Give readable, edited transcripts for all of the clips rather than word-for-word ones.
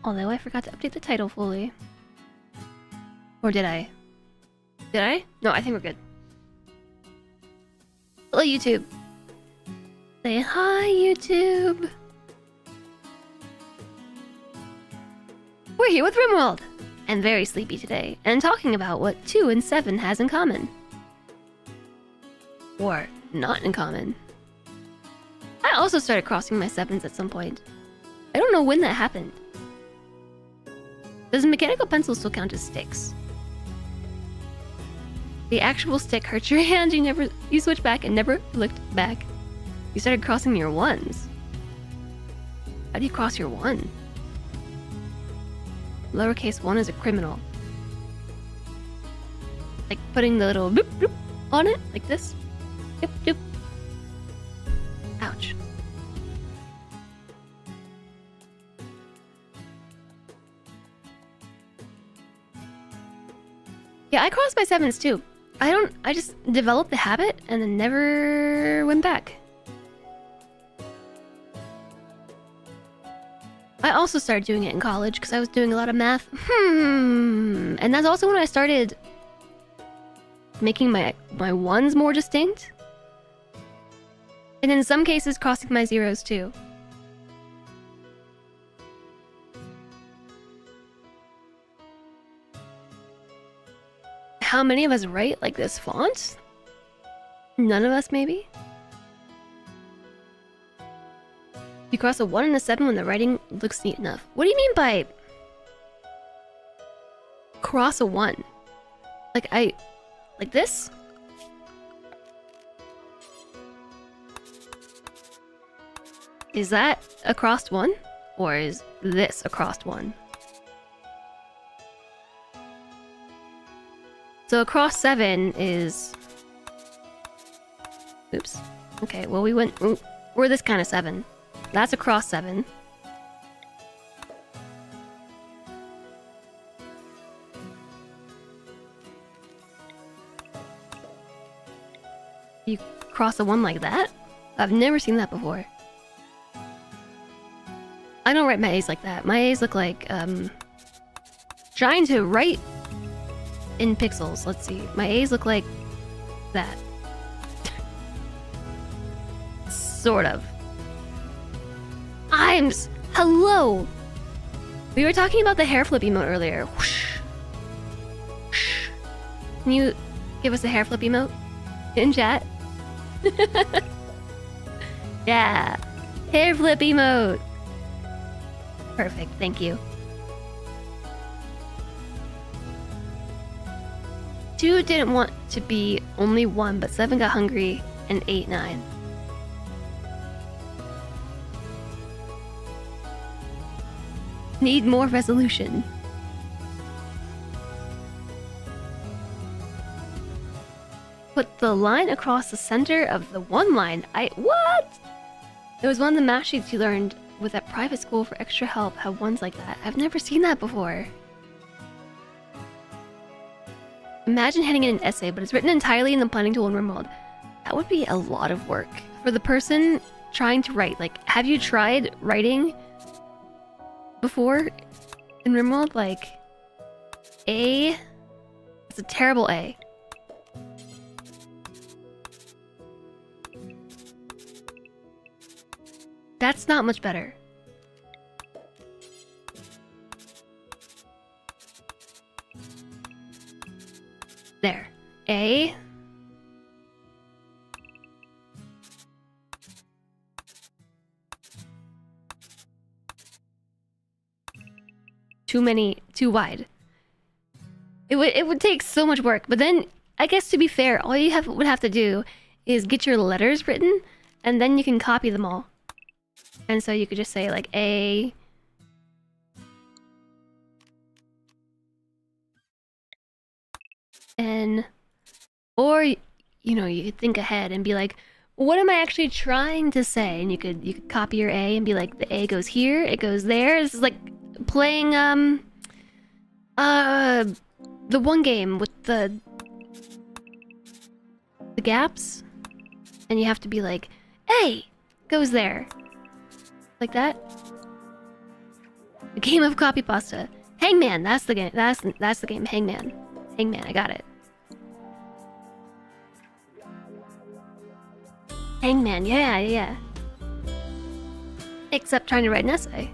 Although I forgot to update the title fully. Or did I? Did I? No, I think we're good. Hello, YouTube. Say hi, YouTube. We're here with RimWorld. And very sleepy today, and talking about what 2 and 7 has in common. Or not in common. I also started crossing my 7s at some point. I don't know when that happened. Does a mechanical pencil still count as sticks? The actual stick hurts your hand, you switch back and never looked back. You started crossing your 1s. How do you cross your 1? Lowercase 1 is a criminal. Like putting the little boop boop on it, like this. Doop doop. Ouch. Yeah, I crossed my 7s too. I just developed the habit and then never went back. I also started doing it in college because I was doing a lot of math. And that's also when I started making my 1s more distinct. And in some cases, crossing my 0s too. How many of us write like this font? None of us, maybe? You cross a 1 and a 7 when the writing looks neat enough. What do you mean by cross a 1? Like this? Is that a crossed 1? Or is this a crossed 1? So a cross 7 is... Oops. Okay, well we're this kind of 7. That's a cross 7. You cross a 1 like that? I've never seen that before. I don't write my A's like that. My A's look like, trying to write in pixels. Let's see. My A's look like that. Sort of. Hello! We were talking about the hair flip emote earlier. Whoosh. Whoosh. Can you give us a hair flip emote in chat? Yeah. Hair flip emote. Perfect, thank you. 2 didn't want to be only 1, but 7 got hungry, and 8, 9. Need more resolution. Put the line across the center of the 1 line. What? There was one of the math sheets you learned with that private school for extra help had ones like that. I've never seen that before. Imagine handing in an essay, but it's written entirely in the planning tool in RimWorld. That would be a lot of work. For the person trying to write, like, have you tried writing before in RimWorld? Like, A? It's a terrible A. That's not much better. There. A. Too wide. It would take so much work, but then I guess to be fair, all you would have to do is get your letters written, and then you can copy them all. And so you could just say like A, N, or you know, you could think ahead and be like, what am I actually trying to say? And you could copy your A and be like, the A goes here, it goes there. This is like playing the one game with the gaps, and you have to be like, A goes there, like that. A game of copy pasta. Hangman, that's the game. That's the game. Hangman. Hangman, I got it. Hangman, yeah. Except trying to write an essay.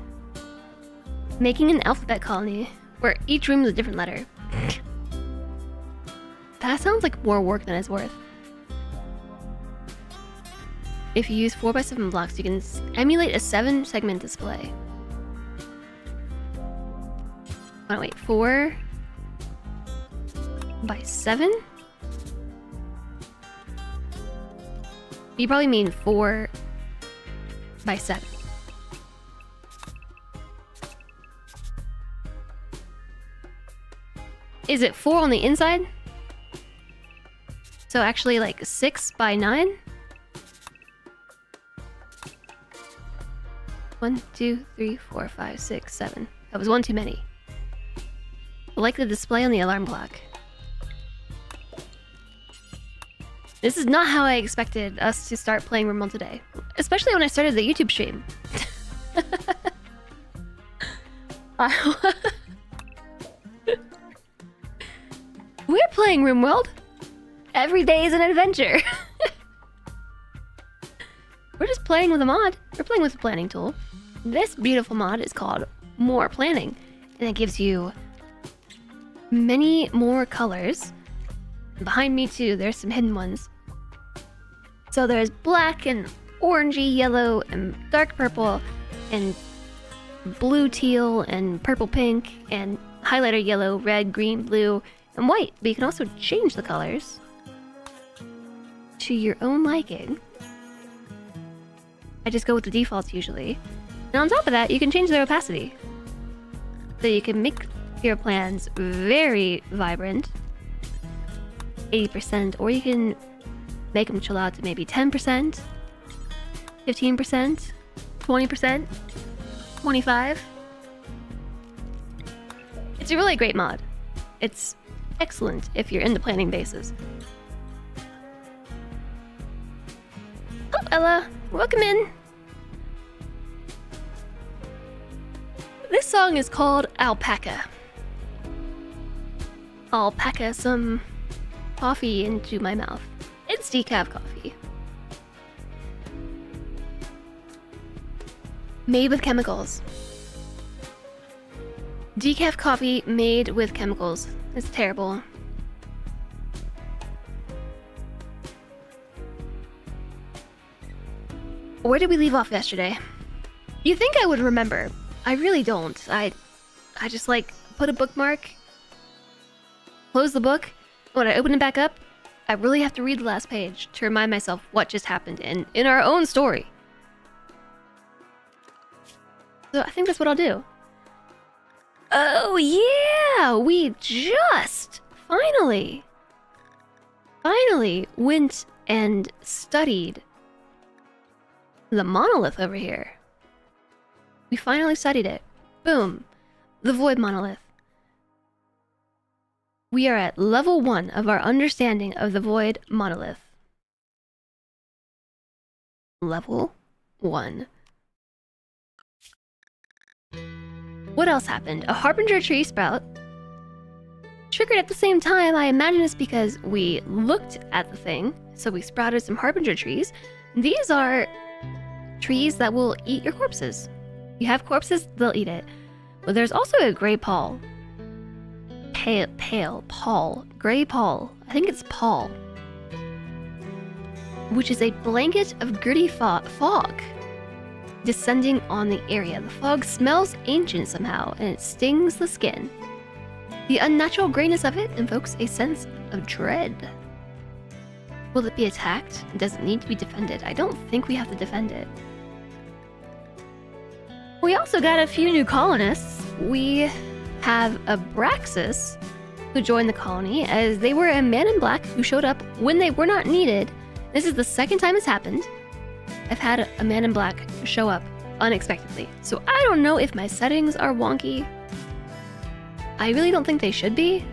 Making an alphabet colony where each room is a different letter. That sounds like more work than it's worth. If you use 4x7 blocks, you can emulate a 7-segment display. Oh, wait, 4 by 7? You probably mean 4 by 7. Is it 4 on the inside? So actually like 6 by 9? 1, 2, 3, 4, 5, 6, 7. That was one too many. Like the display on the alarm clock. This is not how I expected us to start playing RimWorld today. Especially when I started the YouTube stream. We're playing RimWorld. Every day is an adventure. We're just playing with a mod. We're playing with a planning tool. This beautiful mod is called More Planning. And it gives you many more colors. Behind me too, there's some hidden ones. So there's black and orangey yellow and dark purple and blue teal and purple pink and highlighter yellow, red, green, blue, and white. But you can also change the colors to your own liking. I just go with the defaults usually. And on top of that, you can change their opacity. So you can make your plans very vibrant, 80%, or you can make them chill out to maybe 10%, 15%, 20%, 25%. It's a really great mod. It's excellent if you're into planning bases. Oh, Ella, welcome in. This song is called Alpaca. I'll pack some coffee into my mouth. It's decaf coffee. Made with chemicals. Decaf coffee made with chemicals. It's terrible. Where did we leave off yesterday? You think I would remember. I really don't. I just like put a bookmark, close the book. When I open it back up, I really have to read the last page to remind myself what just happened in our own story. So I think that's what I'll do. Oh yeah, we just finally went and studied the monolith over here. We finally studied it. Boom. The void monolith. We are at level 1 of our understanding of the void monolith. Level 1. What else happened? A harbinger tree sprout. Triggered at the same time. I imagine it's because we looked at the thing, so we sprouted some harbinger trees. These are trees that will eat your corpses. You have corpses, they'll eat it. But there's also a gray pall. Pall. Gray pall. I think it's pall. Which is a blanket of gritty fog descending on the area. The fog smells ancient somehow, and it stings the skin. The unnatural grayness of it invokes a sense of dread. Will it be attacked? Does it need to be defended? I don't think we have to defend it. We also got a few new colonists. We have Abraxas, who joined the colony, as they were a man in black who showed up when they were not needed. This is the second time it's happened. I've had a man in black show up unexpectedly. So I don't know if my settings are wonky. I really don't think they should be.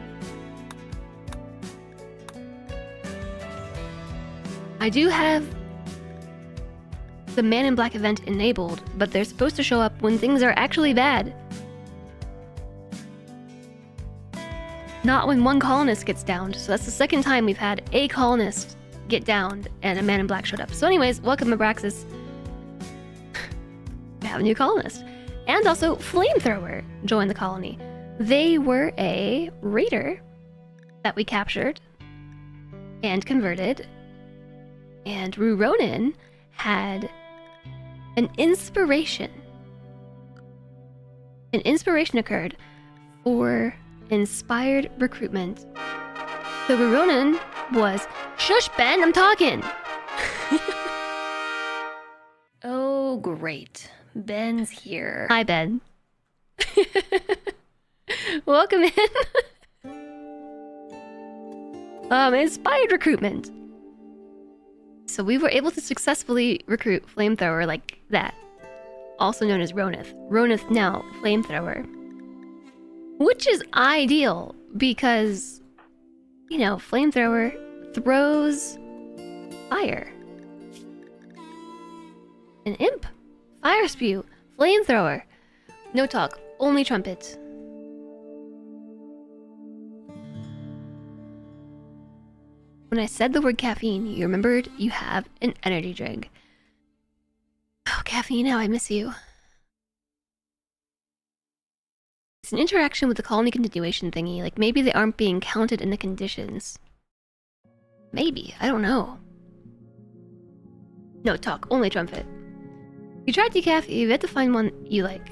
I do have the Man in Black event enabled, but they're supposed to show up when things are actually bad. Not when one colonist gets downed. So that's the second time we've had a colonist get downed and a Man in Black showed up. So anyways, welcome Abraxas. We have a new colonist. And also Flamethrower joined the colony. They were a raider that we captured and converted. And Ruronin had an inspiration. An inspiration occurred for inspired recruitment. So Ruronin was... Shush, Ben, I'm talking! Oh, great. Ben's here. Hi, Ben. Welcome in. Inspired recruitment. So we were able to successfully recruit Flamethrower like that. Also known as Ronith. Ronith now Flamethrower. Which is ideal because, you know, Flamethrower throws fire. An imp. Fire spew. Flamethrower. No talk. Only trumpet. When I said the word caffeine, you remembered you have an energy drink. Oh, caffeine, how I miss you. It's an interaction with the colony continuation thingy. Like, maybe they aren't being counted in the conditions. Maybe. I don't know. No talk. Only trumpet. You tried decaf, you had to find one you like.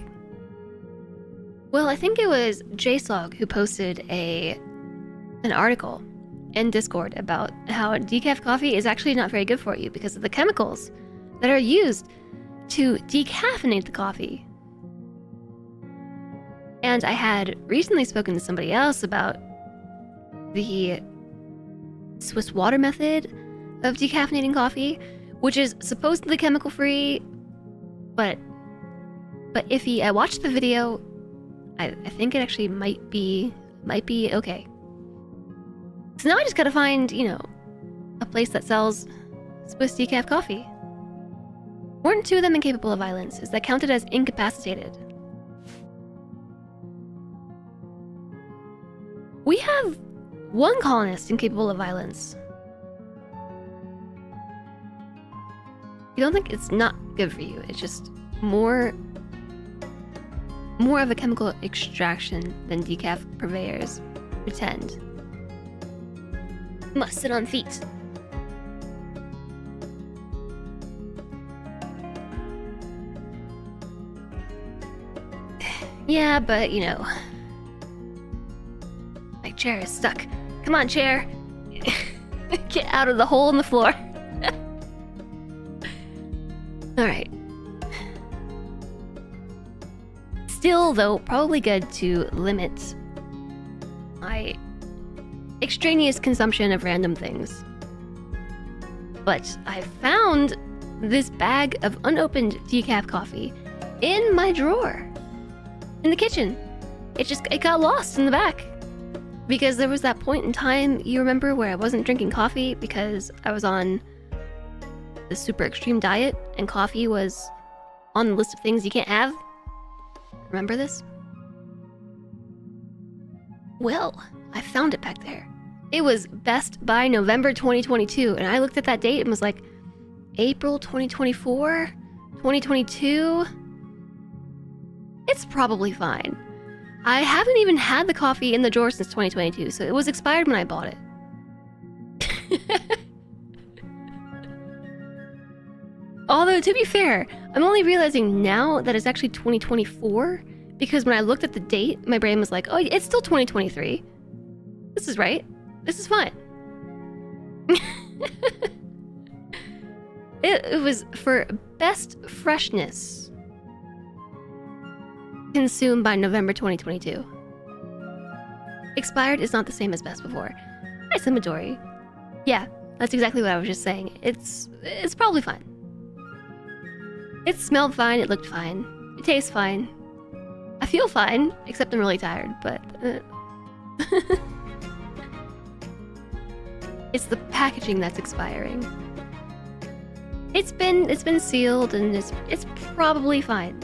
Well, I think it was JSlog who posted an article in Discord about how decaf coffee is actually not very good for you because of the chemicals that are used to decaffeinate the coffee. And I had recently spoken to somebody else about the Swiss water method of decaffeinating coffee, which is supposedly chemical free, but iffy. I watched the video. I think it actually might be okay. So now I just gotta find, you know, a place that sells Swiss decaf coffee. Weren't two of them incapable of violence? Is that counted as incapacitated? We have one colonist incapable of violence. You don't think it's not good for you? It's just more of a chemical extraction than decaf purveyors pretend. Must sit on feet. Yeah, but you know, my chair is stuck. Come on, chair. Get out of the hole in the floor. Alright. Still, though, probably good to limit my extraneous consumption of random things. But I found this bag of unopened decaf coffee in my drawer in the kitchen. It got lost in the back because there was that point in time, you remember, where I wasn't drinking coffee because I was on the super extreme diet and coffee was on the list of things you can't have. Remember this? Well, I found it back there. It was Best by November 2022, and I looked at that date and was like, April 2024? 2022? It's probably fine. I haven't even had the coffee in the drawer since 2022, so it was expired when I bought it. Although, to be fair, I'm only realizing now that it's actually 2024, because when I looked at the date, my brain was like, oh, it's still 2023. This is right. This is fine. It was for best freshness. Consumed by November 2022. Expired is not the same as best before. Nice inventory. Yeah, that's exactly what I was just saying. It's probably fine. It smelled fine, it looked fine. It tastes fine. I feel fine, except I'm really tired, but... It's the packaging that's expiring. It's been sealed and it's probably fine.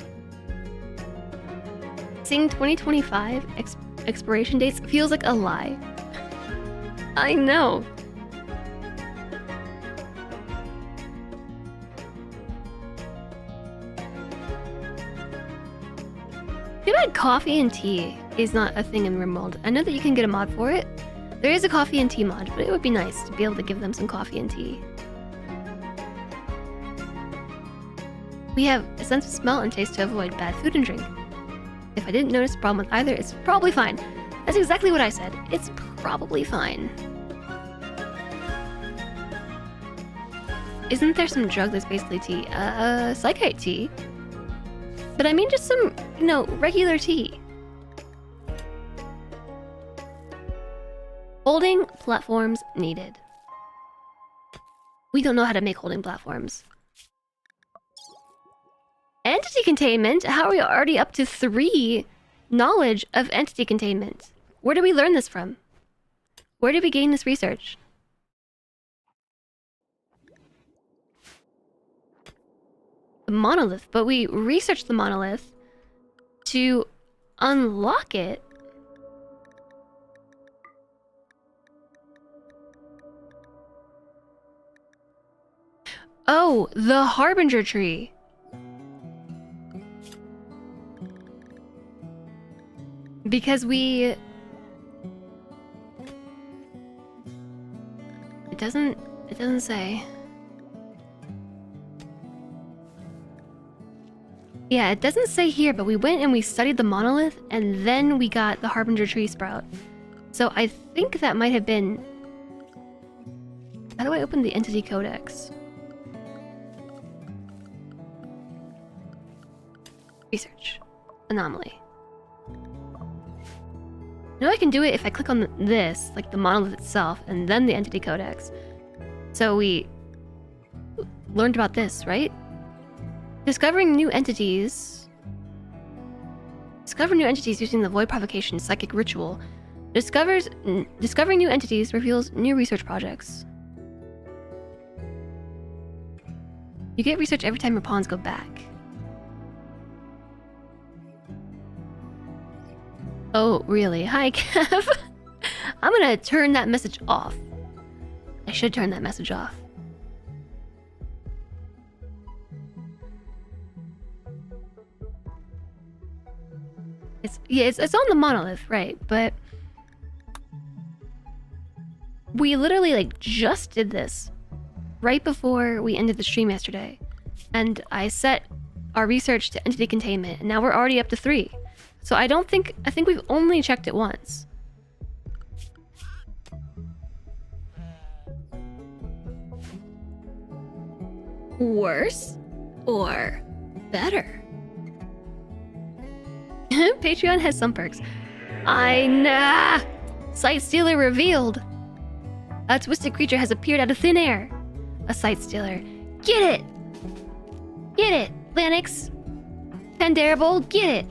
Seeing 2025 expiration dates feels like a lie. I know. Too bad coffee and tea is not a thing in RimWorld. I know that you can get a mod for it. There is a coffee and tea mod, but it would be nice to be able to give them some coffee and tea. We have a sense of smell and taste to avoid bad food and drink. If I didn't notice a problem with either, it's probably fine. That's exactly what I said. It's probably fine. Isn't there some drug that's basically tea? Psychite tea. But I mean just some, you know, regular tea. Holding platforms needed. We don't know how to make holding platforms. Entity containment? How are we already up to 3 knowledge of entity containment? Where did we learn this from? Where did we gain this research? The monolith, but we researched the monolith to unlock it. Oh, the Harbinger tree. Because we... It doesn't say. Yeah, it doesn't say here, but we went and we studied the monolith, and then we got the Harbinger tree sprout. So I think that might have been... How do I open the entity codex? Research. Anomaly. Now I can do it if I click on this, like the monolith itself, and then the entity codex. So we learned about this, right? Discovering new entities. Discover new entities using the Void Provocation Psychic Ritual. Discovering new entities reveals new research projects. You get research every time your pawns go back. Oh, really? Hi, Kev. I'm gonna turn that message off. I should turn that message off. It's on the monolith, right? But we literally like just did this right before we ended the stream yesterday, and I set our research to entity containment, and now we're already up to 3. So I think we've only checked it once. Worse or better? Patreon has some perks. Sight Stealer revealed. A twisted creature has appeared out of thin air. A Sight Stealer. Get it! Get it, Lanix! Pendarable, get it!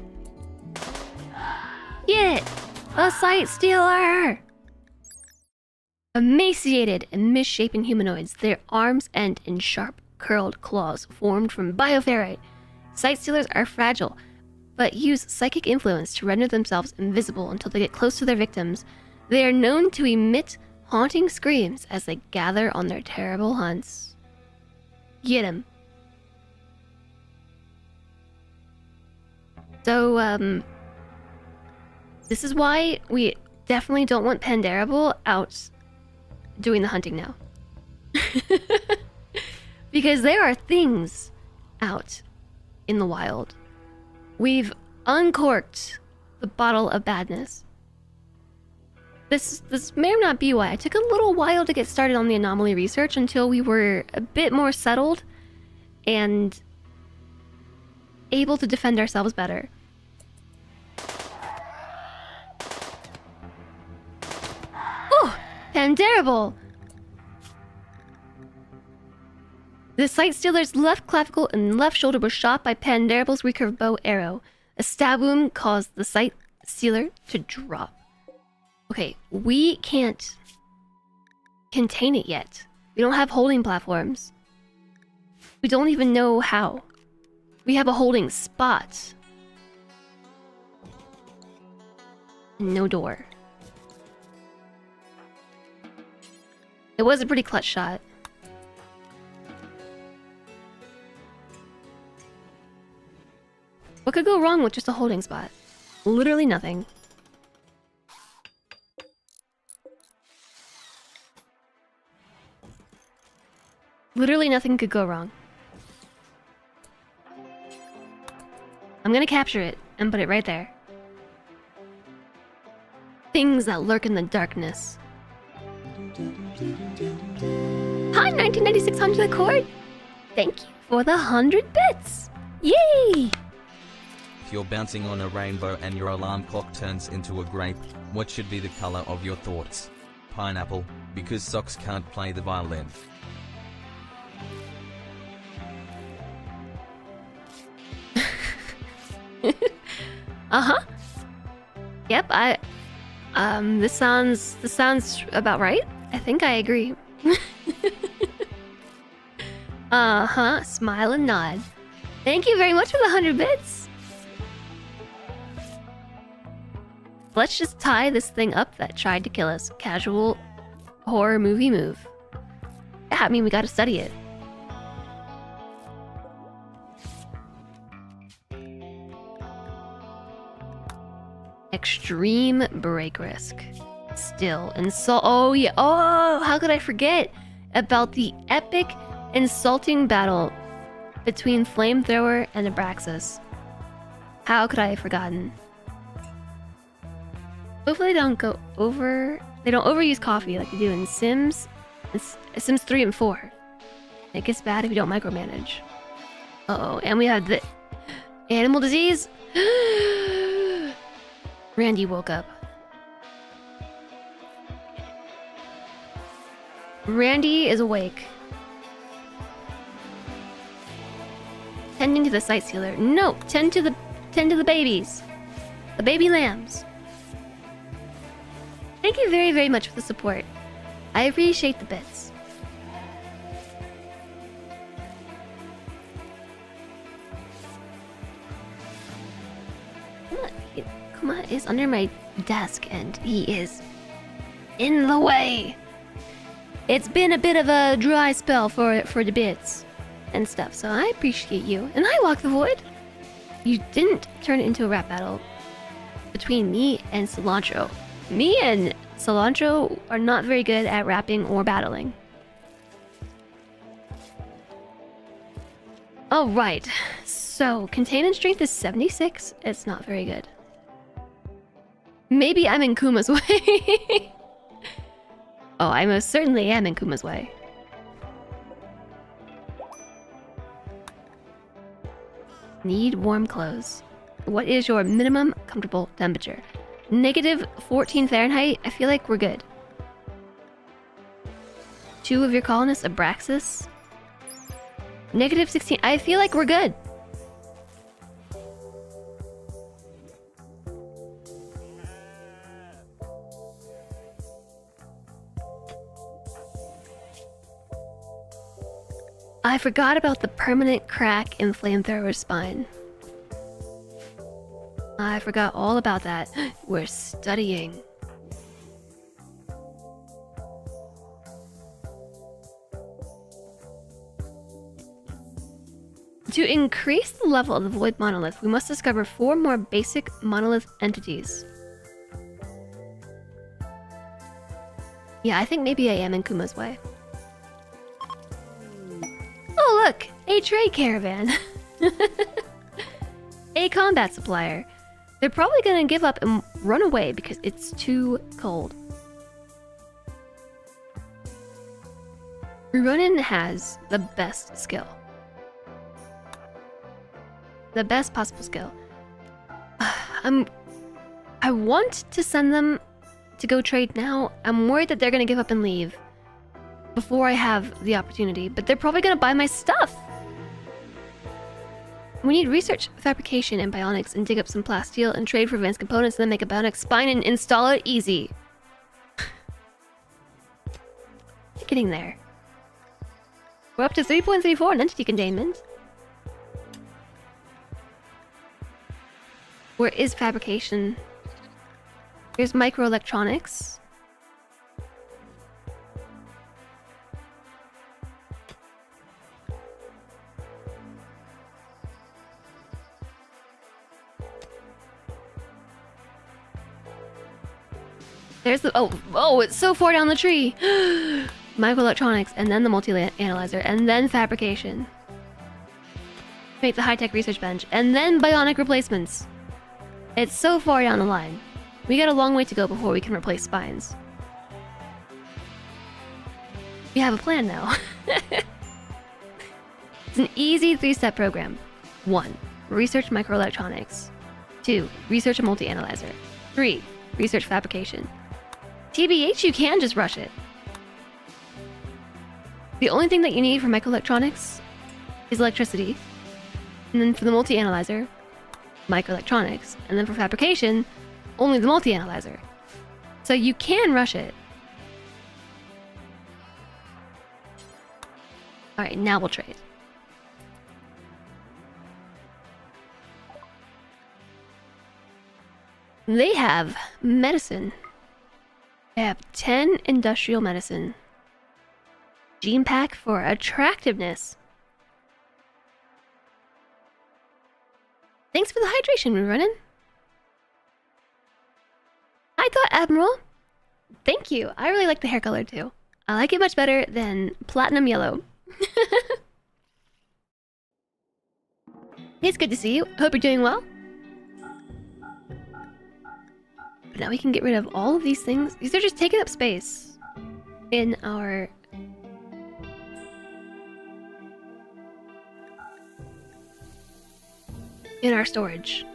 Get it! A Sight Stealer! Emaciated and misshapen humanoids, their arms end in sharp, curled claws formed from bioferrite. Sight Stealers are fragile, but use psychic influence to render themselves invisible until they get close to their victims. They are known to emit haunting screams as they gather on their terrible hunts. Get 'em. So, this is why we definitely don't want Pendarable out doing the hunting now. Because there are things out in the wild. We've uncorked the bottle of badness. This may or not be why. It took a little while to get started on the anomaly research until we were a bit more settled and able to defend ourselves better. Oh, Pendarable! The Sight Stealer's left clavicle and left shoulder were shot by Pendarable's recurved bow arrow. A stab wound caused the Sight Stealer to drop. Okay, we can't contain it yet. We don't have holding platforms. We don't even know how. We have a holding spot. No door. It was a pretty clutch shot. What could go wrong with just a holding spot? Literally nothing. Literally nothing could go wrong. I'm gonna capture it and put it right there. Things that lurk in the darkness. Hi, 1996 Hundred Accord! Thank you for the 100 bits! Yay! If you're bouncing on a rainbow and your alarm clock turns into a grape, what should be the color of your thoughts? Pineapple, because socks can't play the violin. Uh-huh. Yep, this sounds about right. I think I agree. Uh-huh, smile and nod. Thank you very much for the 100 bits. Let's just tie this thing up that tried to kill us. Casual horror movie move. Yeah, I mean, we gotta study it. Extreme break risk. Still, oh yeah, oh, how could I forget about the epic insulting battle between Flamethrower and Abraxas? How could I have forgotten? Hopefully they don't overuse coffee like they do in Sims 3 and 4. It gets bad if you don't micromanage. Uh-oh, and we have the animal disease. Randy woke up. Randy is awake. Tending to the sight sealer. No, tend to the babies. The baby lambs. Thank you very, very much for the support. I appreciate the bits. Kuma is under my desk and he is in the way. It's been a bit of a dry spell for the bits and stuff, so I appreciate you. And I walk the void. You didn't turn it into a rap battle between me and Cilantro. Me and Cilantro are not very good at rapping or battling. Alright, so containment strength is 76. It's not very good. Maybe I'm in Kuma's way. Oh, I most certainly am in Kuma's way. Need warm clothes. What is your minimum comfortable temperature? Negative 14 Fahrenheit. I feel like we're good. 2 of your colonists, Abraxas. Negative 16. I feel like we're good. I forgot about the permanent crack in Flamethrower's spine. I forgot all about that. We're studying. To increase the level of the Void Monolith, we must discover 4 more basic monolith entities. Yeah, I think maybe I am in Kuma's way. Oh look! A trade caravan! A combat supplier. They're probably gonna give up and run away because it's too cold. Ruronin has the best skill. The best possible skill. I want to send them to go trade now. I'm worried that they're gonna give up and leave before I have the opportunity, but they're probably gonna buy my stuff. We need research fabrication and bionics and dig up some plasteel and trade for advanced components and then make a bionic spine and install it easy. Getting there. We're up to 3.34 in entity containment. Where is fabrication? Here's microelectronics. There's the oh, it's so far down the tree. Microelectronics, and then the multi-analyzer, and then fabrication. Make the high-tech research bench, and then bionic replacements. It's so far down the line. We got a long way to go before we can replace spines. We have a plan now. It's an easy 3-step program. 1. Research microelectronics. 2. Research a multi-analyzer. 3. Research fabrication. TBH, you can just rush it. The only thing that you need for microelectronics is electricity. And then for the multi-analyzer, microelectronics. And then for fabrication, only the multi-analyzer. So you can rush it. Alright, now we'll trade. They have medicine. They have 10 industrial medicine. Gene pack for attractiveness. Thanks for the hydration, Ruronin. I thought Admiral. Thank you. I really like the hair color too. I like it much better than platinum yellow. It's good to see you. Hope you're doing well. But now we can get rid of all of these things. These are just taking up space in our storage.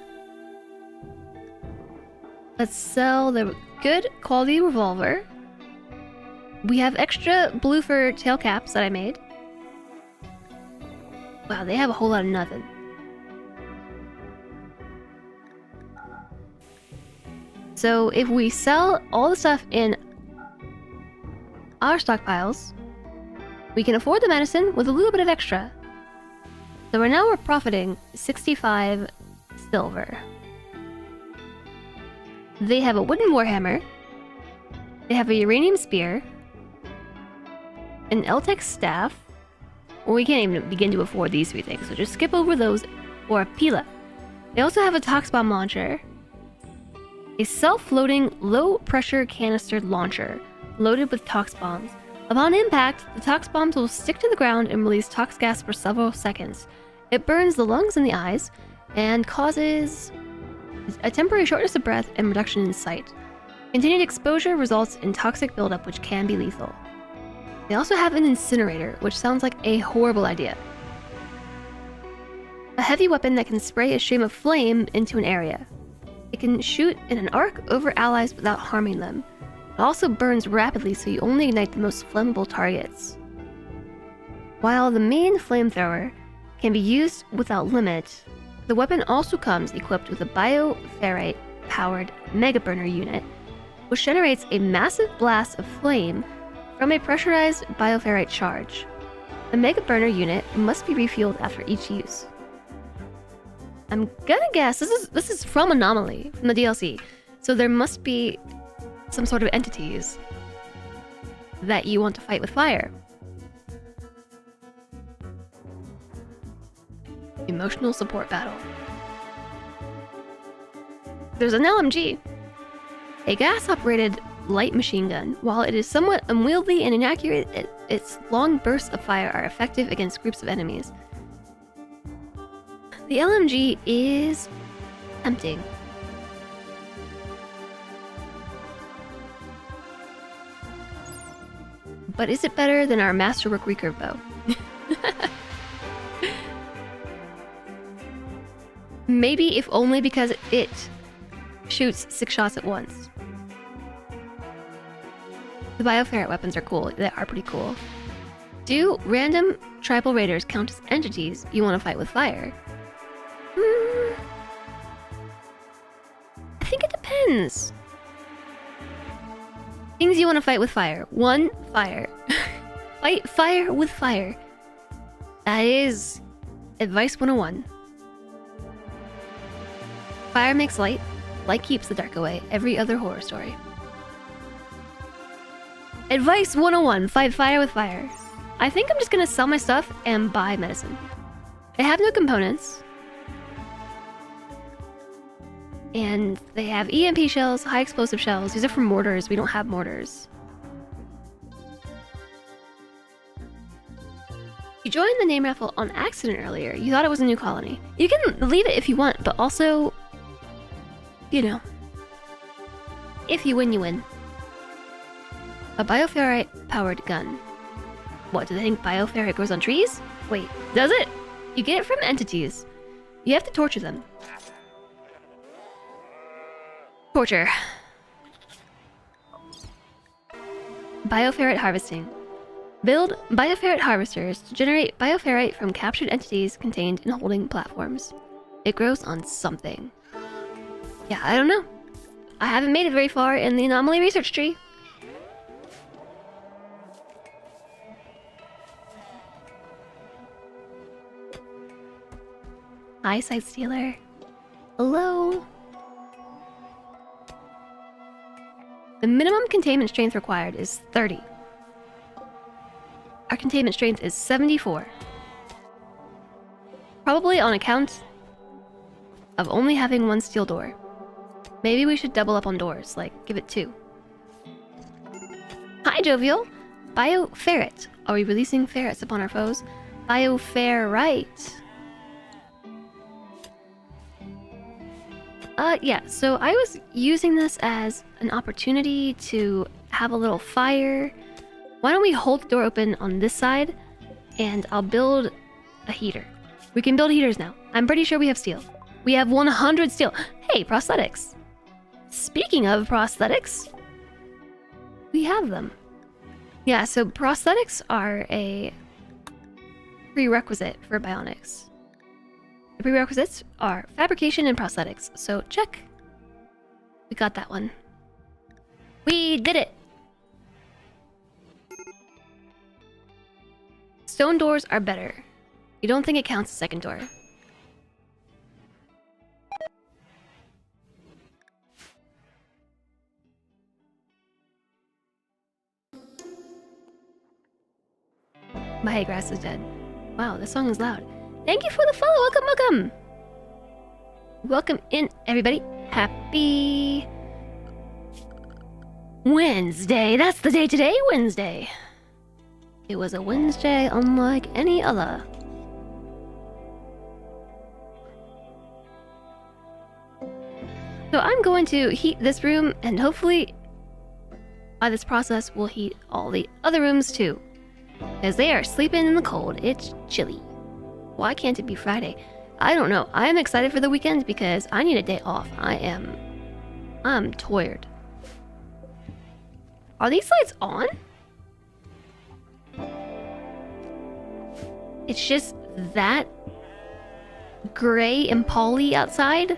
Let's sell the good quality revolver. We have extra blue fur tail caps that I made. Wow, they have a whole lot of nothing. So if we sell all the stuff in our stockpiles, we can afford the medicine with a little bit of extra. So we're profiting 65 silver. They have a wooden warhammer. They have a uranium spear. An Eltec staff. Well, we can't even begin to afford these 3 things, so just skip over those. Or a pila. They also have a tox bomb launcher. A self-floating, low-pressure canister launcher loaded with tox bombs. Upon impact, the tox bombs will stick to the ground and release tox gas for several seconds. It burns the lungs and the eyes, and causes a temporary shortness of breath and reduction in sight. Continued exposure results in toxic buildup, which can be lethal. They also have an incinerator, which sounds like a horrible idea. A heavy weapon that can spray a stream of flame into an area. It can shoot in an arc over allies without harming them. It also burns rapidly, so you only ignite the most flammable targets. While the main flamethrower can be used without limit, the weapon also comes equipped with a bioferrite-powered mega burner unit, which generates a massive blast of flame from a pressurized bioferrite charge. The mega burner unit must be refueled after each use. I'm gonna guess this is from Anomaly, from the DLC, so there must be some sort of entities that you want to fight with fire. Emotional support battle. There's an LMG, a gas-operated light machine gun. While it is somewhat unwieldy and inaccurate, its long bursts of fire are effective against groups of enemies. The LMG is tempting. But is it better than our Masterwork recurve bow? Maybe, if only because it shoots 6 shots at once. The bioferrite weapons are cool. They are pretty cool. Do random tribal raiders count as entities you want to fight with fire? I think it depends. Things you want to fight with fire. 1, fire. Fight fire with fire. That is advice 101. Fire makes light. Light keeps the dark away. Every other horror story. Advice 101. Fight fire with fire. I think I'm just gonna sell my stuff and buy medicine. They have no components. And they have EMP shells, high explosive shells. These are for mortars. We don't have mortars. You joined the name raffle on accident earlier. You thought it was a new colony. You can leave it if you want, but also, you know, if you win, you win. A bioferrite-powered gun. What, do they think bioferrite grows on trees? Wait, does it? You get it from entities. You have to torture them. Torture. Bioferrite harvesting. Build bioferrite harvesters to generate bioferrite from captured entities contained in holding platforms. It grows on something. Yeah, I don't know. I haven't made it very far in the anomaly research tree. Hi, Side Stealer. Hello. The minimum containment strength required is 30. Our containment strength is 74. Probably on account of only having one steel door. Maybe we should double up on doors, like give it 2. Hi, Jovial. Bioferret. Are we releasing ferrets upon our foes? Bioferrite. Yeah, so I was using this as an opportunity to have a little fire. Why don't we hold the door open on this side, and I'll build a heater. We can build heaters now. I'm pretty sure we have steel. We have 100 steel. Hey, prosthetics. Speaking of prosthetics, we have them. Yeah, so prosthetics are a prerequisite for bionics. The prerequisites are fabrication and prosthetics, so check. We got that one. We did it! Stone doors are better. You don't think it counts as second door. My hay grass is dead. Wow, this song is loud. Thank you for the follow. Welcome, welcome. Welcome in, everybody. Happy Wednesday. That's the day today, Wednesday. It was a Wednesday unlike any other. So I'm going to heat this room, and hopefully by this process we'll heat all the other rooms too. Because they are sleeping in the cold. It's chilly. Why can't it be Friday? I don't know. I'm excited for the weekend because I need a day off. I'm tired. Are these lights on? It's just that gray and poly outside.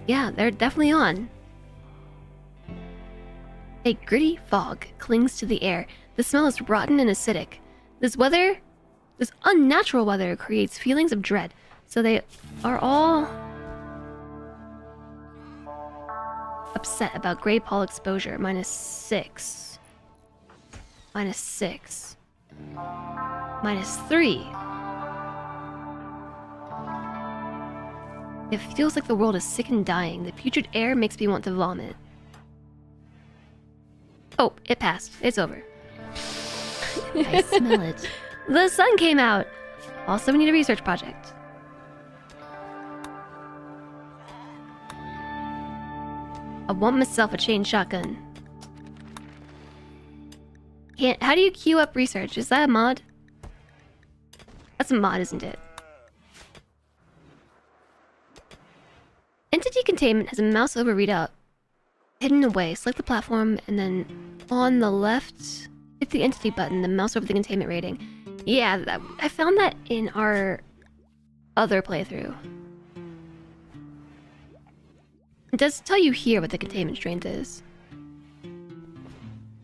Yeah, they're definitely on. A gritty fog clings to the air. The smell is rotten and acidic. This unnatural weather creates feelings of dread. So they are all upset about gray pall exposure. -6. -6. -3. It feels like the world is sick and dying. The putrid air makes me want to vomit. Oh, it passed. It's over. I smell it. The sun came out! Also, we need a research project. I want myself a chain shotgun. How do you queue up research? Is that a mod? That's a mod, isn't it? Entity containment has a mouse over readout hidden away. Select the platform and then on the left, hit the entity button, then mouse over the containment rating. Yeah, I found that in our other playthrough. It does tell you here what the containment strength is.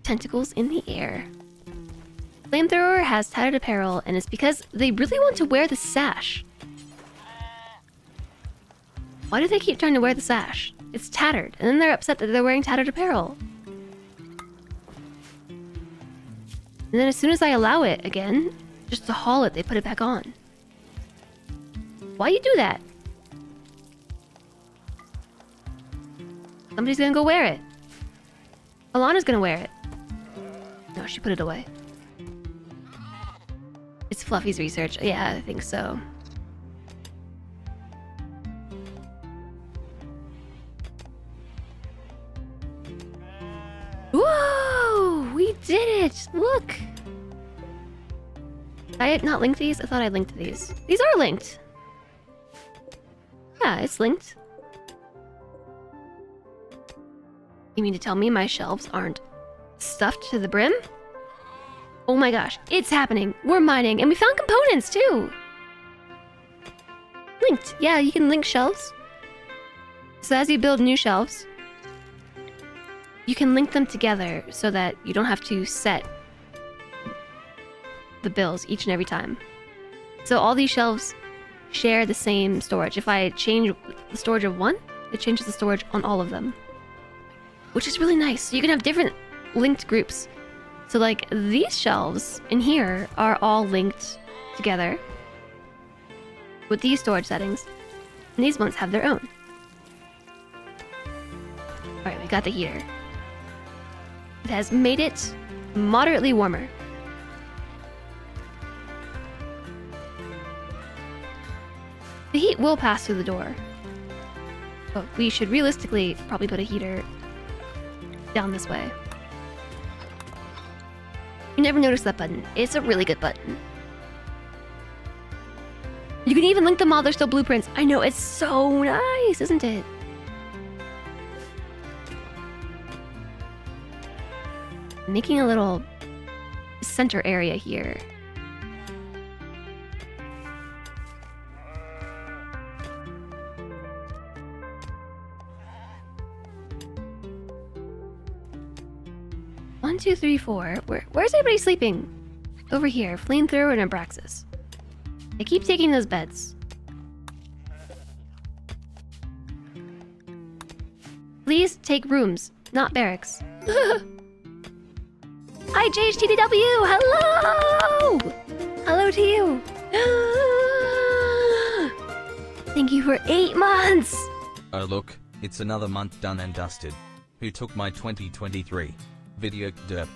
Tentacles in the air. Flamethrower has tattered apparel, and it's because they really want to wear the sash. Why do they keep trying to wear the sash? It's tattered, and then they're upset that they're wearing tattered apparel. And then as soon as I allow it again, just to haul it, they put it back on. Why you do that? Somebody's gonna go wear it. Alana's gonna wear it. No, she put it away. It's Fluffy's research. Yeah, I think so. Whoa! We did it! Look! Did I not link these? I thought I linked these. These are linked! Yeah, it's linked. You mean to tell me my shelves aren't stuffed to the brim? Oh my gosh, it's happening! We're mining, and we found components too! Linked! Yeah, you can link shelves. So as you build new shelves, you can link them together so that you don't have to set the bills each and every time. So all these shelves share the same storage. If I change the storage of one, it changes the storage on all of them. Which is really nice. So you can have different linked groups. So like these shelves in here are all linked together with these storage settings. And these ones have their own. Alright, we got the heater. It has made it moderately warmer. The heat will pass through the door. But we should realistically probably put a heater down this way. You never noticed that button. It's a really good button. You can even link them while they're still blueprints. I know, it's so nice, isn't it? Making a little center area here. One, two, three, four. Where's everybody sleeping? Over here, Flamethrower and Abraxas. I keep taking those beds. Please take rooms, not barracks. Hi, JHTDW! Hello! Hello to you! Thank you for 8 months! Oh look, it's another month done and dusted. Who took my 2023 video derp?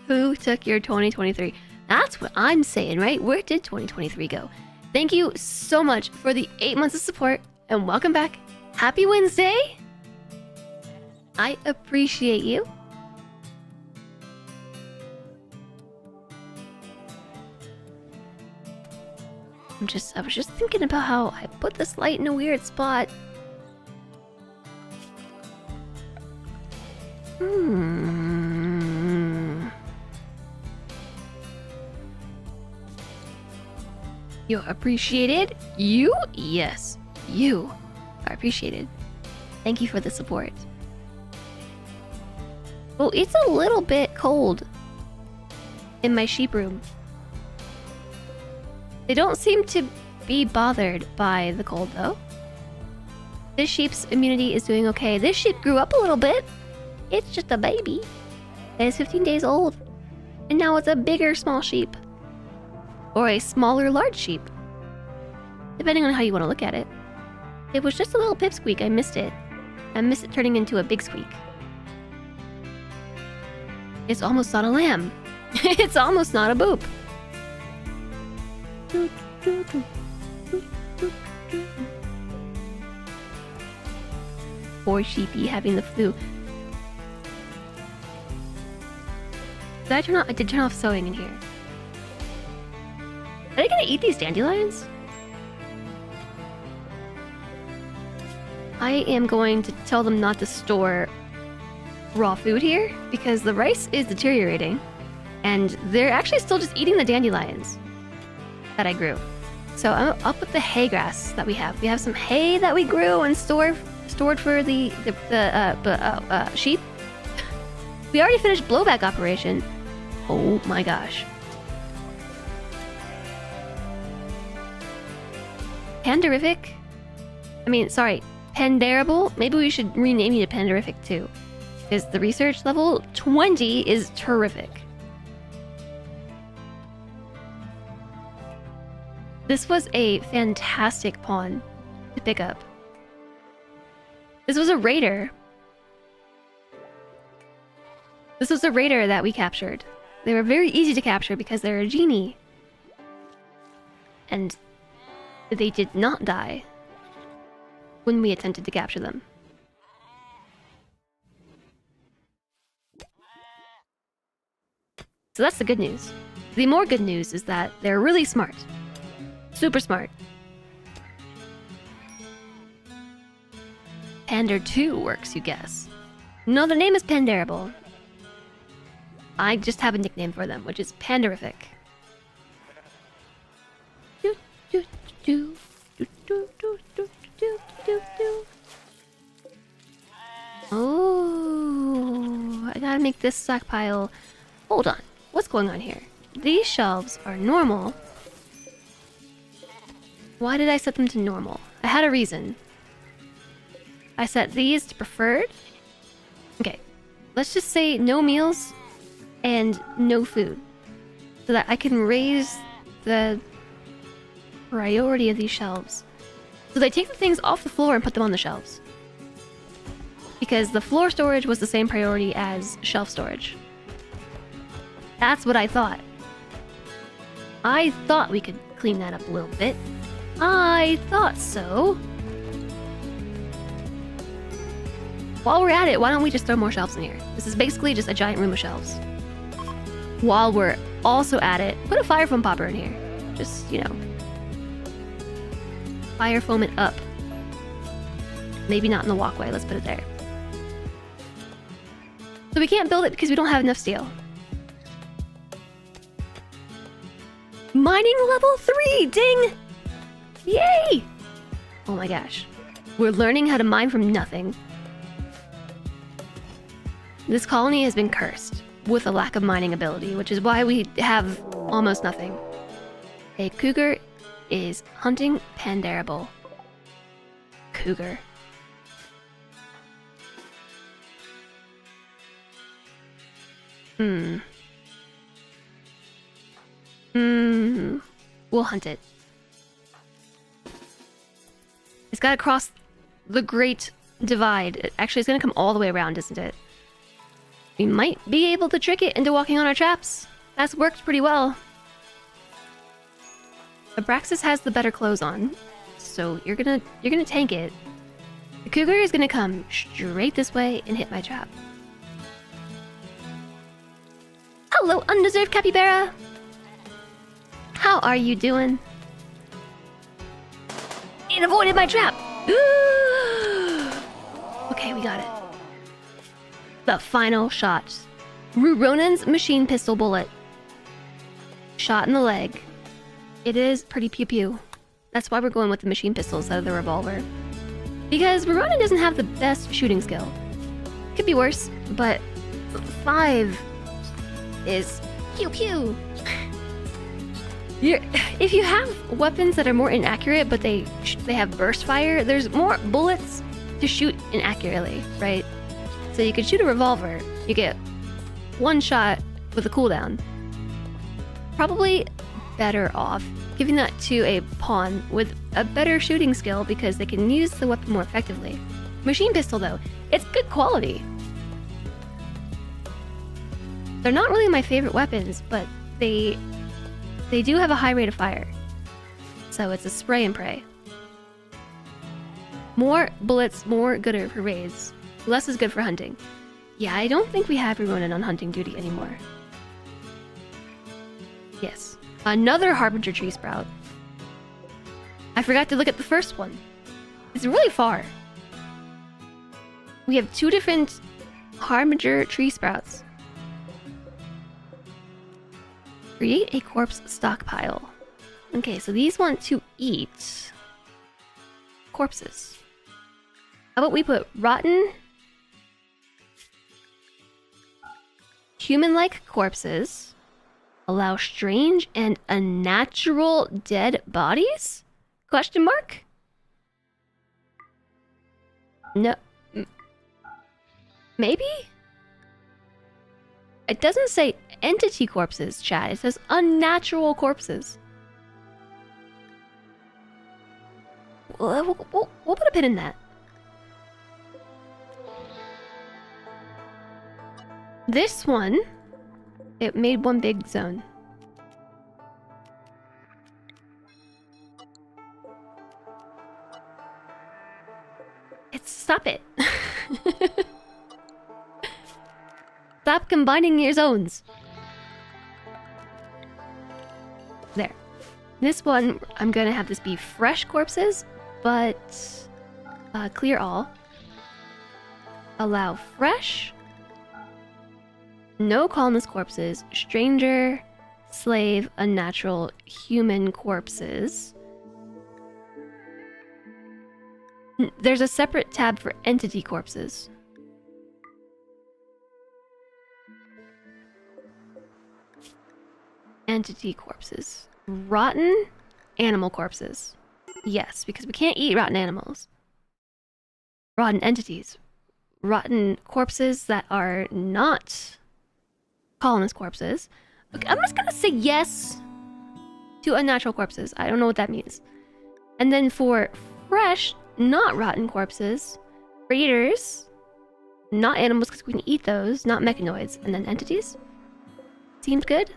Who took your 2023? That's what I'm saying, right? Where did 2023 go? Thank you so much for the 8 months of support, and welcome back. Happy Wednesday! I appreciate you. I was just thinking about how I put this light in a weird spot. You're appreciated? You? Yes, you are appreciated. Thank you for the support. Well, it's a little bit cold in my sheep room. They don't seem to be bothered by the cold, though. This sheep's immunity is doing okay. This sheep grew up a little bit. It's just a baby. It is 15 days old. And now it's a bigger small sheep. Or a smaller large sheep. Depending on how you want to look at it. It was just a little pipsqueak. I missed it. I missed it turning into a big squeak. It's almost not a lamb. It's almost not a boop. Poor sheepy having the flu. Did I turn off? I did turn off sewing in here. Are they gonna eat these dandelions? I am going to tell them not to store raw food here because the rice is deteriorating and they're actually still just eating the dandelions that I grew. So I'm up with the hay grass that we have. We have some hay that we grew and stored for the sheep. We already finished blowback operation. Oh my gosh. Panderific? I mean, sorry, Pandarable? Maybe we should rename you to Panderific too. Because the research level 20 is terrific. This was a fantastic pawn to pick up. This was a raider. This was a raider that we captured. They were very easy to capture because they're a genie. And they did not die when we attempted to capture them. So that's the good news. The more good news is that they're really smart. Super smart. Pander 2 works, you guess. No, the name is Pandarable. I just have a nickname for them, which is Panderific. Oh, I gotta make this stockpile. Hold on, what's going on here? These shelves are normal. Why did I set them to normal? I had a reason. I set these to preferred. Okay, let's just say no meals and no food, so that I can raise the priority of these shelves. So they take the things off the floor and put them on the shelves. Because the floor storage was the same priority as shelf storage. That's what I thought. I thought we could clean that up a little bit. I thought so. While we're at it, why don't we just throw more shelves in here? This is basically just a giant room of shelves. While we're also at it, put a fire foam popper in here. Just, you know, fire foam it up. Maybe not in the walkway, let's put it there. So we can't build it because we don't have enough steel. Mining level 3, ding! Yay! Oh my gosh. We're learning how to mine from nothing. This colony has been cursed with a lack of mining ability, which is why we have almost nothing. A cougar is hunting Pandarable. Cougar. We'll hunt it. It's gotta cross the Great Divide. Actually, it's gonna come all the way around, isn't it? We might be able to trick it into walking on our traps. That's worked pretty well. Abraxas has the better clothes on, so you're gonna tank it. The cougar is gonna come straight this way and hit my trap. Hello, undeserved capybara! How are you doing? It avoided my trap! Okay, we got it. The final shot. Ruronan's machine pistol bullet. Shot in the leg. It is pretty pew-pew. That's why we're going with the machine pistol instead of the revolver. Because Ruronan doesn't have the best shooting skill. Could be worse, but 5 is pew-pew. If you have weapons that are more inaccurate, but they have burst fire, there's more bullets to shoot inaccurately, right? So you could shoot a revolver, you get 1 shot with a cooldown. Probably better off giving that to a pawn with a better shooting skill because they can use the weapon more effectively. Machine pistol though, it's good quality. They're not really my favorite weapons, but they do have a high rate of fire. So it's a spray and pray. More bullets, more gooder for raids. Less is good for hunting. Yeah, I don't think we have Ruronan on hunting duty anymore. Yes. Another Harbinger tree sprout. I forgot to look at the first one. It's really far. We have 2 different Harbinger tree sprouts. Create a corpse stockpile. Okay, so these want to eat corpses. How about we put rotten, human-like corpses Allow strange and unnatural dead bodies? Question mark? No. Maybe? It doesn't say entity corpses, chat. It says unnatural corpses. We'll put a pin in that. This one, it made one big zone. Stop it. Stop combining your zones. There. This one, I'm gonna have this be fresh corpses, but clear all. Allow fresh. No colonist corpses. Stranger, slave, unnatural, human corpses. There's a separate tab for entity corpses. Entity corpses. Rotten animal corpses. Yes, because we can't eat rotten animals. Rotten entities. Rotten corpses that are not colonist corpses. Okay, I'm just gonna say yes to unnatural corpses. I don't know what that means. And then for fresh, not rotten corpses, raiders, not animals because we can eat those, not mechanoids, and then entities. Seems good.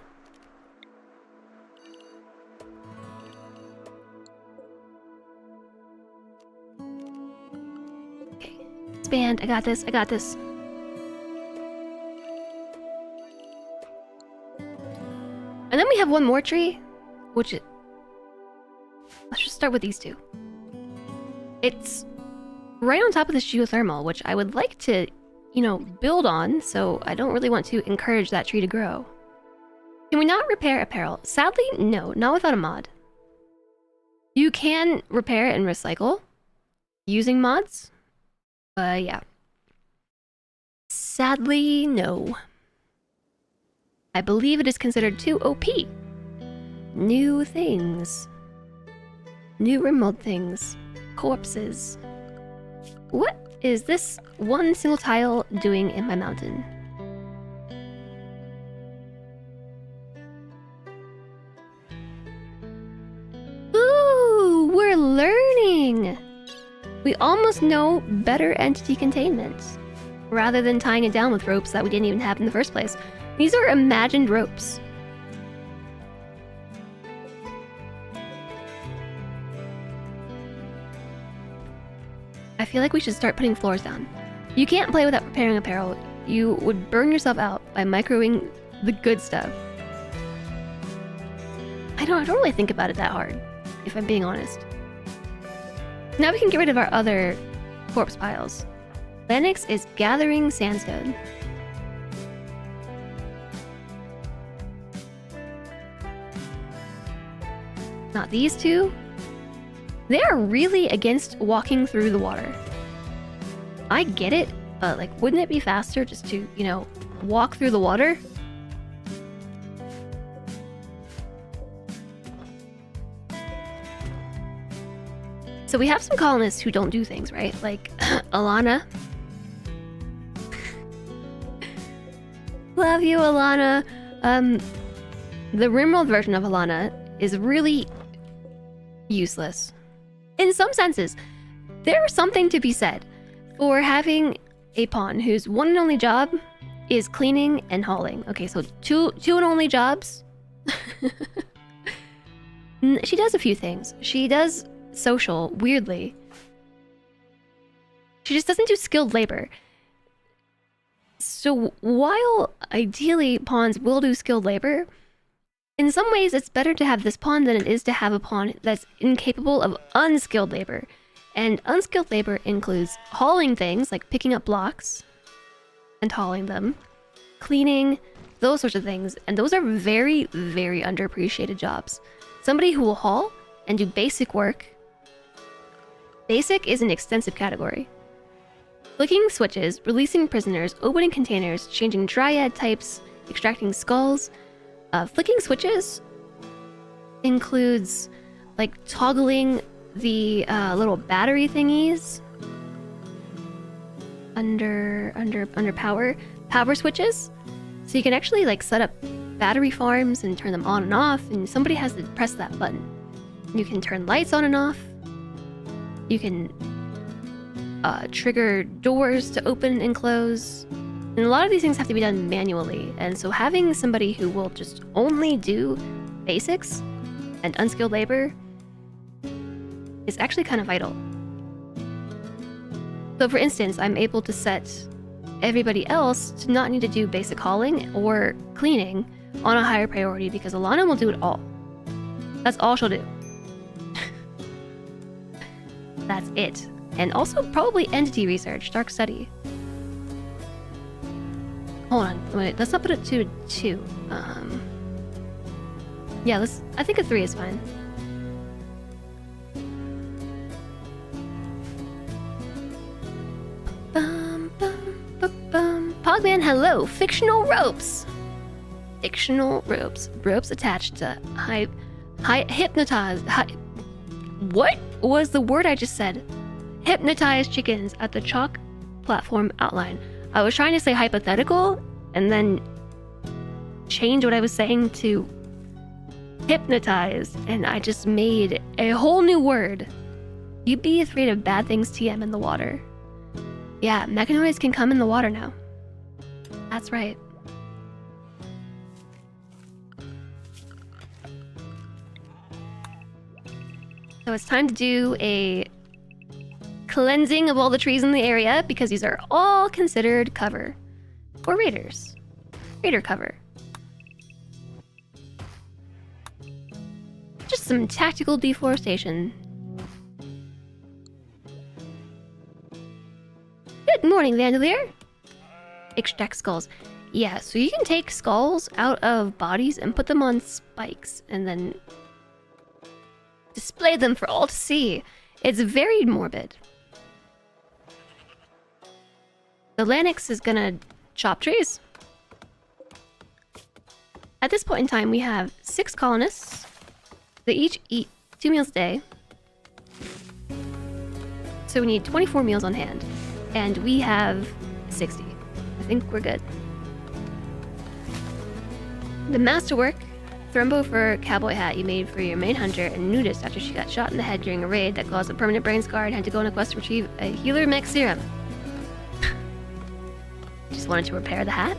Okay, expand. I got this. I got this. And then we have one more tree, which it. Let's just start with these two. It's right on top of this geothermal, which I would like to, build on, so I don't really want to encourage that tree to grow. Can we not repair apparel? Sadly, no, not without a mod. You can repair and recycle using mods, but yeah. Sadly, no. I believe it is considered too OP. New things. New RimWorld things. Corpses. What is this one single tile doing in my mountain? Ooh, we're learning! We almost know better entity containment, rather than tying it down with ropes that we didn't even have in the first place. These are imagined ropes. I feel like we should start putting floors down. You can't play without repairing apparel. You would burn yourself out by microing the good stuff. I don't really think about it that hard, if I'm being honest. Now we can get rid of our other corpse piles. Lennox is gathering sandstone. Not these two. They are really against walking through the water. I get it, but wouldn't it be faster just to, walk through the water? So we have some colonists who don't do things, right? Like Alana. Love you, Alana. The RimWorld version of Alana is really useless. In some senses, there is something to be said for having a pawn whose one and only job is cleaning and hauling. Okay, so two and only jobs. She does a few things. She does social, weirdly. She just doesn't do skilled labor. So while ideally pawns will do skilled labor, in some ways it's better to have this pawn than it is to have a pawn that's incapable of unskilled labor. And unskilled labor includes hauling things, like picking up blocks and hauling them, cleaning, those sorts of things. And those are very, very underappreciated jobs. Somebody who will haul and do basic work. Basic is an extensive category. Flicking switches, releasing prisoners, opening containers, changing dryad types, extracting skulls. Flicking switches includes like toggling the little battery thingies under power switches, so you can actually like set up battery farms and turn them on and off, and somebody has to press that button. You can turn lights on and off. You can trigger doors to open and close, and a lot of these things have to be done manually, and so having somebody who will just only do basics and unskilled labor is actually kind of vital. So for instance, I'm able to set everybody else to not need to do basic hauling or cleaning on a higher priority because Alana will do it all. That's all she'll do. That's it. And also probably entity research, dark study. Hold on, wait, let's not put it to 2. Yeah, I think a 3 is fine. Pogman, hello! Fictional ropes! Fictional ropes. Ropes attached to hypnotized... What was the word I just said? Hypnotized chickens at the chalk platform outline. I was trying to say hypothetical, and then change what I was saying to hypnotized, and I just made a whole new word. You'd be afraid of bad things TM in the water. Yeah, mechanoids can come in the water now. That's right. So it's time to do a cleansing of all the trees in the area because these are all considered cover for raiders. Raider cover. Just some tactical deforestation. Good morning, Vandalier. Extract skulls. Yeah, so you can take skulls out of bodies and put them on spikes and then display them for all to see. It's very morbid. The Lanix is gonna chop trees. At this point in time, we have 6 colonists. They each eat 2 meals a day. So we need 24 meals on hand. And we have 60. I think we're good. The masterwork, Thrumbo for cowboy hat you made for your main hunter and nudist after she got shot in the head during a raid that caused a permanent brain scar and had to go on a quest to retrieve a healer mech serum. Just wanted to repair the hat.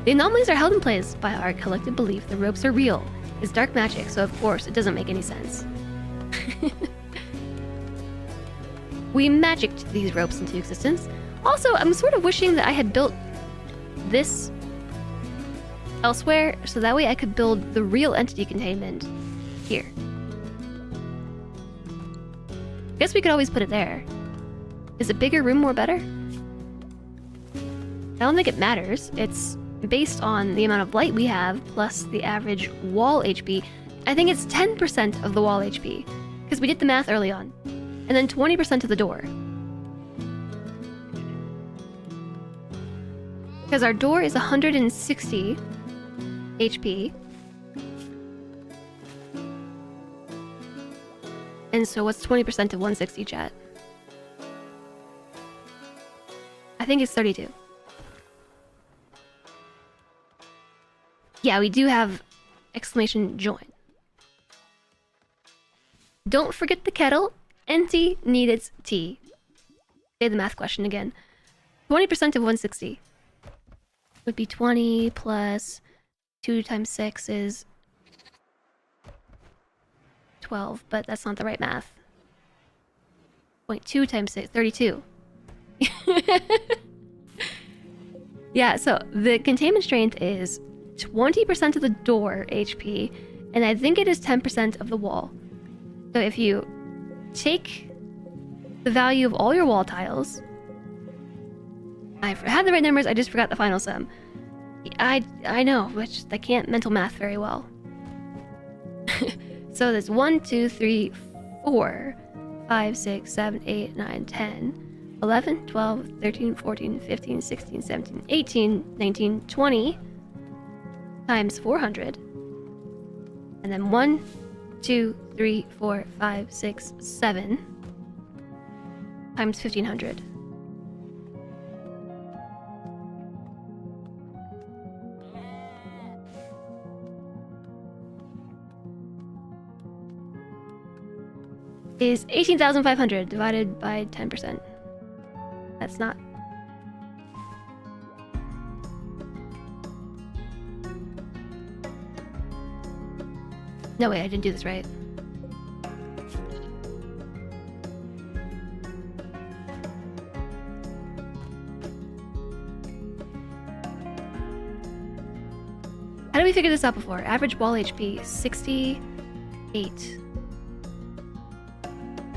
The anomalies are held in place by our collective belief the ropes are real. It's dark magic, so of course it doesn't make any sense. We magicked these ropes into existence. Also, I'm sort of wishing that I had built this elsewhere, so that way I could build the real entity containment here. Guess we could always put it there. Is a bigger room more better? I don't think it matters. It's based on the amount of light we have plus the average wall HP. I think it's 10% of the wall HP, because we did the math early on. And then 20% of the door. Because our door is 160 HP. And so what's 20% of 160, chat? I think it's 32. Yeah, we do have exclamation join. Don't forget the kettle. NT needed T. Say the math question again. 20% of 160 would be 20 plus 2 times 6 is 12, but that's not the right math. 0.2 times 6, 32. Yeah, so the containment strength is 20% of the door HP, and I think it is 10% of the wall. So if you take the value of all your wall tiles, I had the right numbers, I just forgot the final sum. I know, which I can't mental math very well. So there's 1, 2, 3, 4, 5, 6, 7, 8, 9, 10, 11, 12, 13, 14, 15, 16, 17, 18, 19, 20. times 400. And then 1, 2, 3, 4, 5, 6, 7 times 1500. Is 18,500 divided by 10%. That's not. No, wait, I didn't do this right. How did we figure this out before? Average wall HP, 68.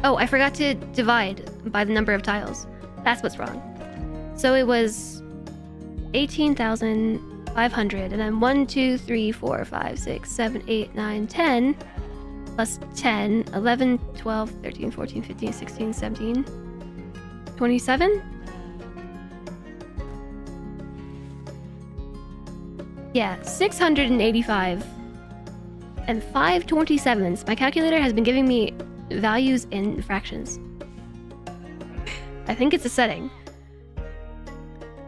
Oh, I forgot to divide by the number of tiles. That's what's wrong. So it was 18,500, and then 1, 2, 3, 4, 5, 6, 7, 8, 9, 10, plus 10, 11, 12, 13, 14, 15, 16, 17, 27? Yeah, 685 and 5/27. My calculator has been giving me values in fractions. I think it's a setting.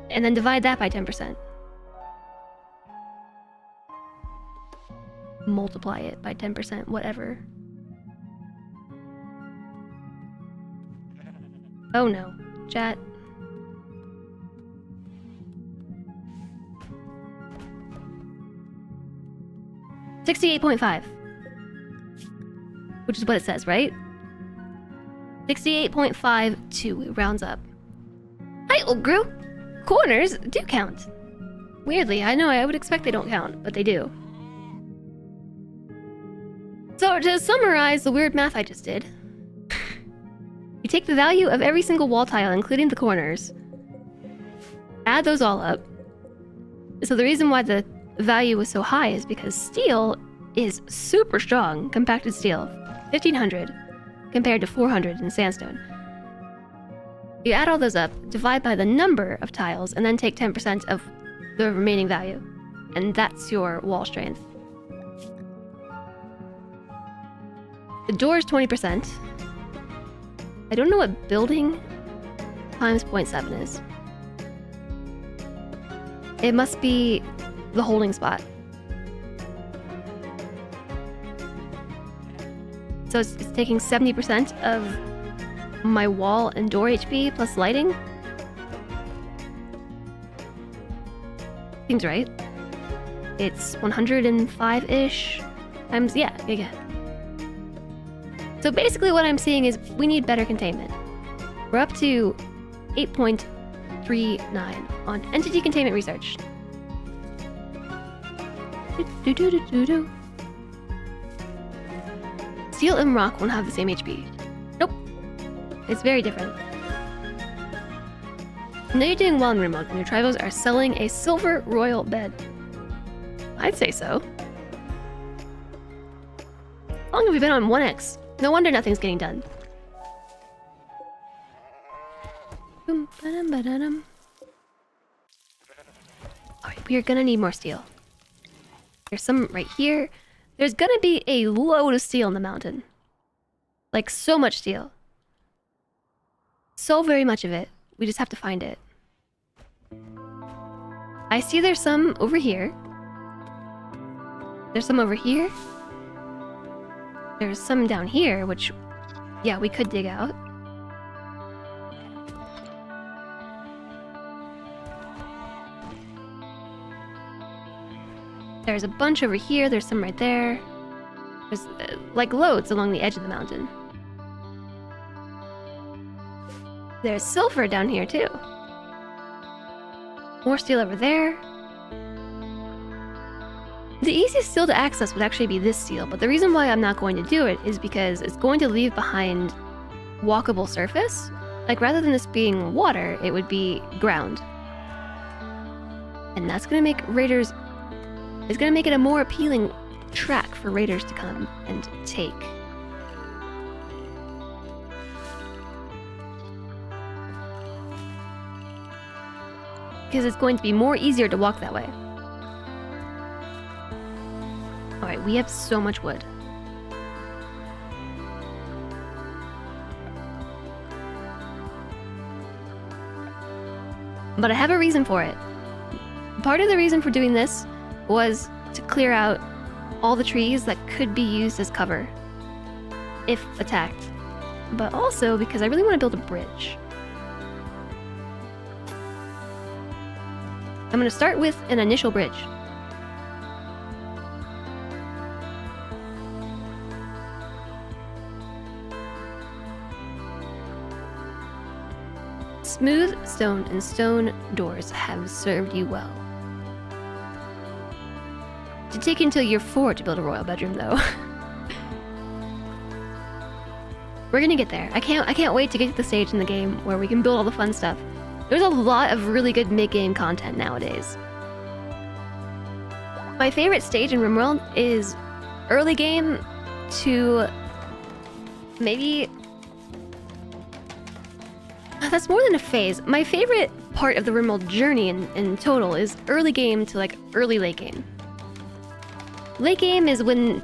And then divide that by 10%. Multiply it by 10%, whatever. Oh no, chat. $68.5. Which is what it says, right? 68.52, it rounds up. Hi, Ogru! Corners do count. Weirdly, I know I would expect they don't count, but they do. So to summarize the weird math I just did, you take the value of every single wall tile, including the corners, add those all up. So the reason why the value was so high is because steel is super strong, compacted steel, 1500 compared to 400 in sandstone. You add all those up, divide by the number of tiles, and then take 10% of the remaining value. And that's your wall strength. The door is 20%. I don't know what building times 0.7 is. It must be the holding spot. So it's taking 70% of my wall and door HP plus lighting. Seems right. It's 105-ish times, yeah. So basically what I'm seeing is we need better containment. We're up to 8.39 on entity containment research. Steel and rock won't have the same HP. Nope. It's very different. Now you're doing well in RimWorld, and your tribals are selling a silver royal bed. I'd say so. How long have we been on 1x? No wonder nothing's getting done. Alright, we are gonna need more steel. There's some right here. There's gonna be a load of steel in the mountain. Like, so much steel. So very much of it. We just have to find it. I see there's some over here. There's some over here. There's some down here, which, yeah, we could dig out. There's a bunch over here. There's some right there. There's, like, loads along the edge of the mountain. There's silver down here, too. More steel over there. The easiest steel to access would actually be this steel, but the reason why I'm not going to do it is because it's going to leave behind walkable surface. Like, rather than this being water, it would be ground. And that's going to make raiders... It's going to make it a more appealing track for raiders to come and take. Because it's going to be more easier to walk that way. We have so much wood. But I have a reason for it. Part of the reason for doing this was to clear out all the trees that could be used as cover if attacked. But also because I really want to build a bridge. I'm going to start with an initial bridge. Smooth stone and stone doors have served you well. To take until year 4 to build a royal bedroom, though. We're gonna get there. I can't wait to get to the stage in the game where we can build all the fun stuff. There's a lot of really good mid-game content nowadays. My favorite stage in RimWorld is early game to maybe... That's more than a phase. My favorite part of the RimWorld journey in total is early game to like early late game. Late game is when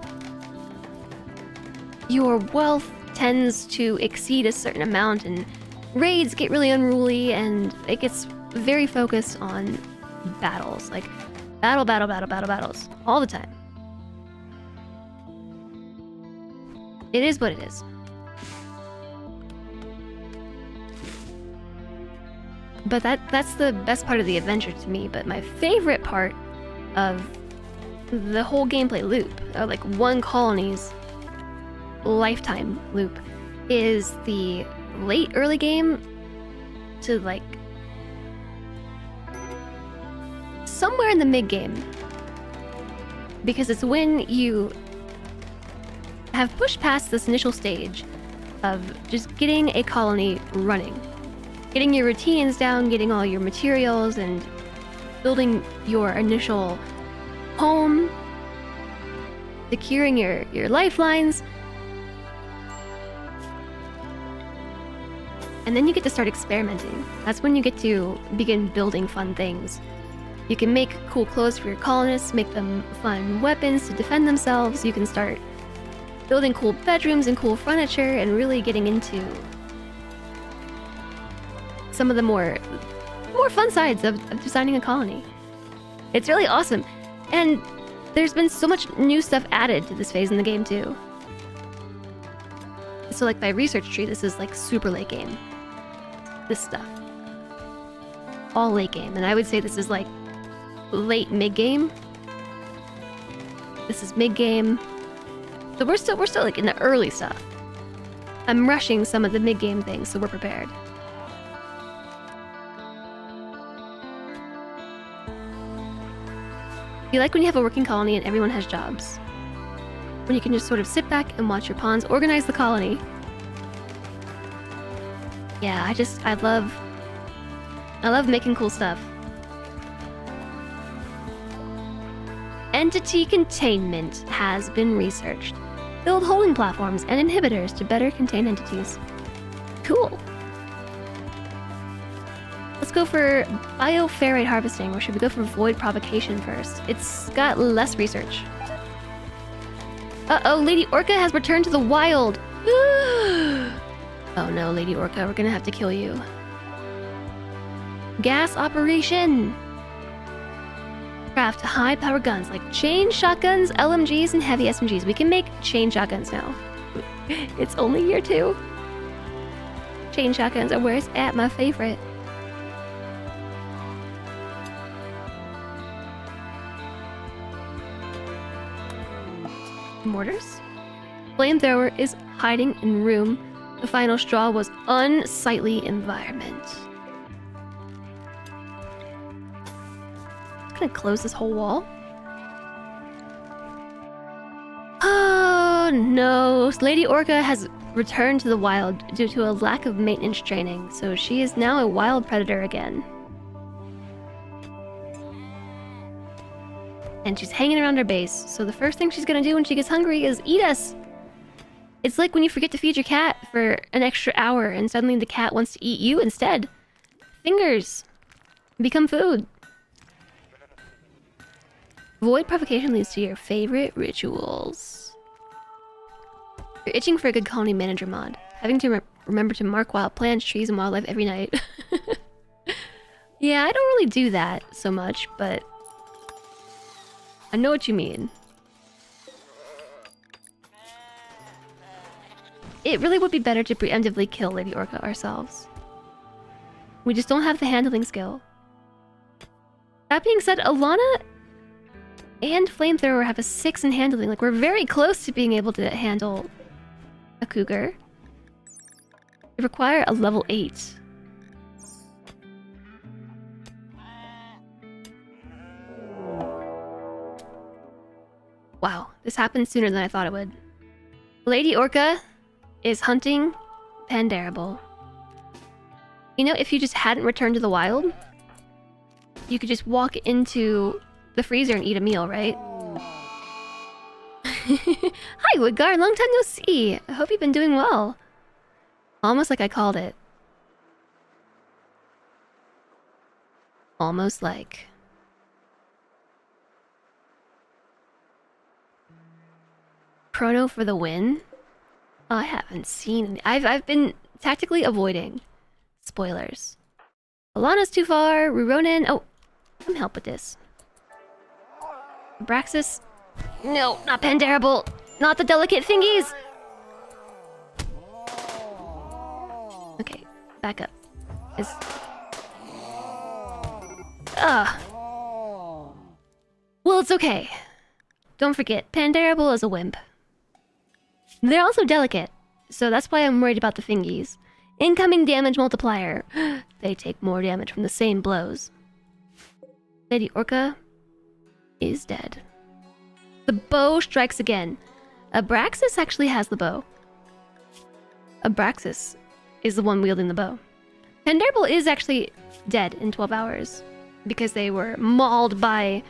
your wealth tends to exceed a certain amount and raids get really unruly and it gets very focused on battles. Like battles all the time. It is what it is. But that's the best part of the adventure to me. But my favorite part of the whole gameplay loop, or like one colony's lifetime loop, is the late early game to like somewhere in the mid game, because it's when you have pushed past this initial stage of just getting a colony running, getting your routines down, getting all your materials, and building your initial home, securing your lifelines. And then you get to start experimenting. That's when you get to begin building fun things. You can make cool clothes for your colonists, make them fun weapons to defend themselves. You can start building cool bedrooms and cool furniture and really getting into some of the more fun sides of designing a colony. It's really awesome. And there's been so much new stuff added to this phase in the game too. So like my research tree, this is like super late game. This stuff. All late game. And I would say this is like late mid game. This is mid game. So we're still like in the early stuff. I'm rushing some of the mid game things so we're prepared. You like when you have a working colony and everyone has jobs. When you can just sort of sit back and watch your pawns organize the colony. Yeah, I love making cool stuff. Entity containment has been researched. Build holding platforms and inhibitors to better contain entities. Cool. Let's go for bioferrite harvesting, or should we go for void provocation first? It's got less research. Uh-oh, Lady Orca has returned to the wild! Oh no, Lady Orca, we're gonna have to kill you. Gas operation! Craft high-power guns like chain shotguns, LMGs, and heavy SMGs. We can make chain shotguns now. It's only year 2. Chain shotguns are where it's at, my favorite. Mortars. Flamethrower is hiding in room. The final straw was unsightly environment. I'm gonna close this whole wall. Oh no, Lady Orca has returned to the wild due to a lack of maintenance training, so she is now a wild predator again. And she's hanging around our base, so the first thing she's gonna do when she gets hungry is eat us! It's like when you forget to feed your cat for an extra hour and suddenly the cat wants to eat you instead. Fingers become food. Void provocation leads to your favorite rituals. You're itching for a good colony manager mod. Having to remember to mark wild plants, trees, and wildlife every night. Yeah, I don't really do that so much, but I know what you mean. It really would be better to preemptively kill Lady Orca ourselves. We just don't have the handling skill. That being said, Alana and Flamethrower have a 6 in handling. Like, we're very close to being able to handle a cougar. They require a level 8. Wow, this happened sooner than I thought it would. Lady Orca is hunting Pandarable. You know, if you just hadn't returned to the wild, you could just walk into the freezer and eat a meal, right? Hi, Woodgar, long time no see. I hope you've been doing well. Almost like I called it. Almost like... Chrono for the win? Oh, I haven't seen... I've been tactically avoiding spoilers. Alana's too far. Ruronin... Oh, come help with this. Abraxas... No, not Pandarable! Not the delicate thingies! Okay, back up. Ugh. Well, it's okay. Don't forget, Pandarable is a wimp. They're also delicate, so that's why I'm worried about the thingies. Incoming damage multiplier. They take more damage from the same blows. Lady Orca is dead. The bow strikes again. Abraxas actually has the bow. Abraxas is the one wielding the bow. Pandarable is actually dead in 12 hours because they were mauled by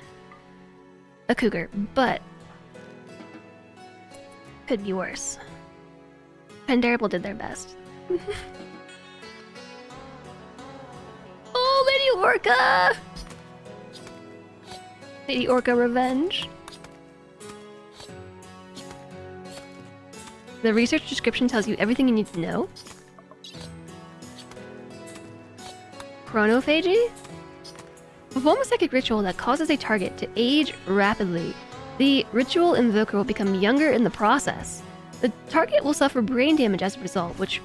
a cougar, but could be worse. Pandarable did their best. Oh, Lady Orca! Lady Orca revenge. The research description tells you everything you need to know. Chronophagy? Perform a psychic ritual that causes a target to age rapidly. The ritual invoker will become younger in the process. The target will suffer brain damage as a result, which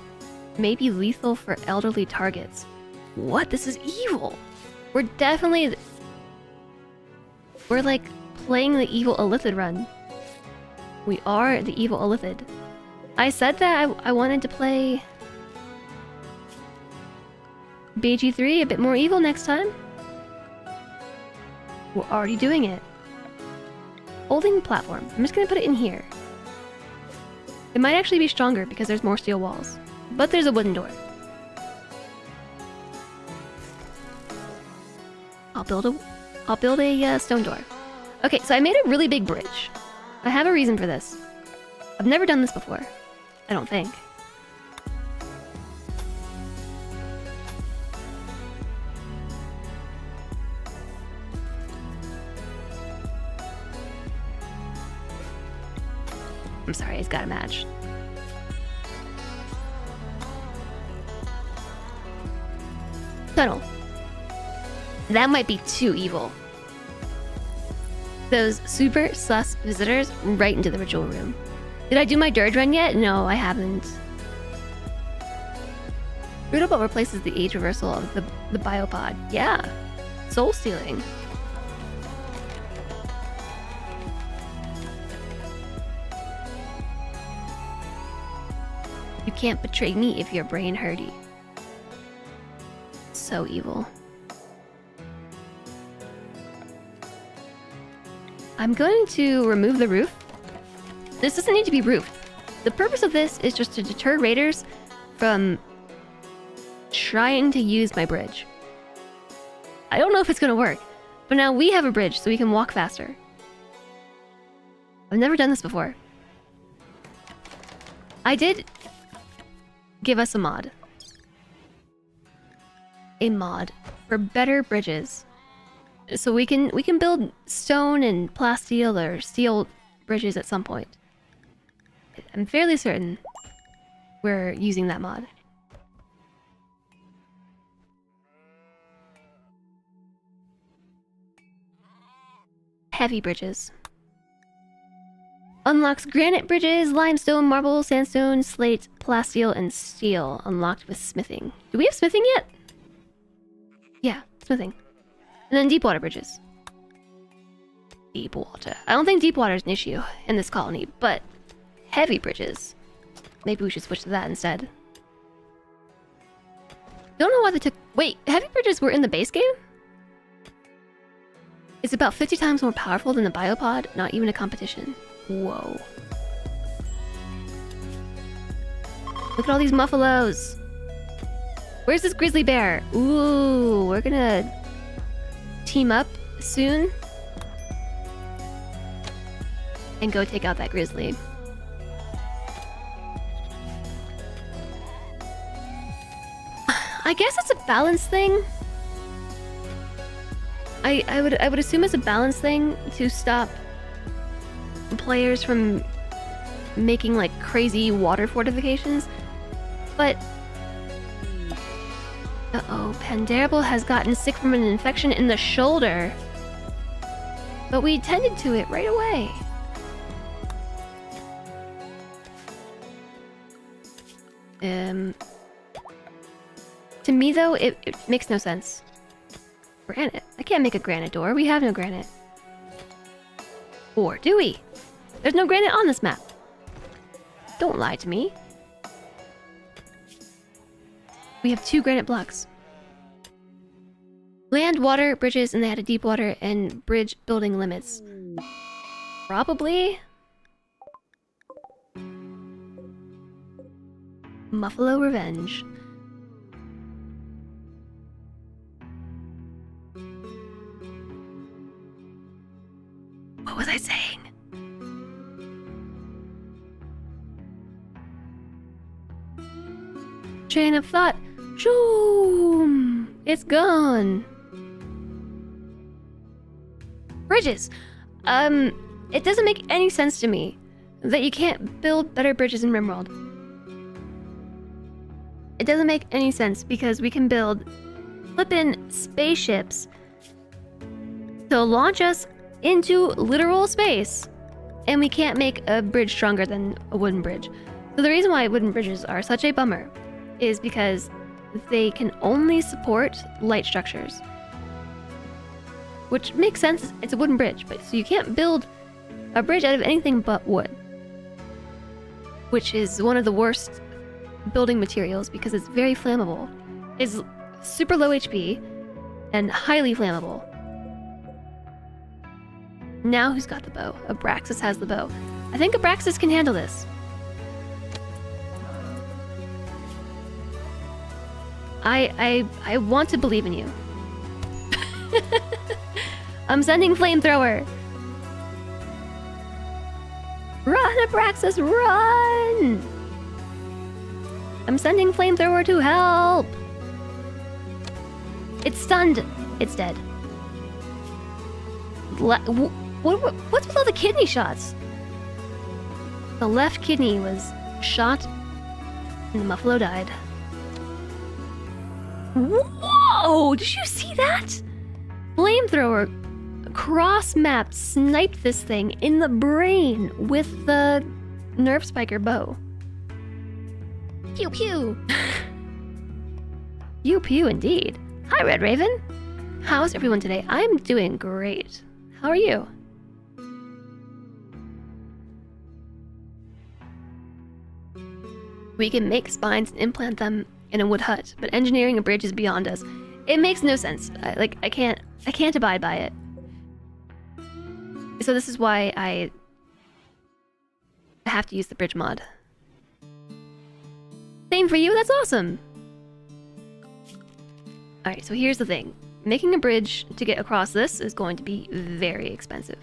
may be lethal for elderly targets. What? This is evil! We're definitely... We're like playing the evil Illithid run. We are the evil Illithid. I said that I wanted to play BG3 a bit more evil next time. We're already doing it. Holding platform. I'm just gonna put it in here. It might actually be stronger because there's more steel walls. But there's a wooden door. I'll build a stone door. Okay, so I made a really big bridge. I have a reason for this. I've never done this before. I don't think. I'm sorry, it's gotta match. Tunnel. That might be too evil. Those super sus visitors right into the ritual room. Did I do my dirge run yet? No, I haven't. Rootable replaces the age reversal of the biopod. Yeah. Soul stealing. You can't betray me if you're brain hurty. So evil. I'm going to remove the roof. This doesn't need to be roofed. The purpose of this is just to deter raiders from trying to use my bridge. I don't know if it's gonna work, but now we have a bridge so we can walk faster. I've never done this before. I did give us a mod. A mod for better bridges. So we can build stone and plasteel or steel bridges at some point. I'm fairly certain we're using that mod. Heavy bridges. Unlocks granite bridges, limestone, marble, sandstone, slate, plasteel, and steel. Unlocked with smithing. Do we have smithing yet? Yeah, smithing. And then deep water bridges. Deep water. I don't think deep water is an issue in this colony, but heavy bridges. Maybe we should switch to that instead. Don't know why they took... Wait, heavy bridges were in the base game? It's about 50 times more powerful than the biopod, not even a competition. Whoa. Look at all these muffalos. Where's this grizzly bear? Ooh, we're gonna team up soon and go take out that grizzly. I guess it's a balance thing. I would assume it's a balance thing to stop players from making like crazy water fortifications. But uh-oh, Pandarable has gotten sick from an infection in the shoulder. But we tended to it right away. To me though, it makes no sense. Granite. I can't make a granite door. We have no granite. Or do we? There's no granite on this map. Don't lie to me. We have 2 granite blocks. Land, water, bridges, and they had a deep water and bridge building limits. Probably. Muffalo Revenge. What was I saying? Chain of thought. Shoom! It's gone. Bridges. It doesn't make any sense to me that you can't build better bridges in RimWorld. It doesn't make any sense because we can build flippin' spaceships to launch us into literal space, and we can't make a bridge stronger than a wooden bridge. So the reason why wooden bridges are such a bummer is because they can only support light structures. Which makes sense, it's a wooden bridge, but so you can't build a bridge out of anything but wood. Which is one of the worst building materials because it's very flammable. It's super low HP and highly flammable. Now who's got the bow? Abraxas has the bow. I think Abraxas can handle this. I want to believe in you. I'm sending flamethrower. Run, Abraxas, run! I'm sending flamethrower to help. It's stunned. It's dead. What's with all the kidney shots? The left kidney was shot and the muffalo died. Whoa! Did you see that? Flamethrower cross-mapped sniped this thing in the brain with the nerve spiker bow. Pew pew! Pew pew indeed. Hi, Red Raven. How's everyone today? I'm doing great. How are you? We can make spines and implant them in a wood hut, but engineering a bridge is beyond us. It makes no sense. I can't abide by it. So this is why I have to use the bridge mod. Same for you, that's awesome! Alright, so here's the thing. Making a bridge to get across this is going to be very expensive.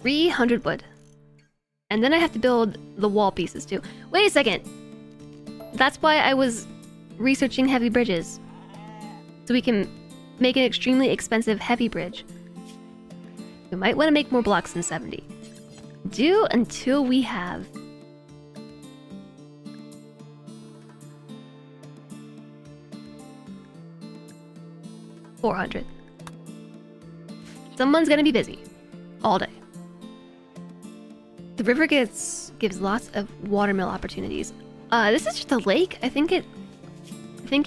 $300 wood. And then I have to build the wall pieces too. Wait a second! That's why I was researching heavy bridges. So we can make an extremely expensive heavy bridge. We might want to make more blocks than 70. Do until we have... $400. Someone's gonna be busy all day. The river gives lots of watermill opportunities. This is just a lake. I think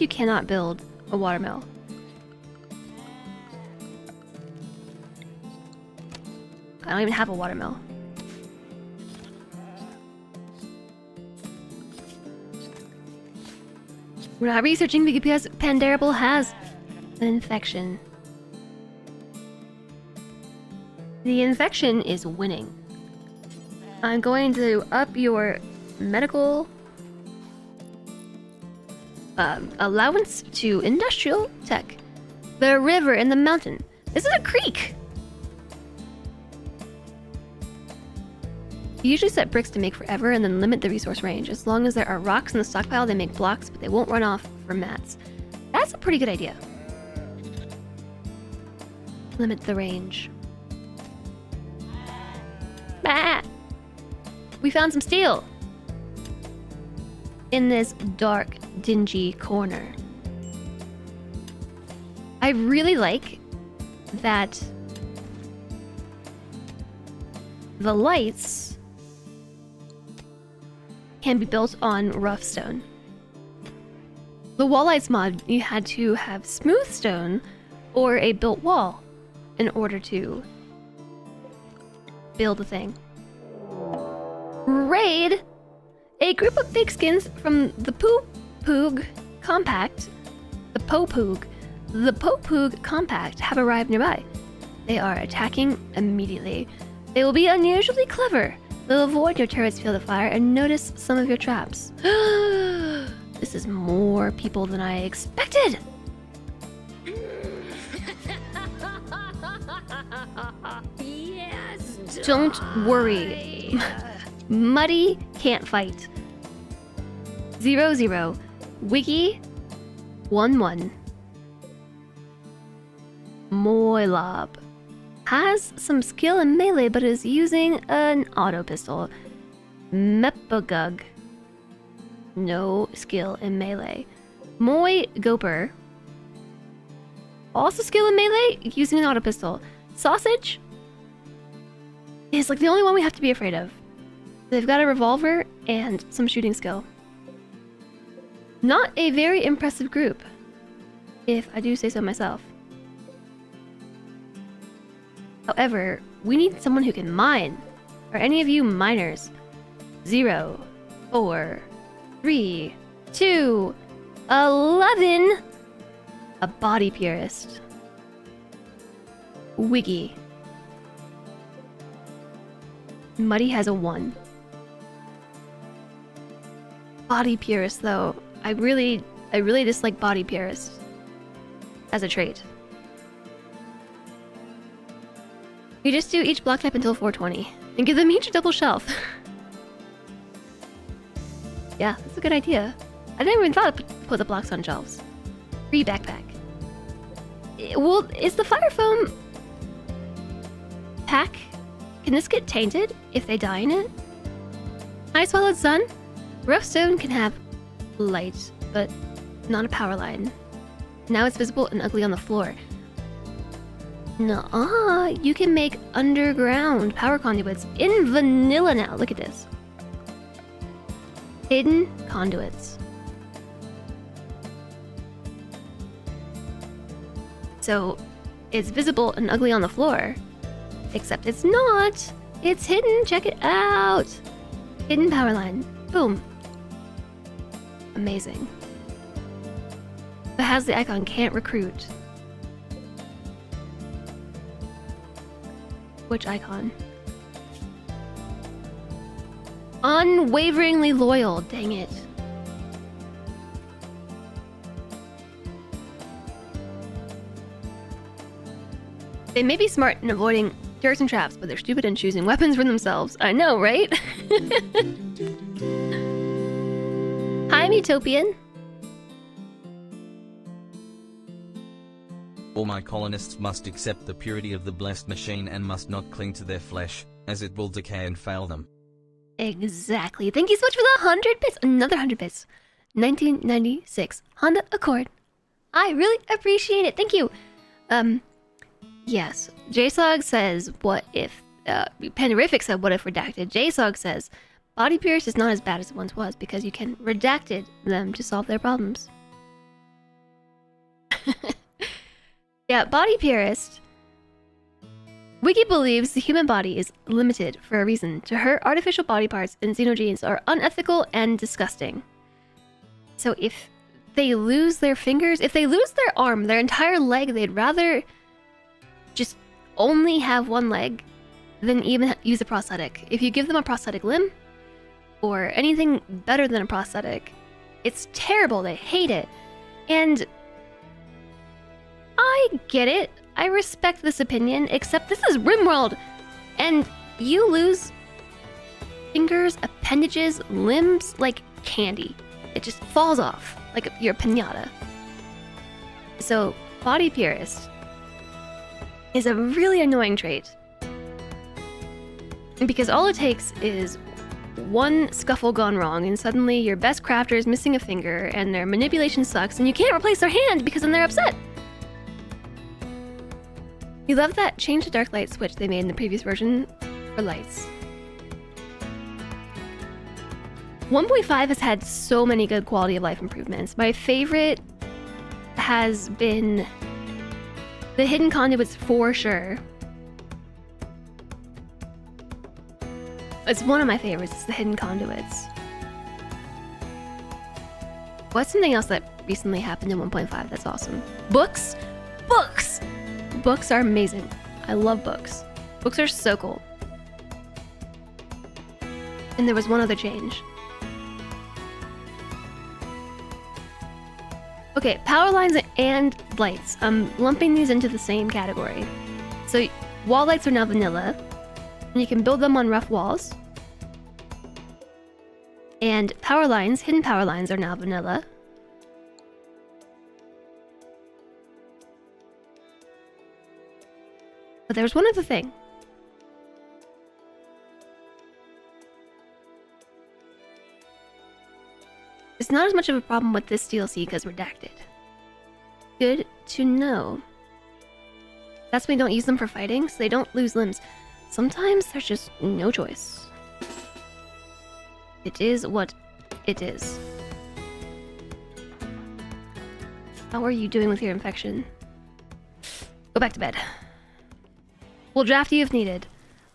you cannot build a watermill. I don't even have a watermill. We're not researching because Pandarable has an infection. The infection is winning. I'm going to up your medical allowance to industrial tech. The river and the mountain. This is a creek. You usually set bricks to make forever and then limit the resource range. As long as there are rocks in the stockpile, they make blocks, but they won't run off for mats. That's a pretty good idea. Limit the range. Ah! We found some steel in this dark, dingy corner. I really like that the lights can be built on rough stone. The wall lights mod, you had to have smooth stone or a built wall in order to build a thing. Raid! A group of pigskins from the Popoog Compact, the Popoog Compact have arrived nearby. They are attacking immediately. They will be unusually clever. They'll avoid your turret's field of fire and notice some of your traps. This is more people than I expected! Yes, Don't worry. Muddy can't fight. 00 Wiki 11 Moilob has some skill in melee but is using an auto pistol. Mepagug, no skill in melee. Moy Goper, also skill in melee, using an auto pistol. Sausage is like the only one we have to be afraid of. They've got a revolver and some shooting skill. Not a very impressive group, if I do say so myself. However, we need someone who can mine. Are any of you miners? 0, 4, 3, 2, 11. A body purist. Wiggy. Muddy has a 1. Body purist, though. I really dislike body purist as a trait. You just do each block type until 420 and give them each a double shelf. Yeah, that's a good idea. I never even thought to put the blocks on shelves. Free backpack. Well, is the fire foam pack? Can this get tainted if they die in it? Hi, Swallowed Sun. Rough stone can have light, but not a power line. Now it's visible and ugly on the floor. Nuh-uh, you can make underground power conduits in vanilla now. Look at this. Hidden conduits. So it's visible and ugly on the floor, except it's not. It's hidden. Check it out. Hidden power line. Boom. Amazing. But has the icon can't recruit. Which icon? Unwaveringly loyal. Dang it. They may be smart in avoiding turrets and traps, but they're stupid in choosing weapons for themselves. I know, right? Hi, Utopian. All my colonists must accept the purity of the blessed machine and must not cling to their flesh, as it will decay and fail them. Exactly. Thank you so much for the 100 bits. Another 100 bits. 1996 Honda Accord. I really appreciate it. Thank you. Yes. JSOG says, what if... Panderific said, what if redacted? JSOG says, Body Pierce is not as bad as it once was because you can redacted them to solve their problems. Yeah, Body Purist. Wiki believes the human body is limited for a reason. To her, artificial body parts and xenogenes are unethical and disgusting. So if they lose their fingers, if they lose their arm, their entire leg, they'd rather just only have one leg than even use a prosthetic. If you give them a prosthetic limb or anything better than a prosthetic, it's terrible. They hate it. And I get it. I respect this opinion, except this is RimWorld, and you lose fingers, appendages, limbs like candy. It just falls off like your piñata. So, Body Purist is a really annoying trait. Because all it takes is one scuffle gone wrong, and suddenly your best crafter is missing a finger, and their manipulation sucks, and you can't replace their hand because then they're upset. You love that change to dark light switch they made in the previous version for lights. 1.5 has had so many good quality of life improvements. My favorite has been the hidden conduits for sure. It's one of my favorites, it's the hidden conduits. What's something else that recently happened in 1.5 that's awesome? Books? Books! Books are amazing. I love books. Books are so cool. And there was one other change. Okay, power lines and lights. I'm lumping these into the same category. So wall lights are now vanilla, and you can build them on rough walls. And power lines, hidden power lines, are now vanilla. But there's one other thing. It's not as much of a problem with this DLC because redacted. Good to know. That's why we don't use them for fighting, so they don't lose limbs. Sometimes there's just no choice. It is what it is. How are you doing with your infection? Go back to bed. We'll draft you if needed.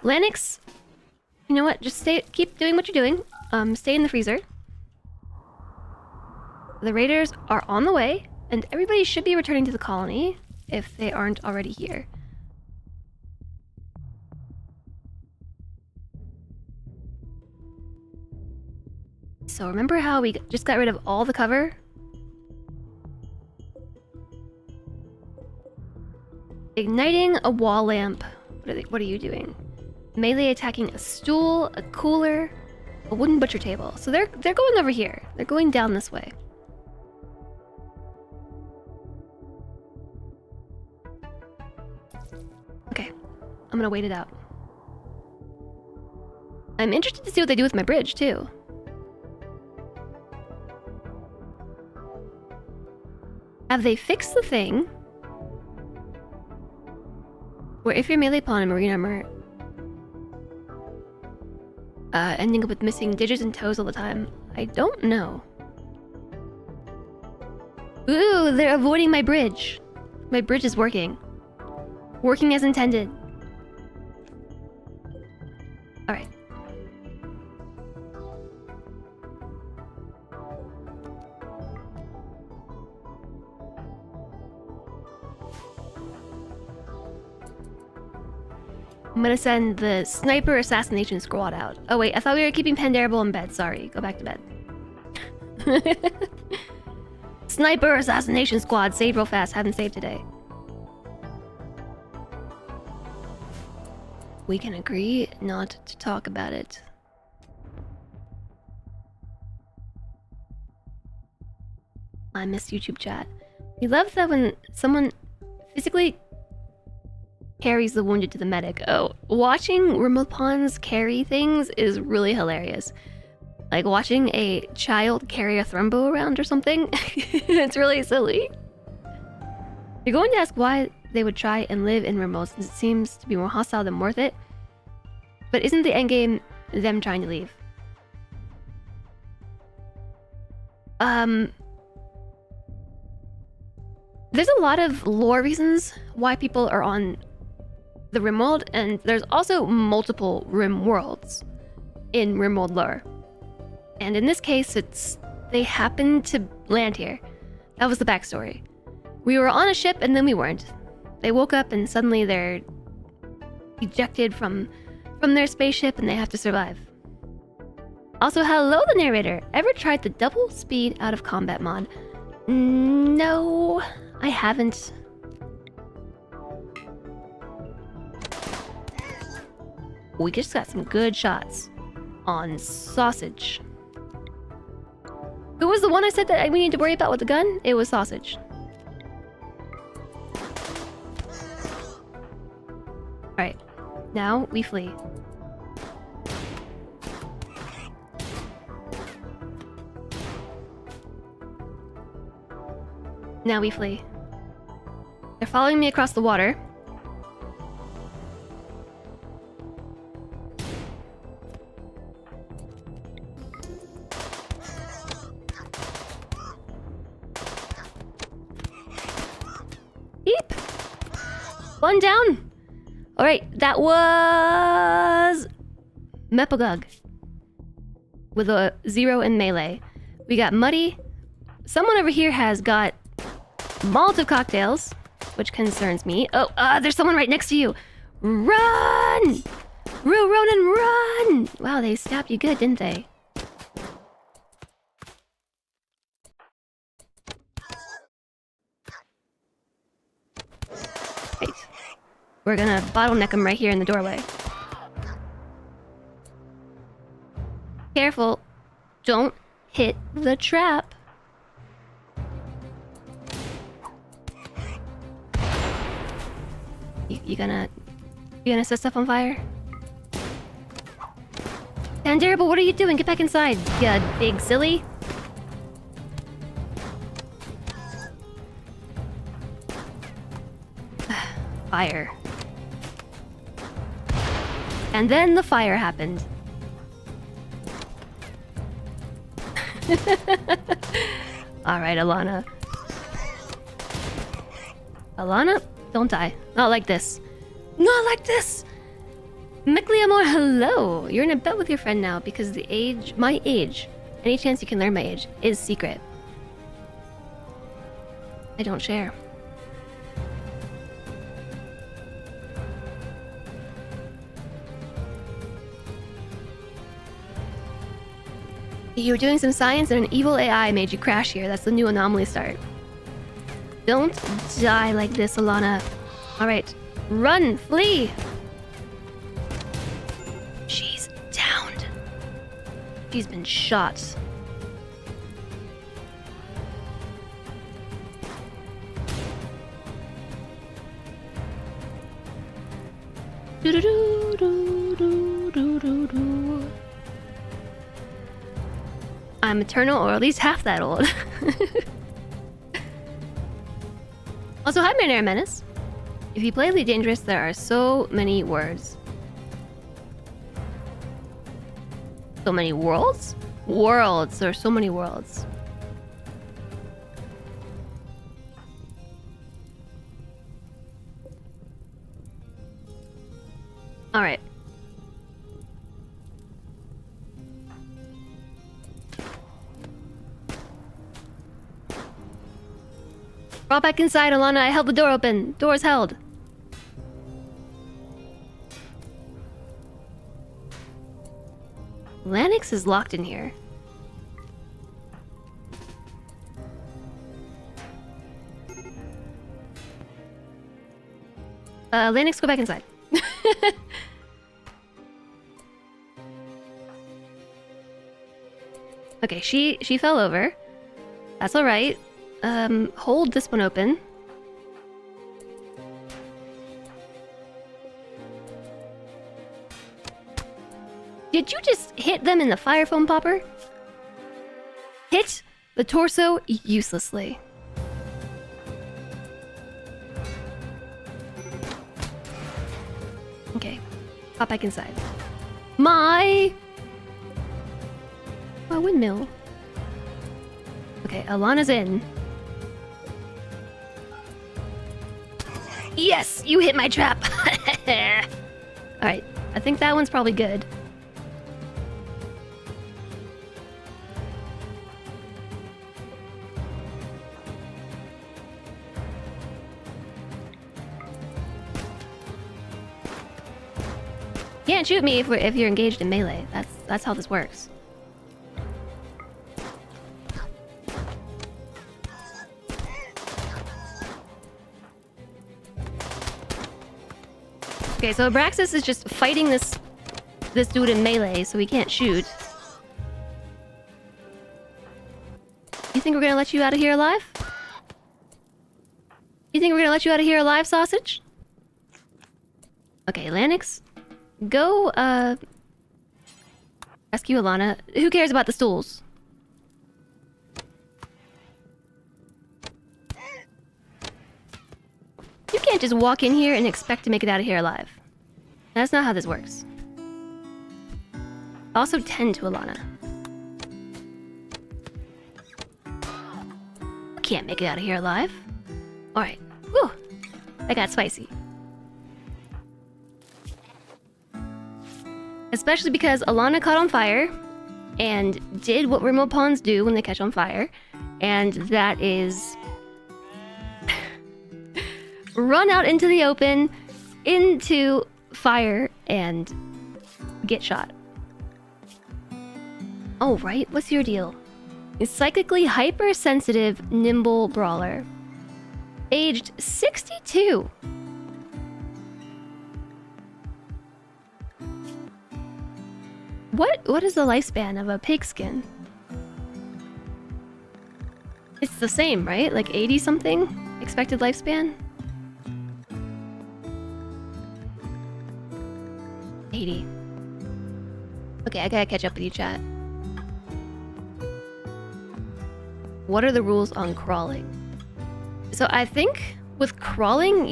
Lanix, you know what? Just keep doing what you're doing. Stay in the freezer. The raiders are on the way, and everybody should be returning to the colony if they aren't already here. So remember how we just got rid of all the cover? Igniting a wall lamp. What are you doing? Melee attacking a stool, a cooler, a wooden butcher table. So they're going over here. They're going down this way. Okay, I'm gonna wait it out. I'm interested to see what they do with my bridge too. Have they fixed the thing where if you're melee pawn in marine armor, ending up with missing digits and toes all the time? I don't know. Ooh, they're avoiding my bridge. My bridge is working. Working as intended. Alright. I'm gonna send the sniper assassination squad out. Oh wait, I thought we were keeping Pandarable in bed. Sorry, go back to bed. Sniper assassination squad, saved real fast. Haven't saved today. We can agree not to talk about it. I miss YouTube chat. We love that when someone Basically, carries the wounded to the medic. Oh, watching remote pawns carry things is really hilarious. Like watching a child carry a thrumbo around or something. It's really silly. You're going to ask why they would try and live in remote since it seems to be more hostile than worth it. But isn't the endgame them trying to leave? There's a lot of lore reasons why people are on the RimWorld, and there's also multiple RimWorlds in RimWorld lore. And in this case, they happened to land here. That was the backstory. We were on a ship and then we weren't. They woke up and suddenly they're ejected from their spaceship and they have to survive. Also, hello the narrator. Ever tried the double speed out of combat mod? No, I haven't. We just got some good shots on Sausage. Who was the one I said that we need to worry about with the gun? It was Sausage. Alright, now we flee. Now we flee. They're following me across the water. Eep! One down! Alright, that was... Mepagog. With a 0 in melee. We got Muddy. Someone over here has got Molotov cocktails, which concerns me. Oh, there's someone right next to you. Run! Ronan, run! Wow, they stabbed you good, didn't they? Right. We're gonna bottleneck him right here in the doorway. Careful. Don't hit the trap. You gonna set stuff on fire? Tanderable, what are you doing? Get back inside, you big silly. Fire. And then the fire happened. Alright, Alana. Alana? Don't die. Not like this. Not like this! Micliamore, hello! You're in a bet with your friend now because my age, any chance you can learn my age, is secret. I don't share. You were doing some science and an evil AI made you crash here. That's the new anomaly start. Don't die like this, Alana. Alright. Run! Flee! She's downed. She's been shot. I'm eternal, or at least half that old. Also, hi, Marinara Menace. If you play Elite Dangerous, there are so many words. So many worlds? Worlds. There are so many worlds. Alright. Crawl back inside, Alana. I held the door open. Door's held. Lanix is locked in here. Lanix, go back inside. Okay, she fell over. That's alright. Hold this one open. Did you just hit them in the fire foam popper? Hit the torso uselessly. Okay, pop back inside. My windmill. Okay, Alana's in. Yes, you hit my trap. Alright, I think that one's probably good. You can't shoot me if you're engaged in melee. That's how this works. Okay, so Abraxas is just fighting this dude in melee, so he can't shoot. You think we're gonna let you out of here alive? You think we're gonna let you out of here alive, sausage? Okay, Lanix, go rescue Alana. Who cares about the stools? You can't just walk in here and expect to make it out of here alive. That's not how this works. Also tend to Alana. Can't make it out of here alive. Alright. Whew. That got spicy. Especially because Alana caught on fire and did what remote pawns do when they catch on fire. And that is run out into the open, into fire, and get shot. Oh, right. What's your deal? A psychically hypersensitive, nimble brawler. Aged 62. What is the lifespan of a pigskin? It's the same, right? Like 80 something expected lifespan? 80. Okay, I gotta catch up with you, chat. What are the rules on crawling? So I think with crawling,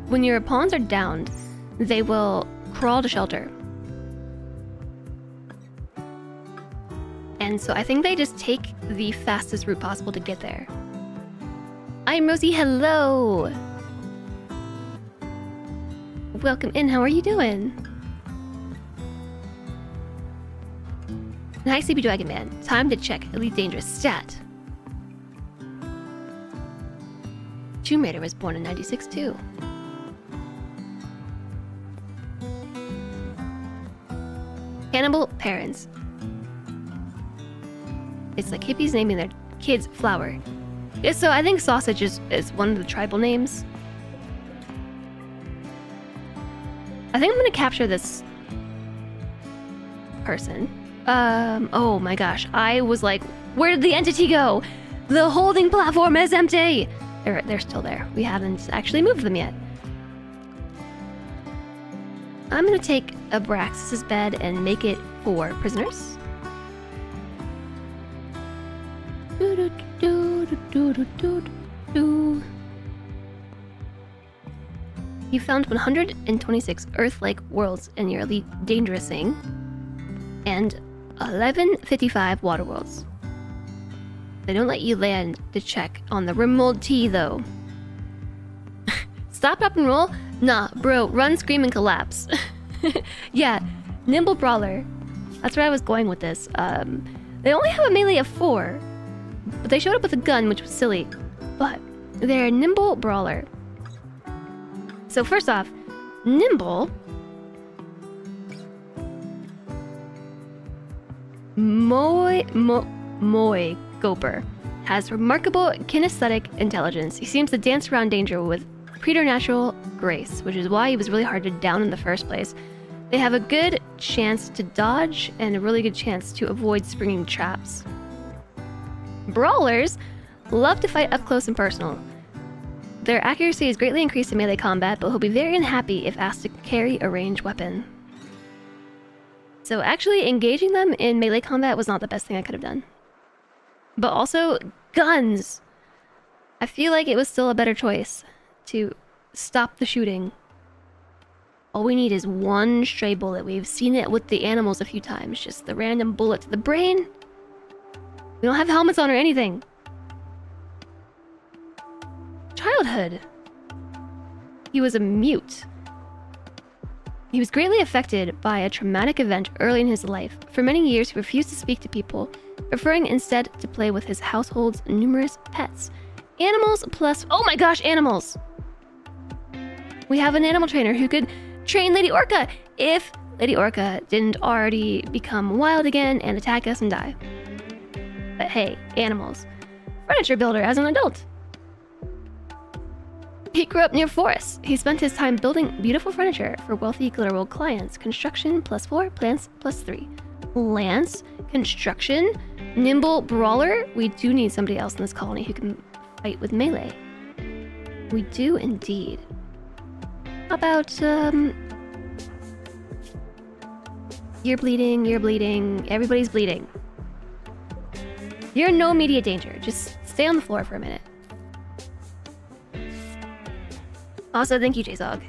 when your pawns are downed, they will crawl to shelter. And so I think they just take the fastest route possible to get there. I'm Rosie, hello! Welcome in, how are you doing? Hi, Sleepy Dragon Man. Time to check Elite Dangerous stat. Tomb Raider was born in 96 too. Cannibal parents. It's like hippies naming their kids Flower. Yeah, so I think Sausage is one of the tribal names. I think I'm gonna capture this person. Oh my gosh. I was like, where did the entity go? The holding platform is empty! They're still there. We haven't actually moved them yet. I'm gonna take Abraxas' bed and make it for prisoners. You found 126 Earth-like worlds in your Elite Dangerous thing, and 1155 water worlds. They don't let you land to check on the RimWorld T though. Stop, up, and roll? Nah, bro, run, scream, and collapse. Yeah, Nimble Brawler. That's where I was going with this. They only have a melee of 4, but they showed up with a gun, which was silly. But they're a Nimble Brawler. So first off, Nimble... Moy Goper has remarkable kinesthetic intelligence. He seems to dance around danger with preternatural grace, which is why he was really hard to down in the first place. They have a good chance to dodge and a really good chance to avoid springing traps. Brawlers love to fight up close and personal. Their accuracy is greatly increased in melee combat, but he'll be very unhappy if asked to carry a ranged weapon. So actually engaging them in melee combat was not the best thing I could have done. But also, guns! I feel like it was still a better choice to stop the shooting. All we need is one stray bullet. We've seen it with the animals a few times. Just the random bullet to the brain. We don't have helmets on or anything. Childhood. He was a mute. He was greatly affected by a traumatic event early in his life. For many years, he refused to speak to people, preferring instead to play with his household's numerous pets. Animals plus... Oh my gosh, animals! We have an animal trainer who could train Lady Orca if Lady Orca didn't already become wild again and attack us and die. But hey, animals. Furniture builder as an adult. He grew up near forests. He spent his time building beautiful furniture for wealthy Glitterworld clients. Construction +4, plants +3. Lance, construction, nimble brawler. We do need somebody else in this colony who can fight with melee. We do indeed. How about, you're bleeding, everybody's bleeding. You're in no immediate danger. Just stay on the floor for a minute. Also, thank you, J-Zog.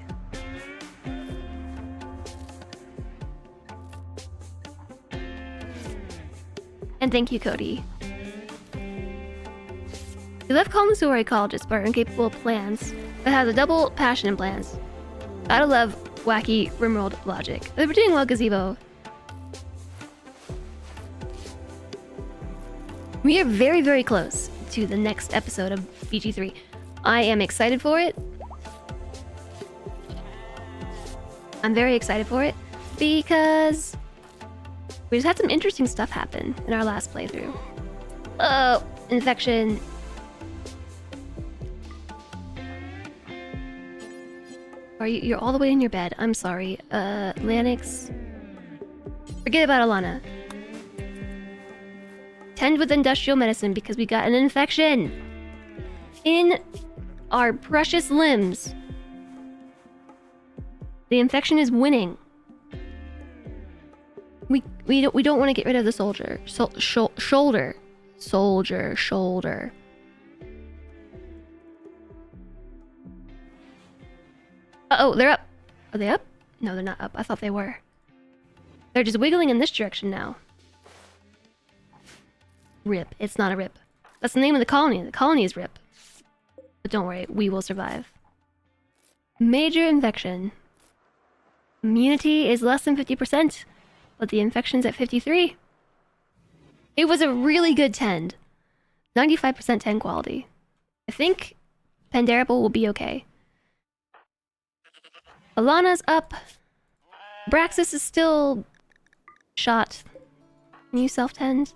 And thank you, Cody. You left Kalamazoo College for incapable of plans, but has a double passion in plans. Gotta love wacky RimWorld logic. We're doing well, Gazebo. We are very, very close to the next episode of BG3. I am excited for it. I'm very excited for it because we just had some interesting stuff happen in our last playthrough. Oh, infection. You're all the way in your bed. I'm sorry. Lanix. Forget about Alana. Tend with industrial medicine because we got an infection in our precious limbs. The infection is winning. We don't want to get rid of the soldier. Shoulder. Uh-oh, they're up. Are they up? No, they're not up. I thought they were. They're just wiggling in this direction now. Rip. It's not a rip. That's the name of the colony. The colony is Rip. But don't worry, we will survive. Major infection. Immunity is less than 50%, but the infection's at 53. It was a really good tend. 95% tend quality. I think Pendarable will be okay. Alana's up. Braxis is still shot. Can you self-tend?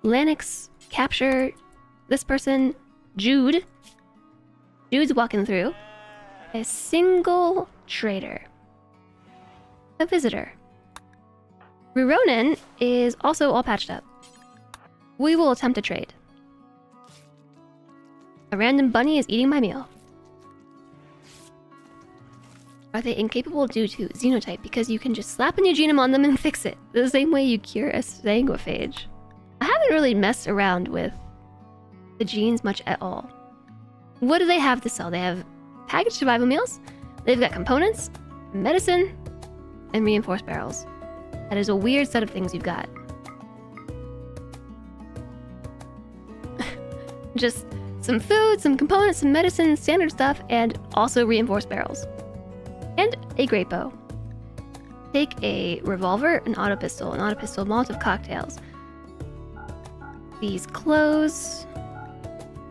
Lanix, capture this person. Jude's walking through. A single trader. A visitor. Ruronin is also all patched up. We will attempt a trade. A random bunny is eating my meal. Are they incapable due to xenotype? Because you can just slap a new genome on them and fix it. The same way you cure a sanguiphage. I haven't really messed around with the genes much at all. What do they have to sell? They have packaged survival meals. They've got components, medicine, and reinforced barrels. That is a weird set of things you've got. Just some food, some components, some medicine, standard stuff, and also reinforced barrels. And a great bow. Take a revolver, an auto pistol, Molotov cocktails. These clothes.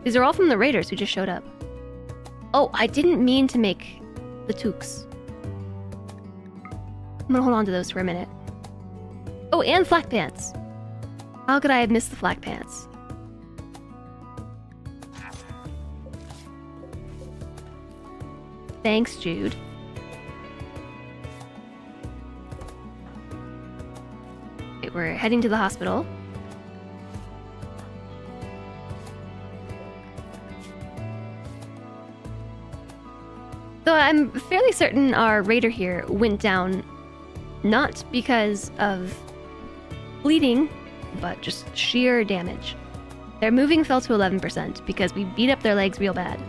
These are all from the raiders who just showed up. Oh, I didn't mean to make the toques. I'm gonna hold on to those for a minute. Oh, and flak pants. How could I have missed the flak pants? Thanks, Jude. Okay, we're heading to the hospital. So I'm fairly certain our raider here went down Not because of bleeding, but just sheer damage. Their moving fell to 11% because we beat up their legs real bad.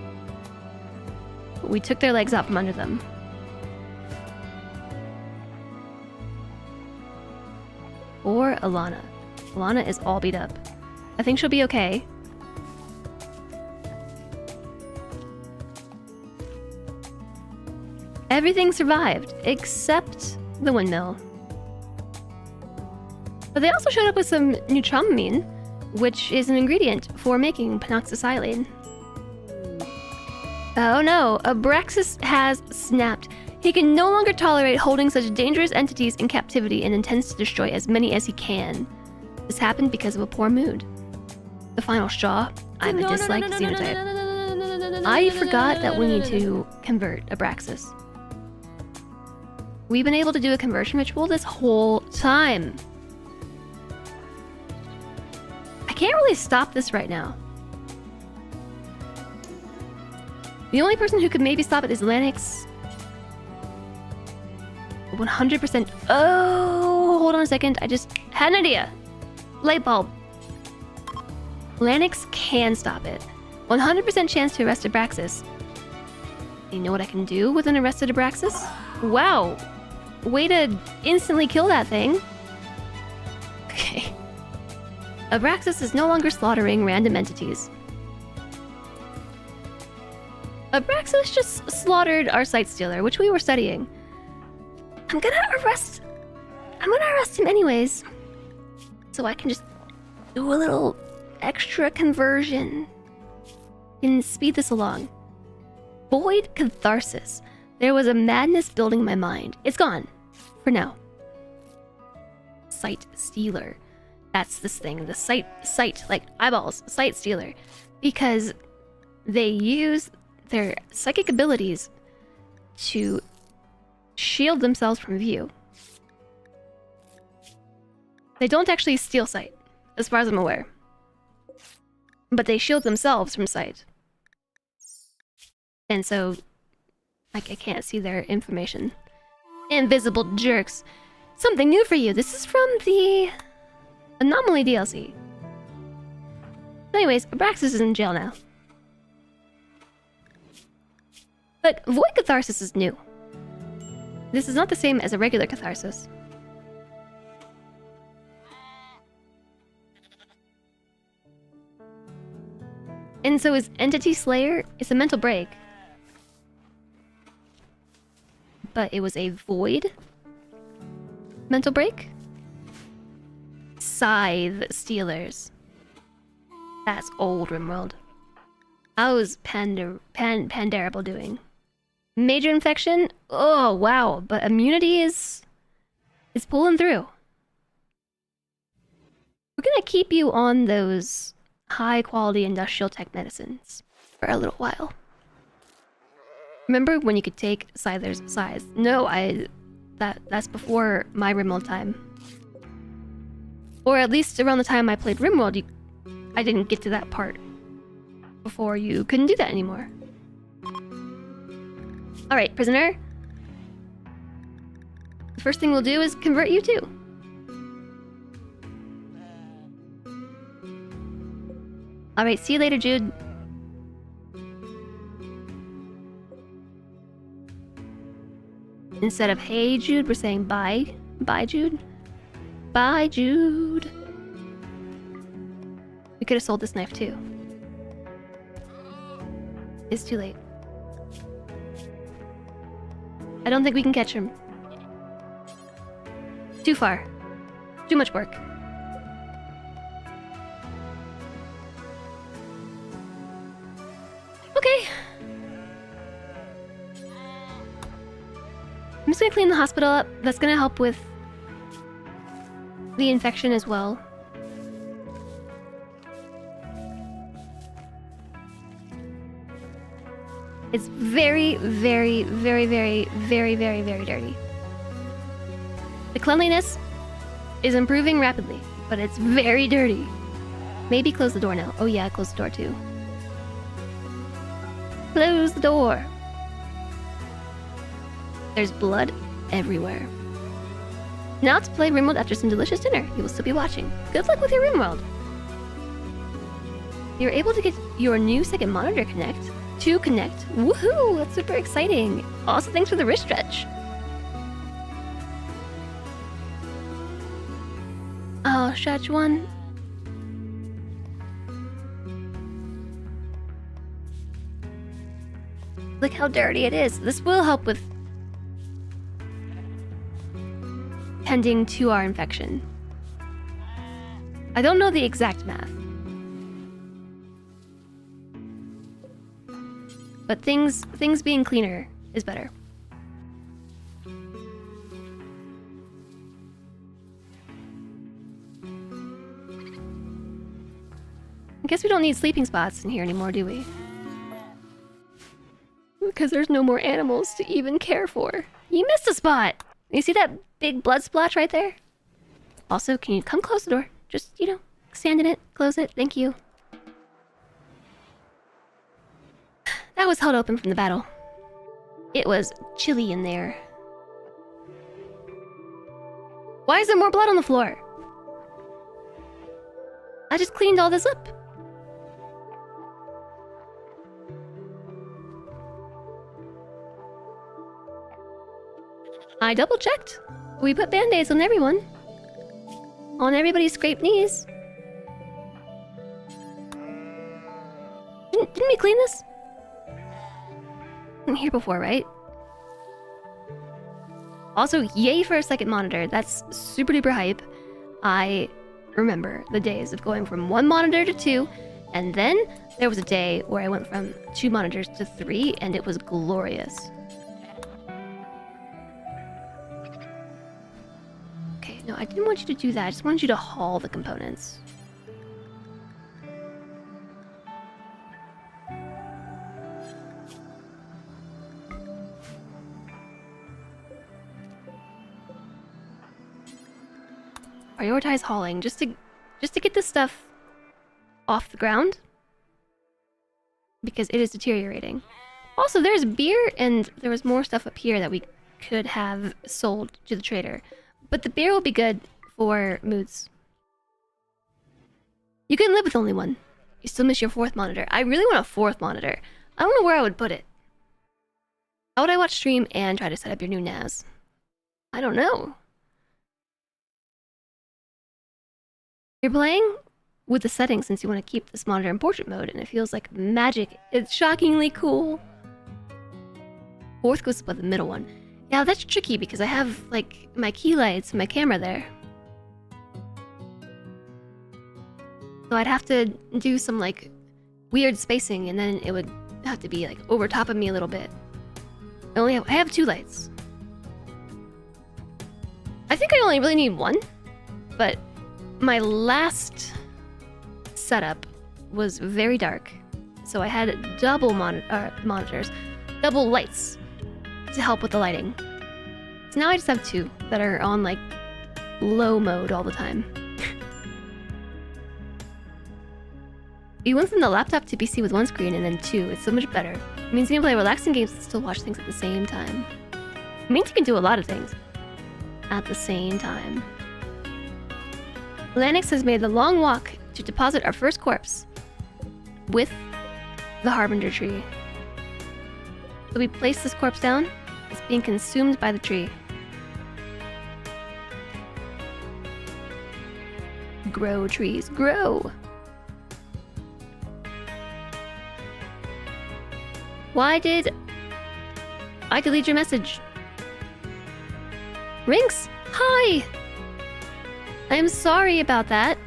We took their legs out from under them. Or Alana. Alana is all beat up. I think she'll be okay. Everything survived, except the windmill. But they also showed up with some nutramamine, which is an ingredient for making penoxysilane. Oh no, Abraxas has snapped. He can no longer tolerate holding such dangerous entities in captivity and intends to destroy as many as he can. This happened because of a poor mood. The final straw, I'm a disliked xenotype. I forgot that we need to convert Abraxas. We've been able to do a conversion ritual this whole time. I can't really stop this right now. The only person who could maybe stop it is Lanix. 100%. Oh, hold on a second. I just had an idea. Light bulb. Lanix can stop it. 100% chance to arrest Abraxas. You know what I can do with an arrested Abraxas? Wow. Way to instantly kill that thing. Okay. Abraxas is no longer slaughtering random entities. Abraxas just slaughtered our Sight Stealer, which we were studying. I'm gonna arrest him anyways. So I can just do a little extra conversion and speed this along. Void catharsis. There was a madness building in my mind. It's gone. For now. Sight Stealer. That's this thing. The sight, like eyeballs. Sight Stealer. Because they use their psychic abilities to shield themselves from view. They don't actually steal sight, as far as I'm aware. But they shield themselves from sight. And so, like, I can't see their information. Invisible jerks. Something new for you. This is from the Anomaly DLC. Anyways, Abraxas is in jail now. But Void Catharsis is new. This is not the same as a regular catharsis. And so is Entity Slayer. It's a mental break. But it was a void mental break. Scythe Stealers. That's old RimWorld. How's Pandarable doing? Major infection? Oh wow, but immunity is pulling through. We're gonna keep you on those high quality industrial tech medicines for a little while. Remember when you could take Scyther's size? No, that's before my RimWorld time. Or at least around the time I played RimWorld, I didn't get to that part. Before you couldn't do that anymore. Alright, prisoner. The first thing we'll do is convert you too. Alright, see you later, Jude. Instead of hey, Jude, we're saying bye. Bye, Jude. Bye, Jude. We could have sold this knife too. It's too late. I don't think we can catch him. Too far. Too much work. Okay. I'm just gonna clean the hospital up. That's gonna help with the infection as well. It's very, very, very, very, very, very, very dirty. The cleanliness is improving rapidly, but it's very dirty. Maybe close the door now. Oh yeah, close the door too. Close the door. There's blood everywhere. Now to play RimWorld after some delicious dinner. You will still be watching. Good luck with your RimWorld. You're able to get your new second monitor connect. Woohoo! That's super exciting. Also, thanks for the wrist stretch. Oh, stretch one. Look how dirty it is. This will help with tending to our infection. I don't know the exact math. But things being cleaner is better. I guess we don't need sleeping spots in here anymore, do we? Because there's no more animals to even care for. You missed a spot! You see that big blood splotch right there? Also, can you come close the door? Just, you know, stand in it, close it, thank you. That was held open from the battle. It was chilly in there. Why is there more blood on the floor? I just cleaned all this up. I double checked. We put band-aids on everyone. On everybody's scraped knees. Didn't we clean this? Been here before, right? Also, yay for a second monitor. That's super duper hype. I remember the days of going from 1 monitor to 2, and then there was a day where I went from 2 monitors to 3, and it was glorious. Okay, no, I didn't want you to do that. I just wanted you to haul the components. Prioritize hauling just to get this stuff off the ground because it is deteriorating. Also, there's beer and there was more stuff up here that we could have sold to the trader, but the beer will be good for moods. You can live with only one. You still miss your 4th monitor. I really want a 4th monitor. I don't know where I would put it. How would I watch stream and try to set up your new NAS? I don't know. You're playing with the settings since you want to keep this monitor in portrait mode, and it feels like magic. It's shockingly cool. 4th goes above the middle one. Yeah, that's tricky because I have, like, my key lights and my camera there. So I'd have to do some, like, weird spacing, and then it would have to be, like, over top of me a little bit. I have 2 lights. I think I only really need 1, but my last setup was very dark, so I had double monitors, double lights to help with the lighting. So now I just have 2 that are on like low mode all the time. You went from the laptop to PC with 1 screen and then 2. It's so much better. It means you can play relaxing games and still watch things at the same time. It means you can do a lot of things at the same time. Lanix has made the long walk to deposit our first corpse with the Harbinger tree. So we place this corpse down. It's being consumed by the tree. Grow, trees, grow! Why did I delete your message? Rinks, hi! I am sorry about that.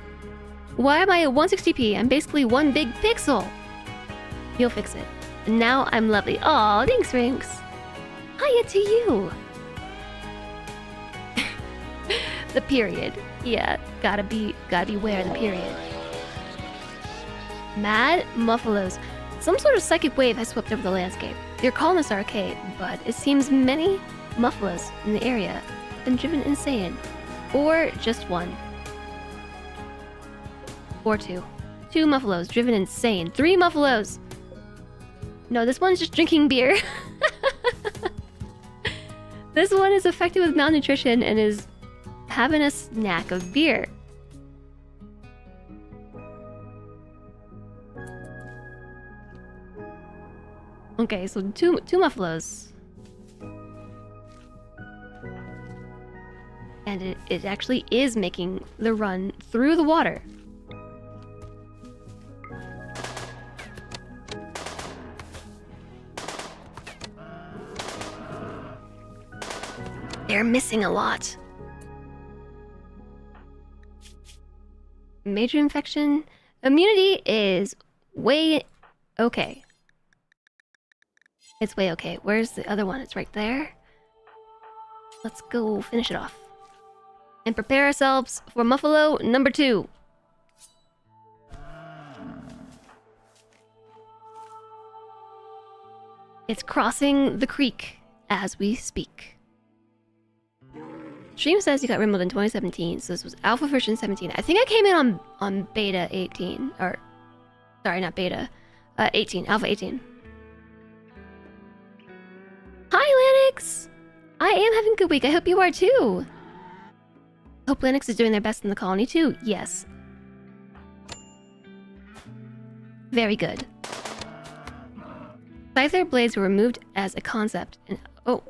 Why am I at 160p? I'm basically 1 big pixel. You'll fix it. And now I'm lovely. Aw, thanks, Rinks. Hiya to you. The period. Yeah, gotta beware the period. Mad Muffalos. Some sort of psychic wave has swept over the landscape. Your colonists are okay, but it seems many Muffalos in the area have been driven insane. Or just 1. Or 2. 2 Muffalos driven insane. 3 Muffalos! No, this one's just drinking beer. This one is affected with malnutrition and having a snack of beer. Okay, so two muffalos. And it actually is making the run through the water. They're missing a lot. Major infection. Immunity is way okay. It's way okay. Where's the other one? It's right there. Let's go finish it off. And prepare ourselves for Muffalo number 2. It's crossing the creek as we speak. Stream says you got RimWorld in 2017, so this was alpha version 17. I think I came in on beta 18, or sorry, not beta, 18, alpha 18. Hi, Lanix! I am having a good week. I hope you are too. Hope Lanix is doing their best in the colony too. Yes. Very good. Scyther blades were removed as a concept, and oh,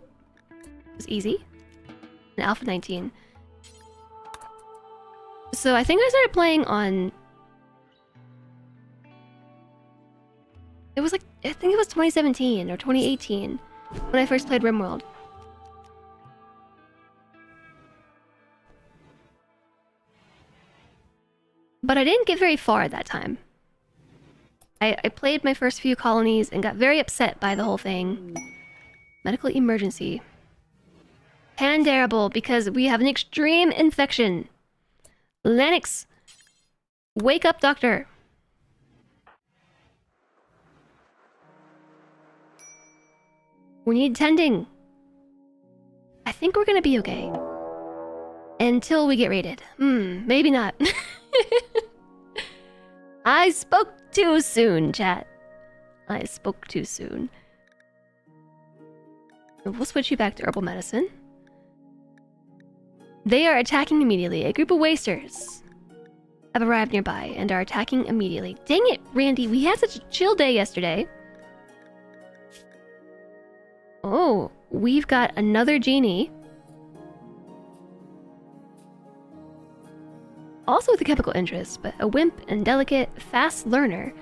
it was easy. In Alpha 19. So I think I started playing on... It was like, I think it was 2017 or 2018 when I first played RimWorld. But I didn't get very far at that time. I played my first few colonies and got very upset by the whole thing. Medical emergency. Pandarable, because we have an extreme infection. Lanix, wake up, doctor. We need tending. I think we're gonna be okay. Until we get raided. Maybe not. I spoke too soon, chat. I spoke too soon. We'll switch you back to herbal medicine. They are attacking immediately. A group of wasters have arrived nearby and are attacking immediately. Dang it, Randy, we had such a chill day yesterday. Oh, we've got another genie. Also with a chemical interest, but a wimp and delicate, fast learner.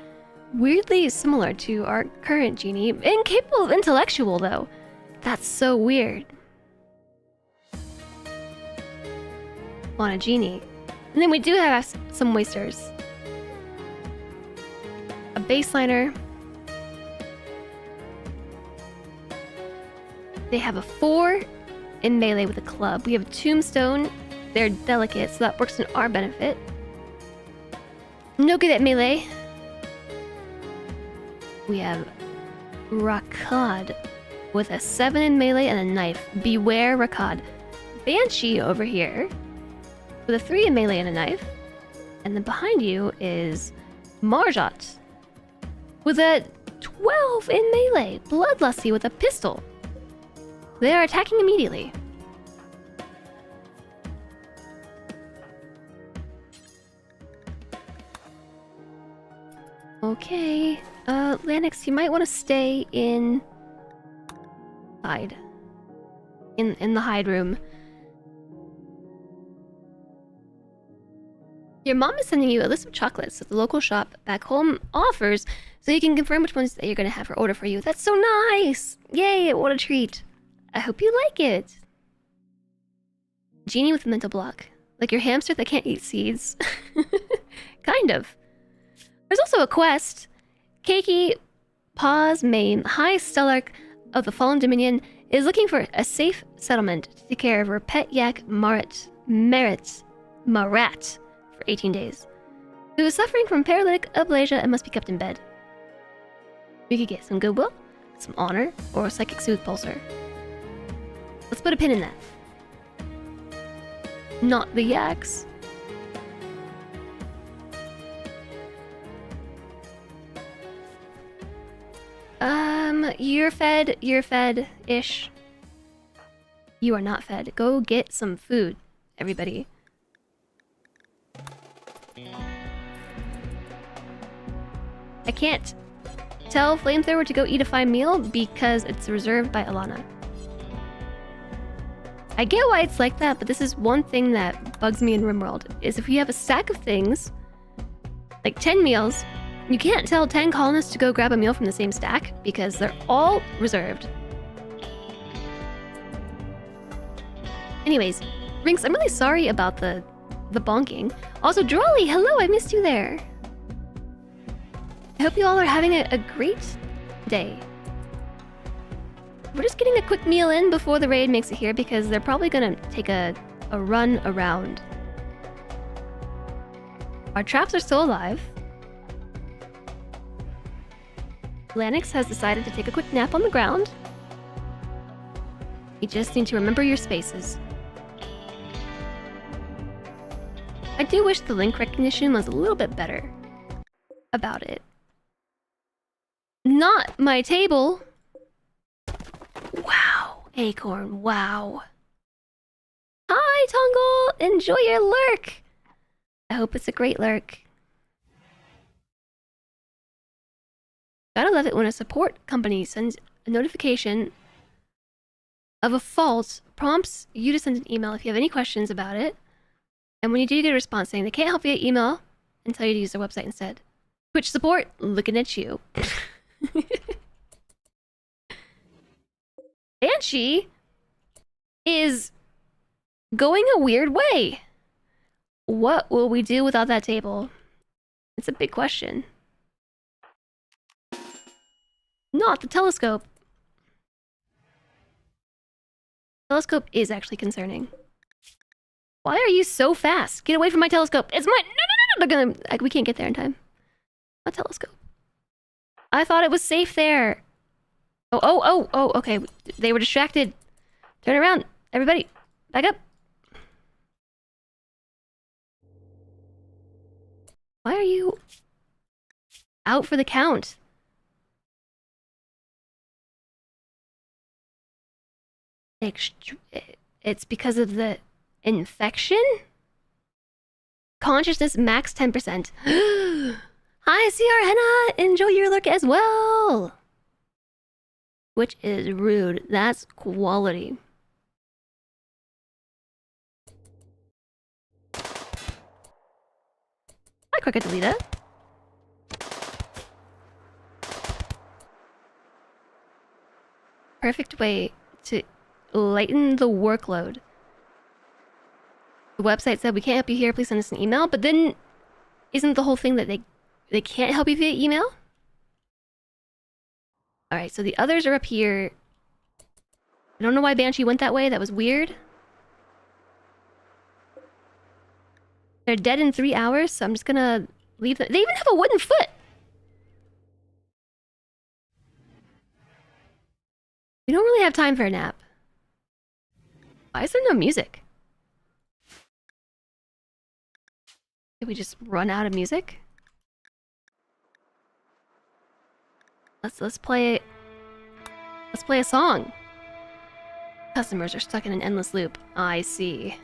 Weirdly similar to our current genie. Incapable of intellectual, though. That's so weird. On a genie. And then we do have some wasters. A baseliner. They have a 4 in melee with a club. We have a tombstone. They're delicate, so that works in our benefit. No good at melee. We have Rakad with a 7 in melee and a knife. Beware Rakad. Banshee over here with a 3 in melee and a knife. And then behind you is Marjot with a 12 in melee. Bloodlusty with a pistol. They are attacking immediately. Okay. Lanix, you might want to stay in... hide. In the hide room. Your mom is sending you a list of chocolates that the local shop back home offers, so you can confirm which ones that you're gonna have her order for you. That's so nice! Yay, what a treat. I hope you like it. Genie with a mental block. Like your hamster that can't eat seeds. Kind of. There's also a quest. Keiki Paws Main, High Stellarch of the Fallen Dominion, is looking for a safe settlement to take care of her pet yak Marat for 18 days. Who is suffering from paralytic aplasia and must be kept in bed. We could get some goodwill, some honor, or a psychic soothe pulsar. Let's put a pin in that. Not the yaks. You're fed-ish. You are not fed. Go get some food. everybody. I can't tell Flamethrower to go eat a fine meal because it's reserved by Alana. I get why it's like that, but this is one thing that bugs me in RimWorld, is if you have a stack of things, like 10 meals, you can't tell 10 colonists to go grab a meal from the same stack because they're all reserved. Anyways, Rinks, I'm really sorry about the bonking. Also, Drawley, hello, I missed you there. I hope you all are having a great day. We're just getting a quick meal in before the raid makes it here because they're probably gonna take a run around. Our traps are still alive. Lanix has decided to take a quick nap on the ground. You just need to remember your spaces. I do wish the link recognition was a little bit better about it. Not my table! Wow, Acorn, wow. Hi, Tongle! Enjoy your lurk! I hope it's a great lurk. Gotta love it when a support company sends a notification of a fault, prompts you to send an email if you have any questions about it. And when you do get a response saying they can't help you via email and tell you to use their website instead. Twitch support, looking at you. Banshee is going a weird way. What will we do without that table? It's a big question. Not the telescope. Telescope is actually concerning. Why are you so fast? Get away from my telescope. It's my... No. They're gonna... we can't get there in time. A telescope. I thought it was safe there. Oh, okay. They were distracted. Turn around. Everybody, back up. Why are you out for the count? It's because of the infection? Consciousness max 10%. Hi, CR Henna! Enjoy your lurk as well! Which is rude. That's quality. Hi, Crocodilita. Perfect way to lighten the workload. The website said we can't help you here, please send us an email, but then isn't the whole thing that they can't help you via email? Alright, so the others are up here. I don't know why Banshee went that way, that was weird. They're dead in 3 hours, so I'm just gonna leave them. They even have a wooden foot! We don't really have time for a nap. Why is there no music? Did we just run out of music? Let's play a song. Customers are stuck in an endless loop. I see.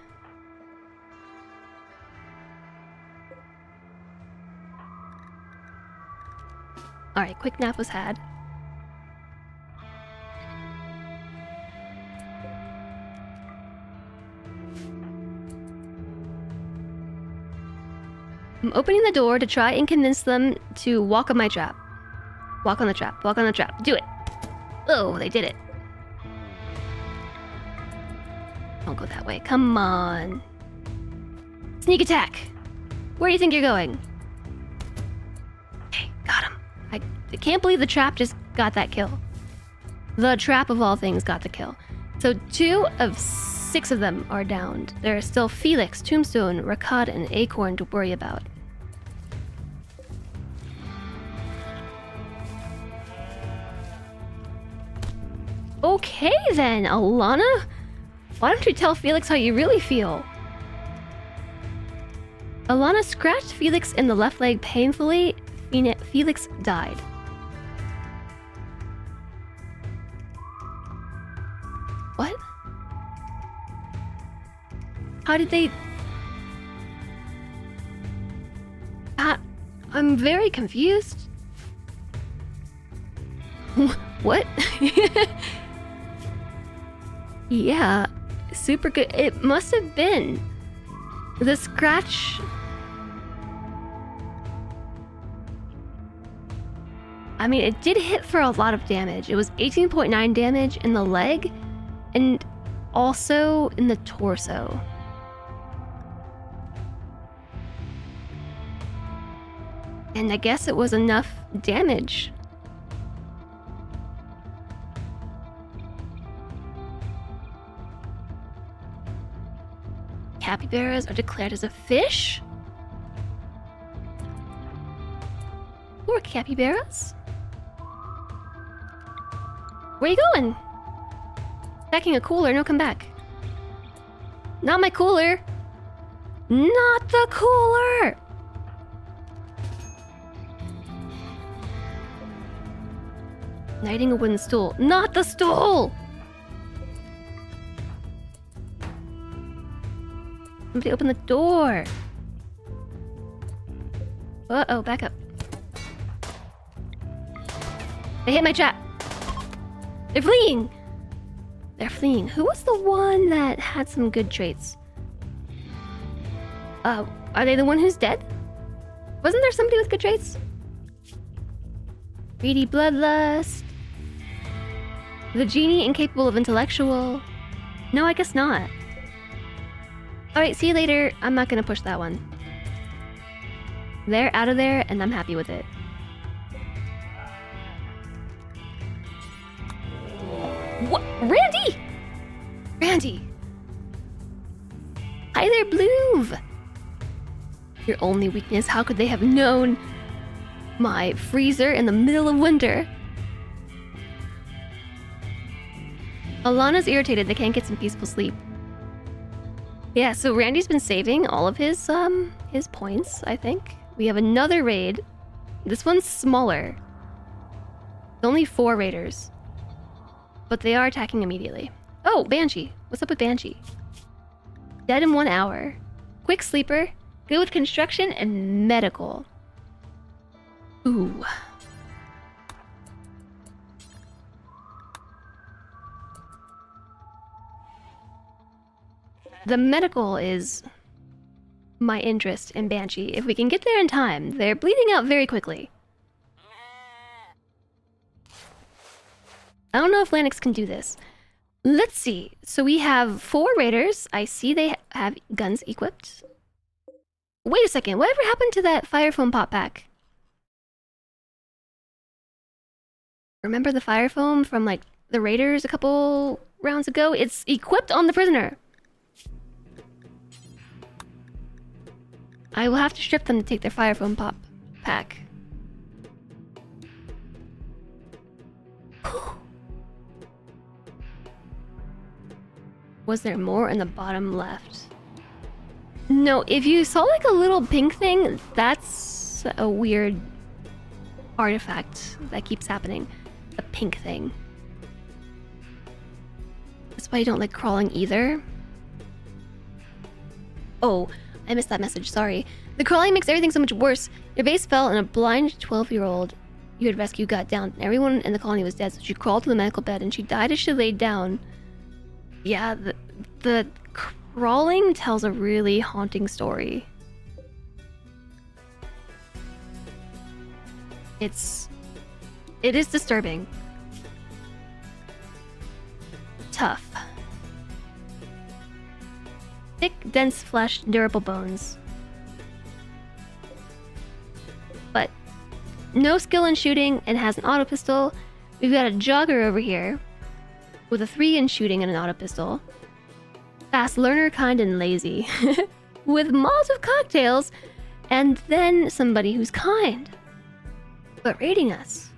Alright, quick nap was had. I'm opening the door to try and convince them to walk on my trap. Walk on the trap. Walk on the trap. Do it. Oh, they did it. Don't go that way. Come on. Sneak attack. Where do you think you're going? Okay, got him. I can't believe the trap just got that kill. The trap of all things got the kill. So 2 of 6 of them are downed. There are still Felix, Tombstone, Rakad, and Acorn to worry about. Okay then, Alana. Why don't you tell Felix how you really feel? Alana scratched Felix in the left leg painfully. Felix died. What? How did they... I'm very confused. What? Yeah, super good. It must have been the scratch. I mean, it did hit for a lot of damage. It was 18.9 damage in the leg and also in the torso. And I guess it was enough damage. Capybaras are declared as a fish? Poor capybaras. Where you going? Packing a cooler, no, come back. Not my cooler. Not the cooler! Knighting a wooden stool. Not the stool! Somebody open the door. Uh-oh, back up. They hit my trap. They're fleeing! They're fleeing. Who was the one that had some good traits? Are they the one who's dead? Wasn't there somebody with good traits? Greedy bloodlust. The genie incapable of intellectual. No, I guess not. Alright, see you later. I'm not gonna push that one. They're out of there, and I'm happy with it. What? Randy! Randy! Hi there, Bloov! Your only weakness, how could they have known? My freezer in the middle of winter. Alana's irritated, they can't get some peaceful sleep. Yeah, so Randy's been saving all of his points, I think. We have another raid. This one's smaller. There's only 4 raiders. But they are attacking immediately. Oh, Banshee. What's up with Banshee? Dead in 1 hour. Quick sleeper. Good with construction and medical. Ooh. The medical is my interest in Banshee. If we can get there in time, they're bleeding out very quickly. I don't know if Lanix can do this. Let's see. So we have 4 raiders. I see they have guns equipped. Wait a second. Whatever happened to that fire foam pop pack? Remember the fire foam from like the raiders a couple rounds ago? It's equipped on the prisoner. I will have to strip them to take their fire foam pop pack. Was there more in the bottom left? No, if you saw like a little pink thing, that's a weird artifact that keeps happening. A pink thing. That's why you don't like crawling either. Oh, I missed that message, sorry. The crawling makes everything so much worse. Your base fell and a blind 12-year-old you had rescued got down. Everyone in the colony was dead, so she crawled to the medical bed and she died as she laid down. Yeah, the crawling tells a really haunting story. It is disturbing. Tough. Thick, dense flesh, durable bones. But no skill in shooting and has an auto pistol. We've got a jogger over here with a 3 in shooting and an auto pistol. Fast learner, kind and lazy. With Molotov cocktails and then somebody who's kind. But rating us.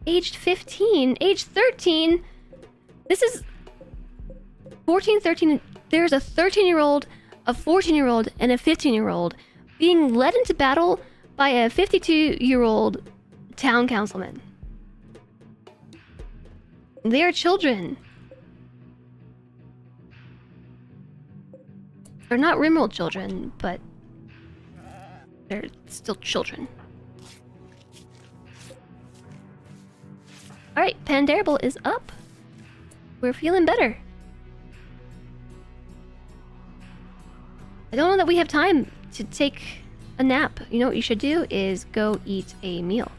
Aged 15, age 13. This is 14, 13. There's a 13-year-old, a 14-year-old, and a 15-year-old being led into battle by a 52-year-old town councilman. They are children. They're not RimWorld children, but they're still children. Alright, Pandarable is up. We're feeling better. I don't know that we have time to take a nap. You know what you should do is go eat a meal.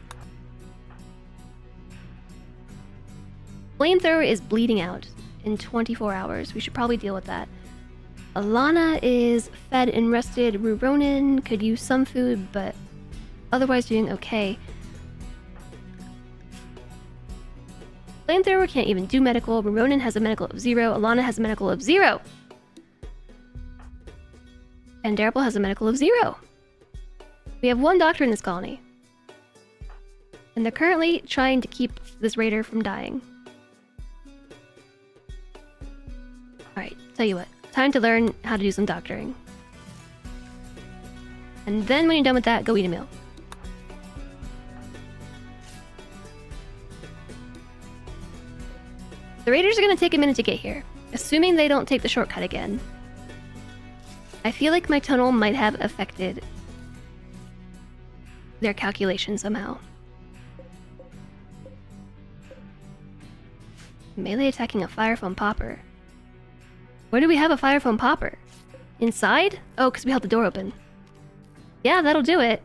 Flamethrower is bleeding out in 24 hours. We should probably deal with that. Alana is fed and rested. Ruronin could use some food, but otherwise doing okay. Flamethrower can't even do medical. Ruronin has a medical of 0. Alana has a medical of 0. And Darable has a medical of 0. We have 1 doctor in this colony. And they're currently trying to keep this raider from dying. Alright, tell you what. Time to learn how to do some doctoring. And then when you're done with that, go eat a meal. The raiders are going to take a minute to get here, assuming they don't take the shortcut again. I feel like my tunnel might have affected their calculation somehow. Melee attacking a fire foam popper. Where do we have a fire foam popper? Inside? Oh, because we held the door open. Yeah, that'll do it.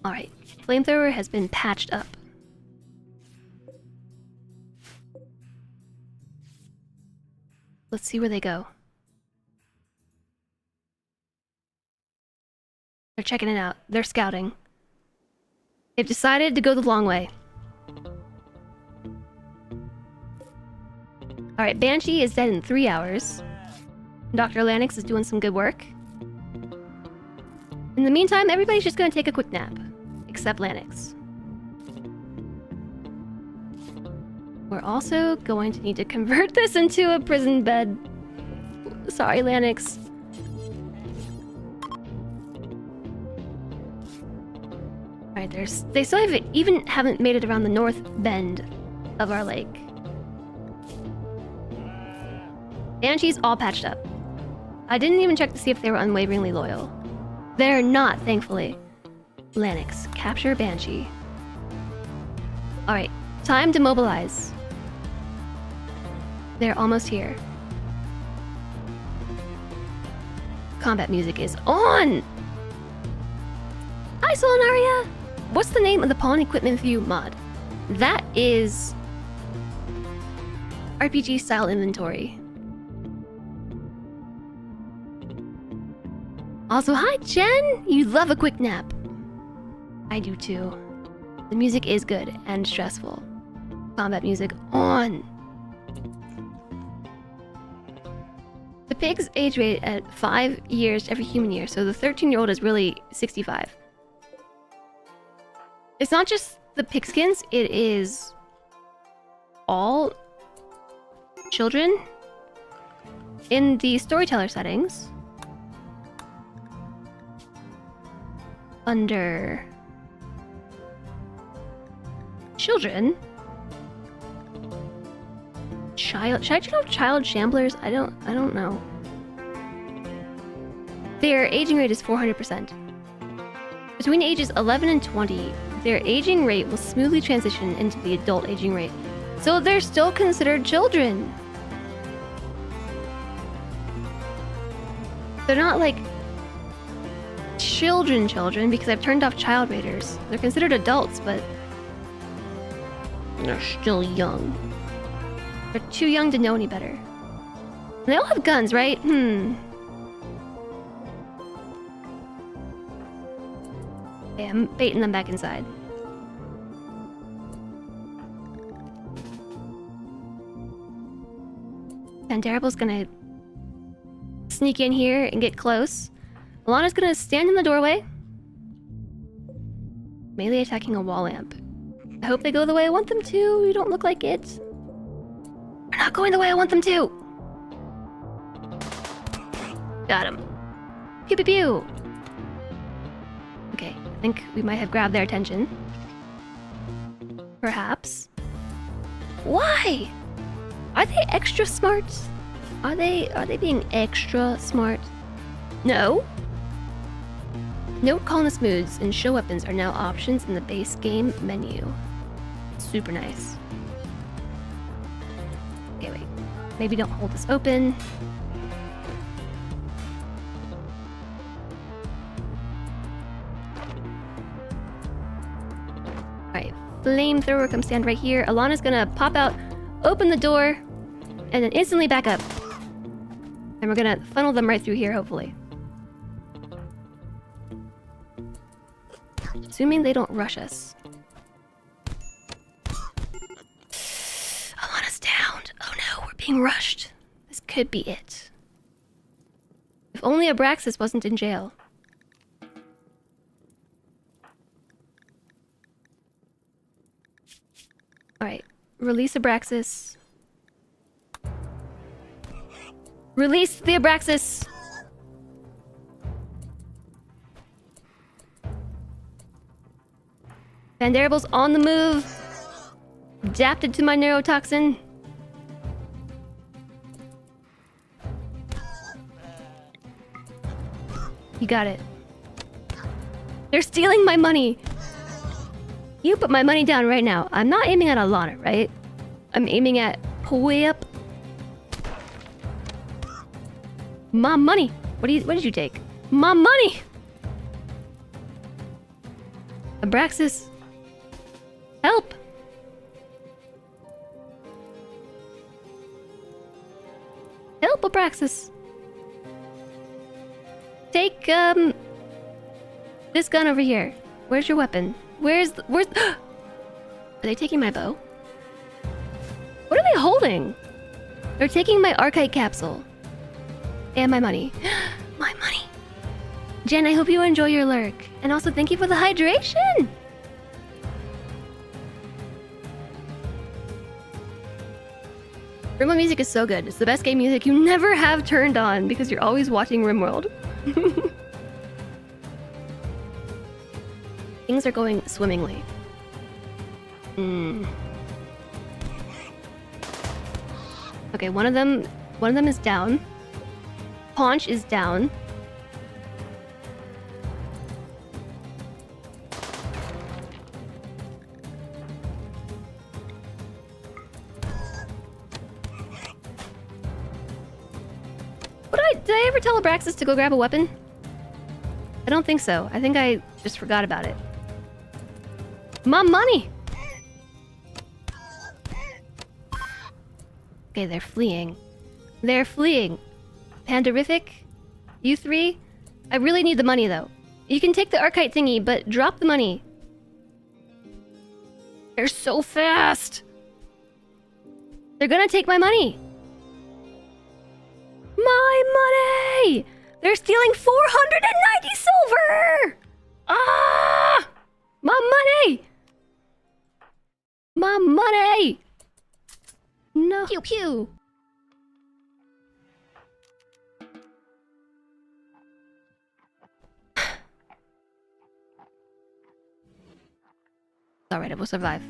Alright, Flamethrower has been patched up. Let's see where they go. They're checking it out. They're scouting. They've decided to go the long way. Alright, Banshee is dead in 3 hours. Dr. Lanix is doing some good work. In the meantime, everybody's just gonna take a quick nap. Except Lanix. We're also going to need to convert this into a prison bed. Sorry, Lanix. Alright, they still haven't made it around the north bend of our lake. Banshee's all patched up. I didn't even check to see if they were unwaveringly loyal. They're not, thankfully. Lanix, capture Banshee. Alright, time to mobilize. They're almost here. Combat music is on! Hi, Solanaria! What's the name of the Pawn Equipment View mod? That is... RPG style inventory. Also, hi, Jen! You love a quick nap. I do too. The music is good and stressful. Combat music on! The pigs age rate at 5 years every human year, so the 13-year-old is really 65. It's not just the pigskins, it is all children in the storyteller settings. Under children. Should I turn off child shamblers? I don't know. Their aging rate is 400%. Between ages 11 and 20, their aging rate will smoothly transition into the adult aging rate. So they're still considered children. They're not like children because I've turned off child raiders. They're considered adults, but they're still young. They're too young to know any better. They all have guns, right? Okay, I'm baiting them back inside. Pandarable's gonna sneak in here and get close. Alana's gonna stand in the doorway. Melee attacking a wall lamp. I hope they go the way I want them to. You don't look like it. They're not going the way I want them to. Got him. Pew pew pew. Okay, I think we might have grabbed their attention. Perhaps. Why? Are they extra smart? Are they being extra smart? No. Note colonist moods and show weapons are now options in the base game menu. Super nice. Okay, wait. Maybe don't hold this open. Alright, flamethrower, come stand right here. Alana's gonna pop out, open the door, and then instantly back up. And we're gonna funnel them right through here, hopefully. Assuming they don't rush us. Alana's downed. Oh no, we're being rushed. This could be it. If only Abraxas wasn't in jail. Alright, release Abraxas. Release the Abraxas! Vanderibal's on the move. Adapted to my neurotoxin. You got it. They're stealing my money. You put my money down right now. I'm not aiming at Alana, right? I'm aiming at Poyep. My money. What did you take? My money. Abraxas. Help. Help, Abraxas. Take this gun over here. Where's your weapon? Where's Are they taking my bow? What are they holding? They're taking my archite capsule. And my money. My money. Jen, I hope you enjoy your lurk. And also thank you for the hydration! RimWorld music is so good. It's the best game music you never have turned on because you're always watching RimWorld. Things are going swimmingly. Okay, one of them is down. Paunch is down. Did I ever tell Abraxas to go grab a weapon? I don't think so. I think I just forgot about it. My money! Okay, they're fleeing. They're fleeing. Pandarific? You three? I really need the money, though. You can take the archite thingy, but drop the money. They're so fast! They're gonna take my money! My money! They're stealing 490 silver! Ah! My money! My money! No. Pew pew. Alright, we'll survive.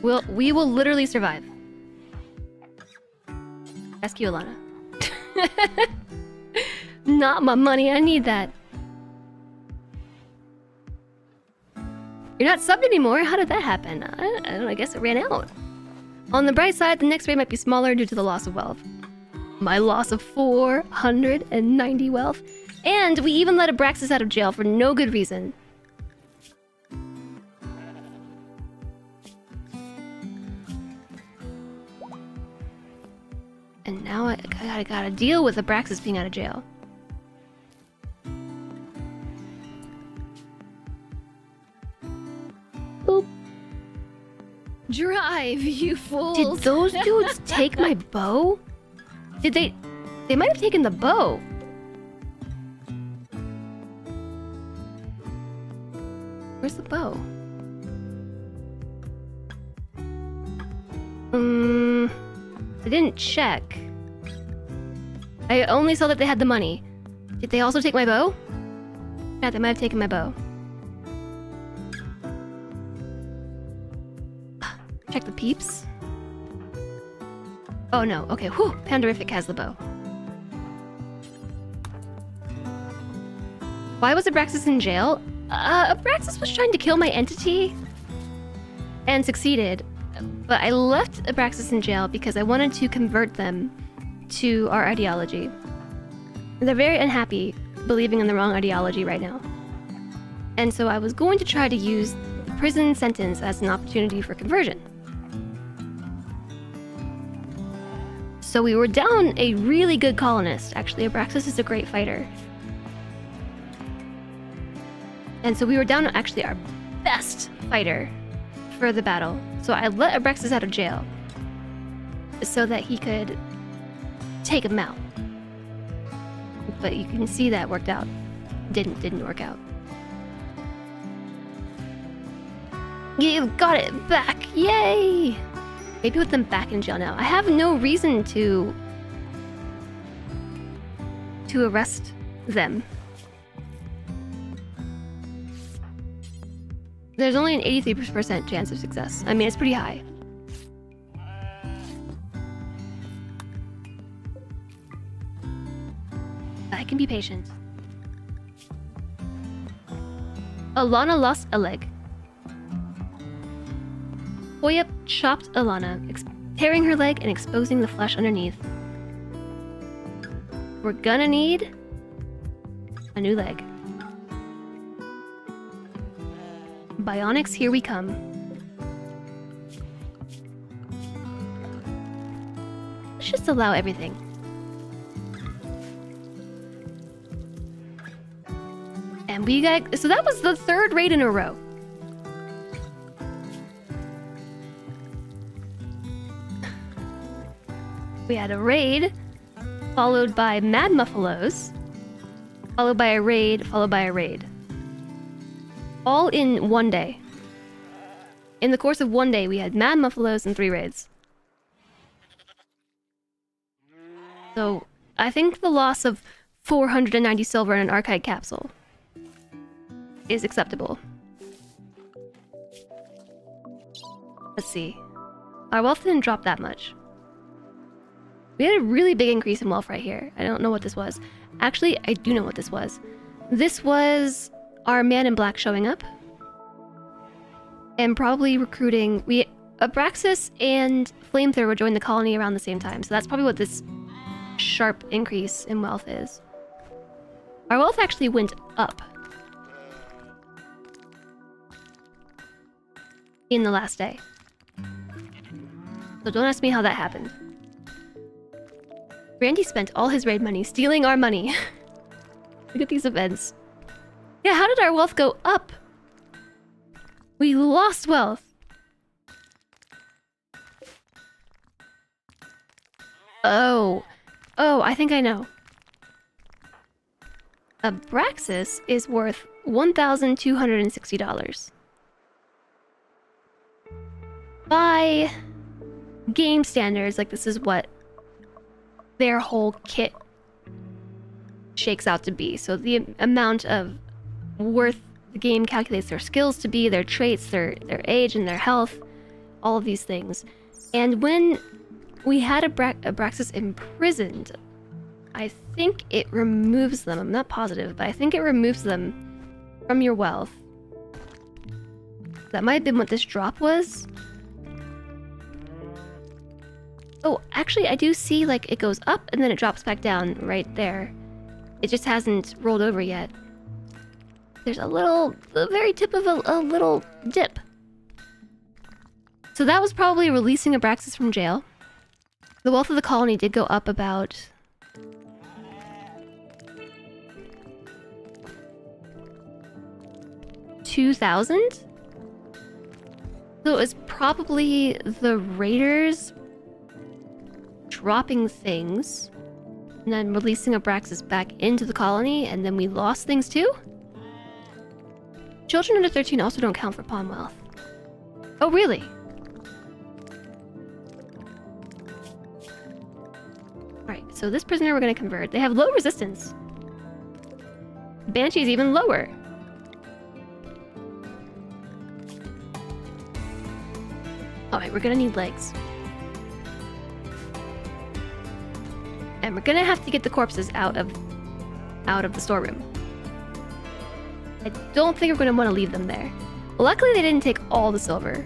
We will literally survive. Rescue Alana. Not my money, I need that. You're not subbed anymore? How did that happen? I don't know, I guess it ran out. On the bright side, the next raid might be smaller due to the loss of wealth. My loss of 490 wealth. And we even let Abraxas out of jail for no good reason. And now I gotta deal with Abraxas being out of jail. Boop. Drive, you fools! Did those dudes take my bow? Did they... They might have taken the bow. Where's the bow? I didn't check. I only saw that they had the money. Did they also take my bow? Yeah, they might have taken my bow. Check the peeps. Oh no, okay, whew, Pandorific has the bow. Why was Abraxas in jail? Abraxas was trying to kill my entity and succeeded, but I left Abraxas in jail because I wanted to convert them to our ideology. They're very unhappy believing in the wrong ideology right now. And so I was going to try to use the prison sentence as an opportunity for conversion. So we were down a really good colonist. Actually, Abraxas is a great fighter. And so we were down actually our best fighter for the battle. So I let Abraxas out of jail so that he could take him out. But you can see that worked out. Didn't work out. You've got it back! Yay! Maybe put them back in jail now. I have no reason to arrest them. There's only an 83% chance of success. I mean, it's pretty high. I can be patient. Alana lost a leg. Hoya chopped Alana, tearing her leg and exposing the flesh underneath. We're gonna need a new leg. Bionics, here we come. Let's just allow everything. And we got... So that was the third raid in a row. We had a raid, followed by Mad Muffalos, followed by a raid, followed by a raid. All in one day. In the course of one day, we had Mad Muffalos and 3 raids. So, I think the loss of 490 silver in an archive capsule is acceptable. Let's see. Our wealth didn't drop that much. We had a really big increase in wealth right here. I don't know what this was. Actually, I do know what this was. This was our man in black showing up. And probably recruiting... Abraxas and Flamethrower joined the colony around the same time. So that's probably what this sharp increase in wealth is. Our wealth actually went up in the last day. So don't ask me how that happened. Randy spent all his raid money stealing our money. Look at these events. Yeah, how did our wealth go up? We lost wealth. Oh, I think I know. Abraxas is worth $1,260. By game standards, like this is what their whole kit shakes out to be. So the amount of worth the game calculates their skills to be, their traits, their age, and their health, all of these things. And when we had Abraxas imprisoned, I think it removes them. I'm not positive, but I think it removes them from your wealth. That might have been what this drop was. Oh, actually, I do see, like, it goes up and then it drops back down right there. It just hasn't rolled over yet. There's the very tip of a little dip. So that was probably releasing Abraxas from jail. The wealth of the colony did go up about... $2,000? So it was probably the raiders dropping things and then releasing Abraxas back into the colony, and then we lost things too? Children under 13 also don't count for pawn wealth. Oh, really? Alright, so this prisoner we're gonna convert. They have low resistance. Banshee's even lower. Oh, Alright, we're gonna need legs. And we're gonna have to get the corpses out of the storeroom. I don't think we're gonna want to leave them there. Luckily, they didn't take all the silver.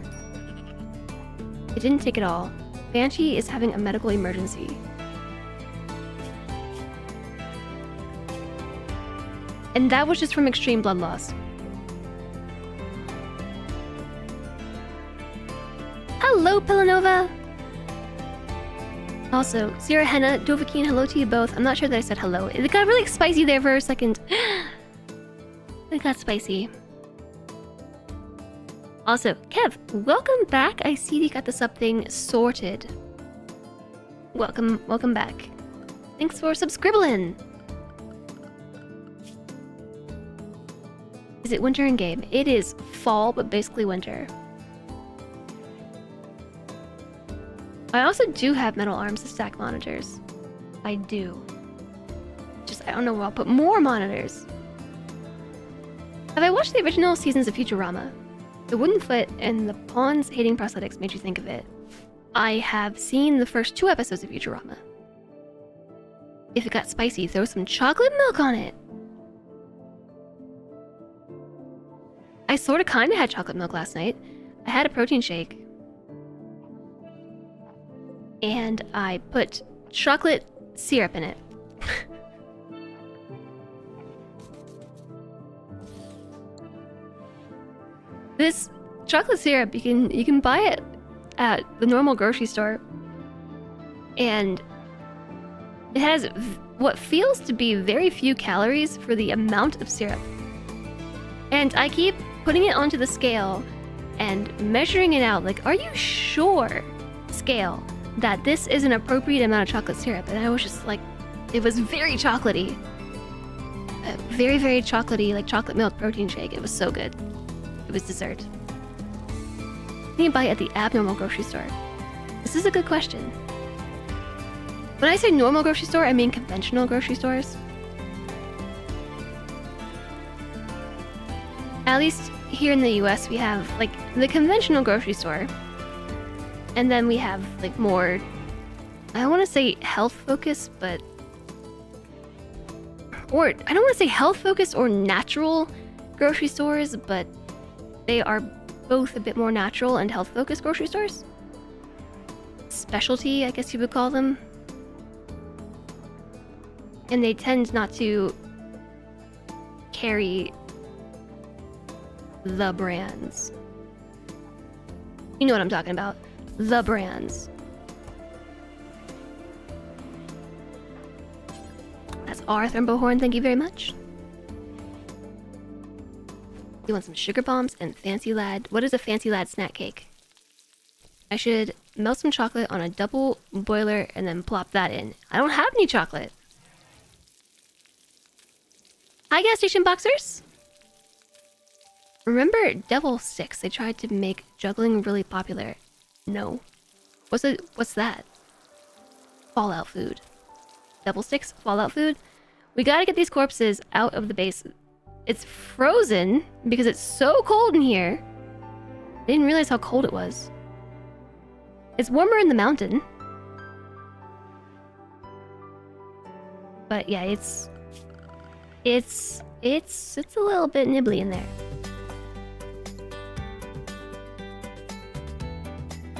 They didn't take it all. Banshee is having a medical emergency. And that was just from extreme blood loss. Hello, Pillanova! Also, Sierra Henna, Dovahkiin, hello to you both. I'm not sure that I said hello. It got really spicy there for a second. It got spicy. Also, Kev, welcome back. I see you got the sub thing sorted. Welcome back. Thanks for subscribbling. Is it winter in game? It is fall, but basically winter. I also do have metal arms to stack monitors. I do. Just, I don't know where I'll put more monitors. Have I watched the original seasons of Futurama? The wooden foot and the pawns hating prosthetics made you think of it. I have seen the first 2 episodes of Futurama. If it got spicy, throw some chocolate milk on it. I sorta kinda had chocolate milk last night. I had a protein shake. And I put chocolate syrup in it. This chocolate syrup, you can buy it at the normal grocery store. And it has what feels to be very few calories for the amount of syrup. And I keep putting it onto the scale and measuring it out, like, are you sure, scale, that this is an appropriate amount of chocolate syrup? And I was just like, it was very chocolatey. Very, very chocolatey, like chocolate milk protein shake. It was so good. It was dessert. You can buy it at the abnormal grocery store. This is a good question. When I say normal grocery store, I mean conventional grocery stores. At least here in the US, we have like the conventional grocery store. And then we have like more, I don't want to say health focused, but... Or, I don't want to say health focused or natural grocery stores, but they are both a bit more natural and health focused grocery stores. Specialty, I guess you would call them. And they tend not to carry the brands. You know what I'm talking about. The brands. That's R. Thumbohorn, thank you very much. You want some sugar bombs and Fancy Lad. What is a Fancy Lad snack cake? I should melt some chocolate on a double boiler and then plop that in. I don't have any chocolate. Hi, gas station boxers. Remember Devil Sticks? They tried to make juggling really popular. No. What's that? Fallout food. Devil Sticks? Fallout food? We gotta get these corpses out of the base. It's frozen because it's so cold in here. I didn't realize how cold it was. It's warmer in the mountain. But yeah, it's a little bit nibbly in there.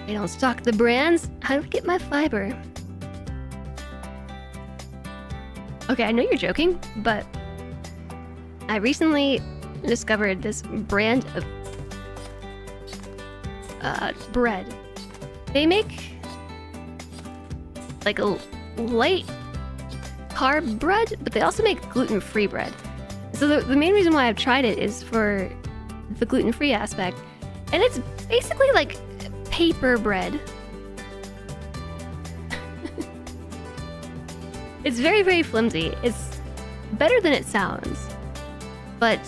I don't stock the brands. How do I get my fiber? Okay, I know you're joking, but I recently discovered this brand of bread. They make like a light carb bread, but they also make gluten-free bread. So the main reason why I've tried it is for the gluten-free aspect. And it's basically like paper bread. It's very, very flimsy. It's better than it sounds. But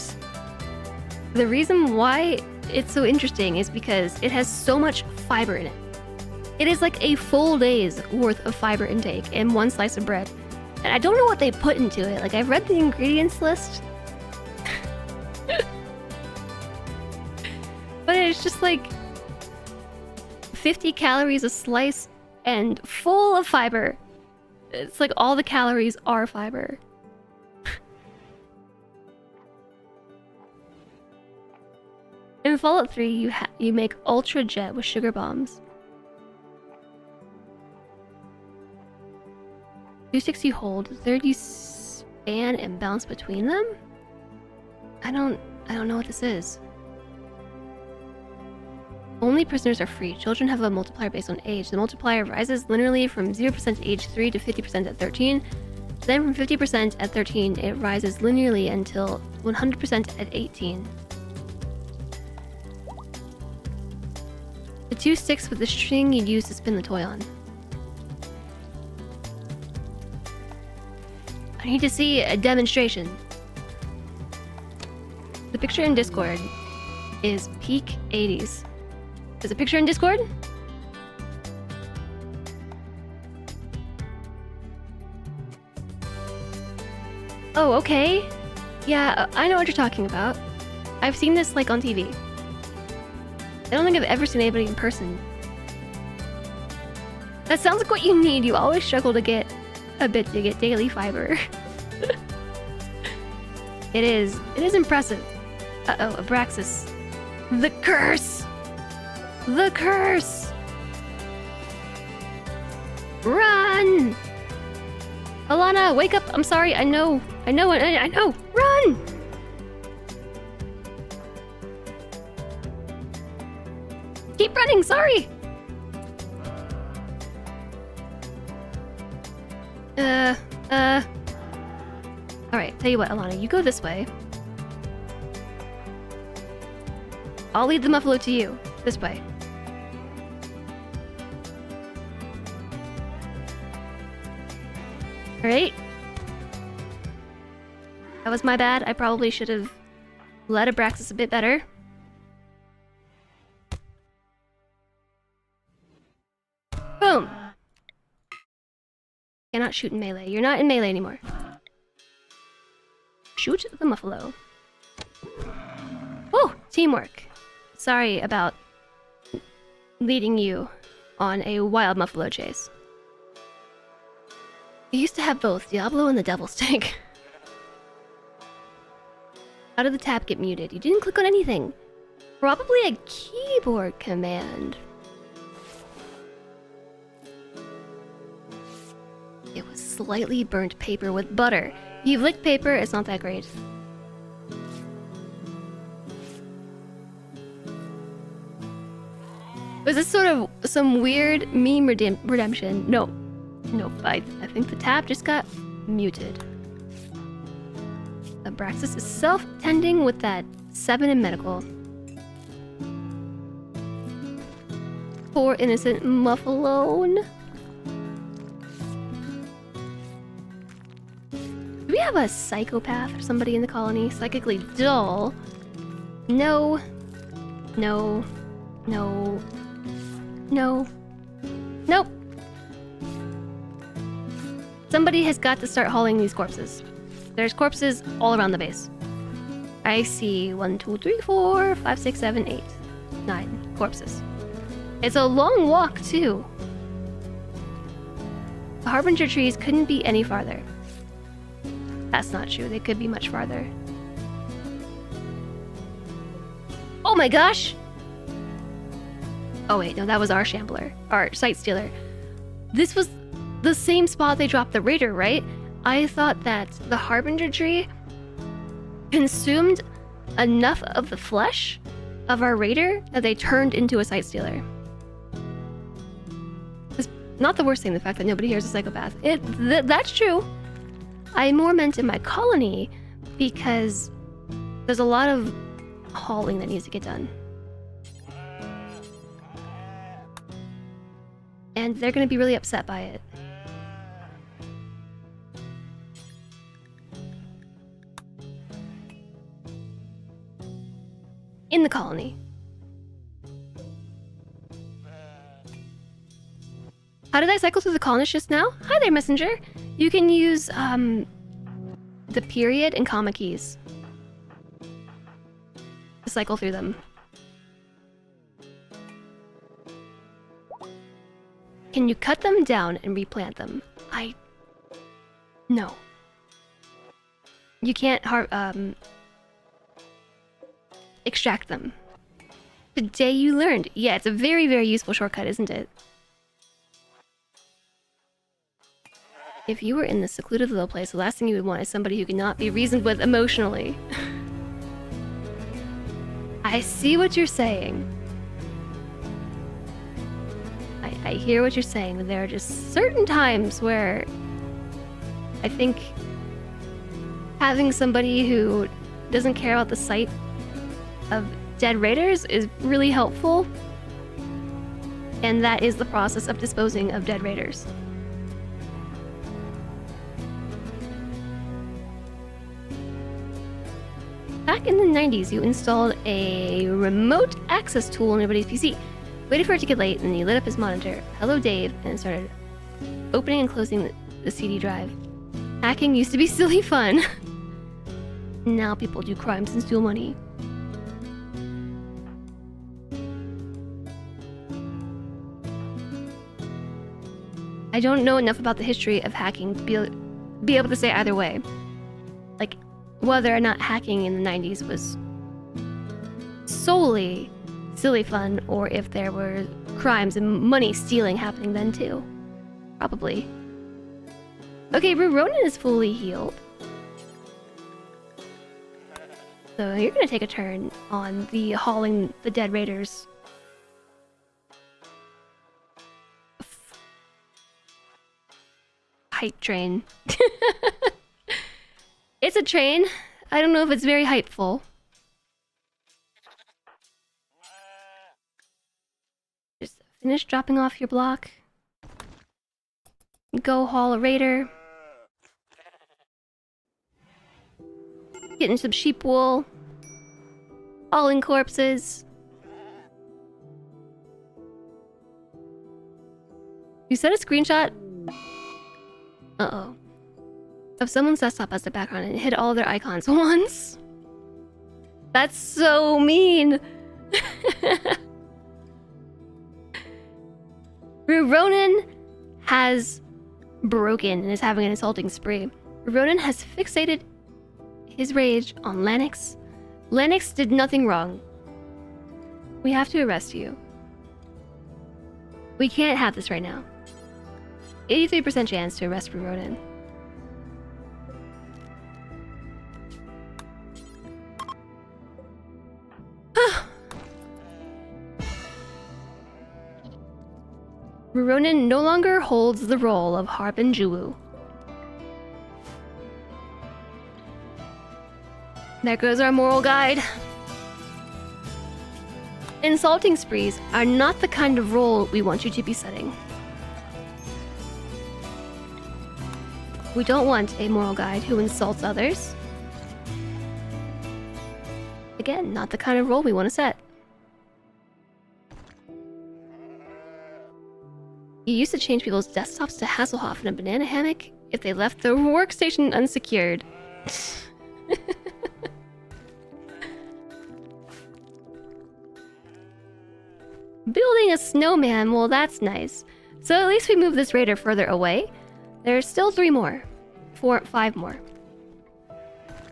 the reason why it's so interesting is because it has so much fiber in it. It is like a full day's worth of fiber intake in one slice of bread. And I don't know what they put into it. Like, I've read the ingredients list. But it's just like 50 calories a slice and full of fiber. It's like all the calories are fiber. In Fallout 3, you make Ultra Jet with sugar bombs. 2 sticks you hold, third you span and bounce between them? I don't know what this is. Only prisoners are free. Children have a multiplier based on age. The multiplier rises linearly from 0% at age 3 to 50% at 13. Then from 50% at 13, it rises linearly until 100% at 18. The 2 sticks with the string you'd use to spin the toy on. I need to see a demonstration. The picture in Discord is peak 80s. There's a picture in Discord? Oh, okay. Yeah, I know what you're talking about. I've seen this like on TV. I don't think I've ever seen anybody in person. That sounds like what you need. You always struggle to get a bit to get daily fiber. It is impressive. Uh-oh, Abraxas. The curse! The curse! Run! Alana, wake up! I'm sorry, I know! Run! Keep running, sorry! Alright, tell you what, Alana, you go this way. I'll lead the muffalo to you. This way. Alright. That was my bad. I probably should have led Abraxas a bit better. Boom! Cannot shoot in melee. You're not in melee anymore. Shoot the muffalo. Oh! Teamwork. Sorry about leading you on a wild muffalo chase. You used to have both Diablo and the Devil Stick. How did the tab get muted? You didn't click on anything. Probably a keyboard command. It was slightly burnt paper with butter. You've licked paper, it's not that great. Was this sort of some weird meme redemption? No. Nope, I think the tab just got muted. Abraxas is self-tending with that 7 in medical. Poor innocent Muffalone. Do we have a psychopath or somebody in the colony? Psychically dull? No. No. No. No. Nope. Somebody has got to start hauling these corpses. There's corpses all around the base. I see 1, 2, 3, 4, 5, 6, 7, 8, 9 corpses. It's a long walk, too. The Harbinger trees couldn't be any farther. That's not true. They could be much farther. Oh my gosh! Oh wait, no, that was our shambler. Our sight stealer. This was the same spot they dropped the raider, right? I thought that the Harbinger tree consumed enough of the flesh of our raider that they turned into a sight stealer. It's not the worst thing, the fact that nobody here is a psychopath. That's true. I more meant in my colony because there's a lot of hauling that needs to get done. And they're going to be really upset by it. In the colony. How did I cycle through the colonists just now? Hi there, messenger. You can use the period and comma keys to cycle through them. Can you cut them down and replant them? No. You can't extract them. Today you learned. Yeah, it's a very, very useful shortcut, isn't it? If you were in this secluded little place, the last thing you would want is somebody who cannot be reasoned with emotionally. I see what you're saying. I hear what you're saying, but there are just certain times where I think having somebody who doesn't care about the sight of dead raiders is really helpful. And that is the process of disposing of dead raiders. Back in the 90s, you installed a remote access tool on everybody's PC. Waited for it to get late, and then you lit up his monitor. Hello, Dave, and started opening and closing the CD drive. Hacking used to be silly fun. Now people do crimes and steal money. I don't know enough about the history of hacking to be able to say either way. Like, whether or not hacking in the 90s was solely silly fun, or if there were crimes and money stealing happening then too. Probably. Okay, Ronan is fully healed. So you're gonna take a turn on the hauling the dead raiders. Hype train. It's a train. I don't know if it's very hypeful. Just finish dropping off your block. Go haul a raider. Getting some sheep wool. Hauling corpses. You set a screenshot? Uh-oh. Of someone's desktop as the background and hid all their icons once. That's so mean. Ronan has broken and is having an insulting spree. Ronan has fixated his rage on Lanix. Lanix did nothing wrong. We have to arrest you. We can't have this right now. 83% chance to arrest Ronan. Ronan no longer holds the role of Harbin Juwu. There goes our moral guide. Insulting sprees are not the kind of role we want you to be setting. We don't want a moral guide who insults others. Again, not the kind of role we want to set. You used to change people's desktops to Hasselhoff in a banana hammock if they left their workstation unsecured. Building a snowman, well that's nice. So at least we moved this raider further away. There's still 5 more.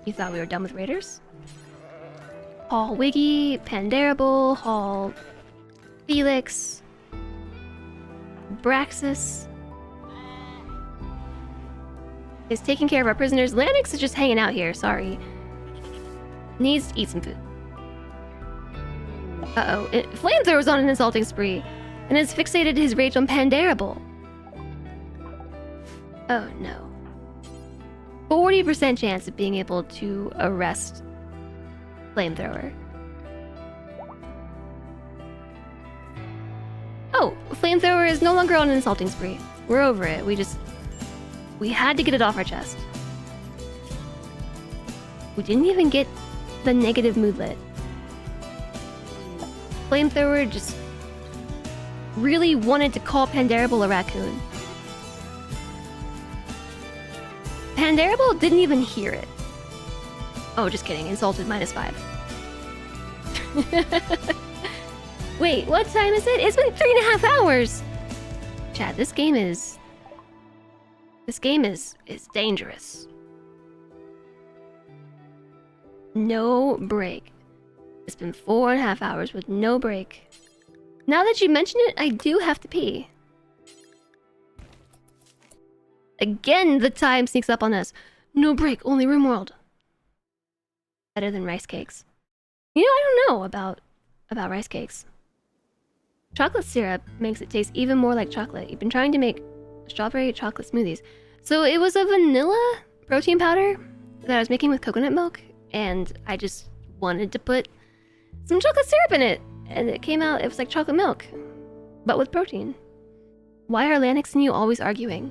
You thought we were done with raiders? Haul Wiggy, Pandarable, haul Felix, Braxis is taking care of our prisoners. Lanix is just hanging out here, sorry. Needs to eat some food. Uh-oh, Flamethrower's on an insulting spree and has fixated his rage on Pandarable. Oh no. 40% chance of being able to arrest Flamethrower. Oh, Flamethrower is no longer on an insulting spree. We're over it. We had to get it off our chest. We didn't even get the negative moodlet. Flamethrower just really wanted to call Pandarable a raccoon. Pandarable didn't even hear it. Oh, just kidding. Insulted -5. Wait, what time is it? It's been 3.5 hours! Chat, this game is dangerous. No break. It's been 4.5 hours with no break. Now that you mention it, I do have to pee. Again, the time sneaks up on us. No break, only RimWorld. Better than rice cakes. You know, I don't know about rice cakes. Chocolate syrup makes it taste even more like chocolate. You've been trying to make strawberry chocolate smoothies. So it was a vanilla protein powder that I was making with coconut milk, and I just wanted to put some chocolate syrup in it. And it came out, it was like chocolate milk, but with protein. Why are Lanix and you always arguing?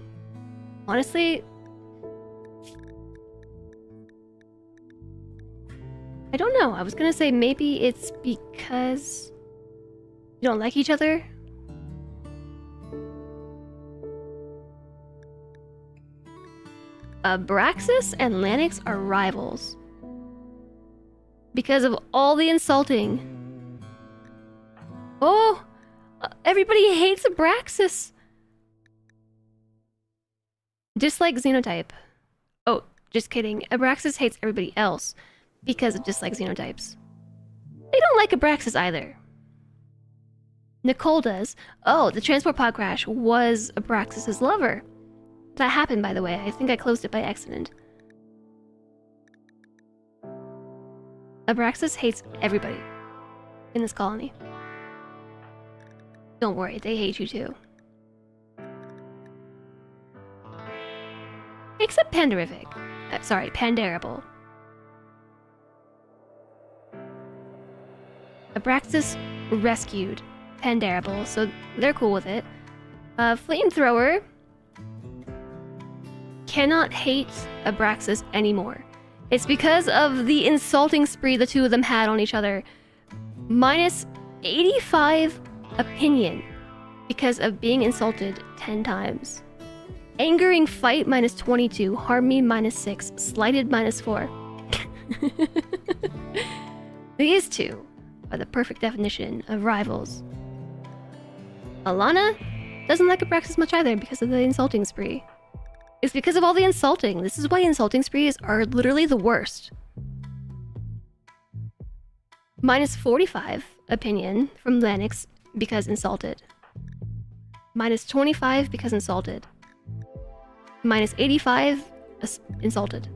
Honestly, I don't know. I was gonna say maybe it's because you don't like each other. Abraxas and Lanix are rivals because of all the insulting. Oh, everybody hates Abraxas. Dislike Xenotype. Oh, just kidding. Abraxas hates everybody else because of dislike Xenotypes. They don't like Abraxas either. Nicole does. Oh, the transport pod crash was Abraxas's lover. That happened, by the way. I think I closed it by accident. Abraxas hates everybody in this colony. Don't worry, they hate you too. Except Panderific. Sorry, Pandarable. Abraxas rescued Pandarable, so they're cool with it. Flamethrower cannot hate Abraxas anymore. It's because of the insulting spree the two of them had on each other. Minus 85 opinion because of being insulted 10 times. Angering fight minus 22, harm me minus 6, slighted minus 4. These two are the perfect definition of rivals. Alana doesn't like Abraxas much either because of the insulting spree. It's because of all the insulting. This is why insulting sprees are literally the worst. Minus 45 opinion from Lanix because insulted. Minus 25 because insulted. Minus 85 insulted.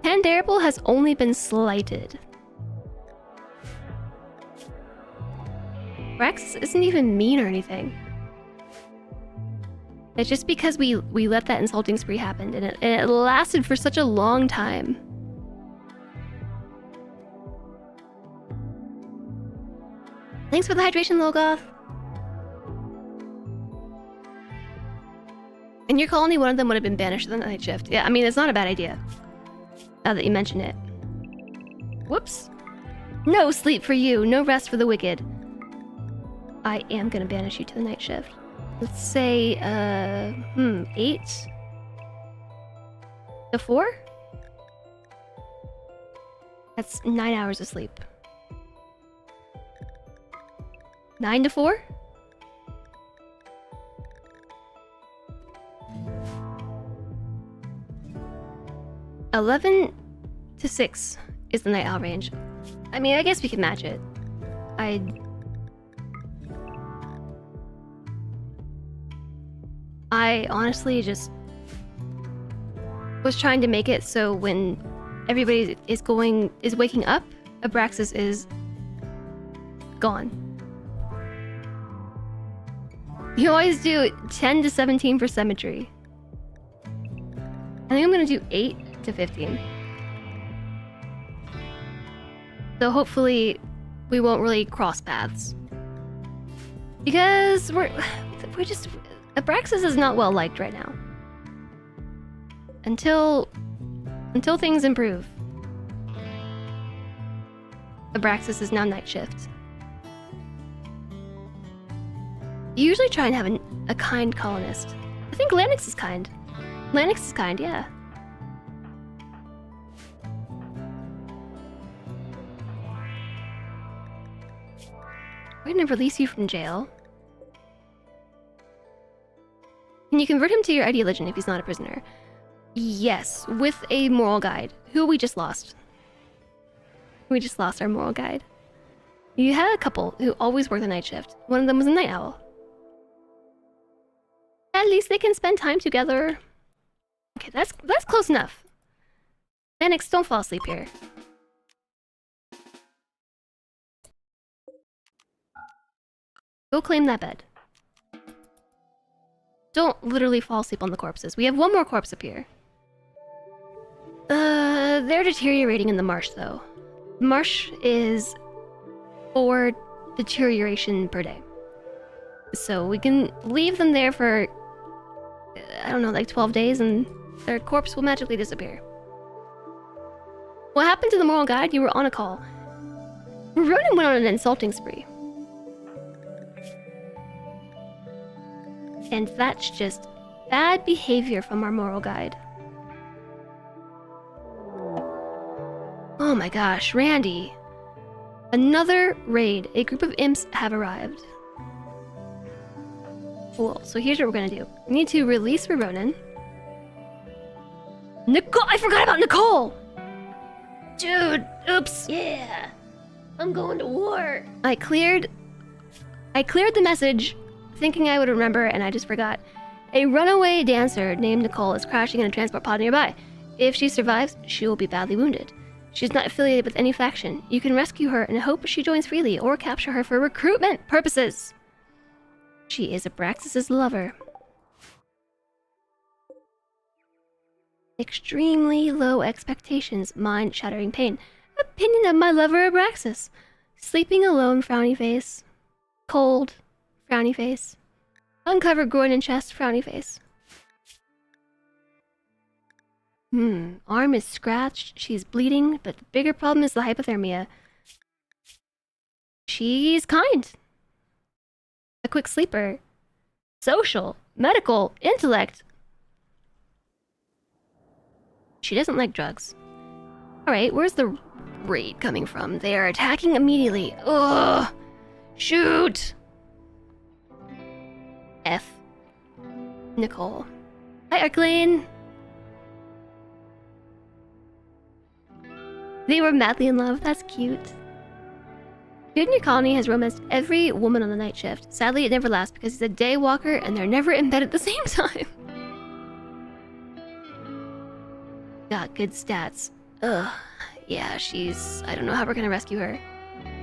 Pandarable has only been slighted. Rex isn't even mean or anything. It's just because we let that insulting spree happen, and it lasted for such a long time. Thanks for the hydration, Logoth. In your colony, one of them would have been banished to the night shift. Yeah, I mean, it's not a bad idea. Now that you mention it. Whoops. No sleep for you, no rest for the wicked. I am gonna banish you to the night shift. Let's say, 8 to 4? That's 9 hours of sleep. 9 to 4? $11 to 6 is the night owl range. I mean, I guess we can match it. I honestly just was trying to make it so when everybody is waking up, Abraxas is gone. You always do 10 to 17 for symmetry. I think I'm gonna do 8 to 15. So hopefully we won't really cross paths. Because we're just... Abraxas is not well liked right now. Until things improve. Abraxas is now night shift. You usually try and have a kind colonist. I think Lanix is kind. Lanix is kind, yeah. We're gonna release you from jail. Can you convert him to your ideology if he's not a prisoner? Yes, with a moral guide, who we just lost. We just lost our moral guide. You had a couple who always worked the night shift. One of them was a night owl. At least they can spend time together. Okay, that's close enough. Phoenix, don't fall asleep here. Go claim that bed. Don't literally fall asleep on the corpses. We have one more corpse up here. They're deteriorating in the marsh, though. The marsh is 4 deterioration per day. So we can leave them there for, I don't know, like 12 days, and their corpse will magically disappear. What happened to the moral guide? You were on a call. Ronan went on an insulting spree. And that's just bad behavior from our moral guide. Oh my gosh, Randy. Another raid. A group of imps have arrived. Cool, so here's what we're gonna do. We need to release Ronan. Nicole! I forgot about Nicole! Dude, oops. Yeah, I'm going to war. I cleared the message, thinking I would remember, and I just forgot. A runaway dancer named Nicole is crashing in a transport pod nearby. If she survives, she will be badly wounded. She's not affiliated with any faction. You can rescue her and hope she joins freely, or capture her for recruitment purposes. She is Abraxas's lover. Extremely low expectations, mind-shattering pain. Opinion of my lover Abraxas. Sleeping alone, frowny face. Cold, frowny face. Uncovered groin and chest, frowny face. Arm is scratched, she's bleeding, but the bigger problem is the hypothermia. She's kind. A quick sleeper. Social, medical, intellect. She doesn't like drugs. Alright, where's the raid coming from? They are attacking immediately. Ugh! Shoot! F. Nicole. Hi, Arklane! They were madly in love. That's cute. Dude in your colony has romanced every woman on the night shift. Sadly, it never lasts because he's a day walker and they're never in bed at the same time. Got good stats. Ugh. Yeah, she's... I don't know how we're gonna rescue her.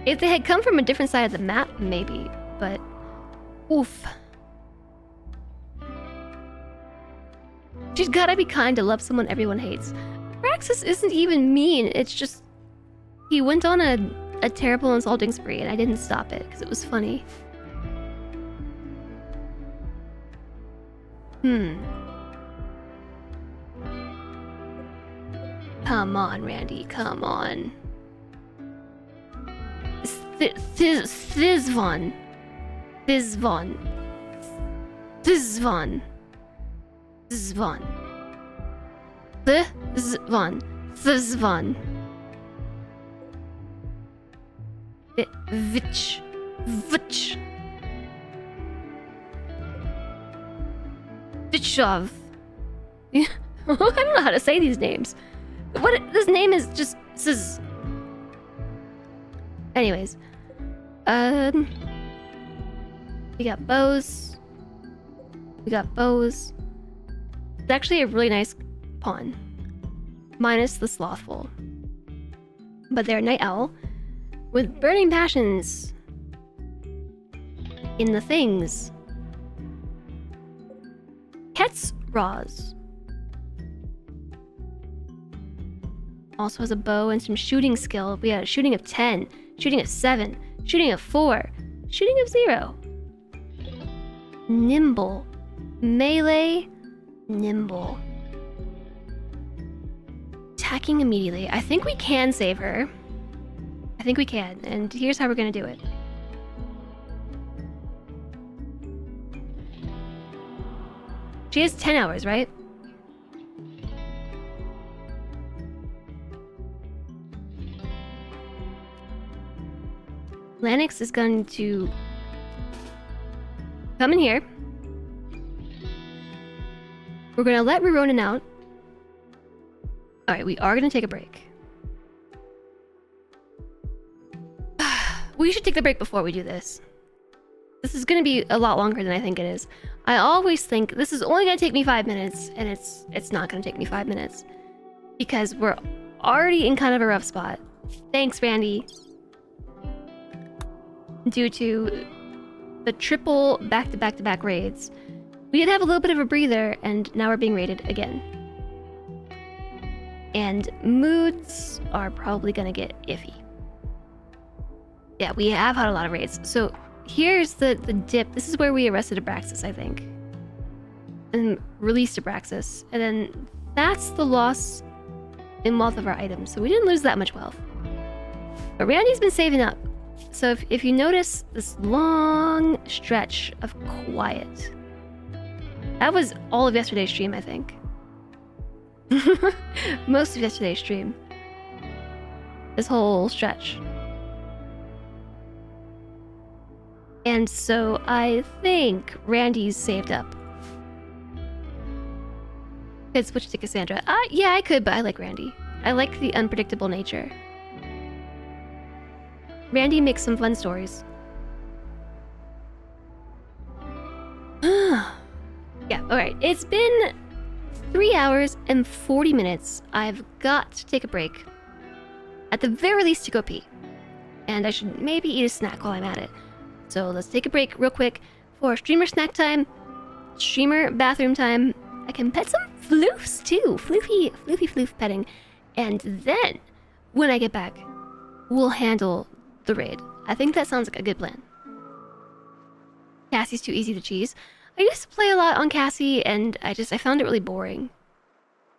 If they had come from a different side of the map, maybe. But... oof. She's gotta be kind to love someone everyone hates. Praxis isn't even mean, it's just... he went on a terrible insulting spree and I didn't stop it because it was funny. Come on, Randy, come on. Thizvon. Thizvon. Thizvon. Thizvon. Thizvon. Thizvon. Vich. Vich. Vichov. I don't know how to say these names. This name is just... Anyways. We got bows. We got bows. It's actually a really nice pawn. Minus the slothful. But they're night owl. With burning passions. In the things. Ket's Roz. Also has a bow and some shooting skill. We got a shooting of 10, shooting of 7, shooting of 4, shooting of 0. Nimble. Melee. Nimble. Attacking immediately. I think we can save her. I think we can, and here's how we're gonna do it. She has 10 hours, right? Lanix is going to come in here. We're gonna let Ruronin out. Alright, we are gonna take a break. We should take the break before we do this. This is gonna be a lot longer than I think it is. I always think this is only gonna take me 5 minutes, and it's not gonna take me 5 minutes. Because we're already in kind of a rough spot. Thanks, Randy. Due to the triple back-to-back-to-back raids. We did have a little bit of a breather, and now we're being raided again. And moods are probably gonna get iffy. Yeah, we have had a lot of raids. So here's the dip. This is where we arrested Abraxas, I think. And released Abraxas. And then that's the loss in wealth of our items. So we didn't lose that much wealth. But Randy's been saving up. So if you notice this long stretch of quiet, that was all of yesterday's stream, I think. Most of yesterday's stream. This whole stretch. And so I think Randy's saved up. Could switch to Cassandra. Yeah, I could, but I like Randy. I like the unpredictable nature. Randy makes some fun stories. Yeah, alright. It's been 3 hours and 40 minutes. I've got to take a break. At the very least to go pee. And I should maybe eat a snack while I'm at it. So let's take a break real quick for streamer snack time, streamer bathroom time. I can pet some floofs too. Floofy floof petting. And then, when I get back, we'll handle the raid. I think that sounds like a good plan. Cassie's too easy to cheese. I used to play a lot on Cassie, and I found it really boring.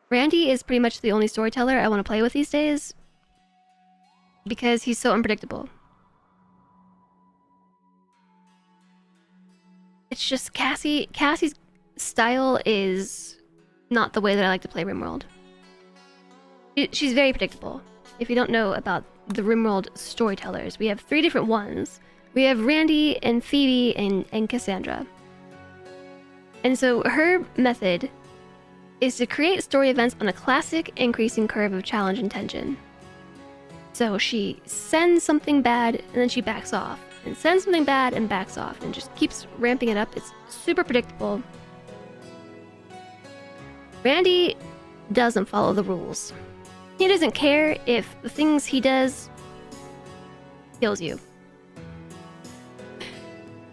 Randy is pretty much the only storyteller I want to play with these days, because he's so unpredictable. It's just Cassie's style is not the way that I like to play RimWorld. She's very predictable. If you don't know about the RimWorld storytellers, we have 3 different ones. We have Randy and Phoebe and Cassandra. And so her method is to create story events on a classic increasing curve of challenge and tension. So she sends something bad and then she backs off, and sends something bad and backs off, and just keeps ramping it up. It's super predictable. Randy doesn't follow the rules. He doesn't care if the things he does kills you.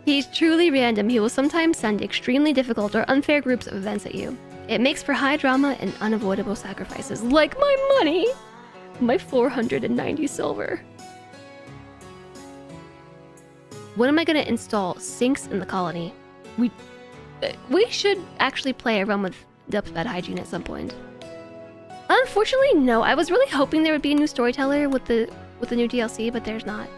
He's truly random. He will sometimes send extremely difficult or unfair groups of events at you. It makes for high drama and unavoidable sacrifices, like my money! My 490 silver. When am I gonna install sinks in the colony? We should actually play a run with Dub's Bad Hygiene at some point. Unfortunately, no. I was really hoping there would be a new storyteller with the new DLC, but there's not.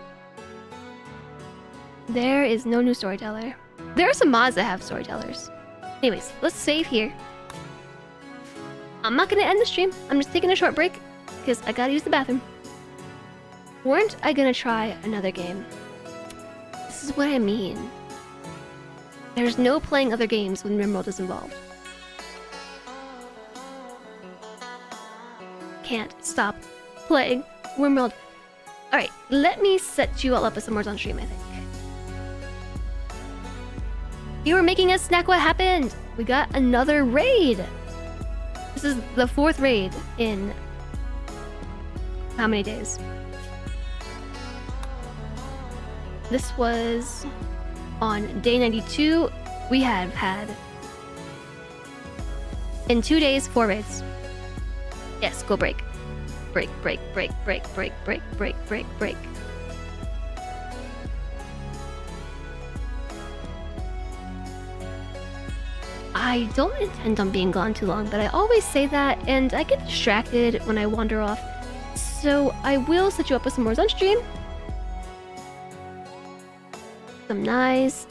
There is no new storyteller. There are some mods that have storytellers. Anyways, let's save here. I'm not gonna end the stream. I'm just taking a short break because I gotta use the bathroom. Weren't I gonna try another game? This is what I mean. There's no playing other games when RimWorld is involved. Can't stop playing RimWorld. Alright, let me set you all up with some words on stream, I think. You were making a snack, what happened? We got another raid! This is the 4th raid in... how many days? This was on day 92. We have had... in 2 days, 4 raids. Yes, go break. Break, break, break, break, break, break, break, break, break. I don't intend on being gone too long, but I always say that, and I get distracted when I wander off. So I will set you up with some more on stream. Some nice,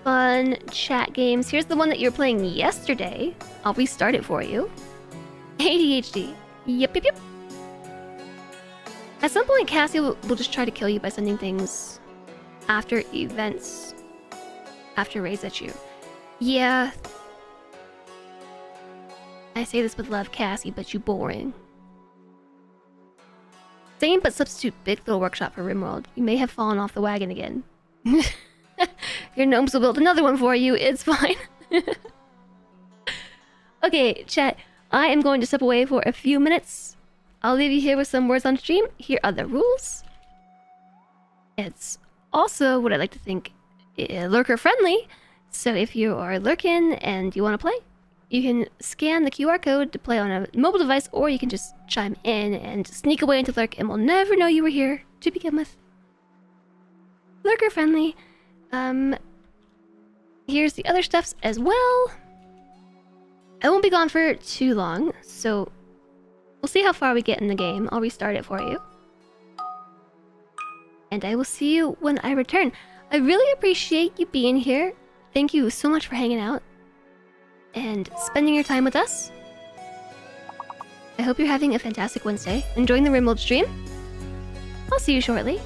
fun chat games. Here's the one that you were playing yesterday. I'll restart it for you. ADHD. Yep, yep, yep. At some point, Cassie will just try to kill you by sending things after events. After raids at you. Yeah. I say this with love, Cassie, but you boring. Same but substitute big little workshop for RimWorld. You may have fallen off the wagon again. Your gnomes will build another one for you. It's fine. Okay, chat. I am going to step away for a few minutes. I'll leave you here with some words on stream. Here are the rules. It's also what I like to think lurker friendly. So if you are lurking and you want to play, you can scan the QR code to play on a mobile device, or you can just chime in and sneak away into lurk and we'll never know you were here to begin with. Lurker friendly. Here's the other stuffs as well. I won't be gone for too long, so we'll see how far we get in the game. I'll restart it for you. And I will see you when I return. I really appreciate you being here. Thank you so much for hanging out and spending your time with us. I hope you're having a fantastic Wednesday, enjoying the RimWorld stream. I'll see you shortly.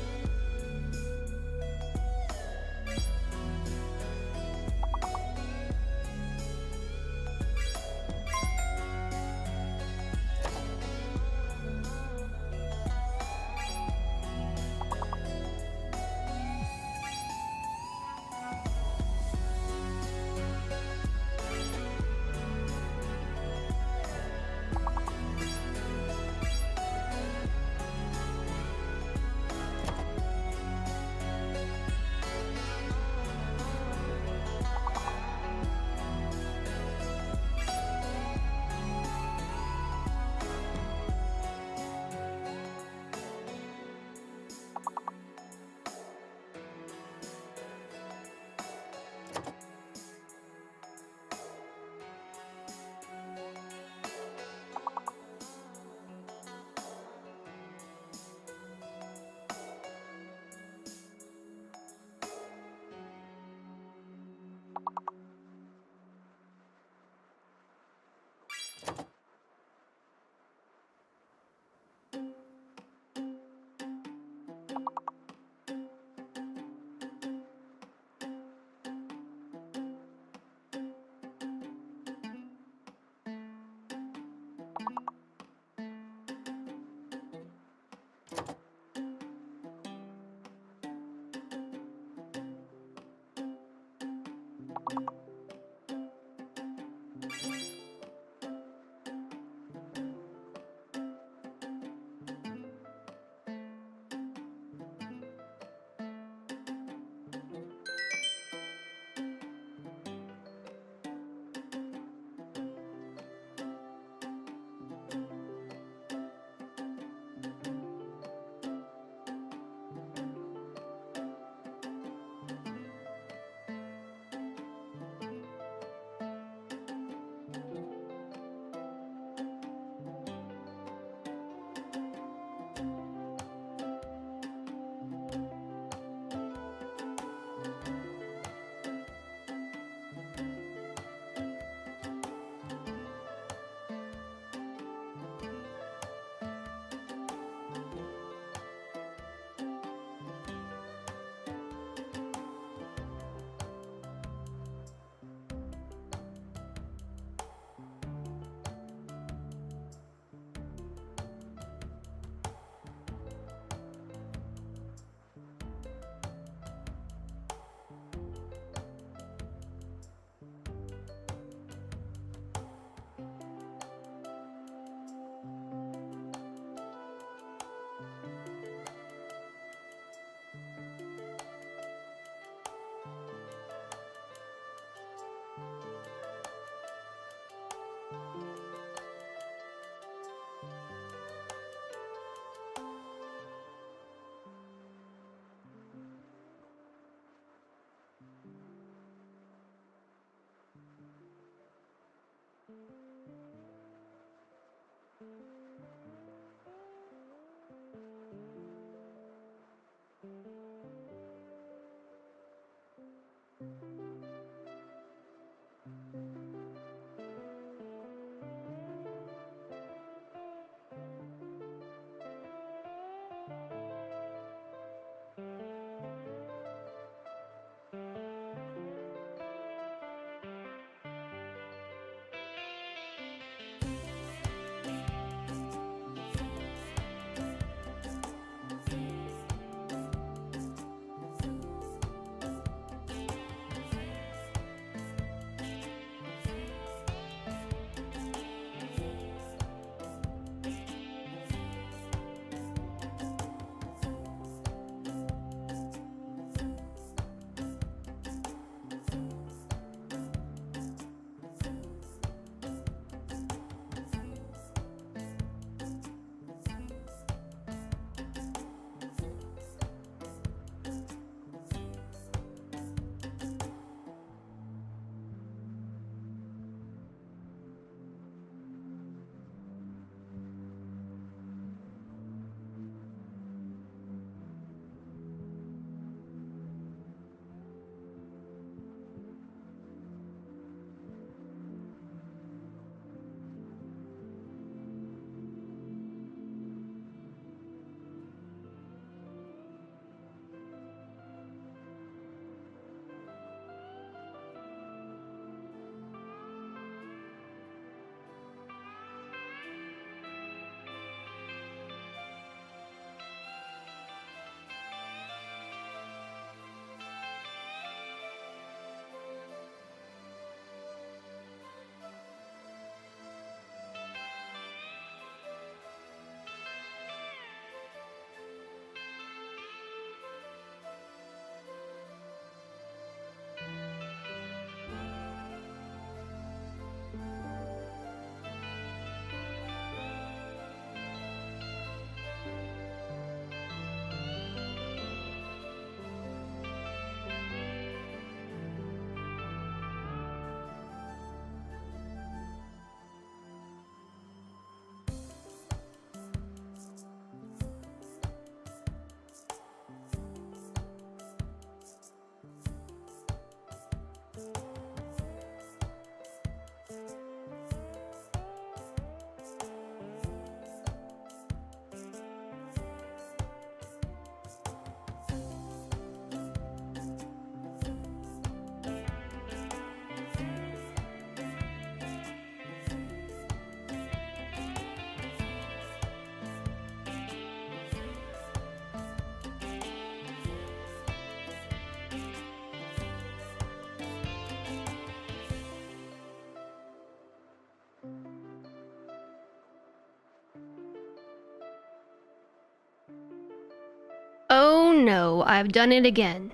no, I've done it again.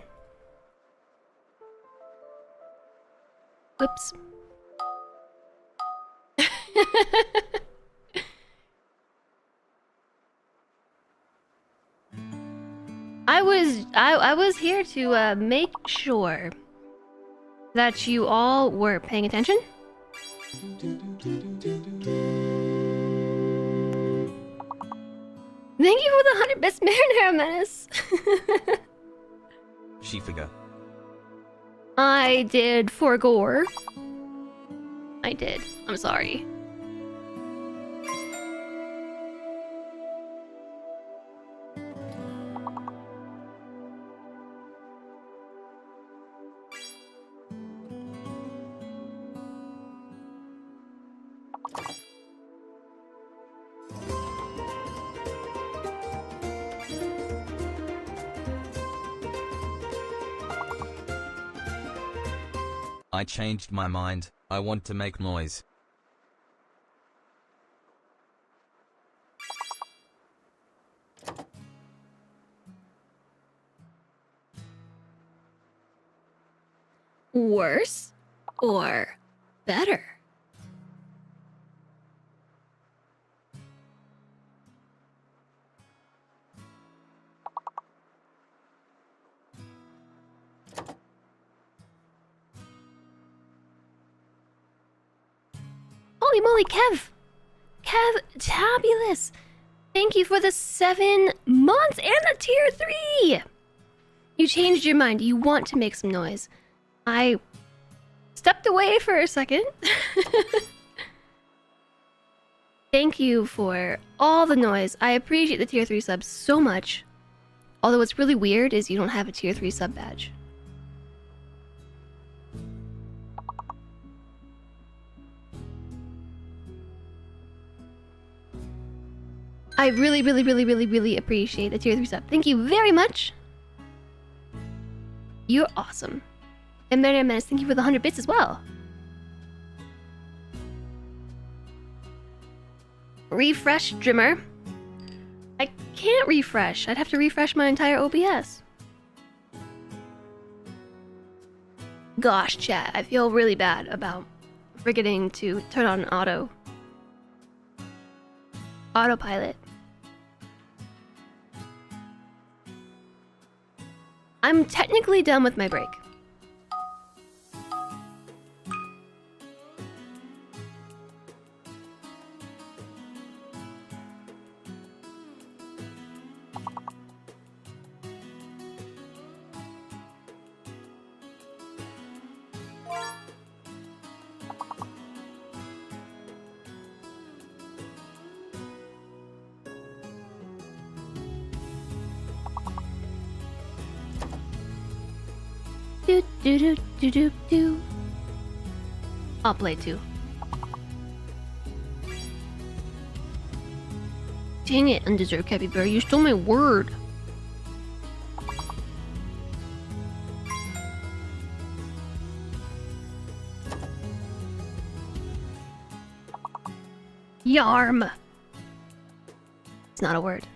Whoops. I was here to make sure that you all were paying attention. Thank you for the 100 best marinara menace. She figure. I did for gore. I did. I'm sorry. I changed my mind. I want to make noise. Worse or better? Holy moly, Kev! Kev, tabulous! Thank you for the 7 months and the tier 3! You changed your mind. You want to make some noise. I stepped away for a second. Thank you for all the noise. I appreciate the tier 3 subs so much. Although what's really weird is you don't have a tier 3 sub badge. I really appreciate the tier 3 sub. Thank you very much. You're awesome. And Mary Menace, thank you for the 100 bits as well. Refresh Drimmer. I can't refresh. I'd have to refresh my entire OBS. Gosh, chat, I feel really bad about forgetting to turn on autopilot. I'm technically done with my break. Do. I'll play too. Dang it, undeserved capybara, you stole my word. Yarm. It's not a word.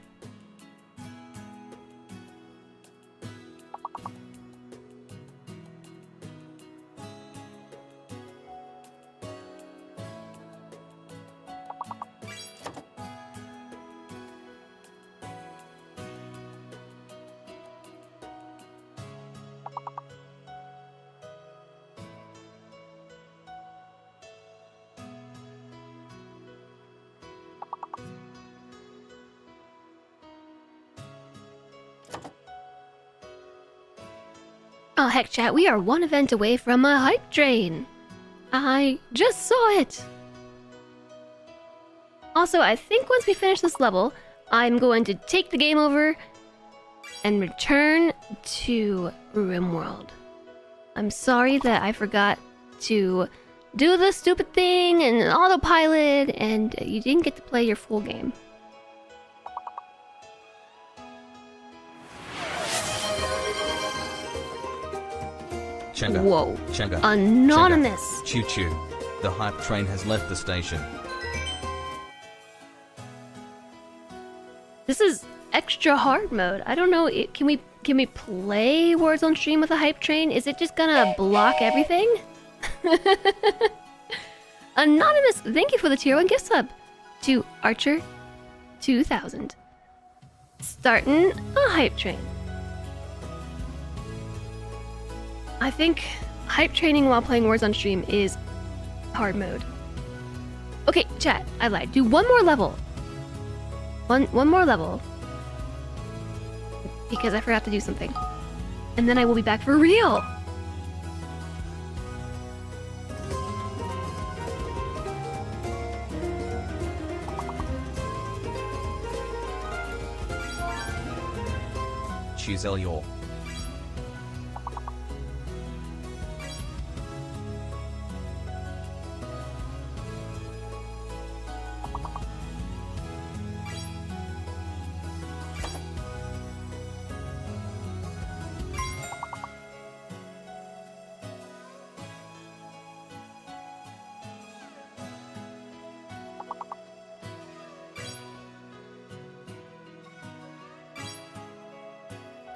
Oh heck, chat, we are one event away from a hype train. I just saw it. Also, I think once we finish this level, I'm going to take the game over and return to RimWorld. I'm sorry that I forgot to do the stupid thing and autopilot, and you didn't get to play your full game. Chenga. Whoa. Chenga. Anonymous. Chenga. Choo choo. The hype train has left the station. This is extra hard mode. I don't know. Can we Can we play Words on stream with a hype train? Is it just gonna block everything? Anonymous, thank you for the tier 1 gift sub. To Archer 2000. Starting a hype train. I think hype training while playing Words on stream is hard mode. Okay, chat, I lied. Do one more level. One more level. Because I forgot to do something. And then I will be back for real. Chisel your.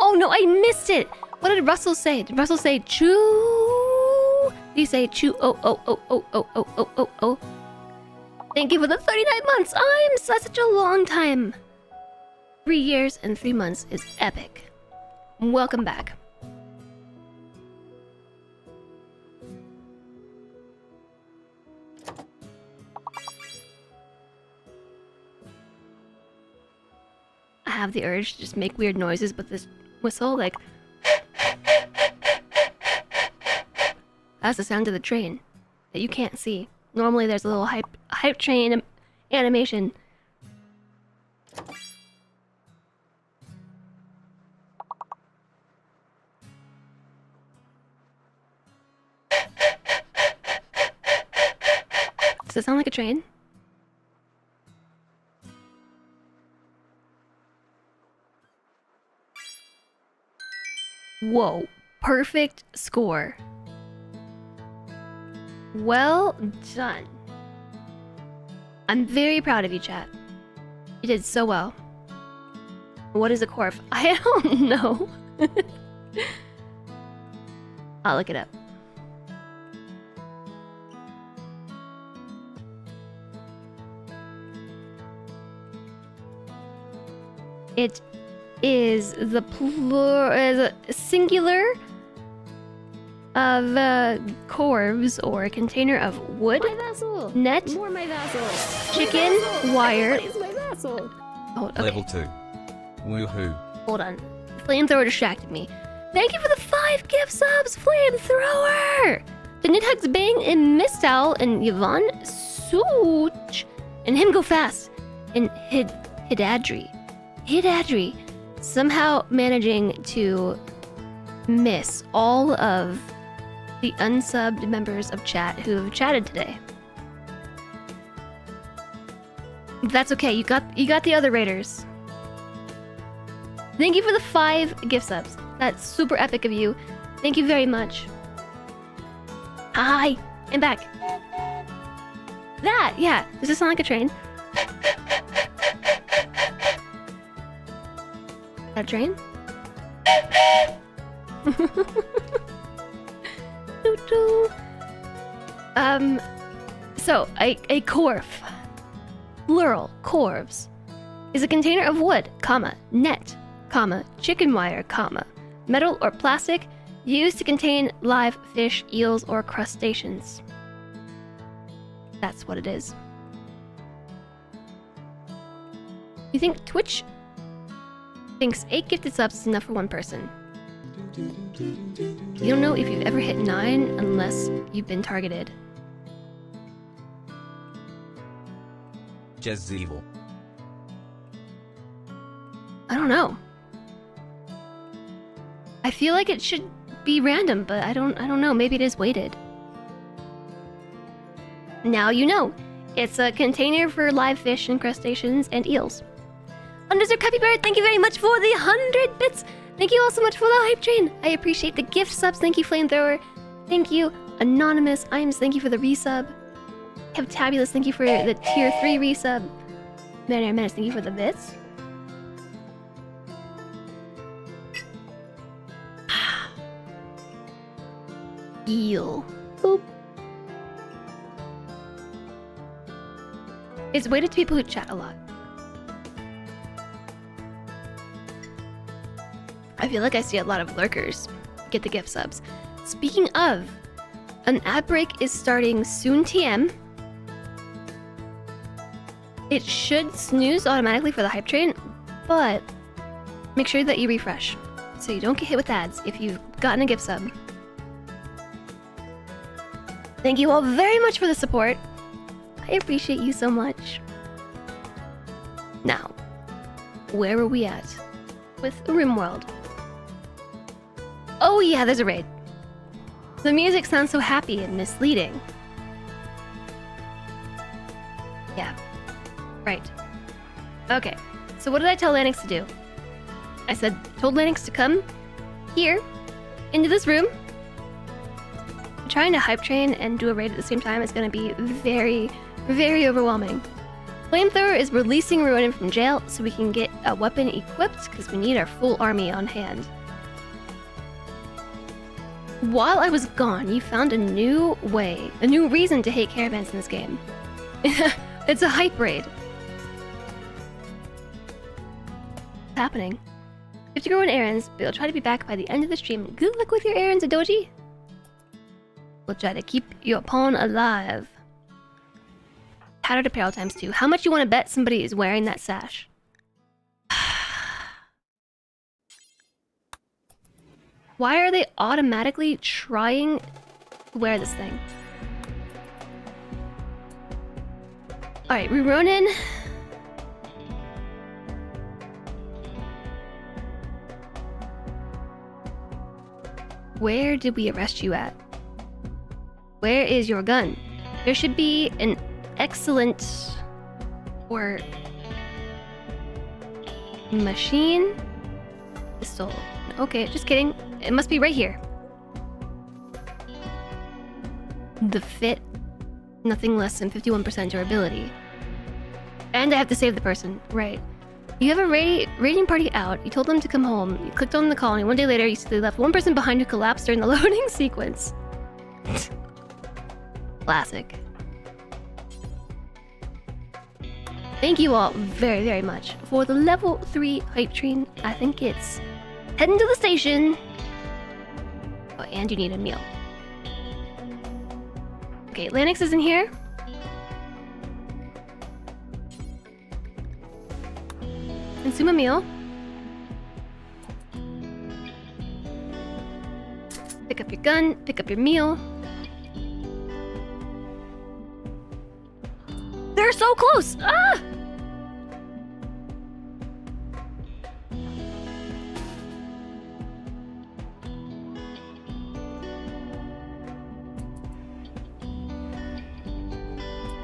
Oh no, I missed it! What did Russell say? Did Russell say choo? Did he say choo? Oh. Thank you for the 39 months! I'm such a long time! 3 years and 3 months is epic. Welcome back. I have the urge to just make weird noises, but this whistle, like... That's the sound of the train that you can't see. Normally there's a little hype train animation. Does it sound like a train? Whoa, perfect score. Well done. I'm very proud of you, chat. You did so well. What is a corf? I don't know. I'll look it up. It is the singular of corves, or a container of wood, My vessel! net, More my vessel! chicken, My vessel! wire. What is my vessel? Oh, okay. Level 2. Woohoo. Hold on. Flamethrower distracted me. Thank you for the 5 gift subs, Flamethrower! The Nidhugs Bang and Mistowl and Yvonne Such and Him Go Fast and Hidadri. Somehow managing to miss all of the unsubbed members of chat who have chatted today. That's okay, you got the other raiders. Thank you for the 5 gift subs. That's super epic of you. Thank you very much. Hi, I'm back. That, yeah. Does this sound like a train? That a train? Doo-doo. So a corf, plural, corves, is a container of wood, comma, net, comma, chicken wire, comma, metal or plastic used to contain live fish, eels, or crustaceans. That's what it is. You think Twitch thinks 8 gifted subs is enough for one person? You don't know if you've ever hit 9 unless you've been targeted. Jez evil. I don't know. I feel like it should be random, but I don't know. Maybe it is weighted. Now you know. It's a container for live fish and crustaceans and eels. Undeserved Capybara, thank you very much for the 100 bits. Thank you all so much for the hype train. I appreciate the gift subs. Thank you, Flamethrower. Thank you, Anonymous. Iams, thank you for the resub. Tabulous, thank you for the tier 3 resub. Menace, thank you for the bits. Eel. Boop. It's weighted to people who chat a lot. I feel like I see a lot of lurkers get the gift subs. Speaking of, an ad break is starting soon TM. It should snooze automatically for the hype train, but make sure that you refresh so you don't get hit with ads if you've gotten a gift sub. Thank you all very much for the support. I appreciate you so much. Now, where are we at with RimWorld? Oh yeah, there's a raid. The music sounds so happy and misleading. Yeah, right. Okay, so what did I tell Lanix to do? I told Lanix to come here, into this room. Trying to hype train and do a raid at the same time is going to be very, very overwhelming. Flamethrower is releasing Ronin from jail so we can get a weapon equipped because we need our full army on hand. While I was gone, you found a new way, a new reason to hate caravans in this game. It's a hype raid. What's happening? 50 growing errands, but you'll try to be back by the end of the stream. Good luck with your errands, Adoji. We'll try to keep your pawn alive. Tattered apparel times 2. How much you want to bet somebody is wearing that sash? Why are they automatically trying to wear this thing? Alright, Ronin. Where did we arrest you at? Where is your gun? There should be an excellent or machine pistol. Okay, just kidding. It must be right here. The fit, nothing less than 51% durability. And I have to save the person, right. You have a raiding party out, you told them to come home, you clicked on the colony, one day later you see they left one person behind who collapsed during the loading sequence. Classic. Thank you all very, very much for the level 3 hype train. I think it's heading to the station. Oh, and you need a meal. Okay, Lanix is in here. Consume a meal. Pick up your gun, pick up your meal. They're so close! Ah!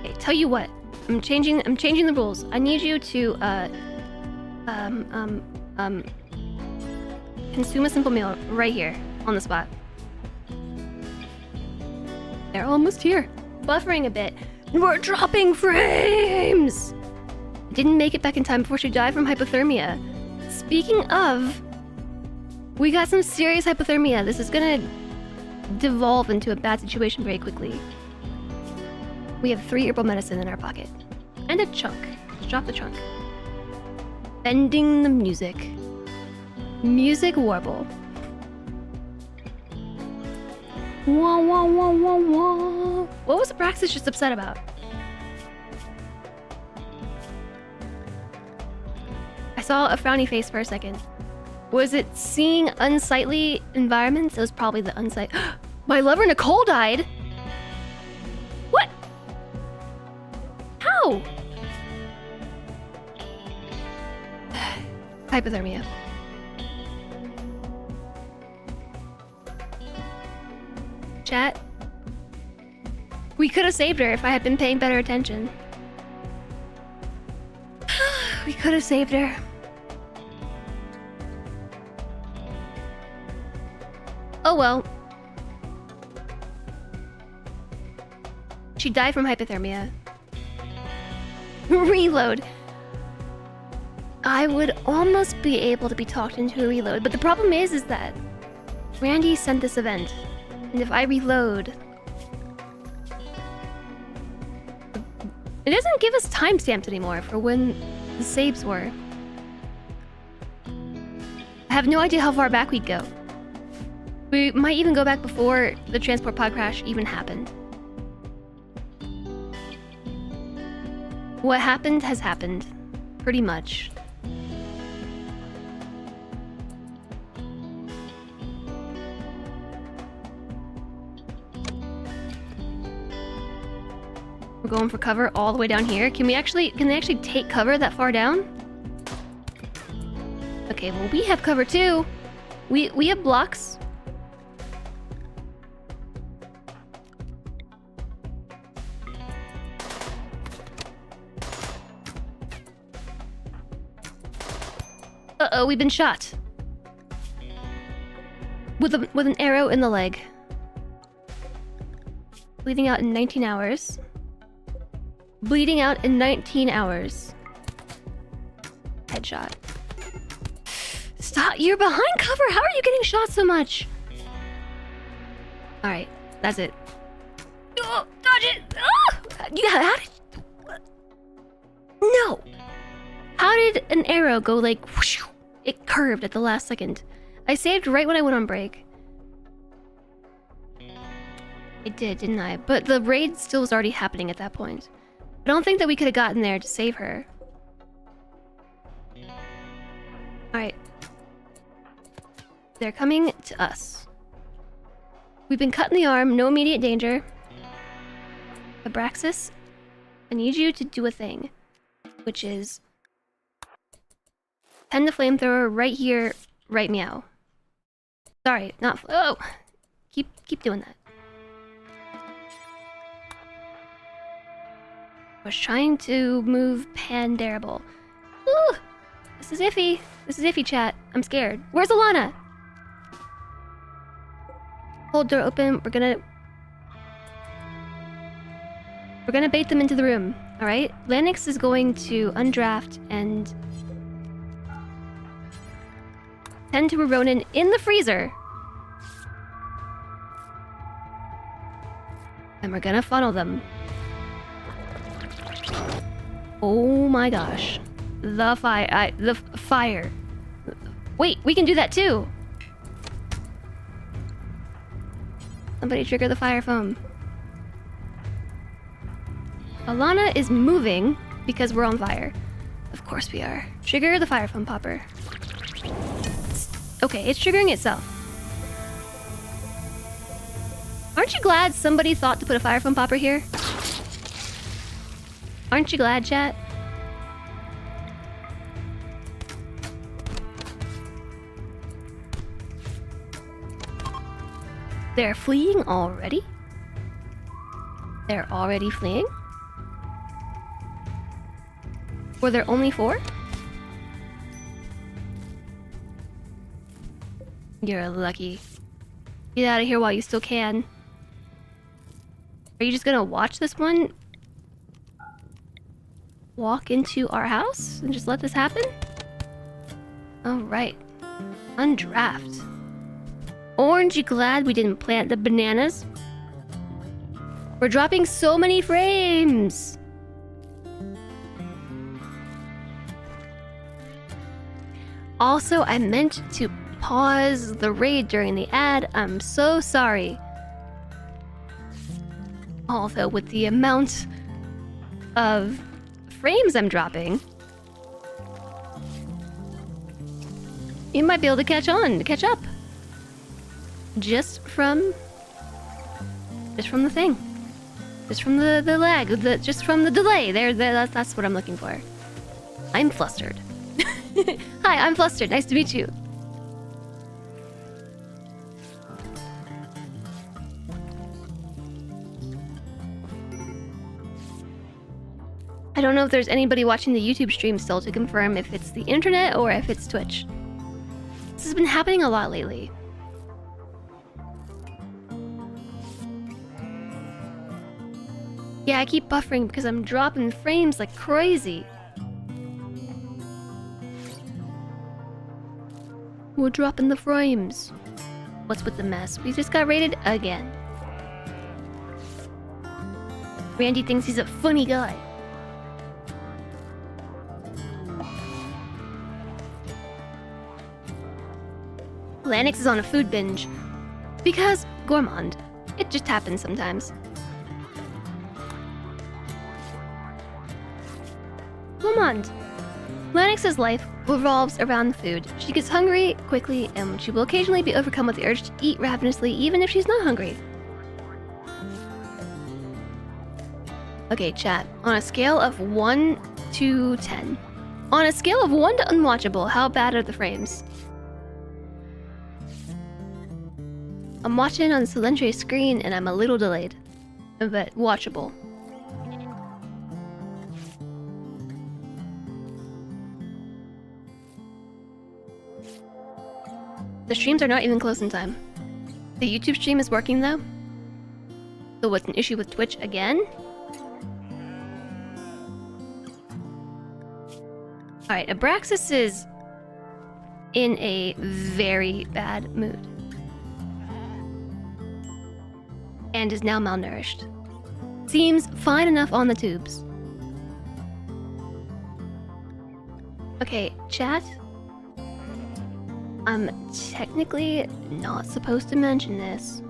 Okay, tell you what. I'm changing the rules. I need you to consume a simple meal right here on the spot. They're almost here. Buffering a bit. We're dropping frames! Didn't make it back in time before she died from hypothermia. Speaking of, we got some serious hypothermia. This is gonna devolve into a bad situation very quickly. We have 3 herbal medicine in our pocket. And a chunk. Let's drop the chunk. Bending the music. Music warble. Wah wah wah wah wah. What was Abraxas just upset about? I saw a frowny face for a second. Was it seeing unsightly environments? It was probably the unsightly. My lover Nicole died? What? How? Hypothermia. Chat. We could have saved her if I had been paying better attention. We could have saved her. Oh well. She died from hypothermia. Reload. I would almost be able to be talked into a reload, but the problem is that Randy sent this event. And if I reload... It doesn't give us timestamps anymore for when the saves were. I have no idea how far back we'd go. We might even go back before the transport pod crash even happened. What happened has happened. Pretty much. We're going for cover all the way down here. Can they actually take cover that far down? Okay, well we have cover too. We have blocks. Uh-oh, we've been shot. With an arrow in the leg. Bleeding out in 19 hours. Bleeding out in 19 hours. Headshot. Stop! You're behind cover! How are you getting shot so much? Alright, that's it. Oh, dodge it! Oh! Yeah, how did... No! How did an arrow go like... Whoosh, it curved at the last second. I saved right when I went on break. It did, didn't I? But the raid still was already happening at that point. I don't think that we could have gotten there to save her. Alright. They're coming to us. We've been cut in the arm, no immediate danger. Abraxas, I need you to do a thing. Which is... Pen the flamethrower right here, right meow. Sorry, not... Oh! Keep doing that. I was trying to move Pandarable. Ooh! This is iffy. This is iffy, chat. I'm scared. Where's Alana? Hold door open. We're gonna bait them into the room. Alright? Lanix is going to undraft and tend to a Ronin in the freezer. And we're gonna funnel them. Oh my gosh. The fire. Wait, we can do that too! Somebody trigger the fire foam. Alana is moving because we're on fire. Of course we are. Trigger the fire foam popper. Okay, it's triggering itself. Aren't you glad somebody thought to put a fire foam popper here? Aren't you glad, chat? They're fleeing already? They're already fleeing? Were there only 4? You're lucky. Get out of here while you still can. Are you just gonna watch this one walk into our house and just let this happen? Alright. Undraft. Orange, you glad we didn't plant the bananas? We're dropping so many frames! Also, I meant to pause the raid during the ad. I'm so sorry. Although with the amount of frames I'm dropping, you might be able to catch up. Just from the thing. Just from the lag. Just from the delay. That's what I'm looking for. I'm flustered. Hi, I'm flustered. Nice to meet you. I don't know if there's anybody watching the YouTube stream still to confirm if it's the internet or if it's Twitch. This has been happening a lot lately. Yeah, I keep buffering because I'm dropping frames like crazy. We're dropping the frames. What's with the mess? We just got raided again. Randy thinks he's a funny guy. Lanix is on a food binge. Because gourmand. It just happens sometimes. Gourmand. Lanix's life revolves around food. She gets hungry quickly, and she will occasionally be overcome with the urge to eat ravenously, even if she's not hungry. Okay, chat. On a scale of 1 to 10. On a scale of 1 to unwatchable, how bad are the frames? I'm watching on Silentre's screen, and I'm a little delayed. But watchable. The streams are not even close in time. The YouTube stream is working though. So what's an issue with Twitch again? Alright, Abraxas is in a very bad mood. And is now malnourished. Seems fine enough on the tubes. Okay, chat. I'm technically not supposed to mention this.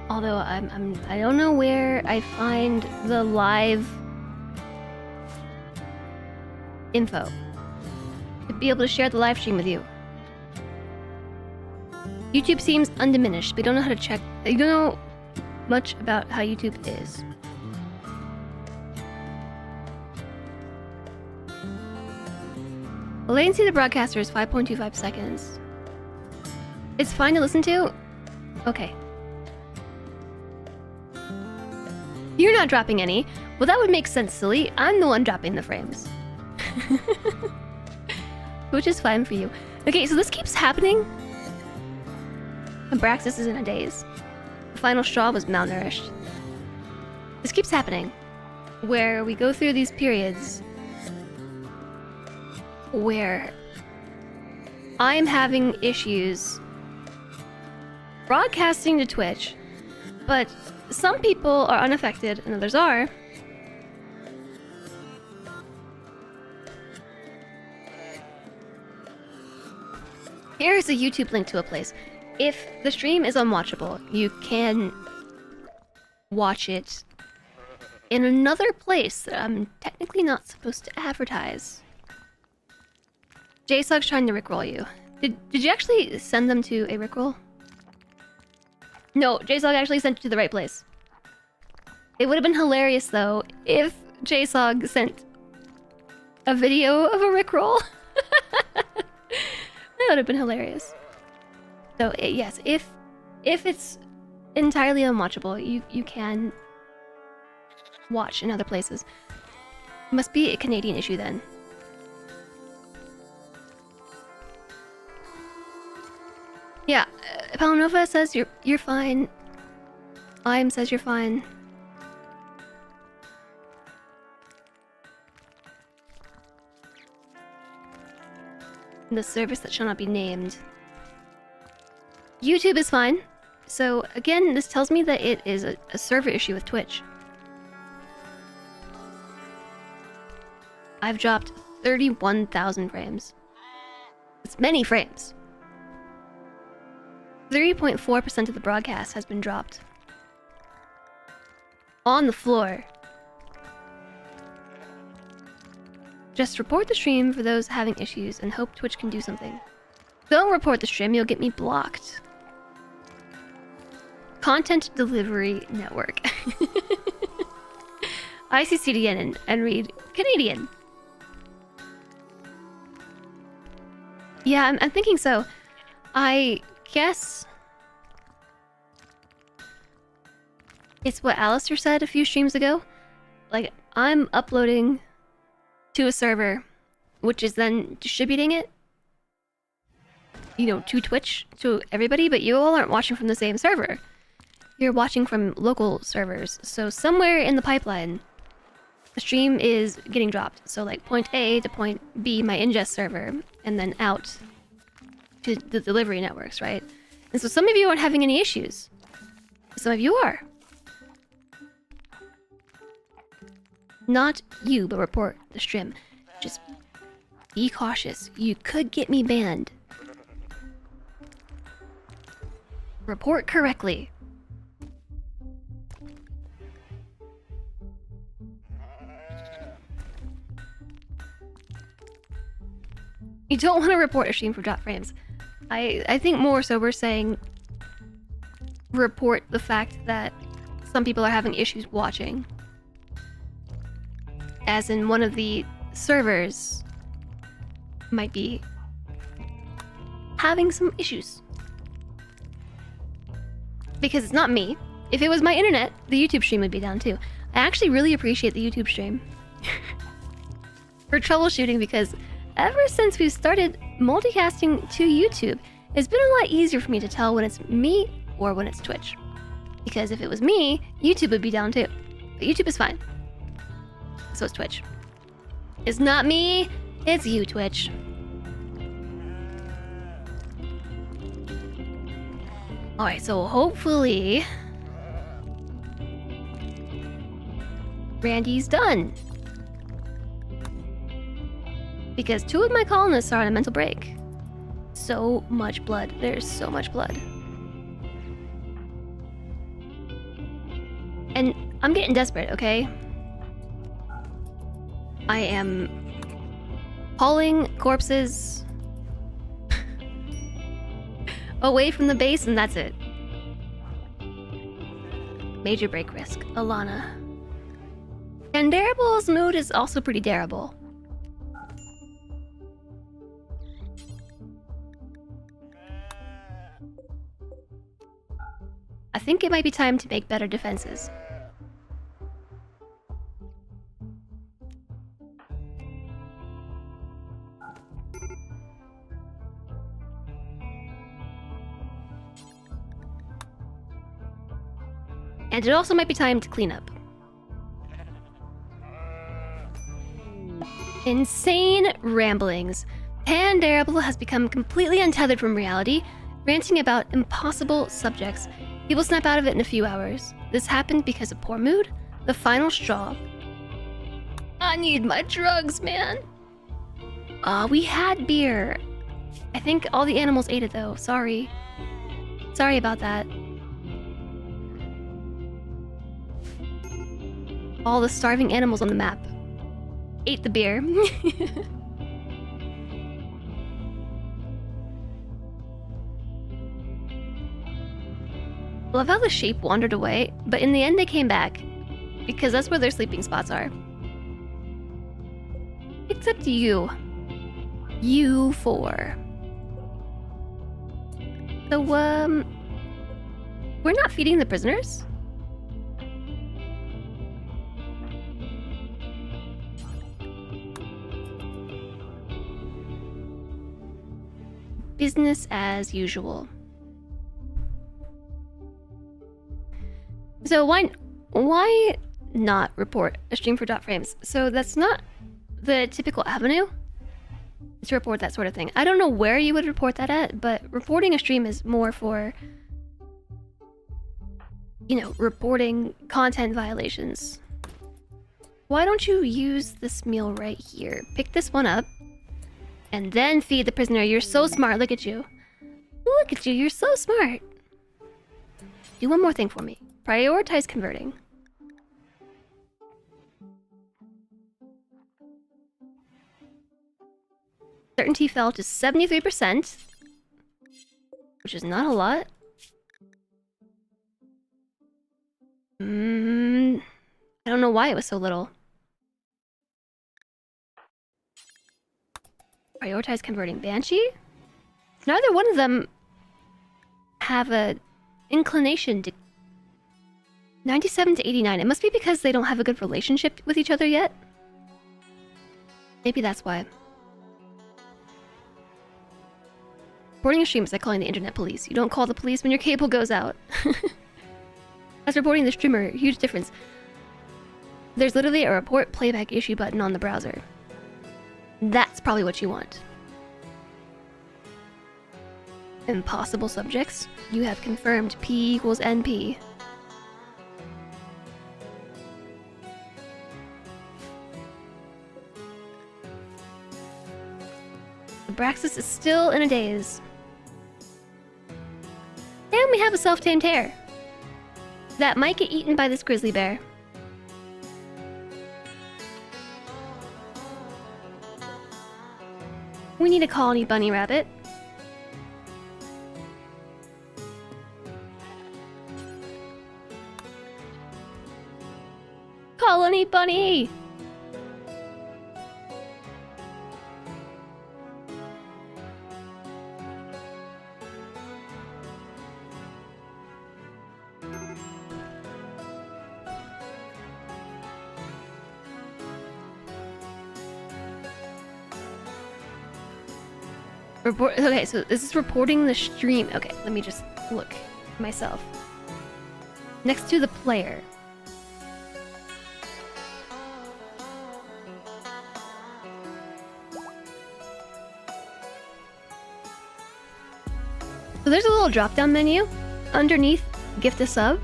Although I don't know where I find the live info to be able to share the live stream with you. YouTube seems undiminished, but you don't know how to check. You don't know much about how YouTube is. The latency of the broadcaster is 5.25 seconds. It's fine to listen to? Okay. You're not dropping any. Well, that would make sense, silly. I'm the one dropping the frames. Which is fine for you. Okay, so this keeps happening. Abraxas is in a daze. The final straw was malnourished. This keeps happening. Where we go through these periods where I'm having issues broadcasting to Twitch, but some people are unaffected and others are. Here's a YouTube link to a place. If the stream is unwatchable, you can watch it in another place that I'm technically not supposed to advertise. JSOG's trying to rickroll you. Did you actually send them to a rickroll? No, JSOG actually sent you to the right place. It would have been hilarious though if JSOG sent a video of a rickroll. That would have been hilarious. So yes, if it's entirely unwatchable, you can watch in other places. Must be a Canadian issue then. Yeah, Palanova says you're fine. I'm says you're fine. The service that shall not be named. YouTube is fine. So again, this tells me that it is a server issue with Twitch. I've dropped 31,000 frames. It's many frames. 3.4% of the broadcast has been dropped. On the floor. Just report the stream for those having issues and hope Twitch can do something. Don't report the stream, you'll get me blocked. Content Delivery Network. ICCDN and read Canadian. Yeah, I'm thinking so. I guess it's what Alistair said a few streams ago. Like, I'm uploading to a server, which is then distributing it, you know, to Twitch, to everybody, but you all aren't watching from the same server. you're watching from local servers. So somewhere in the pipeline, the stream is getting dropped. So like point A to point B, my ingest server, and then out to the delivery networks, right? And so some of you aren't having any issues. Some of you are. Not you, but report the stream. Just be cautious. You could get me banned. Report correctly. You don't want to report a stream for drop frames. I think more so we're saying report the fact that some people are having issues watching. As in one of the servers might be having some issues. Because it's not me. If it was my internet, the YouTube stream would be down too. I actually really appreciate the YouTube stream for troubleshooting, because ever since we started multicasting to YouTube, it's been a lot easier for me to tell when it's me or when it's Twitch. Because if it was me, YouTube would be down too. But YouTube is fine. So it's Twitch. It's not me, it's you, Twitch. Alright, so hopefully Randy's done. Because 2 of my colonists are on a mental break. So much blood. There's so much blood. And I'm getting desperate, okay? I am hauling corpses away from the base, and that's it. Major break risk. Alana. And Darable's mood is also pretty darable. I think it might be time to make better defenses. And it also might be time to clean up. Insane ramblings. Pandarable has become completely untethered from reality, ranting about impossible subjects. He will snap out of it in a few hours. This happened because of poor mood, the final straw. I need my drugs, man. We had beer. I think all the animals ate it though. Sorry. Sorry about that. All the starving animals on the map ate the beer. Love how the sheep wandered away, but in the end they came back. Because that's where their sleeping spots are. Except you. You 4. So, we're not feeding the prisoners? Business as usual. So why not report a stream for dot frames? So that's not the typical avenue to report that sort of thing. I don't know where you would report that at, but reporting a stream is more for, you know, reporting content violations. Why don't you use this meal right here? Pick this one up and then feed the prisoner. You're so smart. Look at you. Look at you. You're so smart. Do one more thing for me. Prioritize converting. Certainty fell to 73%, which is not a lot. I don't know why it was so little. Prioritize converting. Banshee? Neither one of them have a inclination to 97 to 89. It must be because they don't have a good relationship with each other yet. Maybe that's why. Reporting a stream is like calling the internet police. You don't call the police when your cable goes out. As reporting the streamer, huge difference. There's literally a report playback issue button on the browser. That's probably what you want. Impossible subjects. You have confirmed P equals NP. Abraxas is still in a daze. And we have a self-tamed hare that might get eaten by this grizzly bear. We need a colony bunny rabbit. Colony bunny! Report. Okay, so this is reporting the stream. Okay, let me just look myself. Next to the player. So there's a little drop-down menu underneath Gift a Sub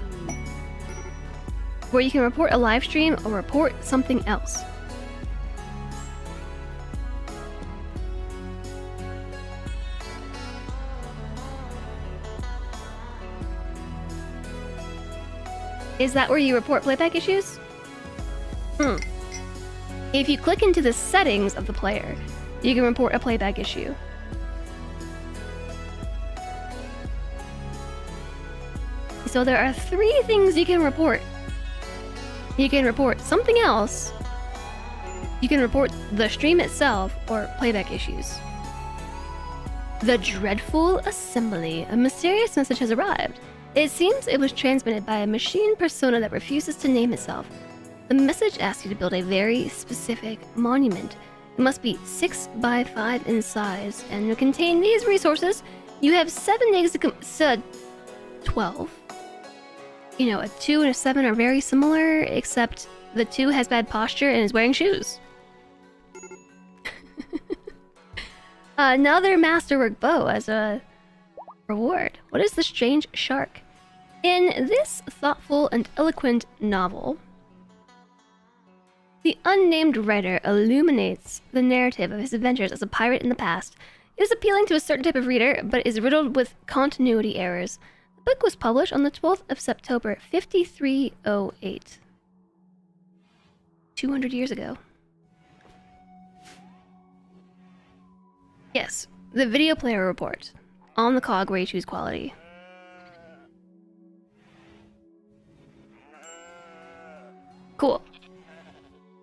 where you can report a live stream or report something else. Is that where you report playback issues? If you click into the settings of the player, you can report a playback issue. So there are 3 things you can report. You can report something else, you can report the stream itself, or playback issues. The dreadful assembly. A mysterious message has arrived. It seems it was transmitted by a machine persona that refuses to name itself. The message asks you to build a very specific monument. It must be 6 by 5 in size and will contain these resources. You have 7 days to 12. You know, a 2 and a 7 are very similar, except the 2 has bad posture and is wearing shoes. Another masterwork bow as a reward. What is the strange shark? In this thoughtful and eloquent novel, the unnamed writer illuminates the narrative of his adventures as a pirate in the past. It is appealing to a certain type of reader, but is riddled with continuity errors. The book was published on the 12th of September, 5308. 200 years ago. Yes, the video player report. On the cog where you choose quality. Cool.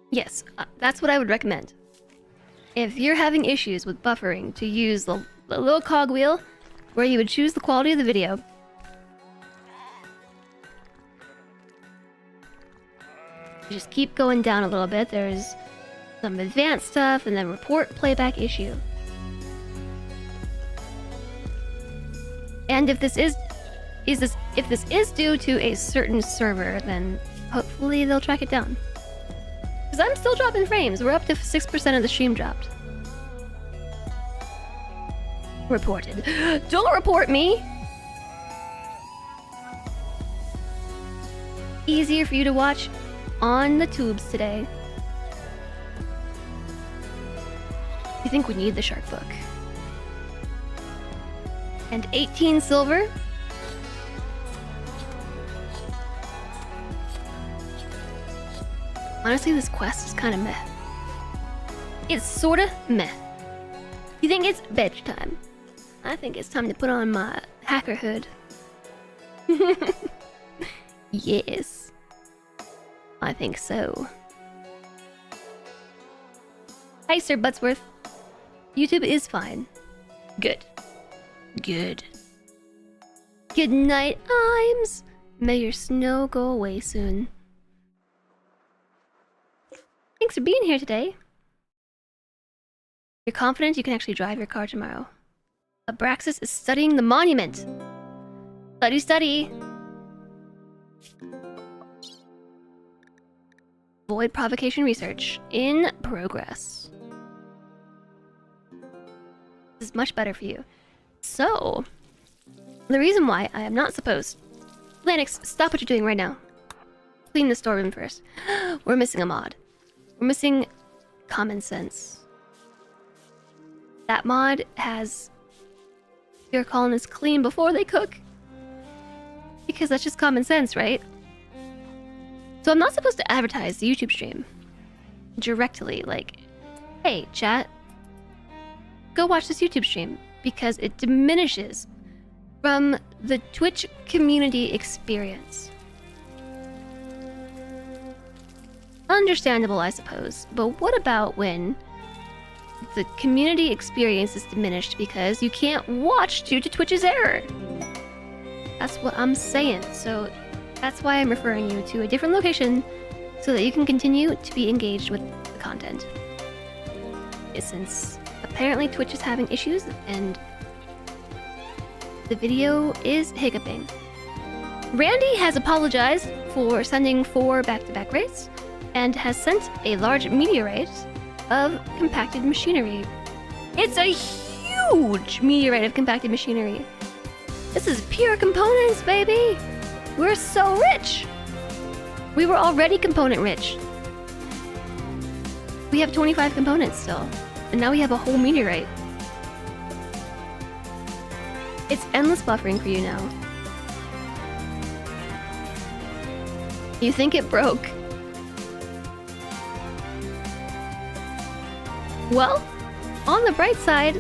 Yes, that's what I would recommend. If you're having issues with buffering, to use the little cog wheel where you would choose the quality of the video. Just keep going down a little bit. There's some advanced stuff and then report playback issue. And if this is due to a certain server, then hopefully they'll track it down. Because I'm still dropping frames. We're up to 6% of the stream dropped. Reported. Don't report me! Easier for you to watch on the tubes today. You think we need the shark book? And 18 silver. Honestly, this quest is kind of meh. It's sorta meh. You think it's bedtime? I think it's time to put on my hacker hood. Yes. I think so. Hi, Sir Buttsworth. YouTube is fine. Good. Good. Good night, Imes. May your snow go away soon. Thanks for being here today. You're confident you can actually drive your car tomorrow. Abraxas is studying the monument. Study, study. Void provocation research in progress. This is much better for you. So, the reason why I am not supposed... Lanix, stop what you're doing right now. Clean the storeroom first. We're missing a mod. We're missing common sense. That mod has your colonists clean before they cook. Because that's just common sense, right? So I'm not supposed to advertise the YouTube stream directly, like, hey, chat, go watch this YouTube stream, because it diminishes from the Twitch community experience. Understandable, I suppose, but what about when the community experience is diminished because you can't watch due to Twitch's error? That's what I'm saying, so that's why I'm referring you to a different location so that you can continue to be engaged with the content. Since apparently Twitch is having issues and the video is hiccuping. Randy has apologized for sending 4 back-to-back raids and has sent a large meteorite of compacted machinery. It's a huge meteorite of compacted machinery. This is pure components, baby! We're so rich! We were already component rich. We have 25 components still, and now we have a whole meteorite. It's endless buffering for you now. You think it broke? Well, on the bright side,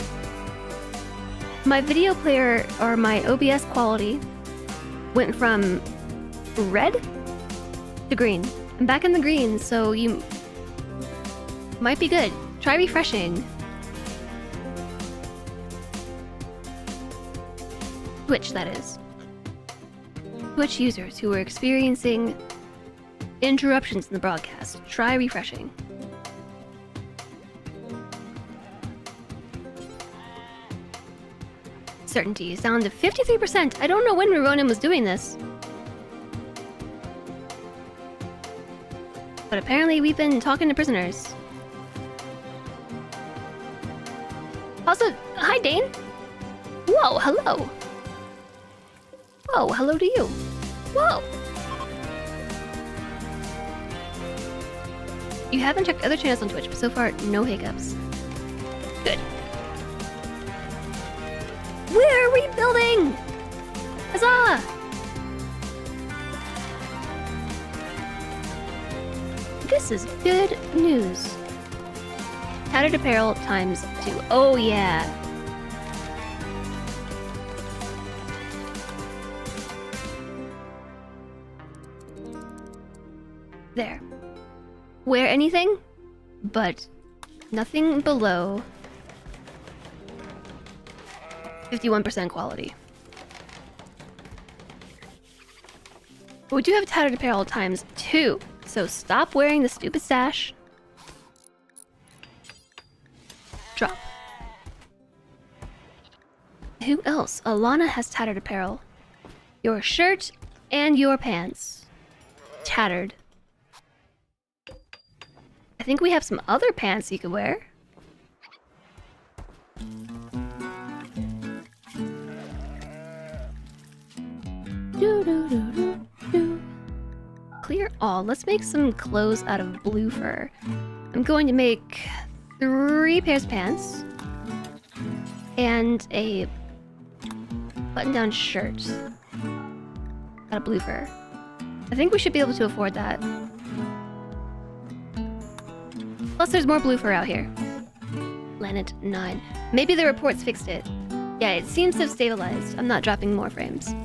my video player, or my OBS quality, went from red to green. I'm back in the green, so you might be good. Try refreshing. Twitch, that is. Twitch users who are experiencing interruptions in the broadcast, try refreshing. Certainty is down to 53%. I don't know when Ronin was doing this. But apparently we've been talking to prisoners. Also, hi Dane. Whoa, hello. Whoa, hello to you. Whoa. You haven't checked other channels on Twitch, but so far, no hiccups. Good. We're rebuilding! Huzzah! This is good news. Tattered apparel times 2. Oh yeah. There. Wear anything, but nothing below 51% quality. But we do have tattered apparel times 2, so stop wearing the stupid sash. Drop. Who else? Alana has tattered apparel. Your shirt and your pants. Tattered. I think we have some other pants you could wear. Clear all. Let's make some clothes out of blue fur. I'm going to make 3 pairs of pants and a button-down shirt out of blue fur. I think we should be able to afford that. Plus, there's more blue fur out here. Planet 9. Maybe the reports fixed it. Yeah, it seems to have stabilized. I'm not dropping more frames.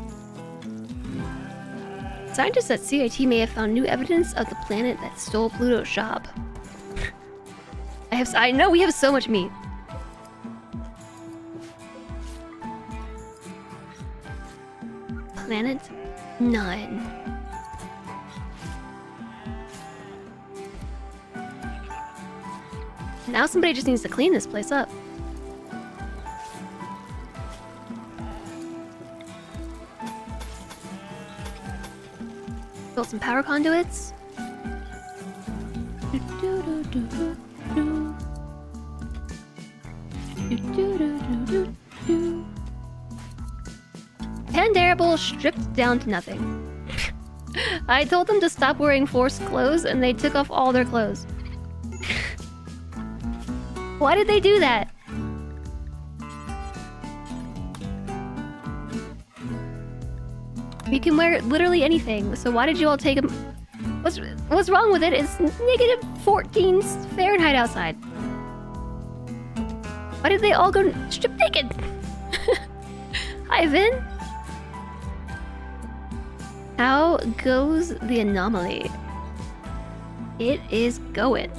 Scientists at CIT may have found new evidence of the planet that stole Pluto's shop. I know we have so much meat. Planet 9. Now somebody just needs to clean this place up. some power conduits. Pandarable stripped down to nothing. I told them to stop wearing forced clothes and they took off all their clothes. Why did they do that? You can wear literally anything, so why did you all take them? What's wrong with it? It's negative 14 Fahrenheit outside. Why did they all go strip naked? Hi, Vin. How goes the anomaly? It is going.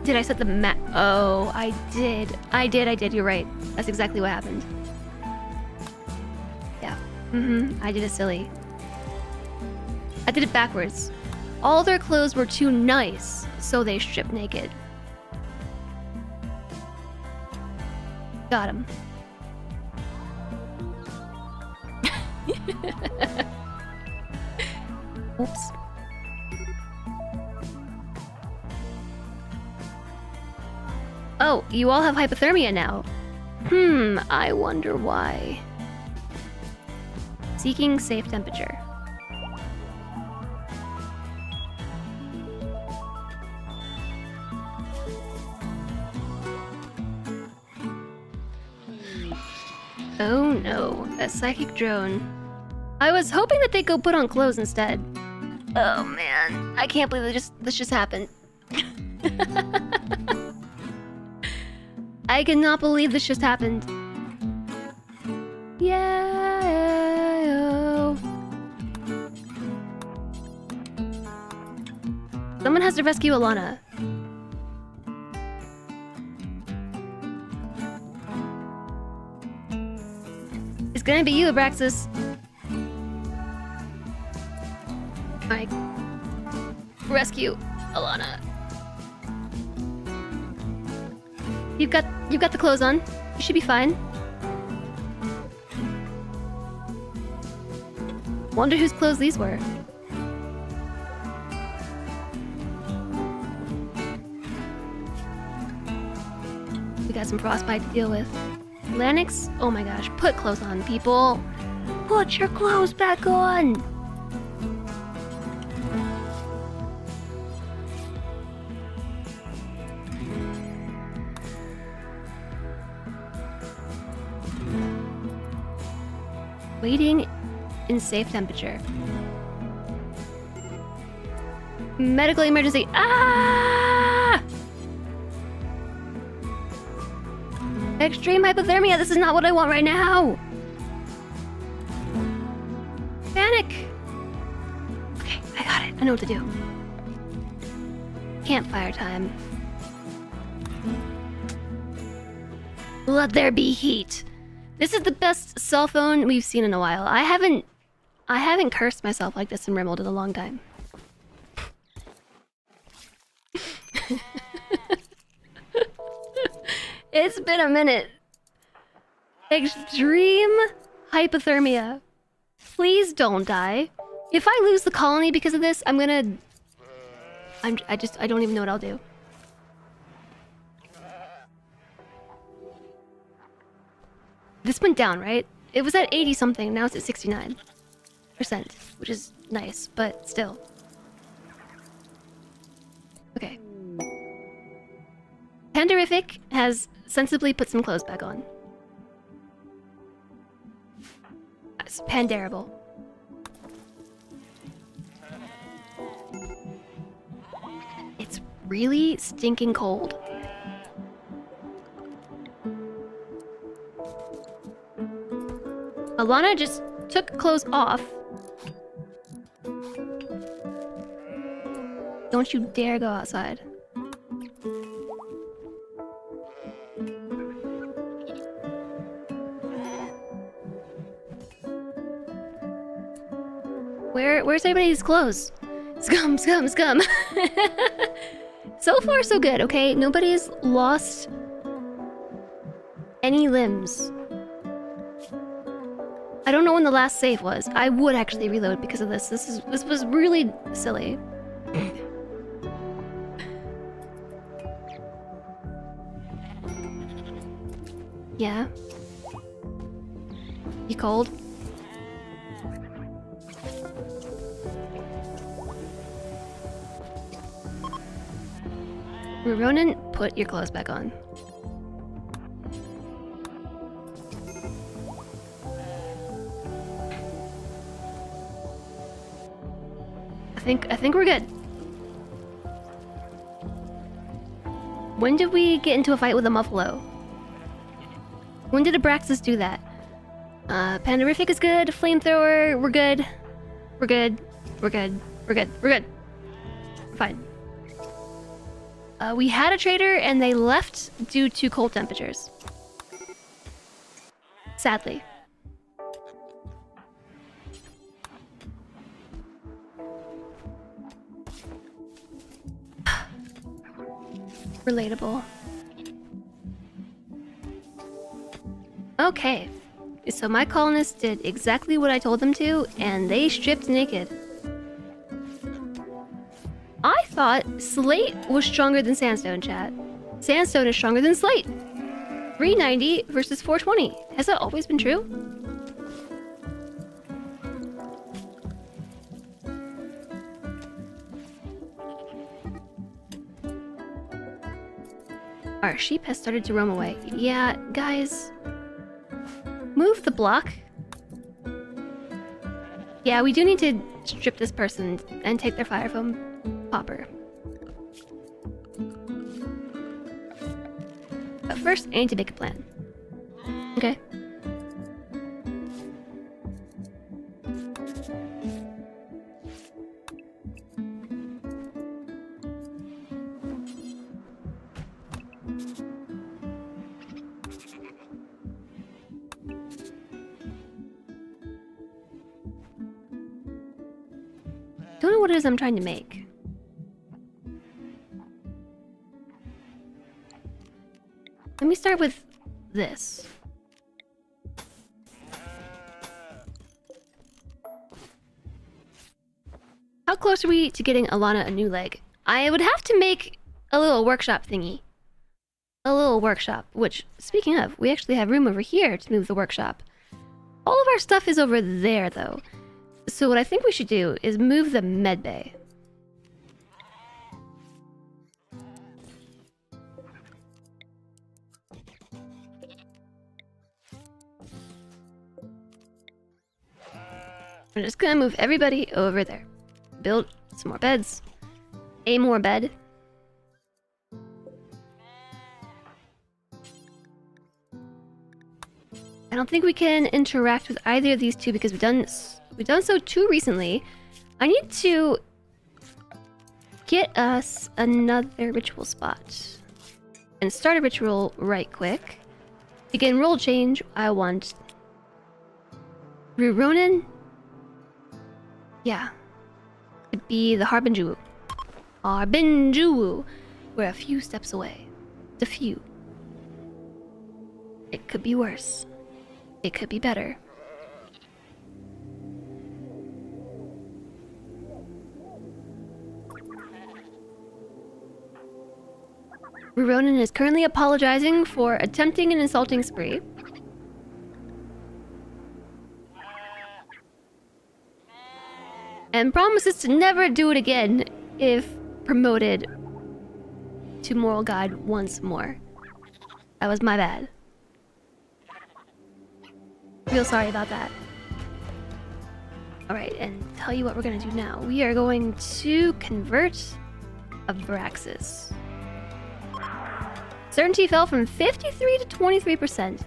Did I set the map? Oh, I did. I did. You're right. That's exactly what happened. Yeah. I did it silly. I did it backwards. All their clothes were too nice, so they stripped naked. Got him. Oops. Oh, you all have hypothermia now. I wonder why. Seeking safe temperature. Oh no, a psychic drone. I was hoping that they'd go put on clothes instead. Oh man, I can't believe this just happened. I cannot believe this just happened. Yeah. Someone has to rescue Alana. It's gonna be you, Abraxas. Alright. Rescue Alana. You've got the clothes on. You should be fine. Wonder whose clothes these were. We got some frostbite to deal with. Lanix? Oh my gosh, put clothes on, people. Put your clothes back on. Waiting in safe temperature. Medical emergency. Ah! Extreme hypothermia. This is not what I want right now. Panic. Okay, I got it. I know what to do. Campfire time. Let there be heat. This is the best cell phone we've seen in a while. I haven't cursed myself like this in RimWorld in a long time. It's been a minute. Extreme hypothermia. Please don't die. If I lose the colony because of this, I don't even know what I'll do. This went down, right? It was at 80 something, now it's at 69%, which is nice, but still. Okay. Pandarific has sensibly put some clothes back on. It's Pandarable. It's really stinking cold. Alana just took clothes off. Don't you dare go outside. Where's everybody's clothes? Scum, scum, scum. So far, so good, okay? Nobody's lost any limbs. I don't know when the last save was. I would actually reload because of this. This was really silly. Yeah. You cold? Ronan, put your clothes back on. I think we're good. When did we get into a fight with a Muffalo? When did Abraxas do that? Panderific is good. Flamethrower, we're good. We're good. We're good. We're good. We're good. We're fine. We had a trader and they left due to cold temperatures. Sadly. Relatable. Okay. So my colonists did exactly what I told them to, and they stripped naked. I thought slate was stronger than sandstone, chat. Sandstone is stronger than slate. 390 versus 420. Has that always been true? Our sheep has started to roam away. Yeah, guys. Move the block. Yeah, we do need to strip this person and take their fire foam popper. But first, I need to make a plan. Okay. Don't know what it is I'm trying to make. Let me start with this. How close are we to getting Alana a new leg? I would have to make a little workshop thingy. A little workshop, which, speaking of, we actually have room over here to move the workshop. All of our stuff is over there, though. So what I think we should do is move the med bay. We're just gonna move everybody over there. Build some more beds. A more bed. I don't think we can interact with either of these two because we've done so too recently. I need to get us another ritual spot and start a ritual right quick. Begin roll change. I want Ronan. Yeah, it'd be the Harbinju. Harbinju. We're a few steps away. It's a few. It could be worse. It could be better. Ronan is currently apologizing for attempting an insulting spree. And promises to never do it again if promoted to Moral Guide once more. That was my bad. Real sorry about that. Alright, and tell you what we're gonna do now. We are going to convert Abraxas. Certainty fell from 53 to 23%.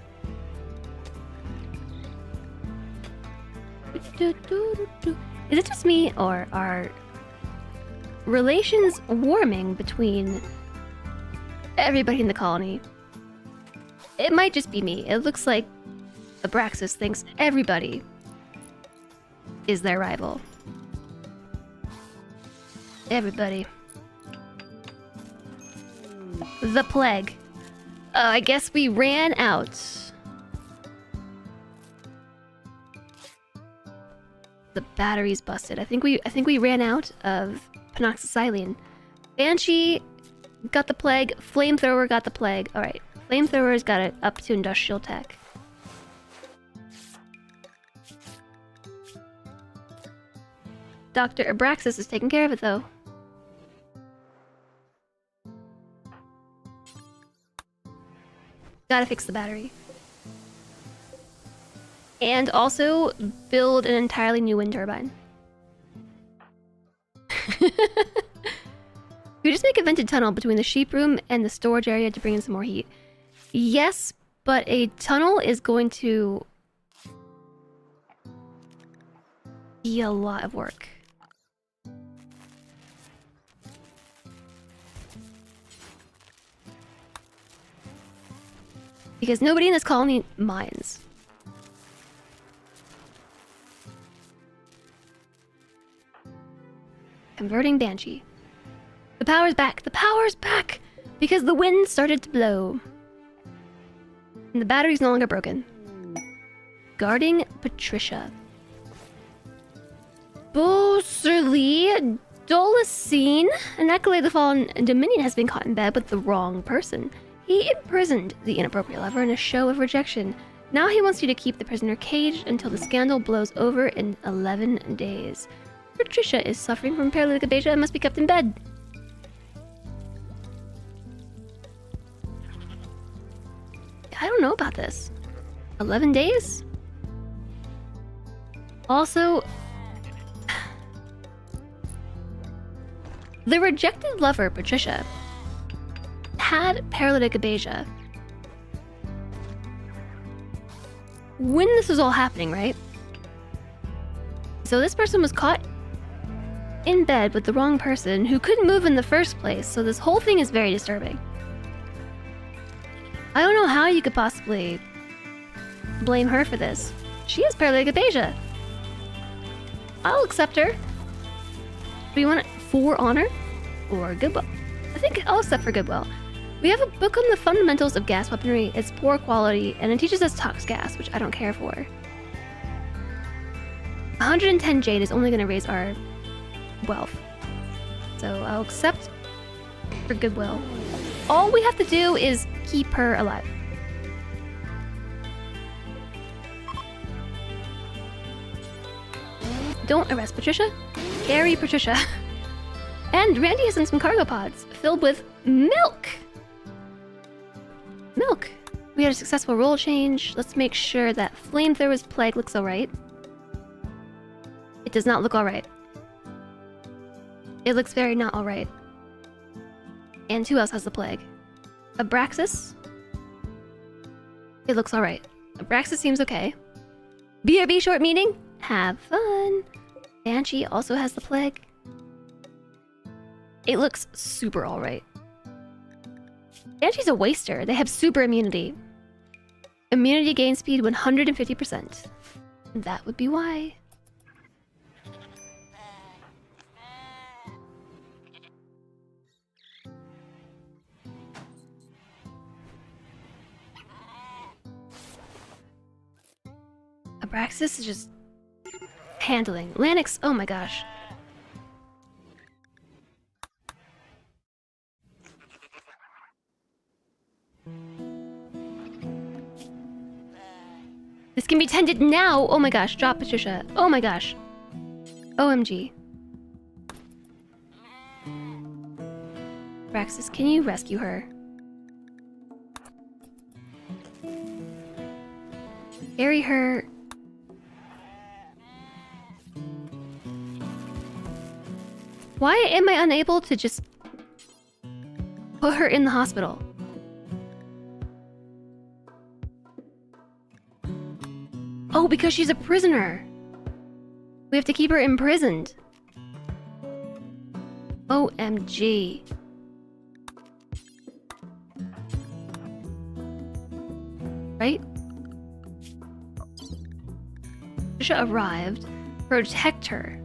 Is it just me, or are relations warming between everybody in the colony? It might just be me. It looks like Abraxas thinks everybody is their rival. Everybody. The plague. I guess we ran out. The battery's busted. I think we ran out of penoxysilene. Banshee got the plague. Flamethrower got the plague. All right, Flamethrower's got it up to industrial tech. Dr. Abraxas is taking care of it though. Gotta fix the battery. And also build an entirely new wind turbine. You just make a vented tunnel between the sheep room and the storage area to bring in some more heat. Yes, but a tunnel is going to be a lot of work. Because nobody in this colony mines. Converting Banshee. The power's back! The power's back! Because the wind started to blow. And the battery's no longer broken. Guarding Patricia. Boserly Dolacine, an acolyte of the Fallen Dominion, has been caught in bed with the wrong person. He imprisoned the inappropriate lover in a show of rejection. Now he wants you to keep the prisoner caged until the scandal blows over in 11 days. Patricia is suffering from paralytic aphasia and must be kept in bed. I don't know about this. 11 days? Also, the rejected lover, Patricia, had paralytic aphasia when this was all happening, right? So this person was caught in bed with the wrong person who couldn't move in the first place, so this whole thing is very disturbing. I don't know how you could possibly blame her for this. She has paralytic aphasia. I'll accept her. Do you want it for honor or goodwill? I think I'll accept for goodwill. We have a book on the fundamentals of gas weaponry. It's poor quality, and it teaches us tox gas, which I don't care for. 110 jade is only going to raise our wealth. So I'll accept for goodwill. All we have to do is keep her alive. Don't arrest Patricia. Carry Patricia. And Randy has sent some cargo pods filled with milk. Milk. We had a successful roll change. Let's make sure that Flamethrower's plague looks alright. It does not look alright. It looks very not alright. And who else has the plague? Abraxas? It looks alright. Abraxas seems okay. BRB short meeting? Have fun. Banshee also has the plague. It looks super alright. Banshee's a waster. They have super immunity. Immunity gain speed 150%. That would be why. Abraxas is just handling. Lanix, oh my gosh. This can be tended now! Oh my gosh, drop Patricia. Oh my gosh. OMG. Abraxas, can you rescue her? Carry her. Why am I unable to just put her in the hospital? Oh, because she's a prisoner. We have to keep her imprisoned. OMG. Right? Patricia arrived. Protect her.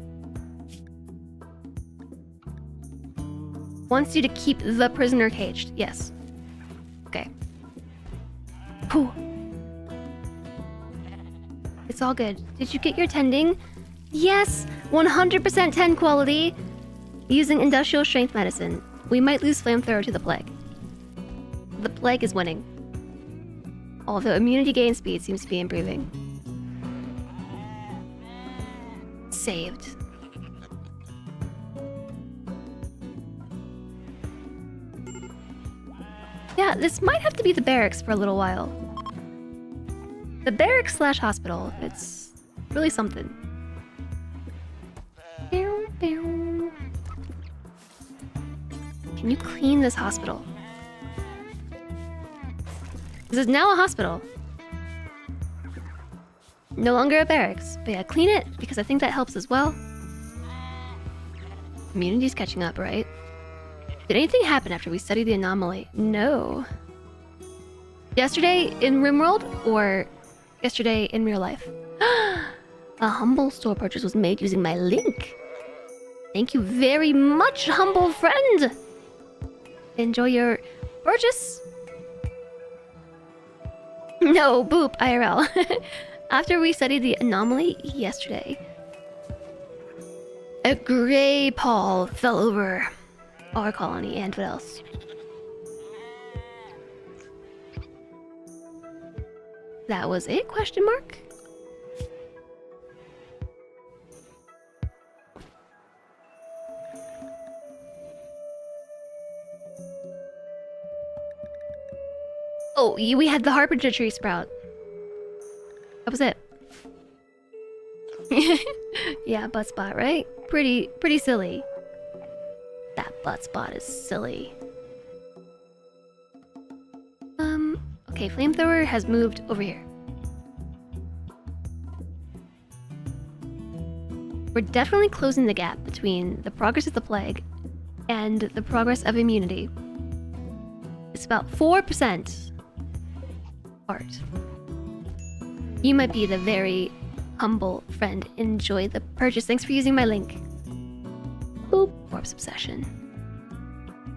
Wants you to keep the prisoner caged. Yes. Cool. It's all good. Did you get your tending? Yes! 100% 10 quality! Using industrial strength medicine. We might lose flamethrower to the plague. The plague is winning. Although immunity gain speed seems to be improving. Saved. Yeah, this might have to be the barracks for a little while. The barracks / hospital. It's really something. Can you clean this hospital? This is now a hospital. No longer a barracks. But yeah, clean it, because I think that helps as well. Immunity's catching up, right? Did anything happen after we studied the anomaly? No. Yesterday in RimWorld, or yesterday in real life? A humble store purchase was made using my link. Thank you very much, humble friend! Enjoy your purchase. No, boop, IRL. After we studied the anomaly yesterday, a gray pall fell over our colony, and what else? That was it? Question mark? Oh, we had the Harbinger tree sprout. That was it. Yeah, butt spot, right? Pretty silly. That butt spot is silly. Okay, flamethrower has moved over here. We're definitely closing the gap between the progress of the plague and the progress of immunity. It's about 4% apart. You might be the very humble friend. Enjoy the purchase. Thanks for using my link. Boop. Corpse obsession.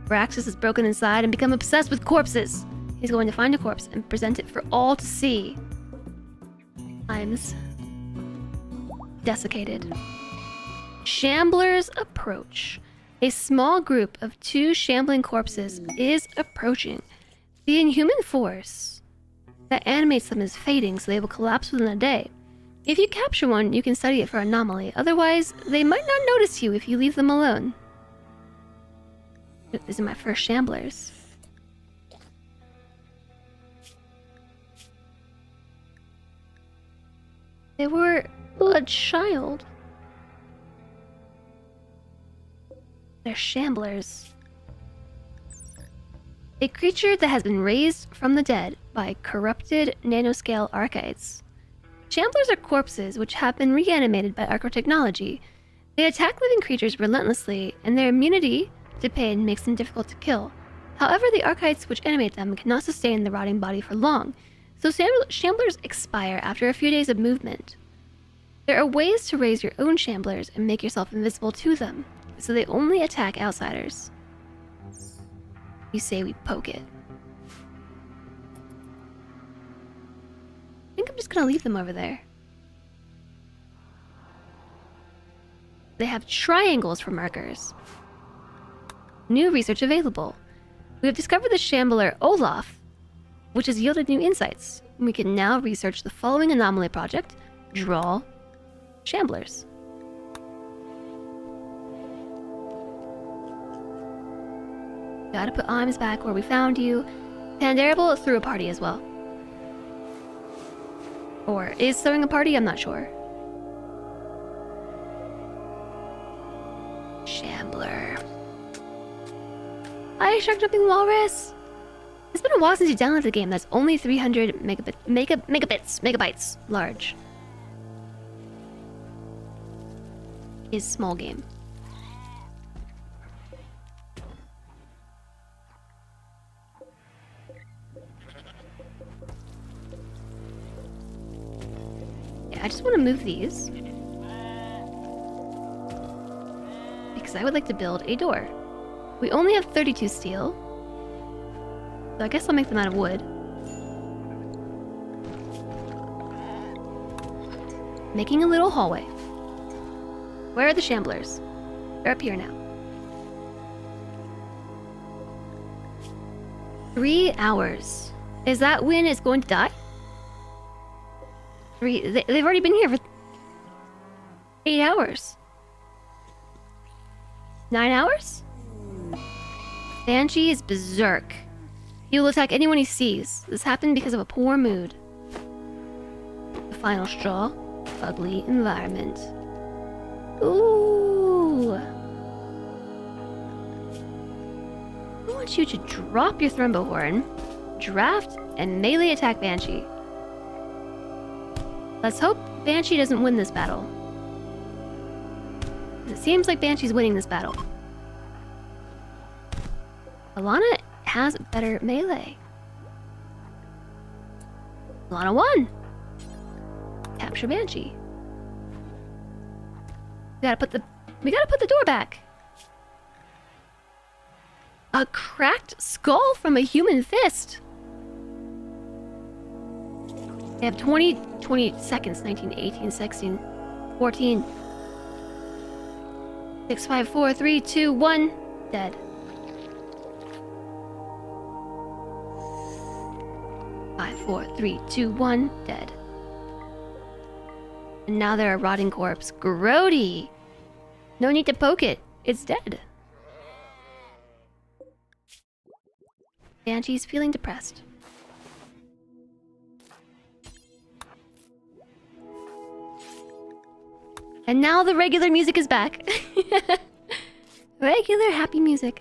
Braxis is broken inside and become obsessed with corpses. He's going to find a corpse and present it for all to see. Times desiccated. Shamblers approach. A small group of 2 shambling corpses is approaching. The inhuman force that animates them is fading, so they will collapse within a day. If you capture one, you can study it for anomaly. Otherwise, they might not notice you if you leave them alone. These are my first shamblers. They were a child. They're shamblers. A creature that has been raised from the dead by corrupted nanoscale archites. Shamblers are corpses which have been reanimated by archotechnology. They attack living creatures relentlessly, and their immunity to pain makes them difficult to kill. However, the archites which animate them cannot sustain the rotting body for long, so shamblers expire after a few days of movement. There are ways to raise your own shamblers and make yourself invisible to them, so they only attack outsiders. You say we poke it. I think I'm just gonna leave them over there. They have triangles for markers. New research available. We have discovered the shambler Olaf, which has yielded new insights. We can now research the following anomaly project. Draw shamblers. Gotta put Imes back where we found you. Pandarable threw a party as well. Or is throwing a party? I'm not sure. Shambler. Hi, Shark Jumping Walrus! It's been a while since you downloaded the game. That's only 300 megabytes large. Is small game. Yeah, I just want to move these because I would like to build a door. We only have 32 steel, so I guess I'll make them out of wood. making a little hallway. Where are the shamblers? They're up here now. 3 hours. Is that when it's going to die? They've already been here for 8 hours. 9 hours? Banshee is berserk. He will attack anyone he sees. This happened because of a poor mood. The final straw. Ugly environment. Ooh. I want you to drop your Thrumbohorn, draft, and melee attack Banshee. Let's hope Banshee doesn't win this battle. It seems like Banshee's winning this battle. Alana has better melee. Alana won! Capture Banshee. We gotta put the door back. A cracked skull from a human fist. They have 20 seconds. 19, 18, 16, 14. 6, 5, 4, 3, 2, 1. Dead. 5, 4, 3, 2, 1. Dead. And now they're a rotting corpse. Grody! No need to poke it. It's dead. Banshee's feeling depressed. And now the regular music is back. Regular happy music.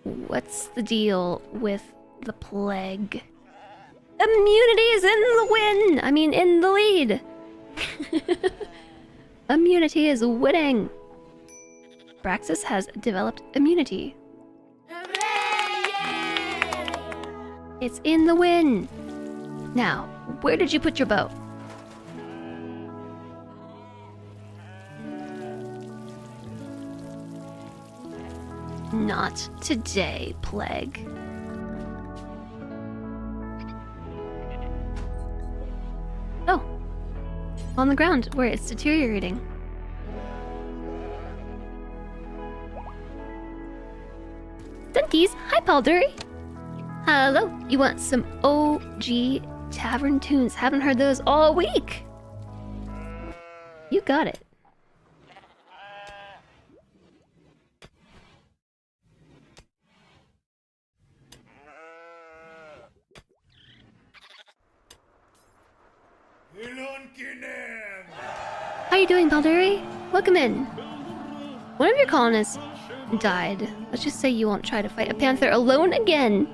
What's the deal with the plague? Immunity is in the win! I mean, in the lead. Immunity is winning. Braxis has developed immunity. It's in the win. Now, where did you put your bow? Not today, plague. Oh. On the ground, where it's deteriorating. Dunkies! Hi, Paldury! Hello! You want some OG Tavern tunes? Haven't heard those all week! You got it. How you doing, Balduri? Welcome in. One of your colonists died. Let's just say you won't try to fight a panther alone again.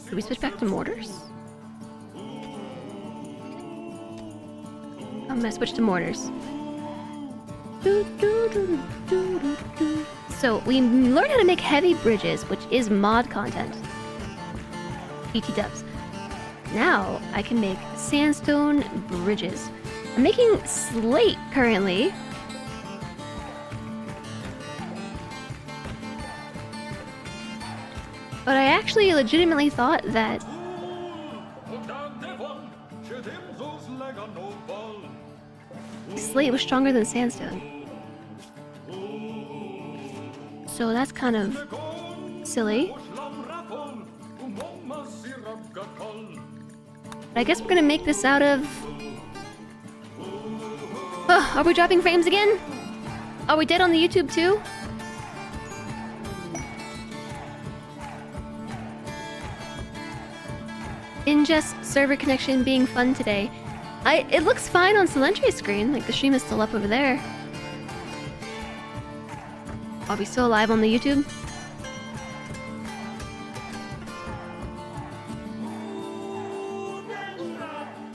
Should we switch back to mortars? I'm gonna switch to mortars. So we learned how to make heavy bridges, which is mod content. BT dubs. Now I can make sandstone bridges. I'm making slate currently. But I actually legitimately thought that slate was stronger than sandstone. So that's kind of silly. But I guess we're gonna make this out of... Oh, are we dropping frames again? Are we dead on the YouTube too? Ingest server connection being fun today. It looks fine on Solentria's screen, like the stream is still up over there. Are we still live on the YouTube?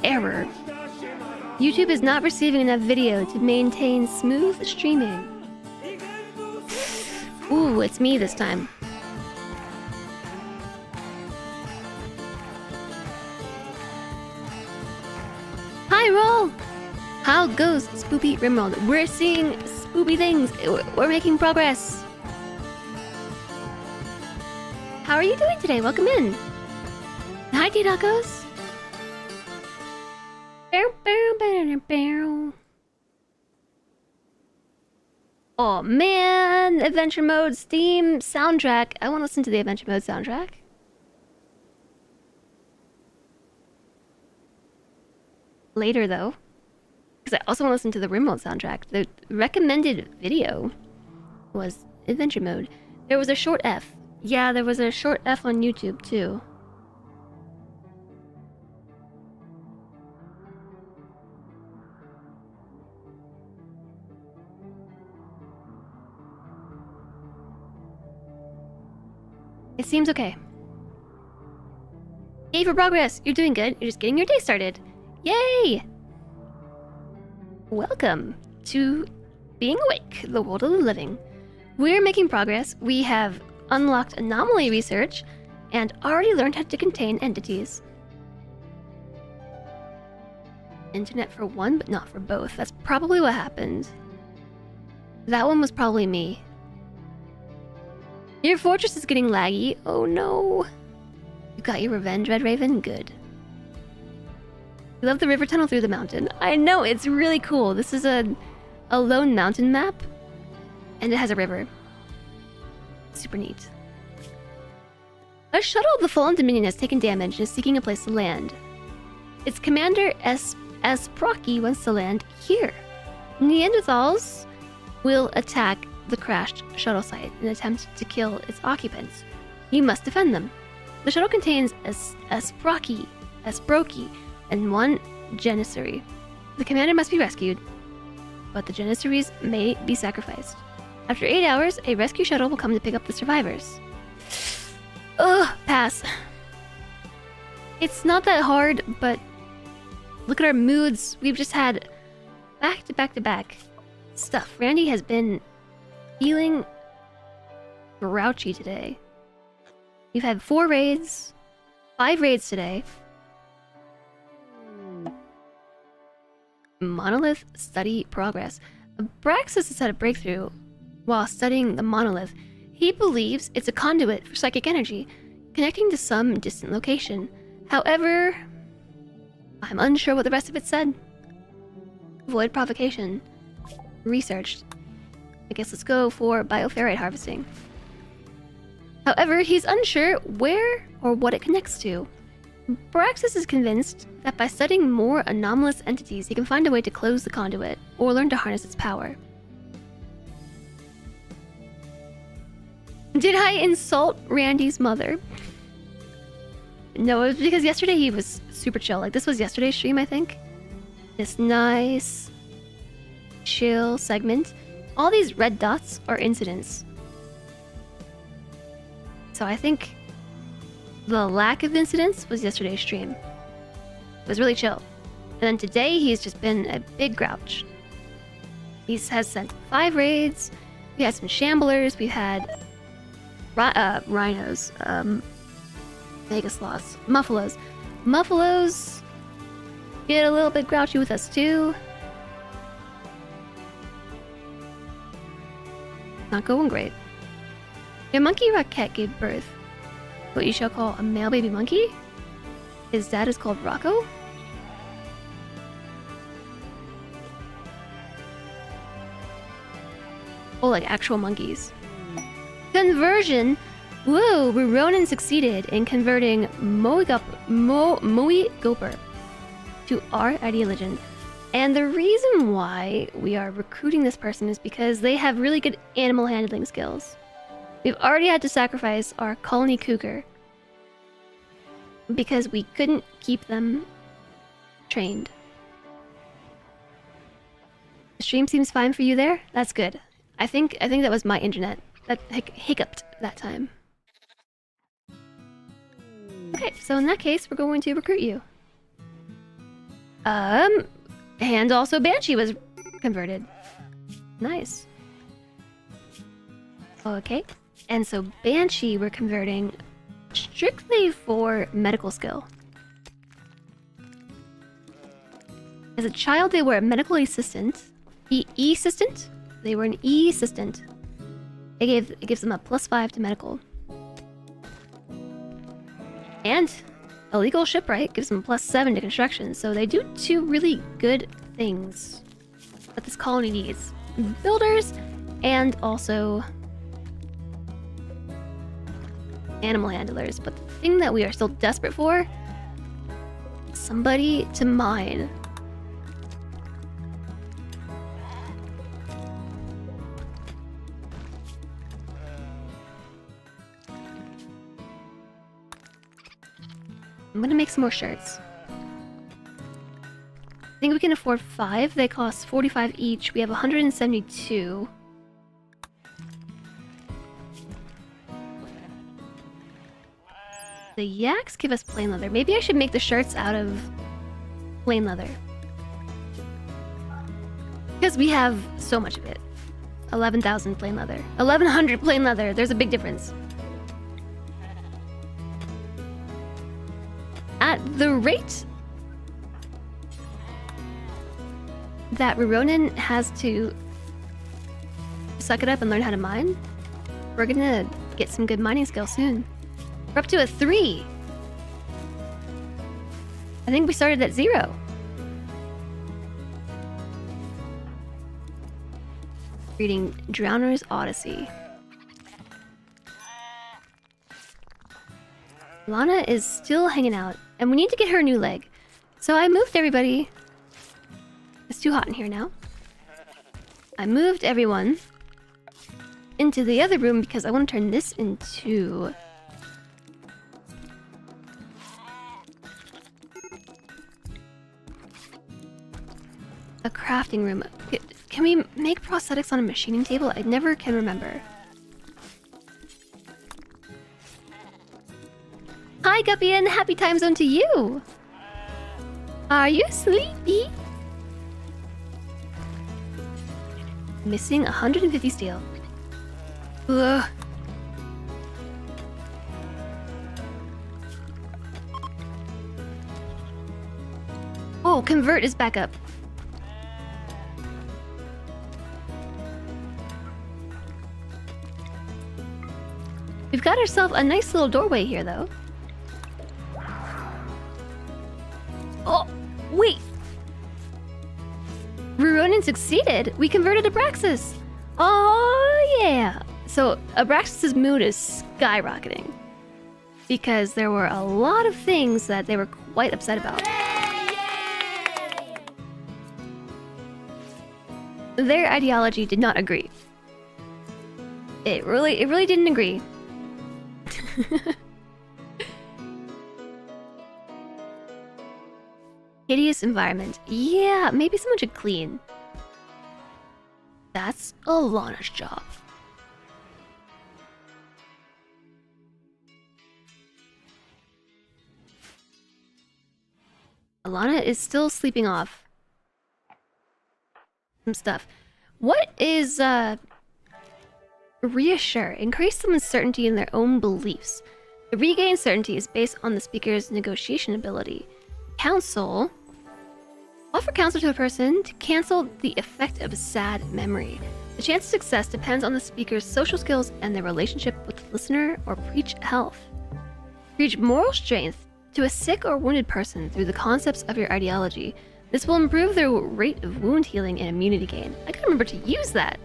Error. YouTube is not receiving enough video to maintain smooth streaming. Ooh, it's me this time. Hi, Roll! How goes Spoopy RimWorld? We're seeing spoopy things. We're making progress. How are you doing today? Welcome in. Hi, T-Tacos. Bow, bow, bow, bow. Oh man, Adventure Mode Steam soundtrack. I want to listen to the Adventure Mode soundtrack. Later though. Because I also want to listen to the RimWorld soundtrack. The recommended video was Adventure Mode. There was a short F. Yeah, there was a short F on YouTube too. It seems okay. Yay for progress! You're doing good. You're just getting your day started. Yay! Welcome to Being Awake, the world of the living. We're making progress. We have unlocked anomaly research and already learned how to contain entities. Internet for one, but not for both. That's probably what happened. That one was probably me. Your fortress is getting laggy. Oh no. You got your revenge, Red Raven? Good. You love the river tunnel through the mountain. I know, it's really cool. This is a lone mountain map. And it has a river. Super neat. A shuttle of the Fallen Dominion has taken damage and is seeking a place to land. Its commander, Procky, wants to land here. Neanderthals will attack the crashed shuttle site in an attempt to kill its occupants. You must defend them. The shuttle contains Sprocky, and one Janissary. The commander must be rescued, but the Janissaries may be sacrificed. After 8 hours, a rescue shuttle will come to pick up the survivors. Ugh, pass. It's not that hard, but look at our moods. We've just had back to back to back stuff. Randy has been feeling grouchy today. We've had 4 raids, 5 raids today. Monolith study progress. Abraxas has had a breakthrough while studying the monolith. He believes it's a conduit for psychic energy, connecting to some distant location. However, I'm unsure what the rest of it said. Avoid provocation. Researched. I guess let's go for bioferrite harvesting. However, he's unsure where or what it connects to. Braxis is convinced that by studying more anomalous entities, he can find a way to close the conduit or learn to harness its power. Did I insult Randy's mother? No, it was because yesterday he was super chill. Like, this was yesterday's stream, I think. This nice, chill segment. All these red dots are incidents. So I think the lack of incidents was yesterday's stream. It was really chill. And then today he's just been a big grouch. He has sent 5 raids. We had some shamblers. We had rhinos, mega sloths, muffalos. Muffalos get a little bit grouchy with us too. Not going great. Your monkey Rocket gave birth. What you shall call a male baby monkey? His dad is called Rocco? Oh, like actual monkeys. Conversion! Whoa, Ronan succeeded in converting Moe Goper to our ideology. And the reason why we are recruiting this person is because they have really good animal handling skills. We've already had to sacrifice our colony cougar because we couldn't keep them trained. The stream seems fine for you there? That's good. I think that was my internet that hiccuped that time. Okay, so in that case, we're going to recruit you. And also Banshee was converted. Nice. Okay, and so Banshee we're converting strictly for medical skill. As a child, they were a medical assistant. E-assistant? They were an E-assistant. It gives them a +5 to medical. And illegal shipwright gives them +7 to construction, so they do 2 really good things that this colony needs. Builders and also animal handlers. But the thing that we are still desperate for, somebody to mine. I'm gonna make some more shirts. I think we can afford 5. They cost 45 each. We have 172. The yaks give us plain leather. Maybe I should make the shirts out of plain leather. Because we have so much of it. 11,000 plain leather. 1,100 plain leather. There's a big difference. At the rate that Ruronin has to suck it up and learn how to mine, we're gonna get some good mining skills soon. We're up to a 3. I think we started at 0. Reading Drowner's Odyssey. Lana is still hanging out, and we need to get her a new leg. So I moved everybody. It's too hot in here now. I moved everyone into the other room because I want to turn this into a crafting room. Can we make prosthetics on a machining table? I never can remember. Hi Guppian, happy time zone to you! Are you sleepy? Missing 150 steel. Ugh. Oh, convert is back up. We've got ourselves a nice little doorway here, though. Oh, wait! Ruronin succeeded! We converted Abraxas! Oh, yeah! So, Abraxas' mood is skyrocketing. Because there were a lot of things that they were quite upset about. Their ideology did not agree. It really didn't agree. Hideous environment. Yeah, maybe someone should clean. That's Alana's job. Alana is still sleeping off some stuff. What is reassure? Increase someone's certainty in their own beliefs. The regained certainty is based on the speaker's negotiation ability. Counsel. Offer counsel to a person to cancel the effect of a sad memory. The chance of success depends on the speaker's social skills and their relationship with the listener, or preach health. Preach moral strength to a sick or wounded person through the concepts of your ideology. This will improve their rate of wound healing and immunity gain. I gotta remember to use that.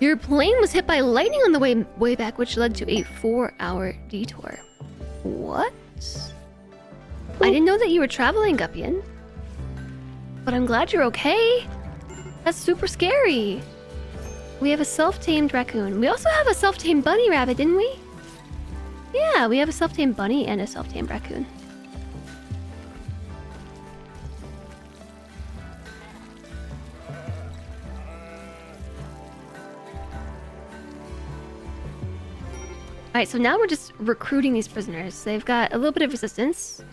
Your plane was hit by lightning on the way back, which led to a 4-hour detour. What? I didn't know that you were traveling, Guppian. But I'm glad you're okay. That's super scary. We have a self-tamed raccoon. We also have a self-tamed bunny rabbit, didn't we? Yeah, we have a self-tamed bunny and a self-tamed raccoon. Alright, so now we're just recruiting these prisoners. They've got a little bit of resistance.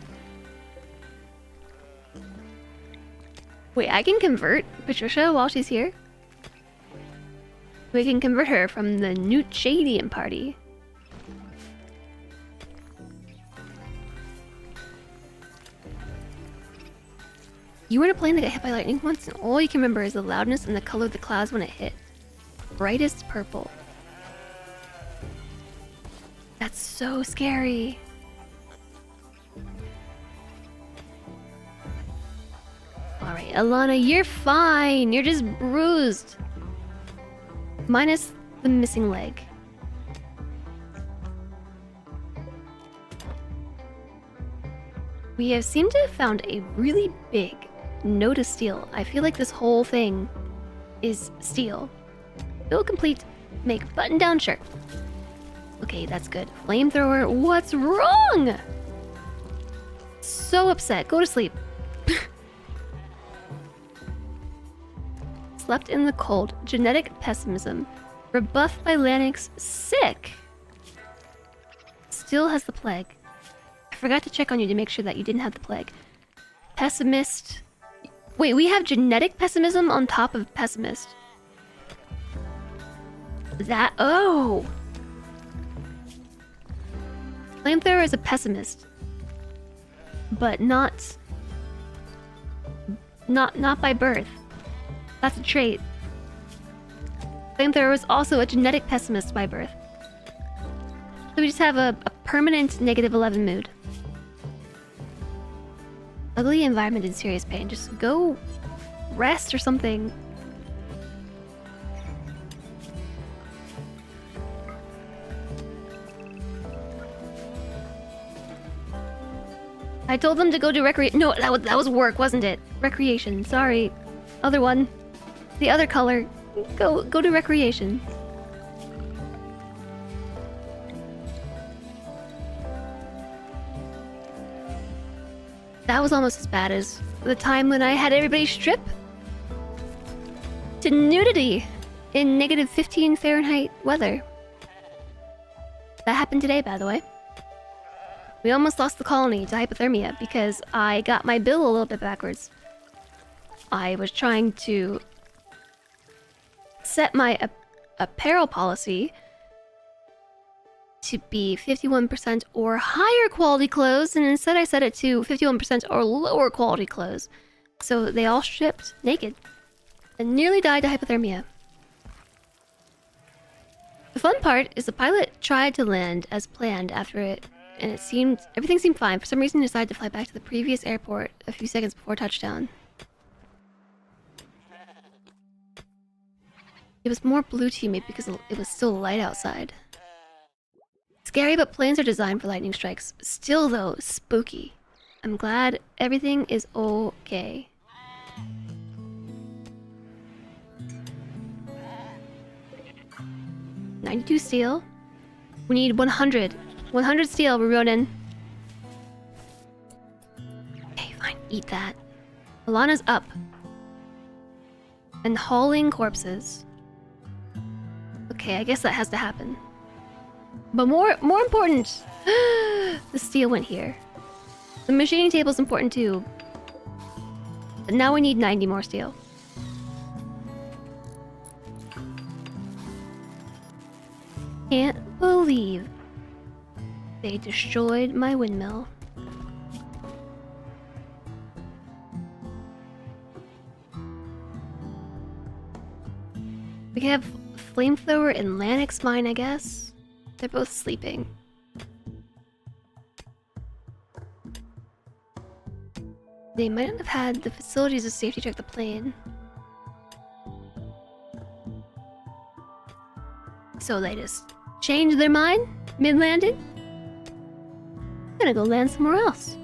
Wait, I can convert Patricia while she's here? We can convert her from the Newchadian party. You were in a plane that got hit by lightning once, and all you can remember is the loudness and the color of the clouds when it hit. Brightest purple. That's so scary. Alright, Alana, you're fine. You're just bruised. Minus the missing leg. We have seemed to have found a really big node of steel. I feel like this whole thing is steel. Build complete. Make button-down shirt. Okay, that's good. Flamethrower, what's wrong? So upset. Go to sleep. Slept in the cold. Genetic pessimism. Rebuffed by Lanix. Sick. Still has the plague. I forgot to check on you to make sure that you didn't have the plague. Pessimist. Wait, we have genetic pessimism on top of pessimist. That. Oh! Flamethrower is a pessimist. But not by birth. That's a trait. Flamethrower is also a genetic pessimist by birth. So we just have a permanent -11 mood. Ugly environment and serious pain. Just go rest or something. I told them to go to recreation. No, that was work, wasn't it? Recreation. Sorry. Other one. The other color. Go to recreation. That was almost as bad as the time when I had everybody strip to nudity in -15 Fahrenheit weather. That happened today, by the way. We almost lost the colony to hypothermia because I got my bill a little bit backwards. I was trying to set my apparel policy to be 51% or higher quality clothes, and instead I set it to 51% or lower quality clothes. So they all stripped naked and nearly died to hypothermia. The fun part is the pilot tried to land as planned after it, and everything seemed fine. For some reason, he decided to fly back to the previous airport a few seconds before touchdown. It was more blue to you maybe because it was still light outside. Scary, but planes are designed for lightning strikes. Still though, spooky. I'm glad everything is okay. $92 steel. We need 100. 100 steel, we're running. Okay, fine, eat that. Alana's up. And hauling corpses. Okay, I guess that has to happen. But more important, the steel went here. The machining table is important too. But now we need 90 more steel. Can't believe they destroyed my windmill. We can have Flamethrower and Lanix mine, I guess. They're both sleeping. They might not have had the facilities to safety check the plane. So they just changed their mind mid-landing? I'm gonna go land somewhere else.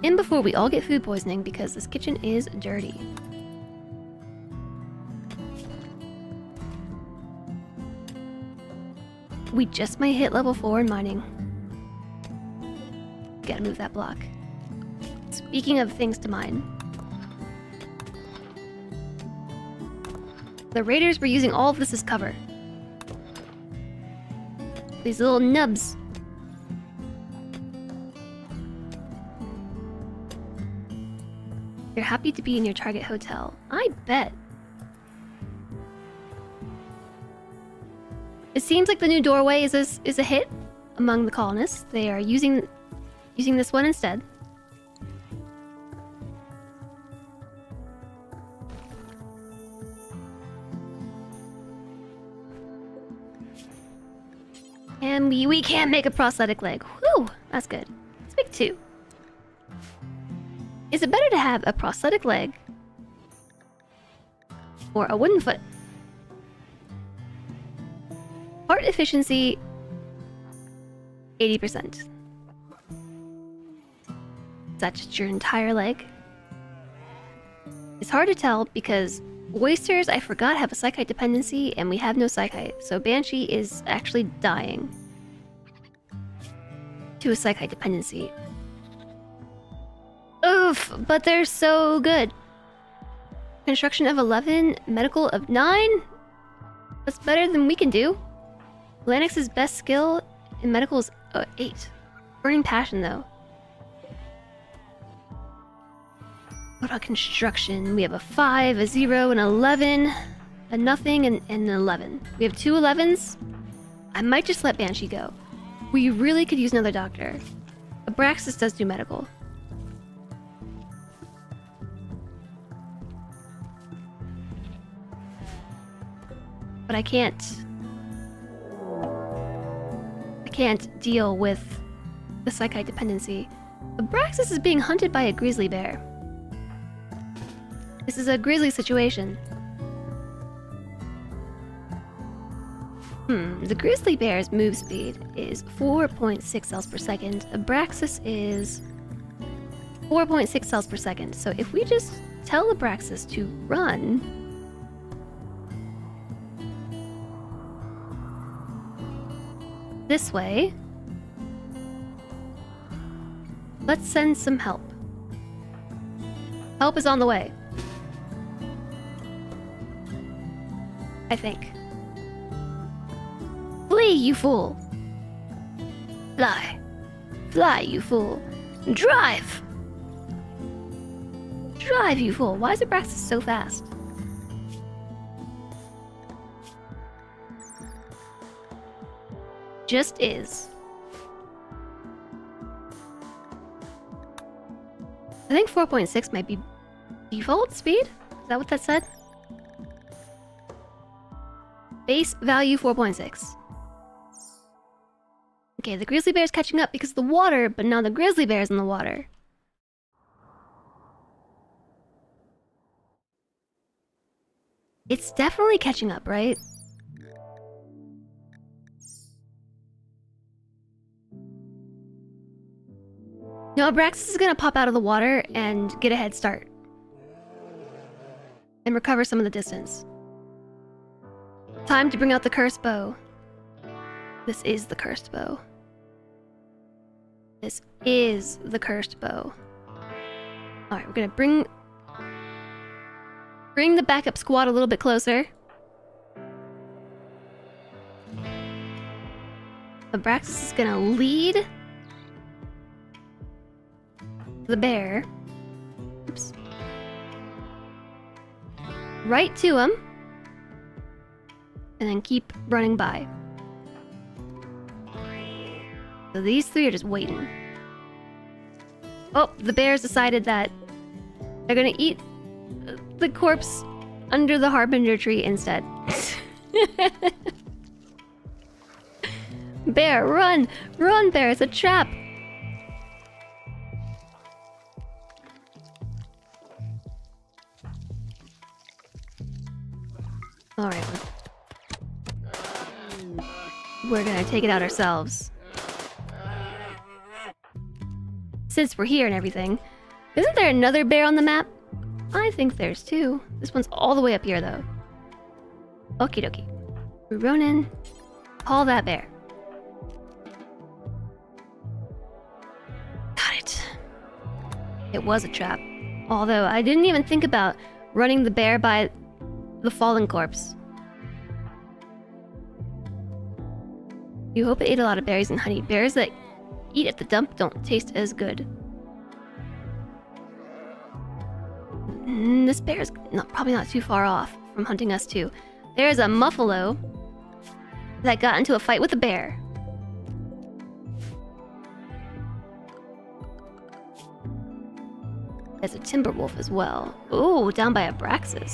And before we all get food poisoning because this kitchen is dirty. We just might hit level 4 in mining. Gotta move that block. Speaking of things to mine. The raiders were using all of this as cover. These little nubs. You're happy to be in your target hotel. I bet. It seems like the new doorway is a hit among the colonists. They are using this one instead. And we can make a prosthetic leg. Whew, that's good. Let's make 2. Is it better to have a prosthetic leg or a wooden foot? Part efficiency 80%. Is that just your entire leg? It's hard to tell because oysters, I forgot, have a psychite dependency, and we have no psychite. So Banshee is actually dying to a psychite dependency. Oof, but they're so good. Construction of 11, medical of 9? That's better than we can do. Lanix's best skill in medical is 8. Burning passion, though. What about construction? We have a 5, a 0, an 11, a nothing, and an 11. We have 2 11s. I might just let Banshee go. We really could use another doctor. Abraxas does do medical. But I can't deal with the psychite dependency. Abraxas is being hunted by a grizzly bear. This is a grizzly situation. The grizzly bear's move speed is 4.6 cells per second. Abraxas is 4.6 cells per second. So if we just tell Abraxas to run, this way, let's send some help. Help is on the way. I think. Flee, you fool! Fly. Fly, you fool. Drive! Drive, you fool. Why is Abraxas so fast? Just is. I think 4.6 might be default speed? Is that what that said? Base value 4.6. Okay, the grizzly bear's catching up because of the water, but now the grizzly bear's in the water. It's definitely catching up, right? No, Abraxas is gonna pop out of the water and get a head start. And recover some of the distance. Time to bring out the cursed bow. This is the cursed bow. This is the cursed bow. Alright, we're gonna bring the backup squad a little bit closer. Abraxas is gonna lead the bear. Oops. Right to him. And then keep running by. So these 3 are just waiting. Oh, the bears decided that they're gonna eat the corpse under the Harbinger tree instead. Bear, run! Run, bear, it's a trap! Alright. We're gonna take it out ourselves. Since we're here and everything. Isn't there another bear on the map? I think there's 2. This one's all the way up here, though. Okie dokie. Ronin, call that bear. Got it. It was a trap. Although, I didn't even think about running the bear by the fallen corpse. You hope it ate a lot of berries and honey. Bears that eat at the dump don't taste as good. This bear is probably not too far off from hunting us too. There's a muffalo that got into a fight with a bear. There's a timber wolf as well. Ooh, down by Abraxas.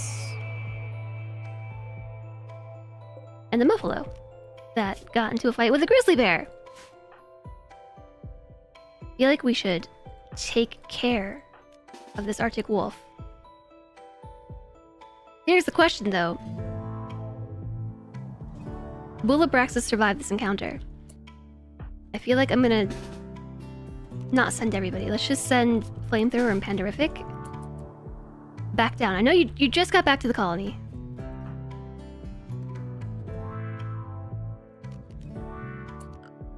And the muffalo. that got into a fight with a grizzly bear. I feel like we should take care of this Arctic wolf. Here's the question, though. Will Abraxas survive this encounter? I feel like I'm gonna not send everybody. Let's just send Flamethrower and Panderific back down. I know you just got back to the colony.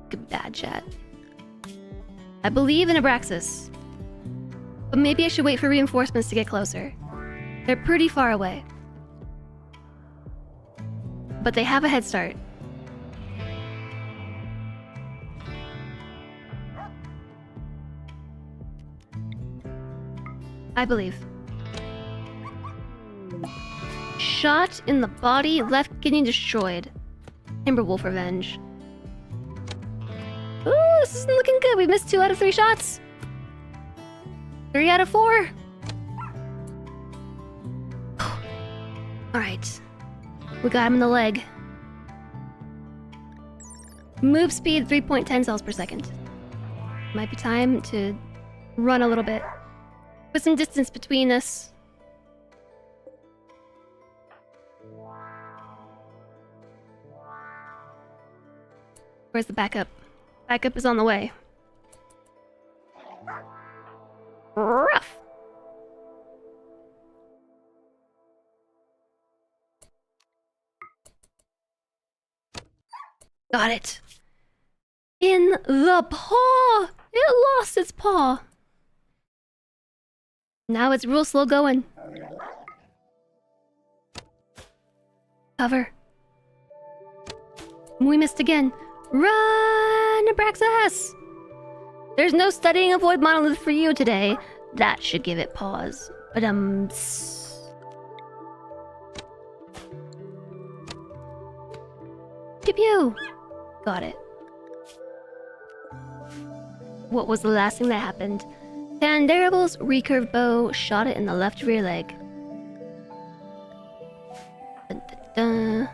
Good bad chat. I believe in Abraxas. But maybe I should wait for reinforcements to get closer. They're pretty far away. But they have a head start. I believe. Shot in the body, left getting destroyed. Timberwolf revenge. Ooh, this isn't looking good. We missed 2 out of 3 shots. 3 out of 4. Alright. We got him in the leg. Move speed 3.10 cells per second. Might be time to run a little bit. Put some distance between us. Where's the backup? Backup is on the way. Rough. Got it. In the paw! It lost its paw. Now it's real slow going. Cover. We missed again. Run, Abraxas! There's no studying Avoid Monolith for you today. That should give it pause. But Pew pew! Got it. What was the last thing that happened? Pandarable's recurve bow shot it in the left rear leg. Dun, dun, dun.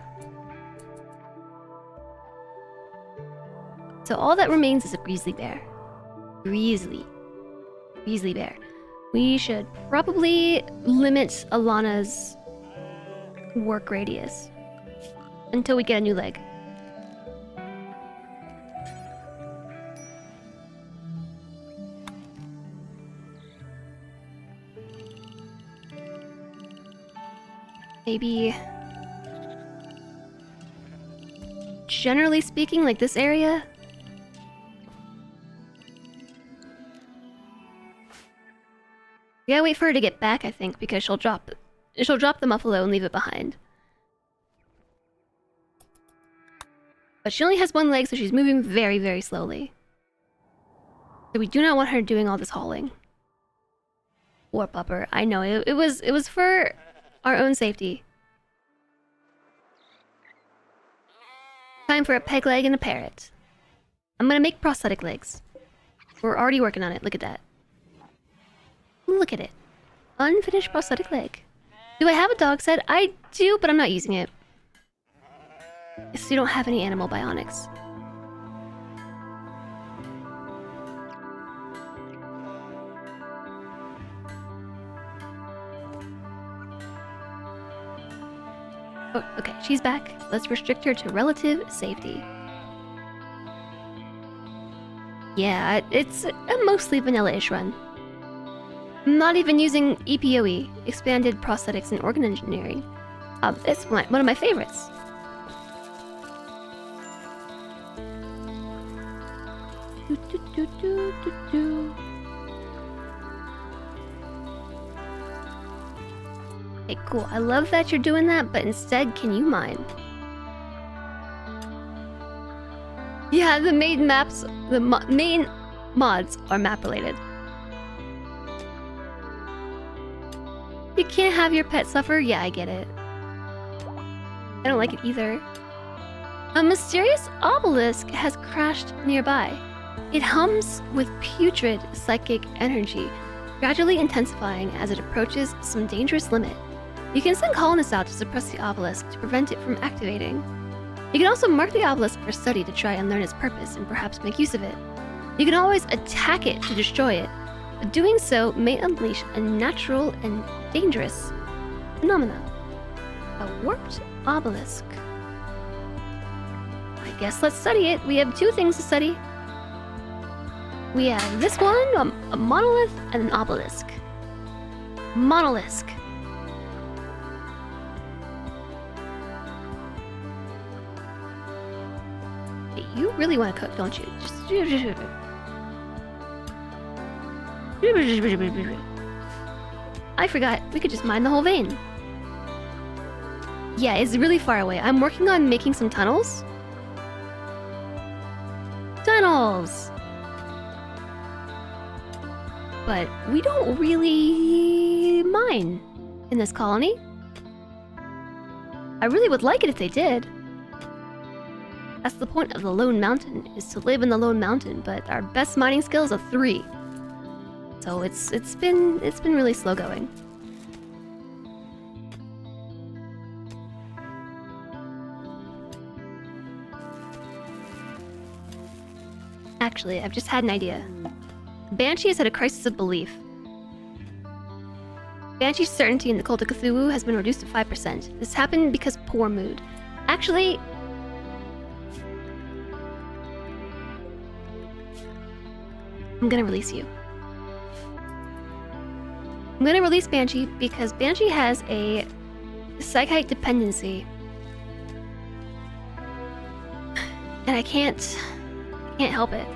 So all that remains is a grizzly bear. Grizzly bear. We should probably limit Alana's work radius until we get a new leg. Maybe, generally speaking, like this area. We gotta wait for her to get back, I think, because she'll drop the muffalo and leave it behind. But she only has 1 leg, so she's moving very, very slowly. So we do not want her doing all this hauling. Poor pupper. I know it was for our own safety. Time for a peg leg and a parrot. I'm gonna make prosthetic legs. We're already working on it. Look at that. Look at it. Unfinished prosthetic leg. Do I have a dog set? I do, but I'm not using it. So you don't have any animal bionics. Oh, okay, she's back. Let's restrict her to relative safety. Yeah, it's a mostly vanilla-ish run. I'm not even using EPOE, Expanded Prosthetics and Organ Engineering. It's one of my favorites. Okay, cool. I love that you're doing that, but instead, can you mine? Yeah, the main maps, the main mods are map related. You can't have your pet suffer? Yeah, I get it. I don't like it either. A mysterious obelisk has crashed nearby. It hums with putrid psychic energy, gradually intensifying as it approaches some dangerous limit. You can send colonists out to suppress the obelisk to prevent it from activating. You can also mark the obelisk for study to try and learn its purpose and perhaps make use of it. You can always attack it to destroy it, but doing so may unleash a natural and dangerous phenomenon. A warped obelisk. I guess let's study it. We have two things to study. We have this one, a monolith, and an obelisk. Monolith. You really want to cook, don't you? I forgot, we could just mine the whole vein. Yeah, it's really far away. I'm working on making some tunnels. Tunnels! But we don't really mine in this colony. I really would like it if they did. That's the point of the Lone Mountain, is to live in the Lone Mountain, but our best mining skill is a 3. So it's been really slow going. Actually, I've just had an idea. Banshee has had a crisis of belief. Banshee's certainty in the cult of Cthulhu has been reduced to 5%. This happened because poor mood. Actually, I'm gonna release you. I'm gonna release Banshee because Banshee has a psychite dependency. And I can't help it.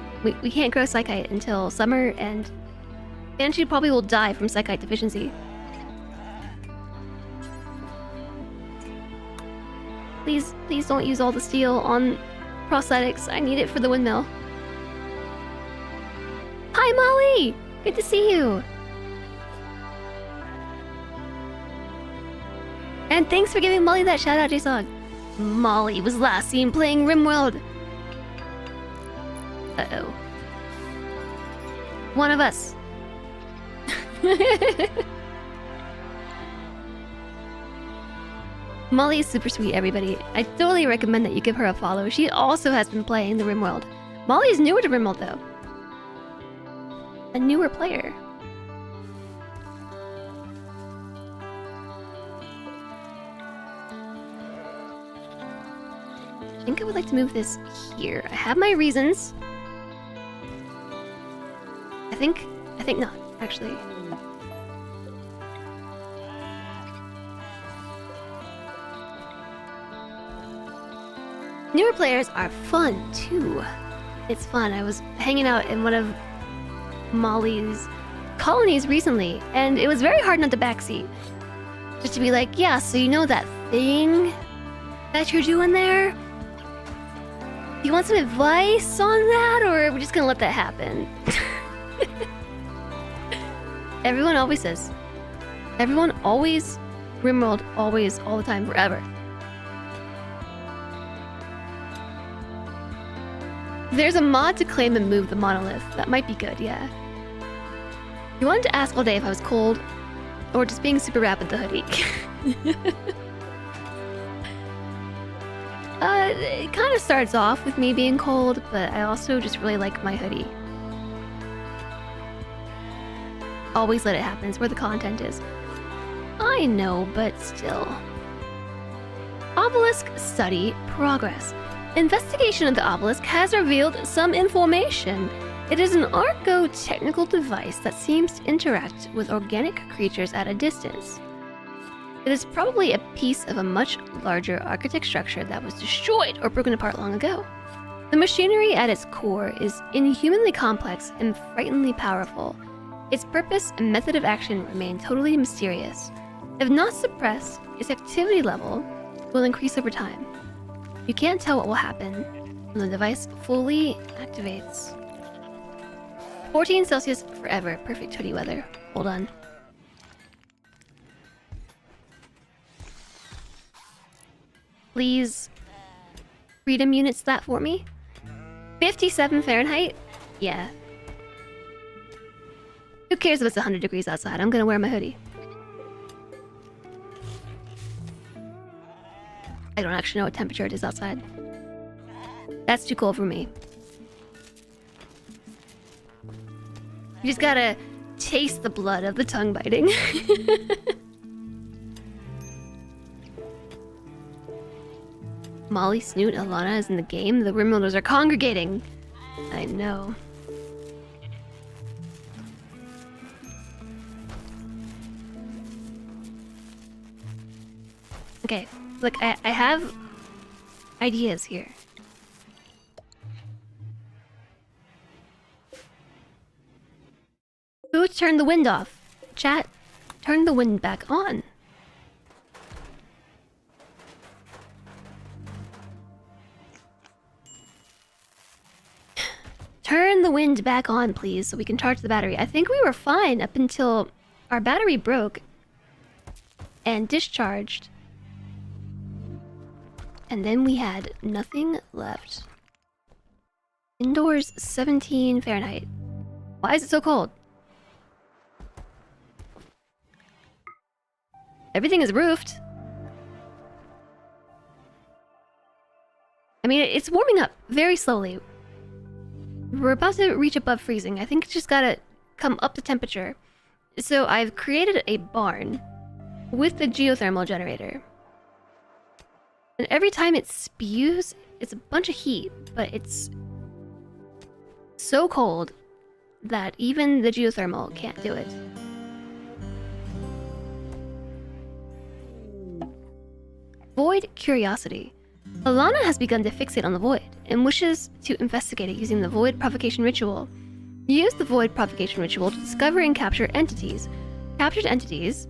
We can't grow psychite until summer, and Banshee probably will die from psychite deficiency. Please don't use all the steel on prosthetics. I need it for the windmill. Hi, Molly! Good to see you! And thanks for giving Molly that shout out, Jason. Molly was last seen playing RimWorld. Uh-oh. One of us. Molly is super sweet, everybody. I totally recommend that you give her a follow. She also has been playing the RimWorld. Molly is newer to RimWorld, though. A newer player. I think I would like to move this here. I have my reasons. I think not, actually. Newer players are fun, too. It's fun. I was hanging out in one of Molly's colonies recently, and it was very hard not to backseat. Just to be like, yeah, so you know that thing that you're doing there? Do you want some advice on that, or are we just gonna let that happen? Everyone always says. Everyone always, RimWorld, always, all the time, forever. There's a mod to claim and move the monolith. That might be good, yeah. You wanted to ask all day if I was cold, or just being super rad with the hoodie. It kind of starts off with me being cold, but I also just really like my hoodie. Always let it happen, it's where the content is. I know, but still. Obelisk study progress. Investigation of the obelisk has revealed some information. It is an archaeotechnical device that seems to interact with organic creatures at a distance. It is probably a piece of a much larger architect structure that was destroyed or broken apart long ago. The machinery at its core is inhumanly complex and frighteningly powerful. Its purpose and method of action remain totally mysterious. If not suppressed, its activity level will increase over time. You can't tell what will happen when the device fully activates. 14 Celsius forever. Perfect hoodie weather. Hold on. Please freedom units that for me. 57 Fahrenheit? Yeah. Who cares if it's 100 degrees outside? I'm gonna wear my hoodie. I don't actually know what temperature it is outside. That's too cold for me. You just gotta taste the blood of the tongue biting. Molly, Snoot, Alana is in the game. The RimWorlders are congregating. I know. Okay, look, I have ideas here. Who turned the wind off? Chat, turn the wind back on. Turn the wind back on, please, so we can charge the battery. I think we were fine up until our battery broke and discharged. And then we had nothing left. Indoors, 17 Fahrenheit. Why is it so cold? Everything is roofed. I mean, it's warming up very slowly. We're about to reach above freezing. I think it's just gotta come up to temperature. So I've created a barn with the geothermal generator. And every time it spews, it's a bunch of heat, but it's so cold that even the geothermal can't do it. Void curiosity. Alana has begun to fixate on the void and wishes to investigate it using the void provocation ritual. Use the void provocation ritual to discover and capture entities. Captured entities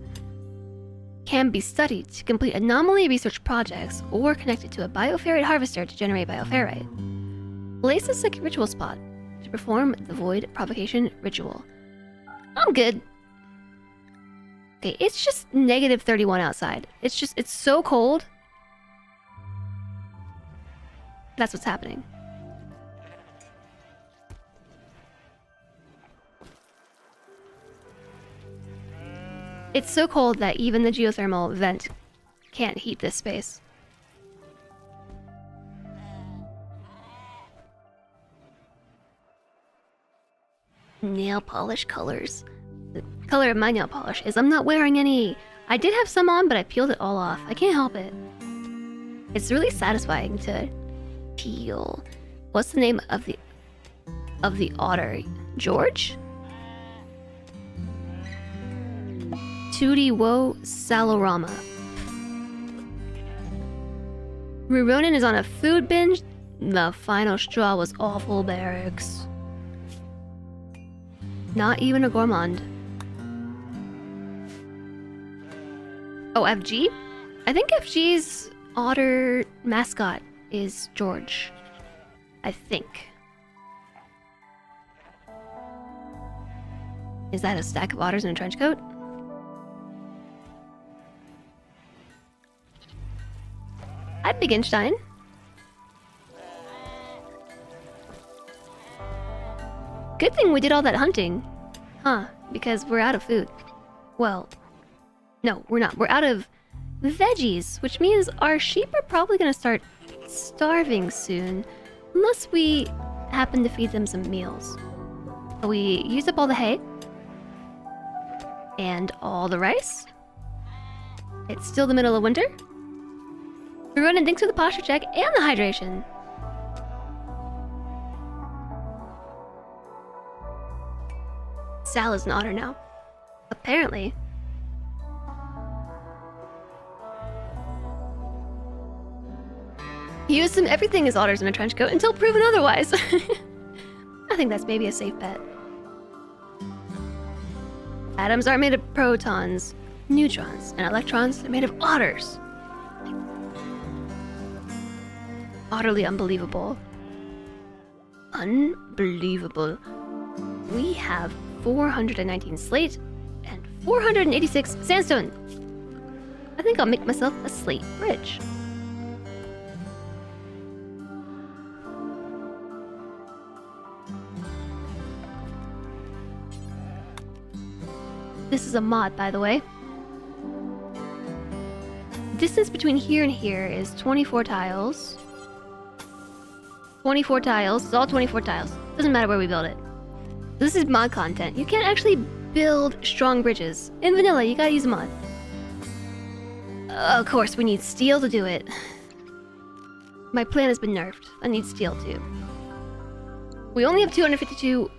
can be studied to complete anomaly research projects or connected to a bioferrite harvester to generate bioferrite. Place a second ritual spot to perform the void provocation ritual. I'm good. Okay, it's just negative 31 outside. It's so cold. That's what's happening. It's so cold that even the geothermal vent can't heat this space. Nail polish colors. The color of my nail polish is I'm not wearing any. I did have some on, but I peeled it all off. I can't help it. It's really satisfying to peel. What's the name of the otter? George? 2D Woe Salorama. Ruronin is on a food binge. The final straw was awful barracks. Not even a gourmand. Oh, FG? I think FG's otter mascot is George. I think. Is that a stack of otters in a trench coat? Hi, Beginstein. Good thing we did all that hunting. Huh, because we're out of food. Well, no, we're not. We're out of veggies, which means our sheep are probably gonna start starving soon. Unless we happen to feed them some meals. We used up all the hay. And all the rice. It's still the middle of winter. We're running thanks for the posture check and the hydration. Sal is an otter now. Apparently. He used some everything as otters in a trench coat until proven otherwise. I think that's maybe a safe bet. Atoms aren't made of protons, neutrons, and electrons are made of otters. Utterly unbelievable. Unbelievable. We have 419 slate and 486 sandstone. I think I'll make myself a slate bridge. This is a mod, by the way. Distance between here and here is 24 tiles. 24 tiles. It's all 24 tiles. Doesn't matter where we build it. This is mod content. You can't actually build strong bridges. In vanilla, you gotta use a mod. Of course, we need steel to do it. My plan has been nerfed. I need steel too. We only have 252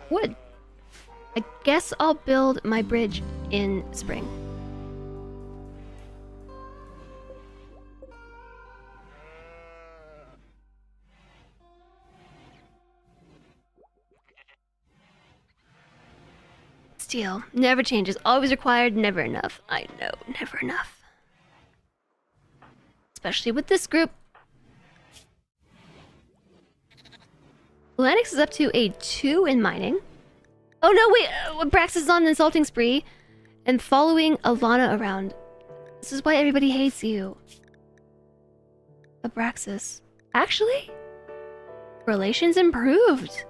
wood. I guess I'll build my bridge in spring. Steel never changes, always required, never enough. I know, never enough. Especially with this group. Lennox is up to a 2 in mining. Oh no, wait! Brax is on an insulting spree and following Alana around. This is why everybody hates you. Abraxas. Actually, relations improved.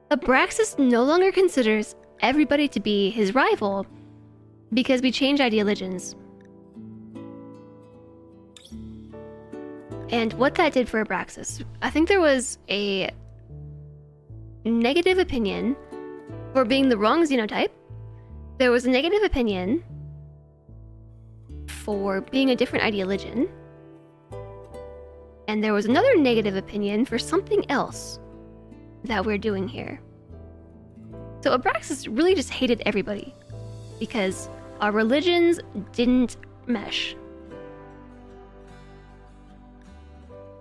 Abraxas no longer considers everybody to be his rival because we changed ideologies. And what that did for Abraxas, I think there was a negative opinion for being the wrong xenotype. There was a negative opinion for being a different ideologian. And there was another negative opinion for something else that we're doing here. So Abraxas really just hated everybody because our religions didn't mesh.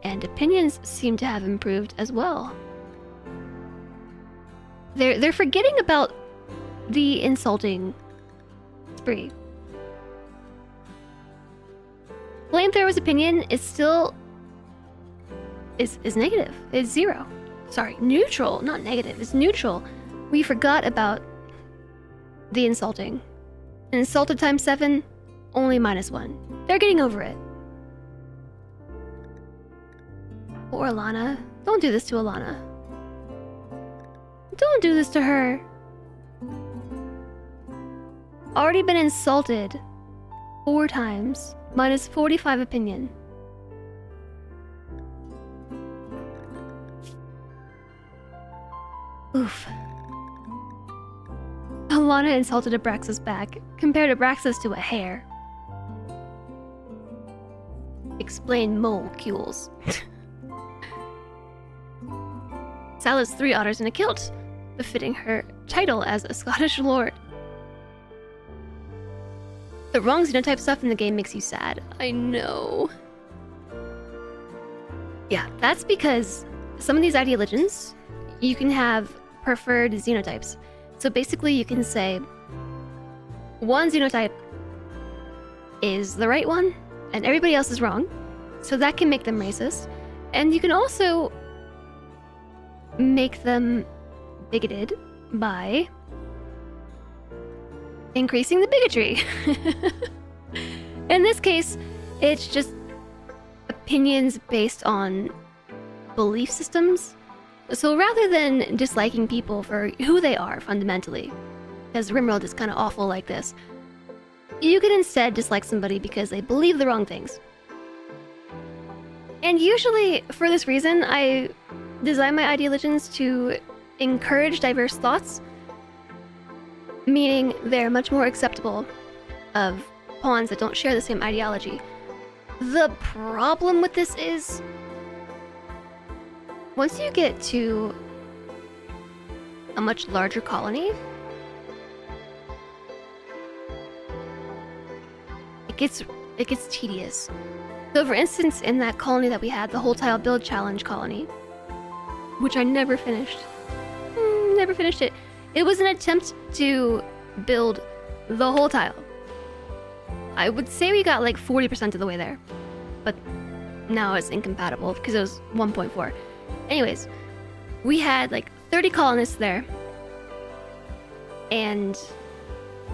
And opinions seem to have improved as well. They're forgetting about the insulting spree. Flamethrower's opinion is still is negative. It's 0. Sorry, neutral, not negative. It's neutral. We forgot about the insulting. And insulted times 7, only -1. They're getting over it. Poor Alana. Don't do this to Alana. Don't do this to her. Already been insulted 4 times. -45 opinion. Oof. Alana insulted Abraxas back, compared Abraxas to a hare. Explain molecules. Salah's 3 otters in a kilt, befitting her title as a Scottish lord. The wrong xenotype stuff in the game makes you sad. I know. Yeah, that's because some of these ideologians, you can have preferred xenotypes. So basically you can say one xenotype is the right one and everybody else is wrong. So that can make them racist. And you can also make them bigoted by increasing the bigotry. In this case, it's just opinions based on belief systems. So rather than disliking people for who they are fundamentally, because RimWorld is kind of awful like this, you can instead dislike somebody because they believe the wrong things. And usually, for this reason, I design my ideologians to encourage diverse thoughts, meaning they're much more acceptable of pawns that don't share the same ideology. The problem with this is, once you get to a much larger colony, it gets tedious. So for instance, in that colony that we had, the whole tile build challenge colony, which I never finished. Never finished it. It was an attempt to build the whole tile. I would say we got like 40% of the way there, but now it's incompatible because it was 1.4. Anyways, we had like 30 colonists there and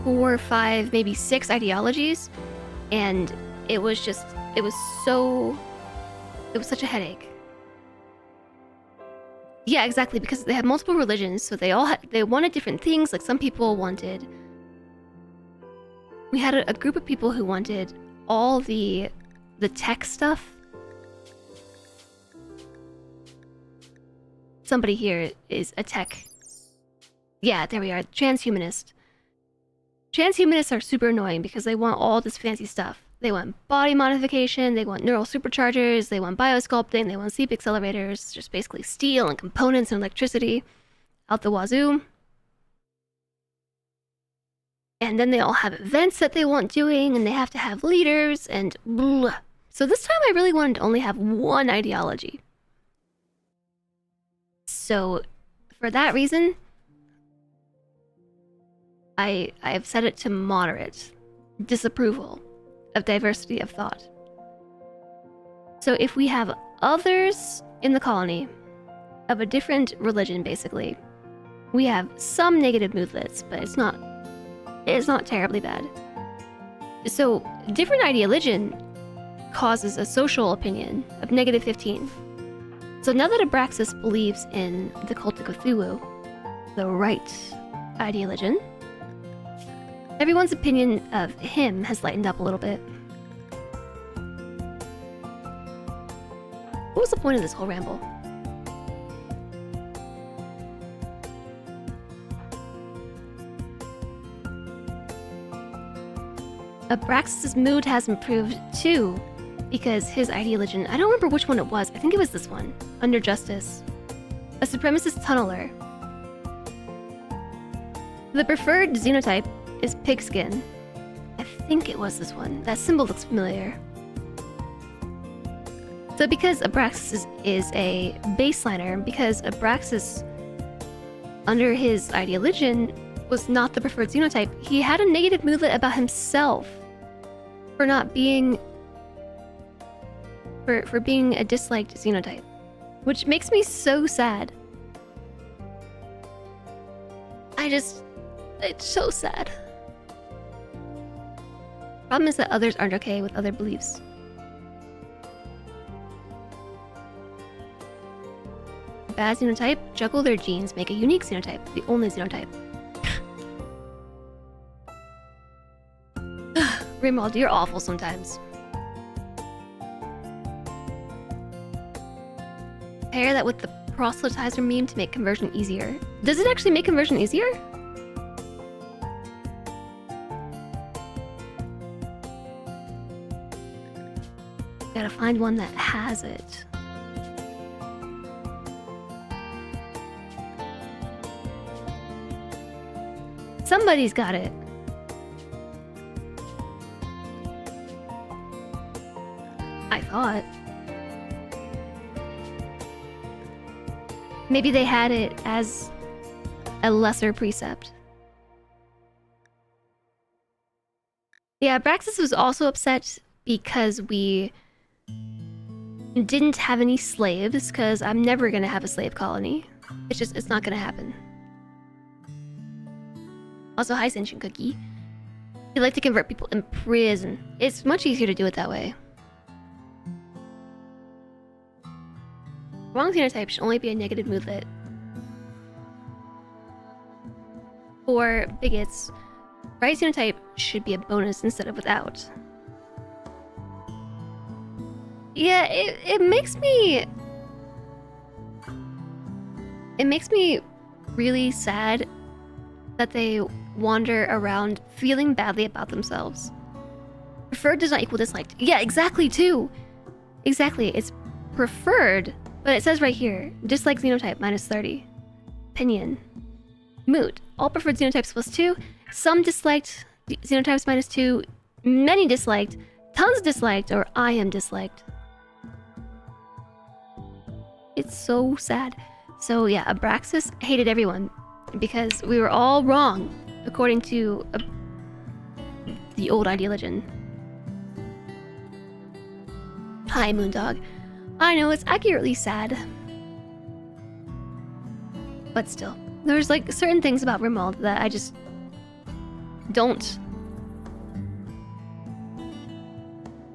4 or 5, maybe 6 ideologies, and it was such a headache. Yeah, exactly, because they had multiple religions, so they wanted different things. Like some people wanted, we had a group of people who wanted all the tech stuff. somebody here is a tech. Yeah, there we are. Transhumanist. Transhumanists are super annoying because they want all this fancy stuff. They want body modification, they want neural superchargers, they want biosculpting, they want sleep accelerators, just basically steel and components and electricity out the wazoo. And then they all have events that they want doing, and they have to have leaders, and blah. So this time I really wanted to only have one ideology. So for that reason, I have set it to moderate disapproval of diversity of thought. So if we have others in the colony of a different religion, basically, we have some negative moodlets, but it's not terribly bad. So different ideology causes a social opinion of negative 15. So now that Abraxas believes in the cult of Cthulhu, the right ideology, everyone's opinion of him has lightened up a little bit. What was the point of this whole ramble? Abraxas' mood has improved too, because his ideology, I don't remember which one it was, I think it was this one, under justice. A supremacist tunneler. The preferred xenotype is pigskin. I think it was this one. That symbol looks familiar. So because Abraxas is a baseliner, because Abraxas, under his ideology, was not the preferred xenotype, he had a negative moodlet about himself for not being... for being a disliked xenotype. Which makes me so sad. It's so sad. Problem is that others aren't okay with other beliefs. Bad xenotype, juggle their genes, make a unique xenotype, the only xenotype. RimWorld, you're awful sometimes. Pair that with the proselytizer meme to make conversion easier. Does it actually make conversion easier? Gotta find one that has it. Somebody's got it. I thought. Maybe they had it as a lesser precept. Yeah, Abraxas was also upset because we didn't have any slaves, because I'm never gonna have a slave colony. It's not gonna happen. Also, hi Sentient Cookie. You like to convert people in prison. It's much easier to do it that way. Wrong phenotype should only be a negative moodlet. For bigots, right phenotype should be a bonus instead of without. Yeah, it makes me... It makes me really sad that they wander around feeling badly about themselves. Preferred does not equal disliked. Yeah, exactly, too! Exactly, it's preferred, but it says right here, dislike xenotype minus 30. Opinion. Mood. All preferred xenotypes plus 2. Some disliked xenotypes minus 2. Many disliked. Tons disliked, or I am disliked. It's so sad. So yeah, Abraxas hated everyone because we were all wrong, according to the old ideology. Hi, Moondog. I know, it's accurately sad. But still, there's like certain things about RimWorld that I just don't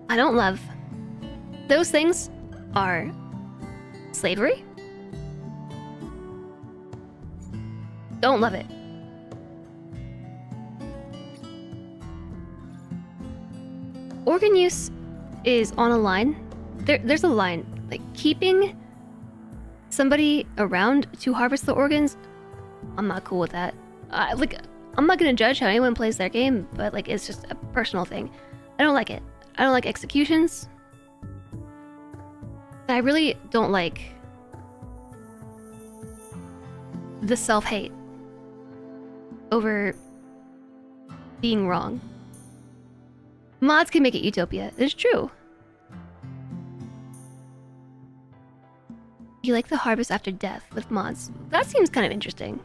love. Those things are slavery. Don't love it. Organ use is on a line. There's a line, like keeping somebody around to harvest the organs, I'm not cool with that. Like, I'm not gonna judge how anyone plays their game, but like, it's just a personal thing. I don't like it. I don't like executions. And I really don't like the self-hate over being wrong. Mods can make it utopia. It's true. You like the harvest after death with mods. That seems kind of interesting.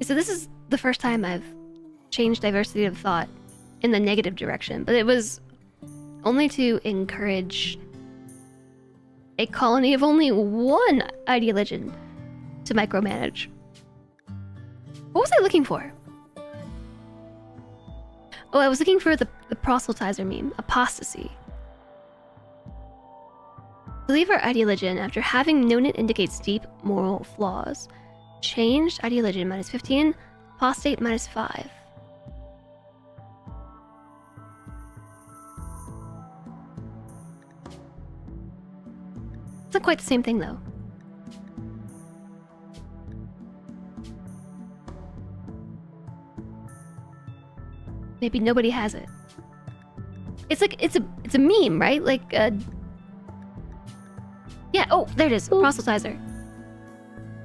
So this is the first time I've changed diversity of thought in the negative direction, but it was only to encourage a colony of only one ideologian to micromanage. What was I looking for? Oh, I was looking for the proselytizer meme, apostasy. Believe our ideologian after having known it indicates deep moral flaws. Changed ideologian -15, apostate -5. It's not quite the same thing though. Maybe nobody has it. It's like it's a meme, right? Like yeah, oh, there it is. Proselytizer.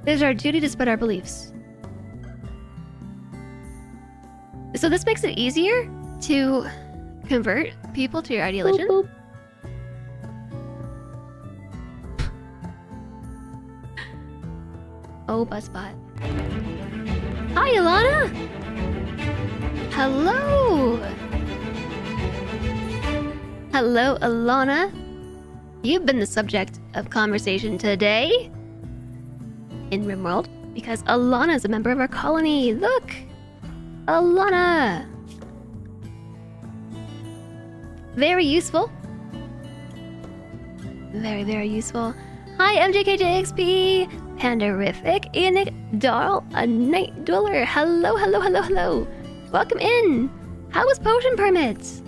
It is our duty to spread our beliefs. So this makes it easier to convert people to your ideology. Oh, Buzzbot. Hi, Ilana! Hello! Hello, Ilana. You've been the subject of conversation today in RimWorld because Alana is a member of our colony. Look! Alana! Very useful. Very, very useful. Hi, MJKJXP! Pandarific, Enic, Darl, a Night Dweller. Hello, hello, hello, hello. Welcome in. How was potion permits?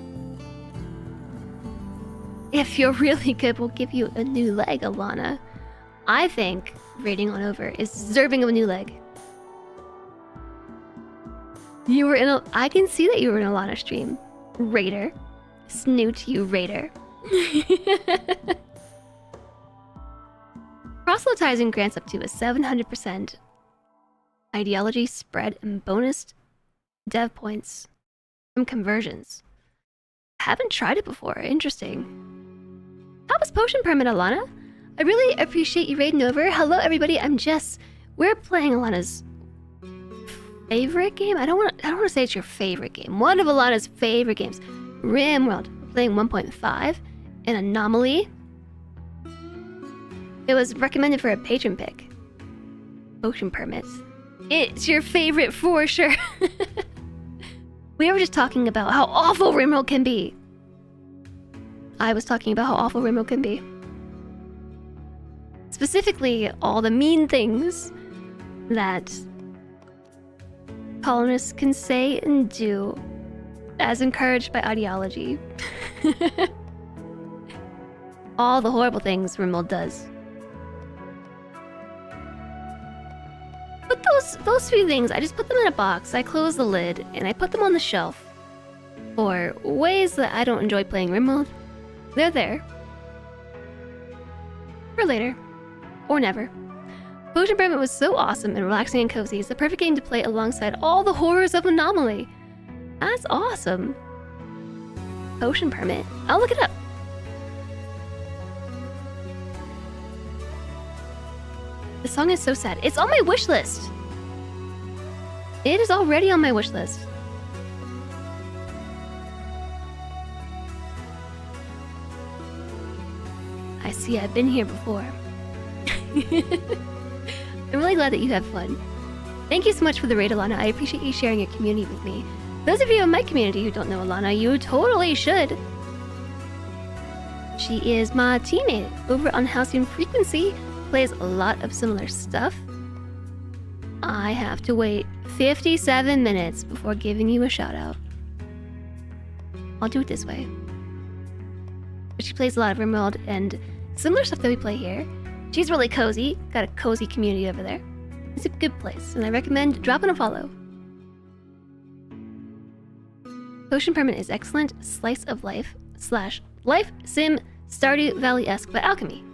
If you're really good, we'll give you a new leg, Alana. I think raiding on over is deserving of a new leg. You were in a... I can see that you were in a Alana stream. Raider. Snoot, you raider. Proselytizing grants up to a 700% ideology spread and bonus dev points from conversions. Haven't tried it before. Interesting. How was potion permit, Alana? I really appreciate you raiding over. Hello, everybody. I'm Jess. We're playing Alana's favorite game. I don't want to say it's your favorite game. One of Alana's favorite games, RimWorld. We're playing 1.5 an Anomaly. It was recommended for a patron pick. Potion permits. It's your favorite for sure. We were just talking about how awful RimWorld can be. I was talking about how awful RimWorld can be. Specifically, all the mean things that colonists can say and do as encouraged by ideology. All the horrible things RimWorld does. But those few things, I just put them in a box, I close the lid, and I put them on the shelf. For ways that I don't enjoy playing RimWorld. They're there. For later. Or never. Potion Permit was so awesome and relaxing and cozy. It's the perfect game to play alongside all the horrors of Anomaly. That's awesome. Potion Permit. I'll look it up. The song is so sad. It's on my wish list. It is already on my wish list. I see, I've been here before. I'm really glad that you have fun. Thank you so much for the raid, Alana. I appreciate you sharing your community with me. Those of you in my community who don't know Alana, you totally should. She is my teammate over on Halcyon Frequency. Plays a lot of similar stuff. I have to wait 57 minutes before giving you a shout out. I'll do it this way. She plays a lot of RimWorld and similar stuff that we play here. She's really cozy. Got a cozy community over there. It's a good place, and I recommend dropping a follow. Potion Permanent is excellent slice of life / life sim Stardew Valley-esque but alchemy.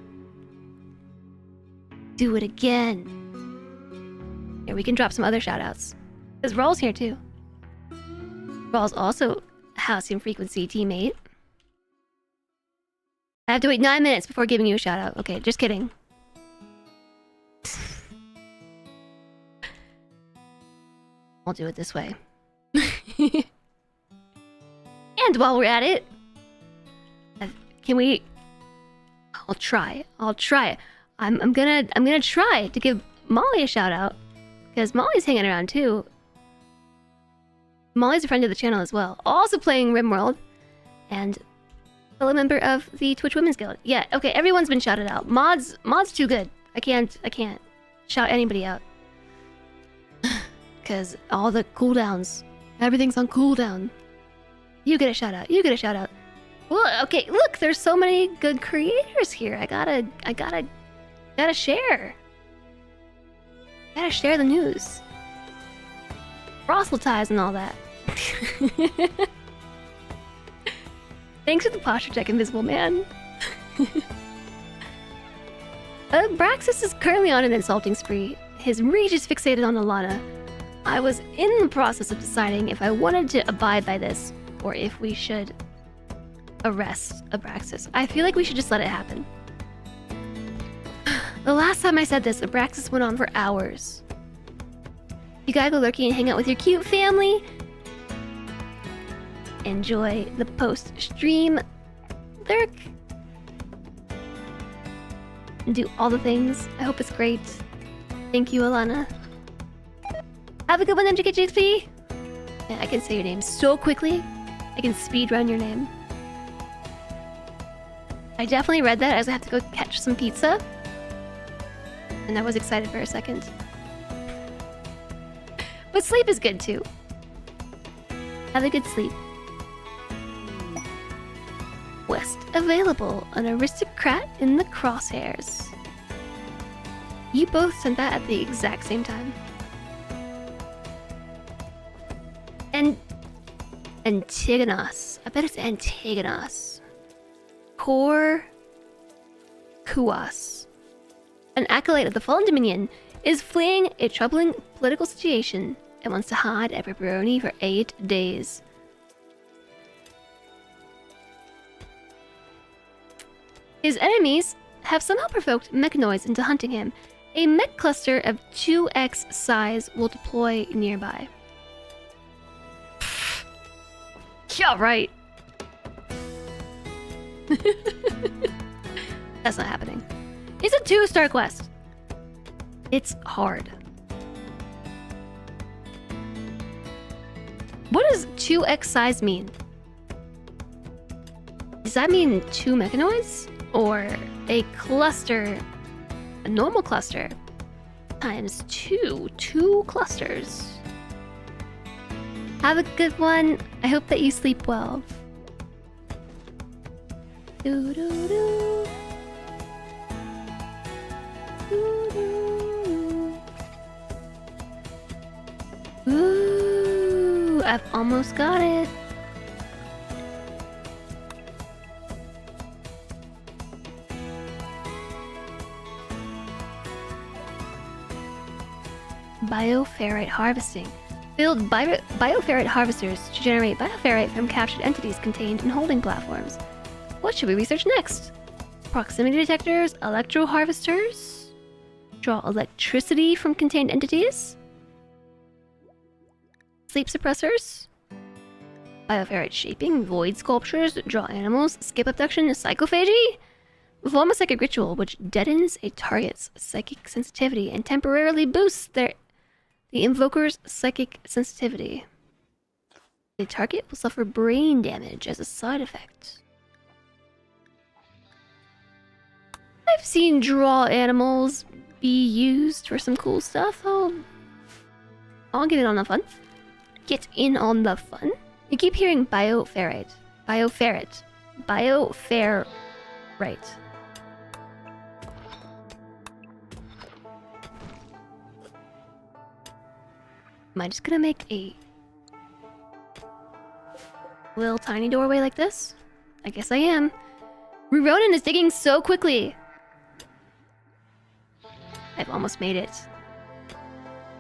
Do it again. Here, we can drop some other shoutouts. Because Rawl's here too. Rawl's also a Halcyon Frequency teammate. I have to wait 9 minutes before giving you a shoutout. Okay, just kidding. I'll do it this way. And while we're at it, can we? I'll try. I'm gonna try to give Molly a shout out because Molly's hanging around too. Molly's a friend of the channel as well, also playing RimWorld, and fellow member of the Twitch Women's Guild. Yeah, okay, everyone's been shouted out. Mod's too good. I can't shout anybody out because all the cooldowns, everything's on cooldown. You get a shout out. You get a shout out. Well, okay, look, there's so many good creators here. I gotta share. Gotta share the news. Proselytize and all that. Thanks for the posture check, Invisible Man. Braxis is currently on an insulting spree. His rage is fixated on Alana. I was in the process of deciding if I wanted to abide by this or if we should arrest Abraxas. I feel like we should just let it happen. The last time I said this, Abraxas went on for hours. You gotta go lurking and hang out with your cute family. Enjoy the post-stream lurk. Do all the things. I hope it's great. Thank you, Alana. Have a good one, MJKJXP. Yeah, I can say your name so quickly. I can speedrun your name. I definitely read that as I have to go catch some pizza. And I was excited for a second. But sleep is good too. Have a good sleep. Quest available. An aristocrat in the crosshairs. You both sent that at the exact same time. And Antigonos. I bet it's Antigonos. Kor Kuas, an acolyte of the Fallen Dominion, is fleeing a troubling political situation and wants to hide at Pepperoni for 8 days. His enemies have somehow provoked mechanoids into hunting him. A mech cluster of 2x size will deploy nearby. Yeah, right. That's not happening. It's a 2-star quest. It's hard. What does 2x size mean? Does that mean 2 mechanoids? Or a cluster, a normal cluster, times 2 clusters? Have a good one. I hope that you sleep well. Doo doo doo. Doo doo. Ooh, I've almost got it. Bioferrite harvesting. Build bioferrite harvesters to generate bioferrite from captured entities contained in holding platforms. What should we research next? Proximity detectors, electro harvesters, draw electricity from contained entities, sleep suppressors, bioferrite shaping, void sculptures, draw animals, skip abduction, psychophagy. Perform a psychic ritual which deadens a target's psychic sensitivity and temporarily boosts the invoker's psychic sensitivity. The target will suffer brain damage as a side effect. I've seen draw animals be used for some cool stuff. I'll get in on the fun. Get in on the fun. You keep hearing bioferrite. Bioferrite. Biofair right. Am I just gonna make a little tiny doorway like this? I guess I am. Ronan is digging so quickly. I've almost made it.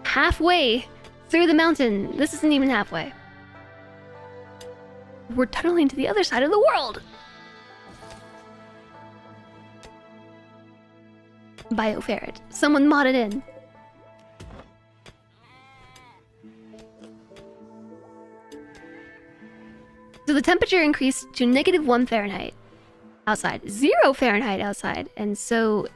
Halfway through the mountain. This isn't even halfway. We're tunneling to the other side of the world. Bioferret. Someone modded in. So the temperature increased to -1 Fahrenheit outside, 0 Fahrenheit outside, and so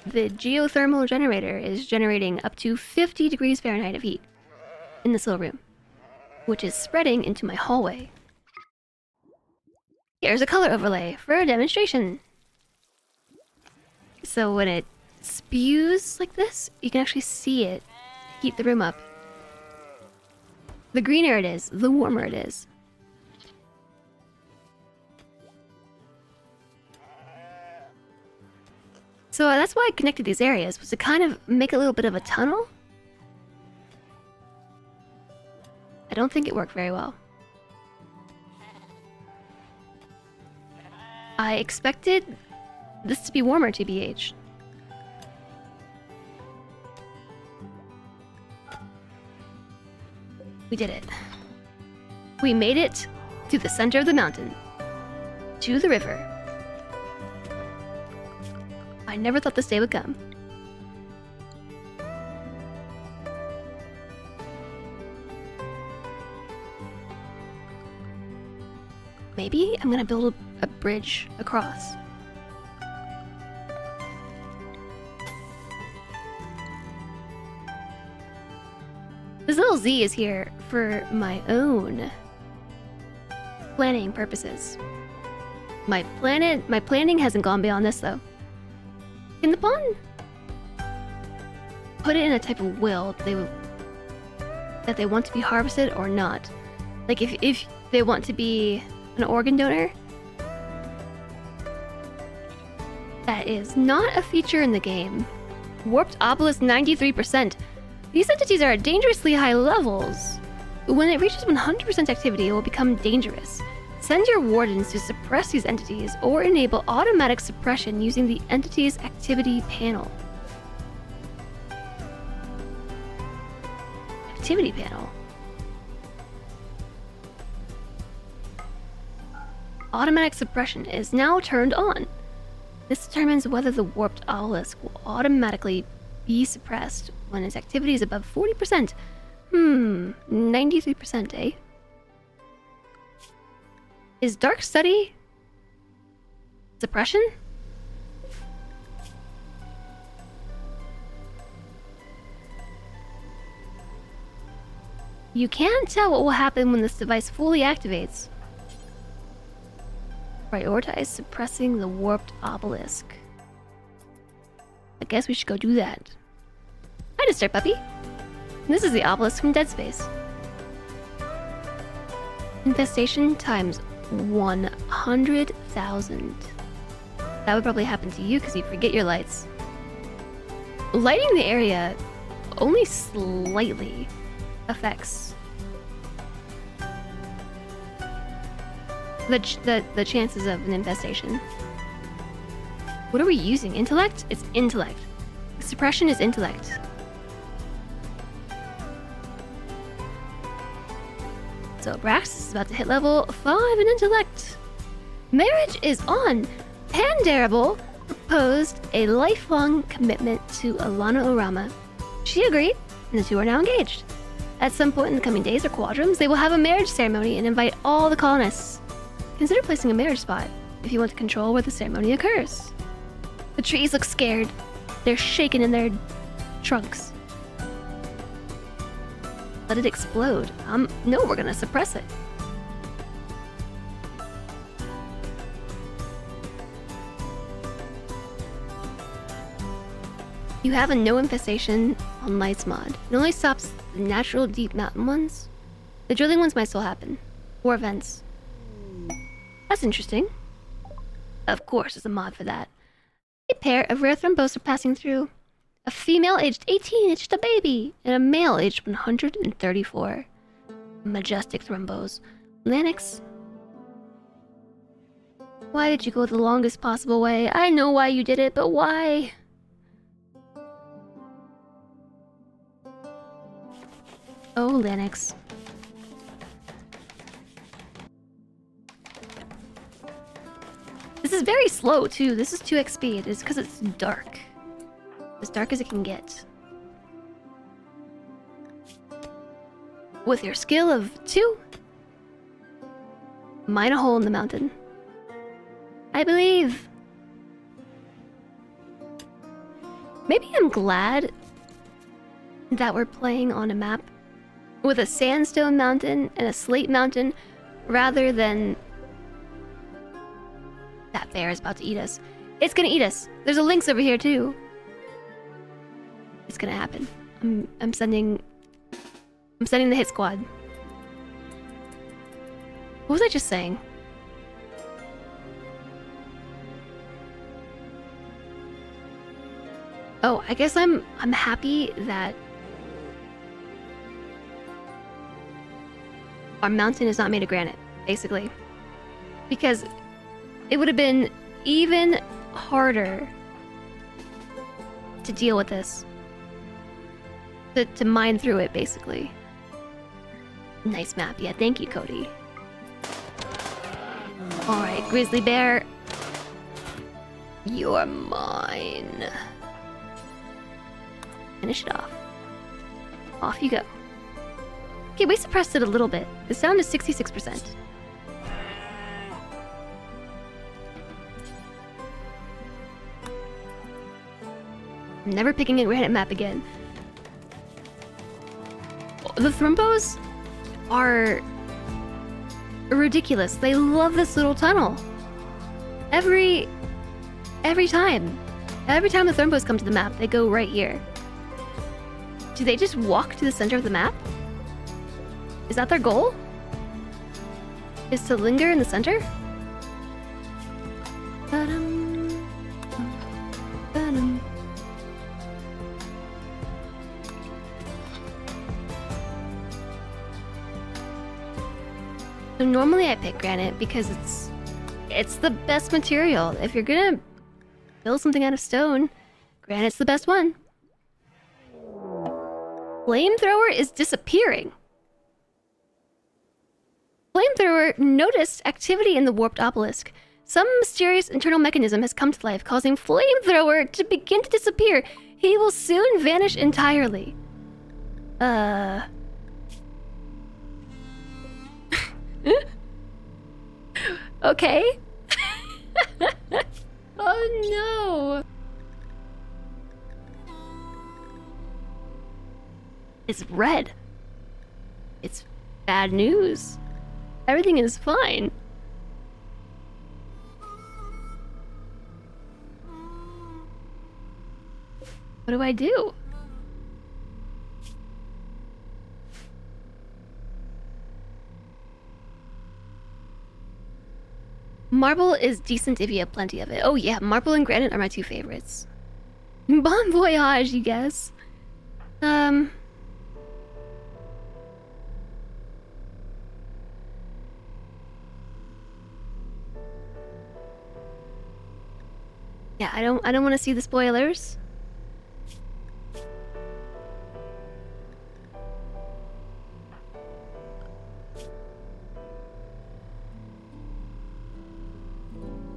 the geothermal generator is generating up to 50 degrees Fahrenheit of heat in this little room, which is spreading into my hallway. Here's a color overlay for a demonstration. So when it spews like this, you can actually see it heat the room up. The greener it is, the warmer it is. So that's why I connected these areas, was to kind of make a little bit of a tunnel. I don't think it worked very well. I expected this to be warmer, TBH. We did it. We made it to the center of the mountain. To the river. I never thought this day would come. Maybe I'm gonna build a bridge across. This little Z is here for my own planning purposes. My planning hasn't gone beyond this though. Can the pawn put it in a type of will that they want to be harvested or not? Like if they want to be an organ donor? That is not a feature in the game. Warped Obelisk 93%. These entities are at dangerously high levels. When it reaches 100% activity, it will become dangerous. Send your wardens to suppress these entities or enable automatic suppression using the entity's activity panel. Activity panel. Automatic suppression is now turned on. This determines whether the warped obelisk will automatically be suppressed when its activity is above 40%. 93%, eh? Is Dark Study suppression? You can't tell what will happen when this device fully activates. Prioritize suppressing the warped obelisk. I guess we should go do that. Hi, Mr. Puppy. This is the obelisk from Dead Space. Infestation times 100,000. That would probably happen to you because you forget your lights. Lighting the area only slightly affects the chances of an infestation. What are we using? Intellect? It's intellect. Suppression is intellect. So Brax is about to hit level 5 in intellect. Marriage is on. Pandarable proposed a lifelong commitment to Alana Orama. She agreed, and the two are now engaged. At some point in the coming days or quadrums, they will have a marriage ceremony and invite all the colonists. Consider placing a marriage spot if you want to control where the ceremony occurs. The trees look scared. They're shaking in their trunks. Let it explode. No, we're gonna suppress it. You have a no infestation on lights mod. It only stops the natural deep mountain ones. The drilling ones might still happen. Or events. That's interesting. Of course, there's a mod for that. A pair of rare thrumbos are passing through. A female aged 18, it's just a baby, and a male aged 134. Majestic thrumbos. Lanix, why did you go the longest possible way? I know why you did it, but why? Oh, Lanix. This is very slow, too. This is 2x speed. It's because it's dark. As dark as it can get. With your skill of 2, mine a hole in the mountain. I believe. Maybe I'm glad that we're playing on a map with a sandstone mountain and a slate mountain rather than... That bear is about to eat us. It's gonna eat us. There's a lynx over here too. It's gonna happen. I'm sending the hit squad. What was I just saying? Oh, I guess I'm happy that our mountain is not made of granite, basically. Because it would have been even harder to deal with this. To mine through it, basically. Nice map. Yeah, thank you, Cody. Alright, grizzly bear. You're mine. Finish it off. Off you go. Okay, we suppressed it a little bit. It's down to 66%. I'm never picking a granite map again. The Thrumbos are ridiculous. They love this little tunnel. Every time. Every time the Thrumbos come to the map, they go right here. Do they just walk to the center of the map? Is that their goal? Is to linger in the center? Ba-dum, ba-dum. So normally I pick granite because it's the best material. If you're gonna build something out of stone, granite's the best one. Flamethrower is disappearing. Flamethrower noticed activity in the warped obelisk. Some mysterious internal mechanism has come to life, causing Flamethrower to begin to disappear. He will soon vanish entirely. Okay. Oh no. It's red. It's bad news. Everything is fine. What do I do? Marble is decent if you have plenty of it. Oh yeah, marble and granite are my two favorites. Bon voyage, you guess. Yeah, I don't want to see the spoilers.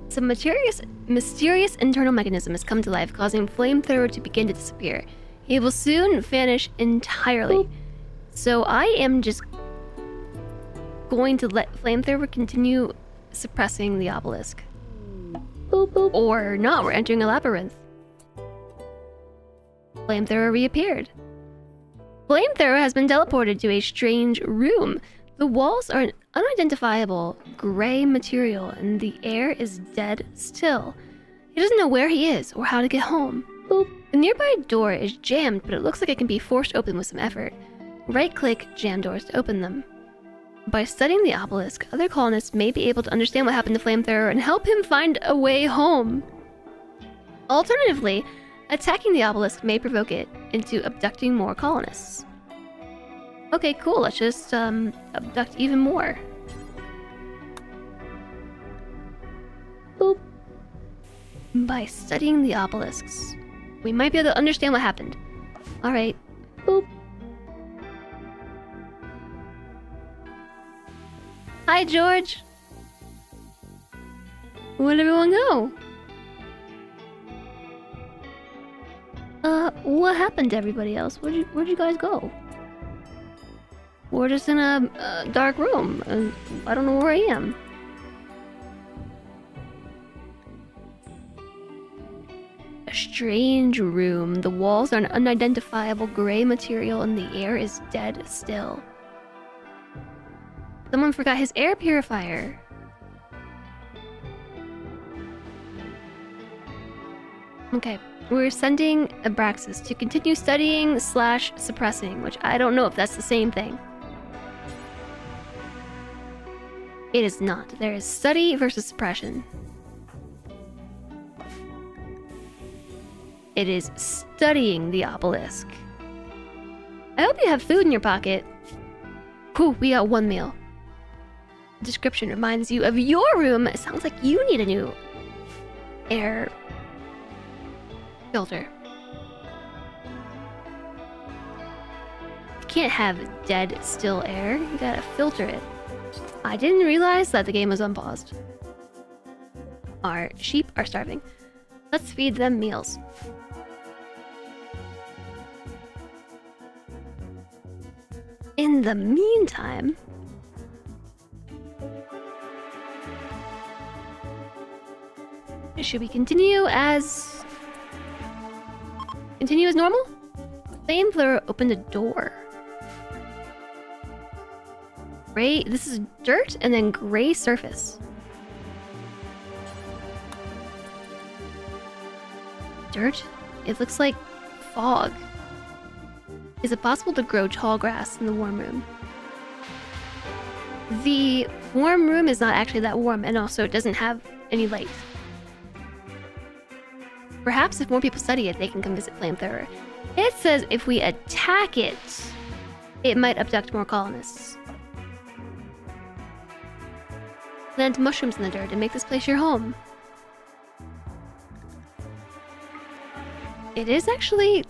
Some mysterious internal mechanism has come to life, causing Flamethrower to begin to disappear. He will soon vanish entirely. So I am just going to let Flamethrower continue suppressing the obelisk. Or not, we're entering a labyrinth. Flamethrower reappeared. Flamethrower has been teleported to a strange room. The walls are an unidentifiable gray material and the air is dead still. He doesn't know where he is or how to get home. The nearby door is jammed, but it looks like it can be forced open with some effort. Right-click jam doors to open them. By studying the obelisk, other colonists may be able to understand what happened to Flamethrower and help him find a way home. Alternatively, attacking the obelisk may provoke it into abducting more colonists. Okay, cool. Let's just abduct even more. Boop. By studying the obelisks, we might be able to understand what happened. Alright. Boop. Hi, George. Where'd everyone go? What happened to everybody else? Where'd you guys go? We're just in a dark room, and I don't know where I am. A strange room. The walls are an unidentifiable gray material, and the air is dead still. Someone forgot his air purifier. Okay, we're sending Abraxas to continue studying / suppressing, which I don't know if that's the same thing. It is not. There is study versus suppression. It is studying the obelisk. I hope you have food in your pocket. Whew, we got one meal. Description reminds you of your room. It sounds like you need a new air filter. You can't have dead, still air. You gotta filter it. I didn't realize that the game was unpaused. Our sheep are starving. Let's feed them meals. In the meantime... should we continue as normal? Flamethrower opened a door. Gray, this is dirt and then gray surface. Dirt? It looks like fog. Is it possible to grow tall grass in the warm room? The warm room is not actually that warm, and also it doesn't have any light. Perhaps if more people study it, they can come visit Flamethrower. It says if we attack it, it might abduct more colonists. Plant mushrooms in the dirt and make this place your home. It is actually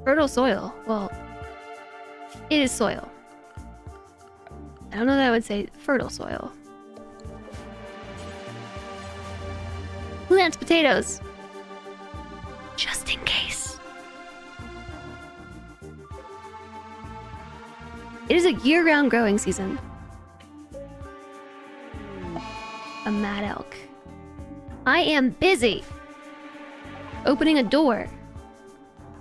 fertile soil. Well, it is soil. I don't know that I would say fertile soil. Plant potatoes. Just in case. It is a year-round growing season. A mad elk. I am busy opening a door.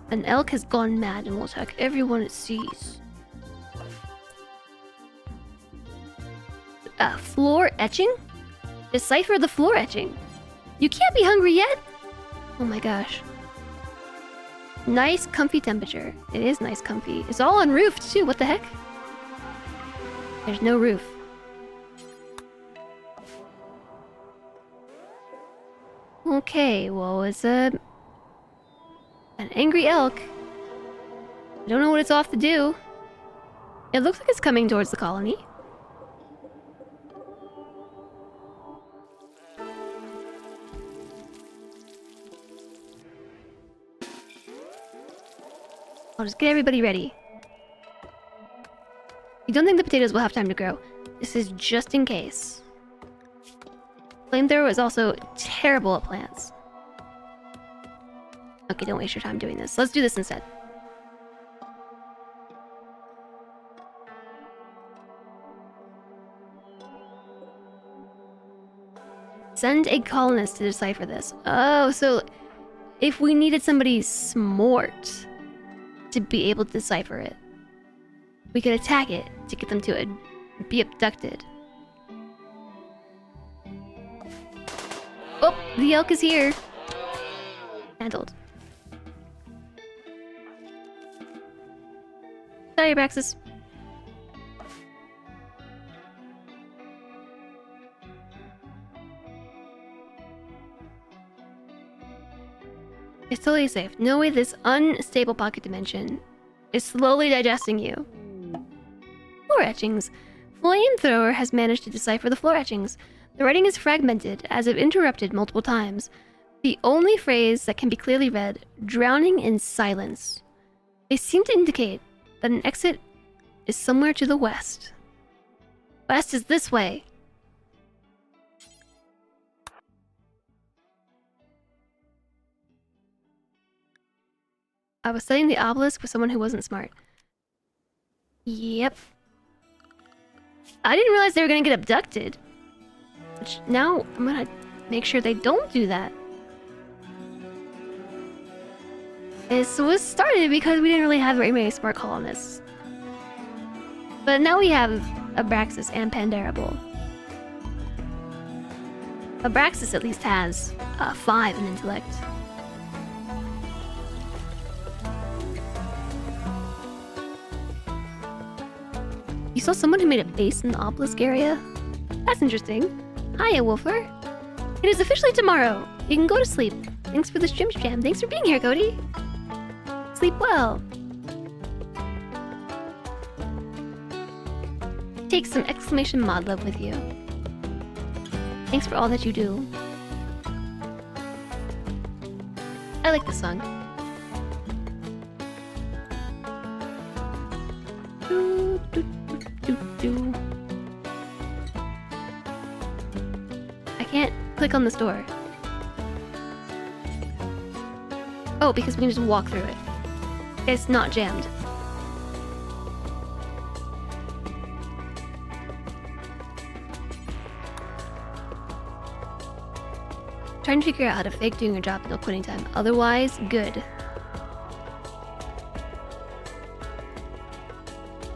An elk has gone mad and will attack everyone it sees. Floor etching? Decipher the floor etching. You can't be hungry yet? Oh my gosh. Nice, comfy temperature. It is nice, comfy. It's all unroofed, too. What the heck? There's no roof. Okay, well, it's an angry elk. I don't know what it's off to do. It looks like it's coming towards the colony. I'll just get everybody ready. You don't think the potatoes will have time to grow. This is just in case. Flamethrower is also terrible at plants. Okay, don't waste your time doing this. Let's do this instead. Send a colonist to decipher this. Oh, so if we needed somebody smart to be able to decipher it, we could attack it to get them to be abducted. Oh, the elk is here. Handled. Sorry, Abraxas. It's totally safe. No way this unstable pocket dimension is slowly digesting you. Floor etchings. Flamethrower has managed to decipher the floor etchings. The writing is fragmented, as if interrupted multiple times. The only phrase that can be clearly read, drowning in silence. They seem to indicate that an exit is somewhere to the west. West is this way. I was studying the obelisk with someone who wasn't smart. Yep. I didn't realize they were gonna get abducted. Which now I'm gonna make sure they don't do that. This was started because we didn't really have very many smart colonists. But now we have Abraxas and Pandarable. Abraxas at least has 5 in intellect. You saw someone who made a base in the obelisk area? That's interesting. Hiya, Wolfer. It is officially tomorrow. You can go to sleep. Thanks for this Jim Jam. Thanks for being here, Cody. Sleep well. Take some exclamation mod love with you. Thanks for all that you do. I like this song. Do, do, do, do. I can't click on this door. Oh, because we can just walk through it. It's not jammed. Trying to figure out how to fake doing your job until quitting time. Otherwise, good.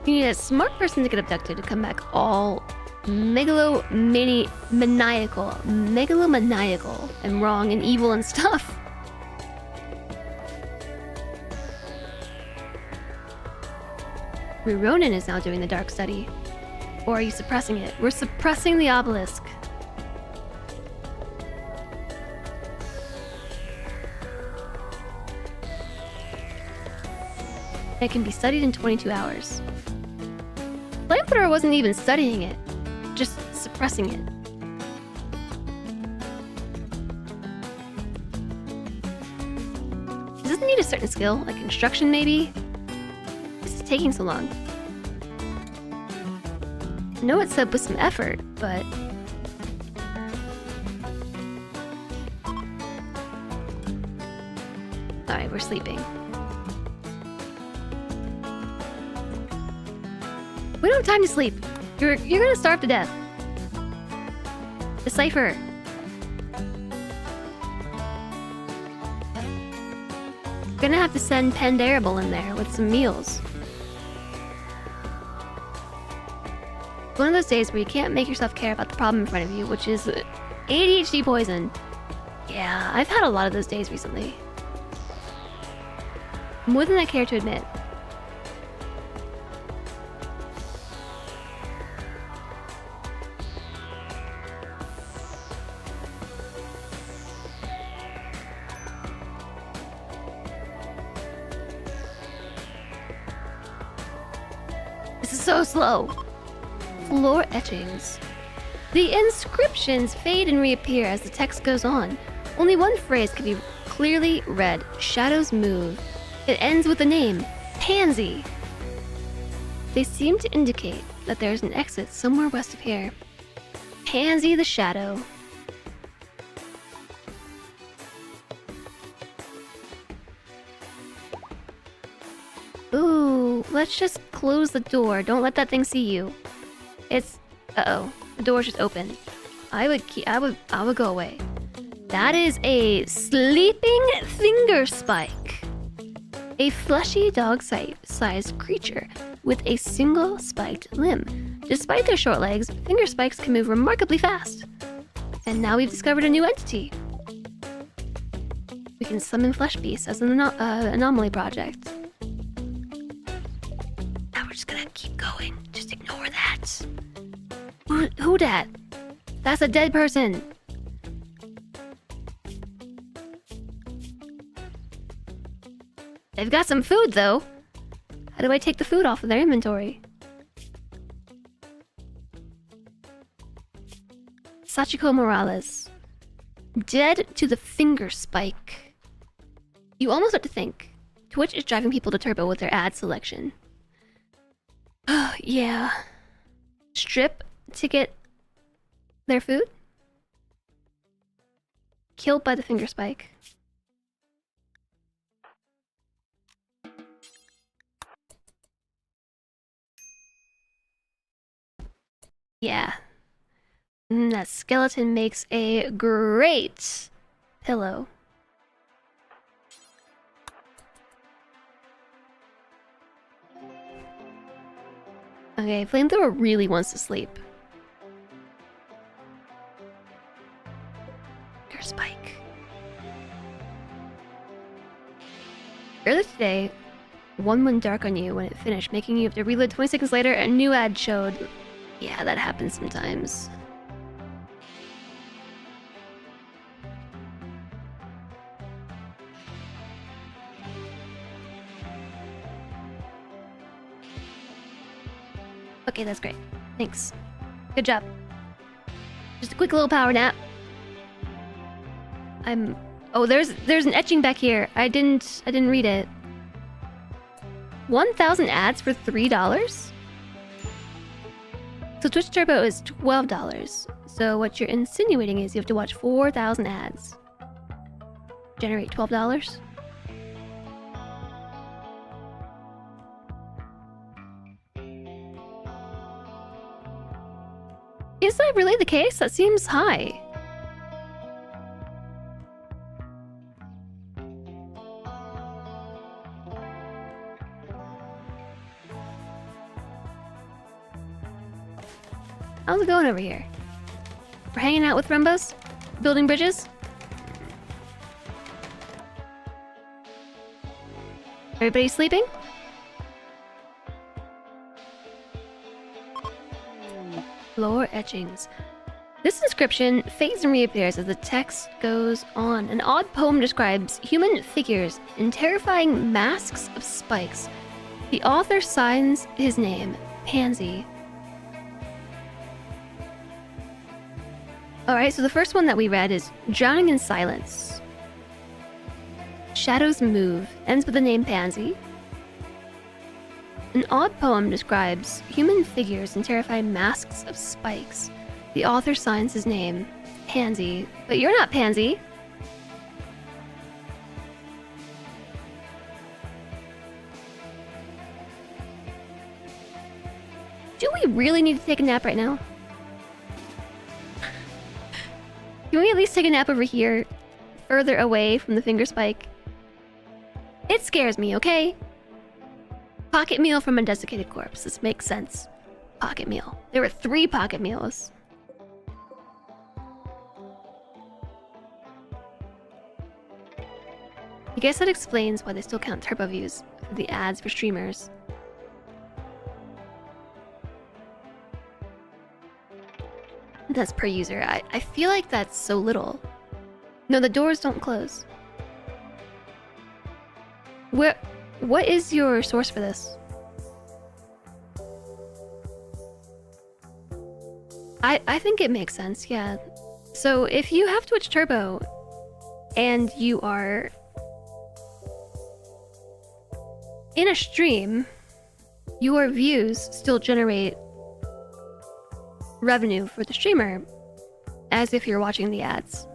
You need a smart person to get abducted to come back all megalomaniacal and wrong and evil and stuff. Ronan is now doing the dark study. Or are you suppressing it? We're suppressing the obelisk. It can be studied in 22 hours. Flamethrower wasn't even studying it, just suppressing it. Does it need a certain skill, like construction maybe? This is taking so long. I know it's said with some effort, but... Alright, we're sleeping. We don't have time to sleep. You're gonna starve to death. Decipher. Gonna have to send Pandarable in there with some meals. One of those days where you can't make yourself care about the problem in front of you, which is ADHD poison. Yeah, I've had a lot of those days recently. More than I care to admit. This is so slow. Floor etchings. The inscriptions fade and reappear as the text goes on. Only one phrase can be clearly read. Shadows move. It ends with the name, Pansy. They seem to indicate that there's an exit somewhere west of here. Pansy the Shadow. Ooh, let's just close the door. Don't let that thing see you. It's... Uh-oh. The door's just open. I would go away. That is a sleeping finger spike. A fleshy dog-sized creature with a single spiked limb. Despite their short legs, finger spikes can move remarkably fast. And now we've discovered a new entity. We can summon Flesh Beasts as an anomaly project. Now we're just gonna keep going. Just ignore that. Who dat? That's a dead person. They've got some food, though. How do I take the food off of their inventory? Sachiko Morales. Dead to the finger spike. You almost have to think. Twitch is driving people to Turbo with their ad selection. Oh, yeah. Strip to get their food? Killed by the finger spike. Yeah. That skeleton makes a great pillow. Okay, Flamethrower really wants to sleep. Your spike. Earlier today, one went dark on you when it finished, making you have to reload 20 seconds later. A new ad showed. Yeah, that happens sometimes. Okay, that's great. Thanks. Good job. Just a quick little power nap. Oh, there's an etching back here. I didn't read it. 1,000 ads for $3? So Twitch Turbo is $12. So what you're insinuating is you have to watch 4,000 ads. Generate $12? Is that really the case? That seems high. How's it going over here? We're hanging out with Rumbos? Building bridges? Everybody sleeping? Floor etchings. This inscription fades and reappears as the text goes on. An odd poem describes human figures in terrifying masks of spikes. The author signs his name, Pansy. Alright, so the first one that we read is Drowning in Silence. Shadows move, ends with the name Pansy. An odd poem describes human figures in terrifying masks of spikes. The author signs his name, Pansy. But you're not Pansy. Do we really need to take a nap right now? Can we at least take a nap over here, further away from the finger spike? It scares me, okay? Pocket meal from a desiccated corpse. This makes sense. Pocket meal. There were 3 pocket meals. I guess that explains why they still count turbo views for the ads for streamers. That's per user. I feel like that's so little. No, the doors don't close. What is your source for this? I think it makes sense, yeah. So if you have Twitch Turbo and you are in a stream, your views still generate revenue for the streamer as if you're watching the ads.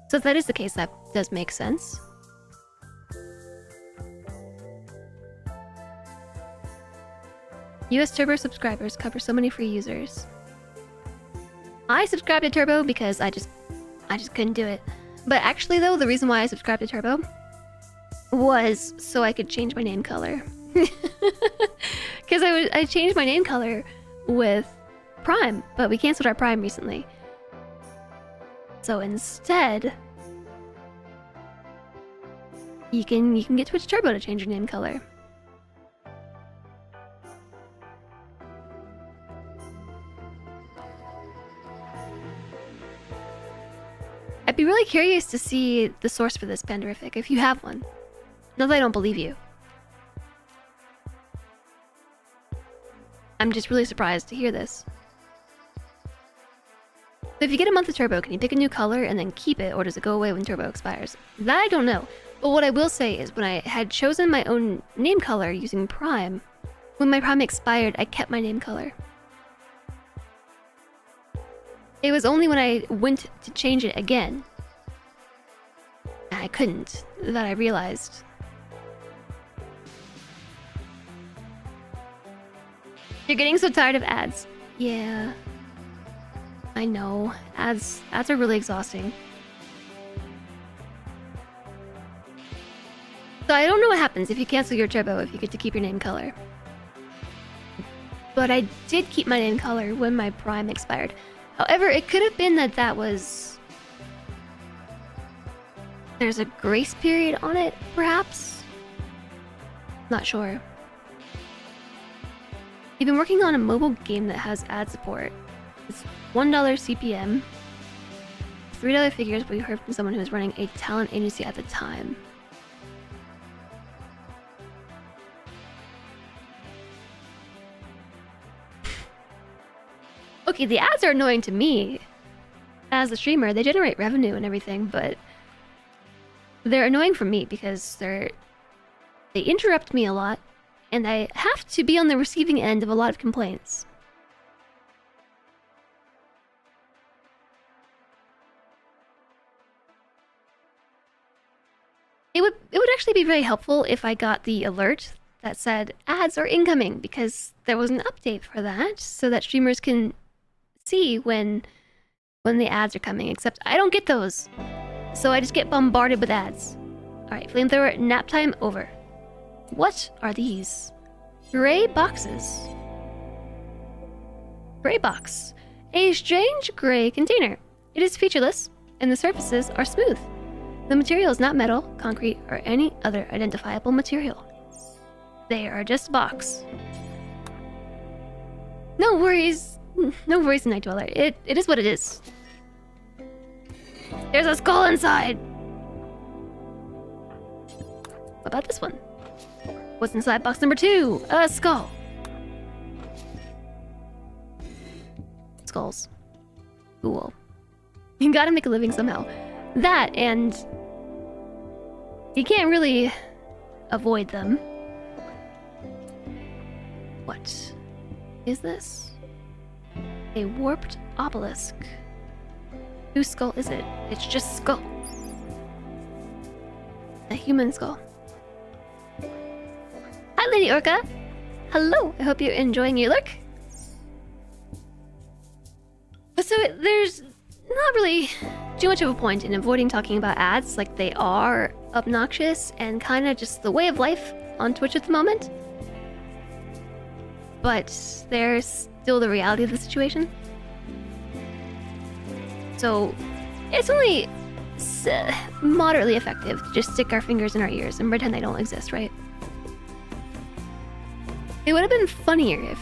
So if that is the case, that does make sense. US Turbo subscribers cover so many free users. I subscribed to Turbo because I just couldn't do it. But actually though, the reason why I subscribed to Turbo was so I could change my name color. Because I changed my name color with Prime, but we canceled our Prime recently. So instead, you can get Twitch Turbo to change your name color. be really curious to see the source for this, Panderific, if you have one. Not that I don't believe you. I'm just really surprised to hear this. So if you get a month of Turbo, can you pick a new color and then keep it, or does it go away when Turbo expires? That I don't know. But what I will say is when I had chosen my own name color using Prime, when my Prime expired, I kept my name color. It was only when I went to change it again, and I couldn't, that I realized. You're getting so tired of ads. Yeah. I know. Ads are really exhausting. So I don't know what happens if you cancel your Turbo if you get to keep your name color. But I did keep my name color when my Prime expired. However, it could have been that was... There's a grace period on it, perhaps? Not sure. You've been working on a mobile game that has ad support. It's $1 CPM. $3 figures we heard from someone who was running a talent agency at the time. Okay, the ads are annoying to me. As a streamer, they generate revenue and everything, but they're annoying for me because they interrupt me a lot, and I have to be on the receiving end of a lot of complaints. It would actually be very helpful if I got the alert that said ads are incoming, because there was an update for that, so that streamers can see when the ads are coming, except I don't get those. So I just get bombarded with ads. Alright, flamethrower, nap time over. What are these? Gray boxes. Gray box. A strange gray container. It is featureless, and the surfaces are smooth. The material is not metal, concrete, or any other identifiable material. They are just box. No worries. No worries, Night Dweller. It is what it is. There's a skull inside! What about this one? What's inside box number 2? A skull. Skulls. Cool. You gotta make a living somehow. That, and you can't really avoid them. What is this? A warped obelisk. Whose skull is it? It's just skull. A human skull. Hi, Lady Orca. Hello. I hope you're enjoying your look. So there's not really too much of a point in avoiding talking about ads, like they are obnoxious and kind of just the way of life on Twitch at the moment. But there's still the reality of the situation. So it's only moderately effective to just stick our fingers in our ears and pretend they don't exist, right? It would have been funnier if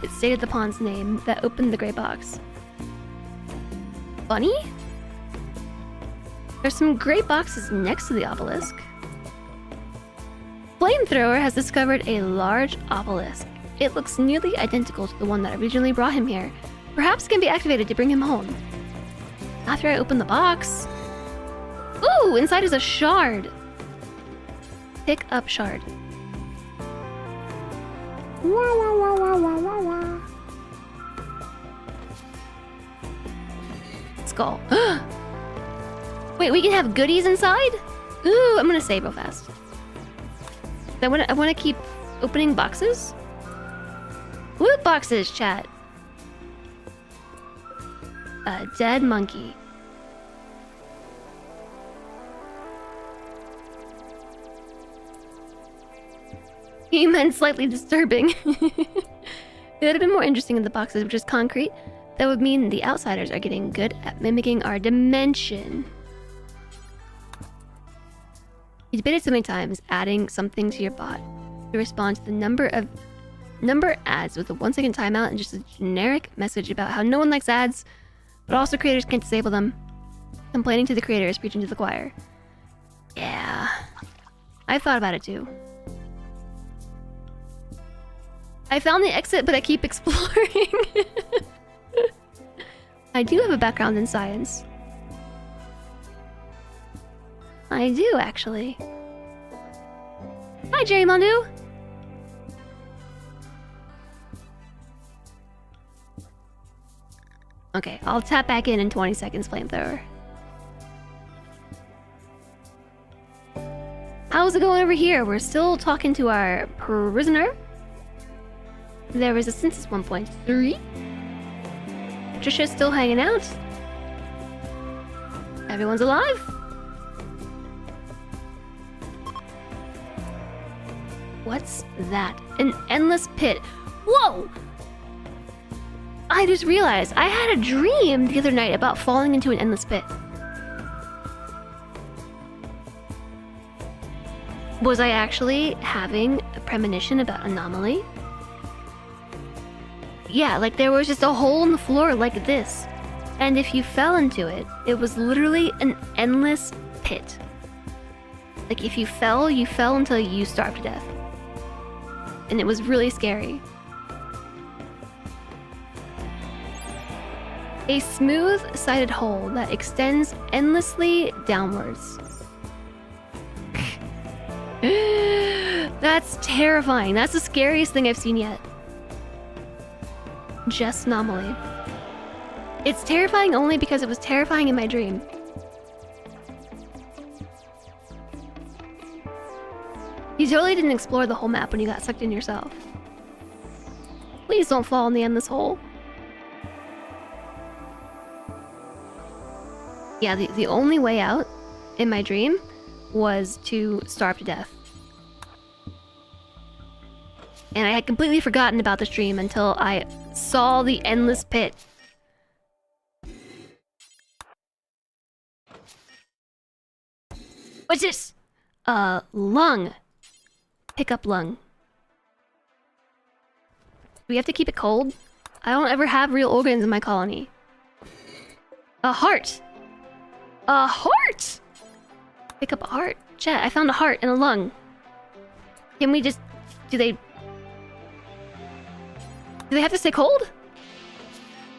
it stated the pawn's name that opened the gray box. Funny? There's some gray boxes next to the obelisk. Flamethrower has discovered a large obelisk. It looks nearly identical to the one that originally brought him here. Perhaps it can be activated to bring him home. After I open the box... Ooh! Inside is a shard! Pick up shard. Wah, wah, wah, wah, wah, wah, wah. Skull. Wait, we can have goodies inside? Ooh, I'm gonna save real fast. I wanna keep opening boxes? Loot boxes, chat. A dead monkey. Human, slightly disturbing. It would have been more interesting in the boxes, which is concrete. That would mean the outsiders are getting good at mimicking our dimension. You debated so many times adding something to your bot to respond to the number ads with a 1-second timeout and just a generic message about how no one likes ads, but also creators can't disable them. Complaining to the creator is preaching to the choir. Yeah. I thought about it too. I found the exit, but I keep exploring. I do have a background in science. I do, actually. Hi, Jerry Mondu! Okay, I'll tap back in 20 seconds, flamethrower. How's it going over here? We're still talking to our prisoner. Their resistance is 1.3. Patricia's still hanging out. Everyone's alive. What's that? An endless pit. Whoa! I just realized I had a dream the other night about falling into an endless pit. Was I actually having a premonition about Anomaly? Yeah, like there was just a hole in the floor like this. And if you fell into it, it was literally an endless pit. Like if you fell until you starved to death. And it was really scary. A smooth-sided hole that extends endlessly downwards. That's terrifying. That's the scariest thing I've seen yet. Just Anomaly. It's terrifying only because it was terrifying in my dream. You totally didn't explore the whole map when you got sucked in yourself. Please don't fall in the endless hole. Yeah, the only way out in my dream was to starve to death. And I had completely forgotten about this dream until I saw the endless pit. What's this? Lung. Pick up lung. Do we have to keep it cold? I don't ever have real organs in my colony. A heart! A heart! Pick up a heart. Chat, I found a heart and a lung. Can we just... Do they have to stay cold?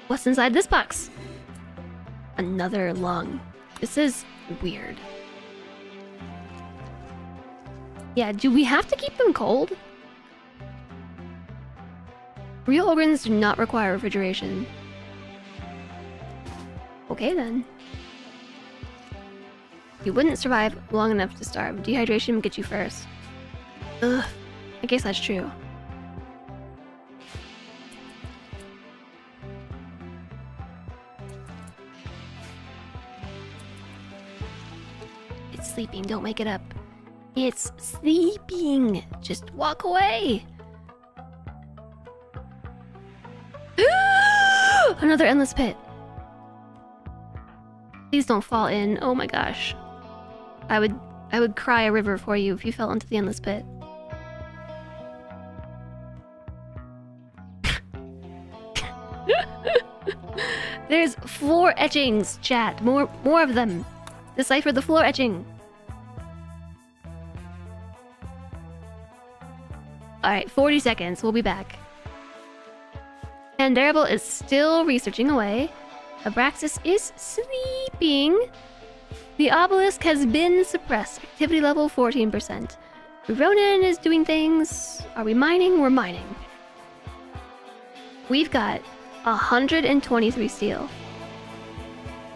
What's inside this box? Another lung. This is weird. Yeah, do we have to keep them cold? Real organs do not require refrigeration. Okay then. You wouldn't survive long enough to starve. Dehydration would get you first. Ugh, I guess that's true. It's sleeping, don't wake it up. It's sleeping! Just walk away! Another endless pit. Please don't fall in. Oh my gosh. I would cry a river for you if you fell into the endless pit. There's floor etchings, chat. More of them. Decipher the floor etching. Alright, 40 seconds. We'll be back. Pandarable is still researching away. Abraxas is sleeping. The Obelisk has been suppressed. Activity level 14%. Ronan is doing things. Are we mining? We're mining. We've got 123 steel.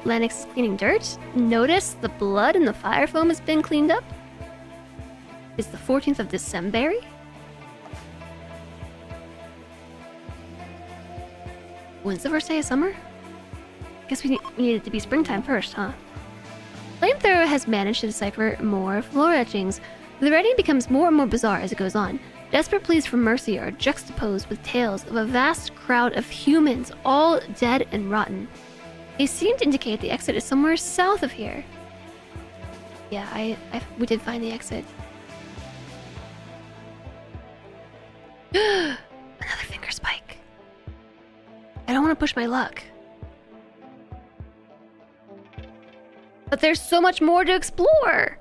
Lennox is cleaning dirt. Notice the blood in the fire foam has been cleaned up. It's the 14th of December. When's the first day of summer? Guess we need it to be springtime first, huh? Flamethrower has managed to decipher more floor etchings. The writing becomes more and more bizarre as it goes on. Desperate pleas for mercy are juxtaposed with tales of a vast crowd of humans, all dead and rotten. They seem to indicate the exit is somewhere south of here. Yeah, we did find the exit. Another finger spike. I don't want to push my luck. But there's so much more to explore!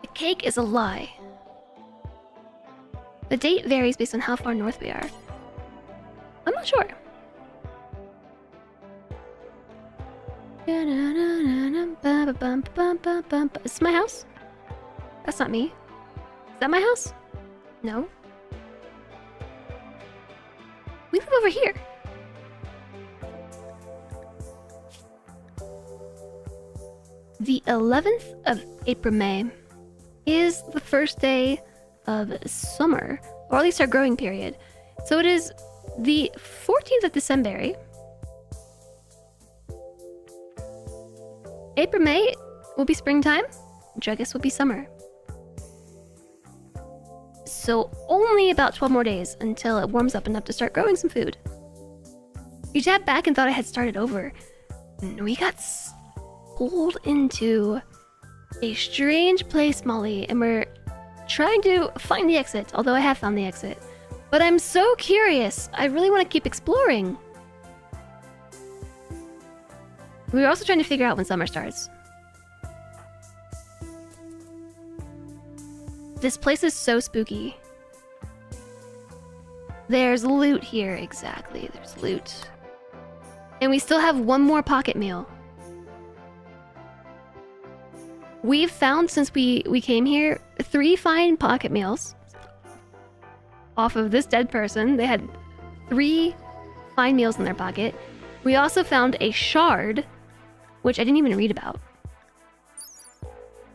The cake is a lie. The date varies based on how far north we are. I'm not sure. Is this my house? That's not me. Is that my house? No. We live over here. The 11th of April, May is the first day of summer, or at least our growing period. So it is the 14th of December. April, May will be springtime, which I guess will be summer. So only about 12 more days until it warms up enough to start growing some food. You tapped back and thought I had started over. We got pulled into a strange place, Molly, and we're trying to find the exit, although I have found the exit. But I'm so curious. I really want to keep exploring. We were also trying to figure out when summer starts. This place is so spooky. There's loot here, exactly. There's loot. And we still have one more pocket meal. We've found, since we came here, 3 fine pocket meals. Off of this dead person, they had 3 fine meals in their pocket. We also found a shard, which I didn't even read about.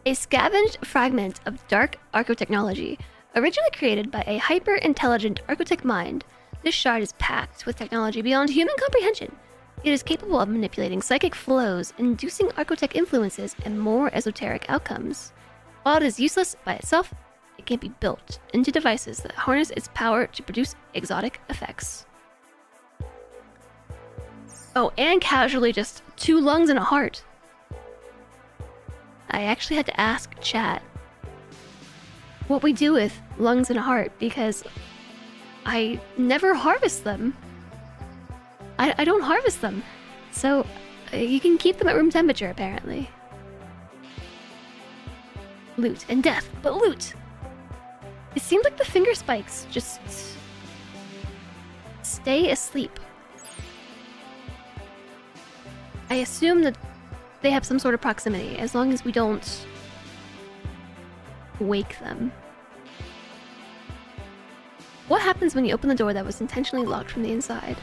A scavenged fragment of dark archotechnology, originally created by a hyper-intelligent archotech mind. This shard is packed with technology beyond human comprehension. It is capable of manipulating psychic flows, inducing archotech influences, and more esoteric outcomes. While it is useless by itself, it can be built into devices that harness its power to produce exotic effects. Oh, and casually just 2 lungs and a heart. I actually had to ask chat what we do with lungs and a heart because I never harvest them. I don't harvest them. So you can keep them at room temperature, apparently. Loot and death, but loot! It seemed like the finger spikes just stay asleep. I assume that they have some sort of proximity, as long as we don't wake them. What happens when you open the door that was intentionally locked from the inside?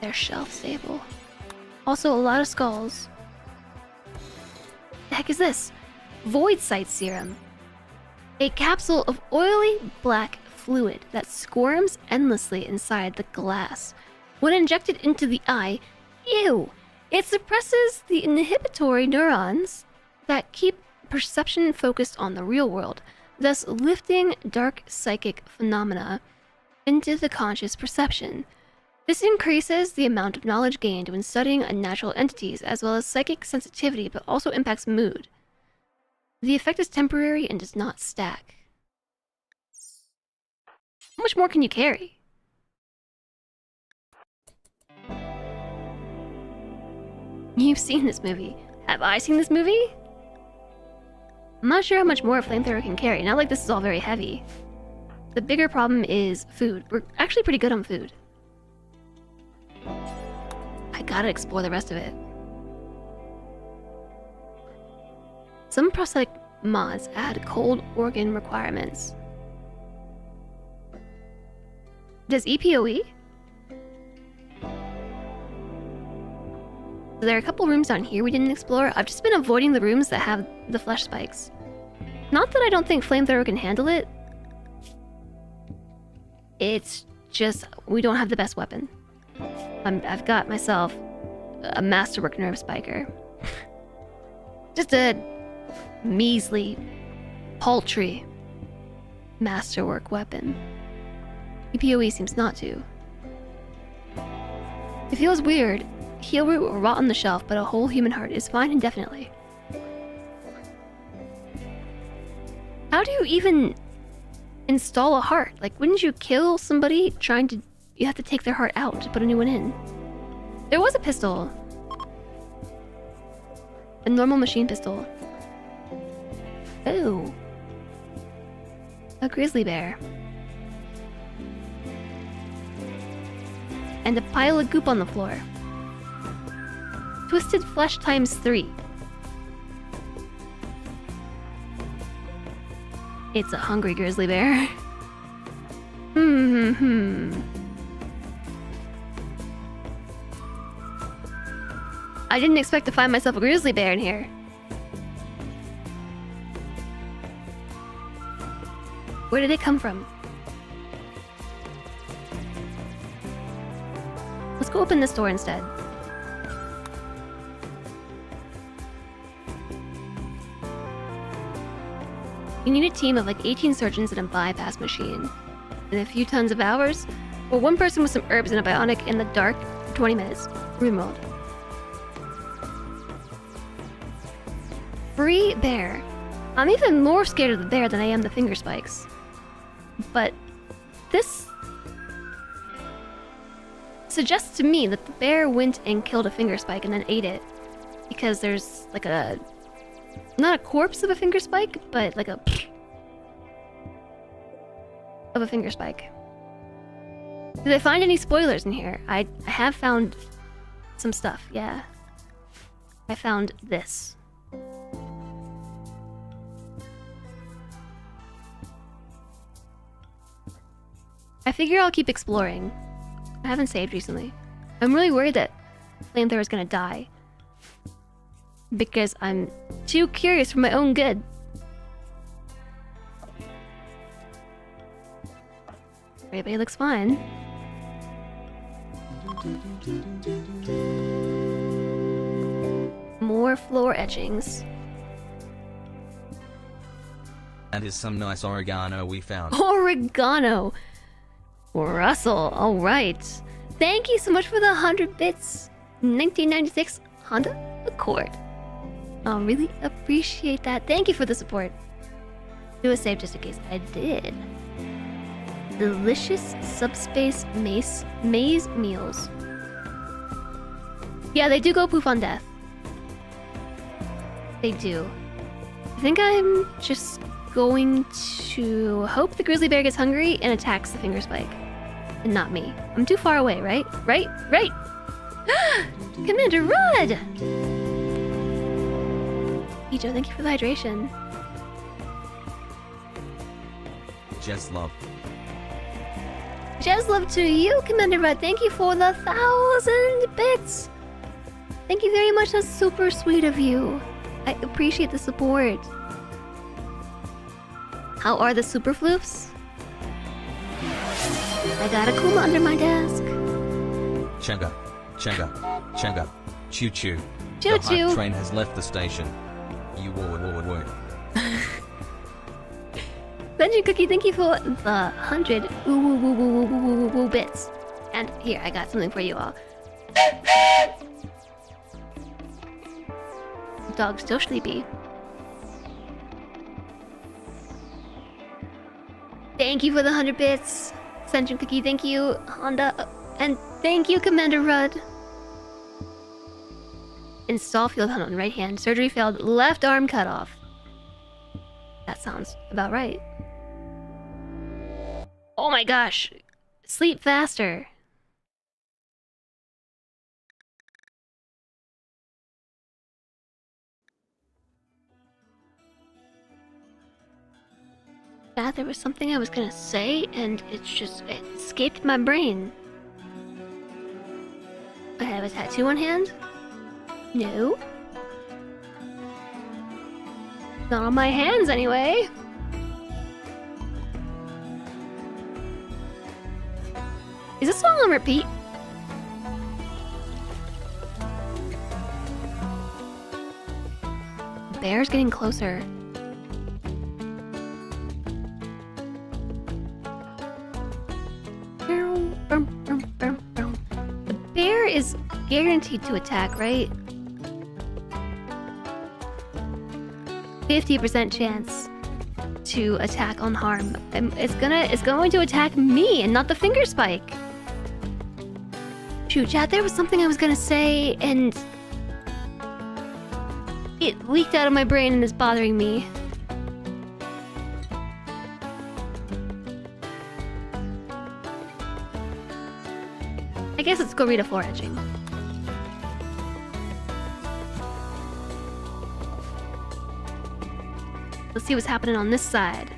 They're shelf stable. Also, a lot of skulls. The heck is this? Void Sight Serum. A capsule of oily black fluid that squirms endlessly inside the glass. When injected into the eye, ew! It suppresses the inhibitory neurons that keep perception focused on the real world, thus lifting dark psychic phenomena into the conscious perception. This increases the amount of knowledge gained when studying unnatural entities, as well as psychic sensitivity, but also impacts mood. The effect is temporary and does not stack. How much more can you carry? You've seen this movie. Have I seen this movie? I'm not sure how much more a flamethrower can carry. Not like this is all very heavy. The bigger problem is food. We're actually pretty good on food. I gotta explore the rest of it. Some prosthetic mods add cold organ requirements. Does EPOE? So there are a couple rooms down here we didn't explore. I've just been avoiding the rooms that have the flesh spikes. Not that I don't think flamethrower can handle it. It's just we don't have the best weapon. I've got myself a masterwork nerve spiker. Just a measly, paltry masterwork weapon. EPOE seems not to. It feels weird. Heal root will rot on the shelf, but a whole human heart is fine indefinitely. How do you even install a heart? Like, wouldn't you kill somebody trying to... You have to take their heart out to put a new one in. There was a pistol. A normal machine pistol. Oh. A grizzly bear. And a pile of goop on the floor. Twisted flesh times 3. It's a hungry grizzly bear. I didn't expect to find myself a grizzly bear in here. Where did it come from? Let's go open this door instead. You need a team of like 18 surgeons and a bypass machine. And a few tons of hours, or one person with some herbs and a bionic in the dark for 20 minutes. RimWorld. Free bear. I'm even more scared of the bear than I am the finger spikes. But this suggests to me that the bear went and killed a finger spike and then ate it. Because there's like a... not a corpse of a finger spike, but like a... of a finger spike. Did I find any spoilers in here? I have found some stuff, yeah. I found this. I figure I'll keep exploring. I haven't saved recently. I'm really worried that Flamethrower is gonna die. Because I'm too curious for my own good. Everybody looks fine. More floor etchings. That is some nice oregano we found. Oregano! Russell, alright. Thank you so much for the 100 bits. 1996 Honda Accord. I really appreciate that. Thank you for the support. Do a save just in case I did. Delicious subspace maze meals. Yeah, they do go poof on death. They do. I think I'm just going to hope the grizzly bear gets hungry and attacks the finger spike. And not me. I'm too far away, right? Right? Commander Rudd! Ijo, thank you for the hydration. Just love. Just love to you, Commander Rudd. Thank you for the 1,000 bits. Thank you very much. That's super sweet of you. I appreciate the support. How are the super floofs? I got a Kuma under my desk. Chugga, chugga, chugga, choo choo. Choo The choo. hype train has left the station. You would. Benji Cookie, thank you for the 100 woo bits. And here, I got something for you all. Dog's still sleepy. Thank you for the 100 bits. Sentient Cookie, thank you, Honda. And thank you, Commander Rudd. Install field hunt on right hand. Surgery failed. Left arm cut off. That sounds about right. Oh my gosh. Sleep faster. Yeah, there was something I was gonna say, and it escaped my brain. I have a tattoo on hand? No. Not on my hands, anyway. Is this song on repeat? The bear's getting closer. The bear is guaranteed to attack, right? 50% chance to attack on harm. It's going to attack me and not the finger spike. shoot, chat, there was something I was gonna say, and it leaked out of my brain and is bothering me. I guess let's go read a floor etching. Let's see what's happening on this side.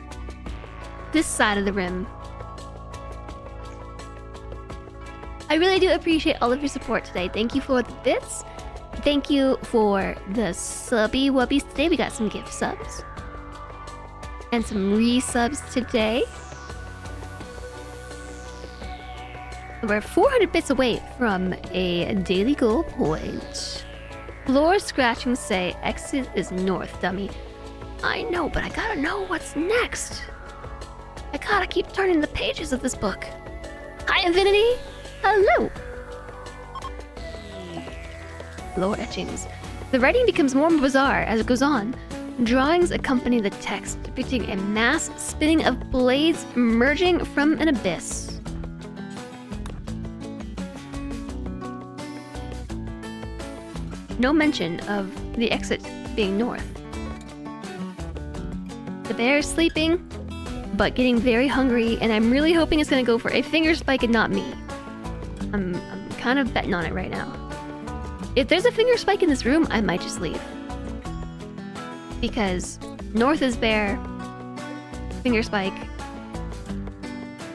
This side of the rim. I really do appreciate all of your support today. Thank you for the bits. Thank you for the subby wubbies today. We got some gift subs. And some resubs today. We're 400 bits away from a daily goal point. Floor scratching say exit is north, dummy. I know, but I gotta know what's next. I gotta keep turning the pages of this book. Hi, Infinity! Hello! Floor etchings. The writing becomes more bizarre as it goes on. Drawings accompany the text, depicting a mass spinning of blades emerging from an abyss. No mention of the exit being north. The bear is sleeping, but getting very hungry, and I'm really hoping it's gonna go for a finger spike and not me. I'm kind of betting on it right now. If there's a finger spike in this room, I might just leave. Because north is bear, finger spike.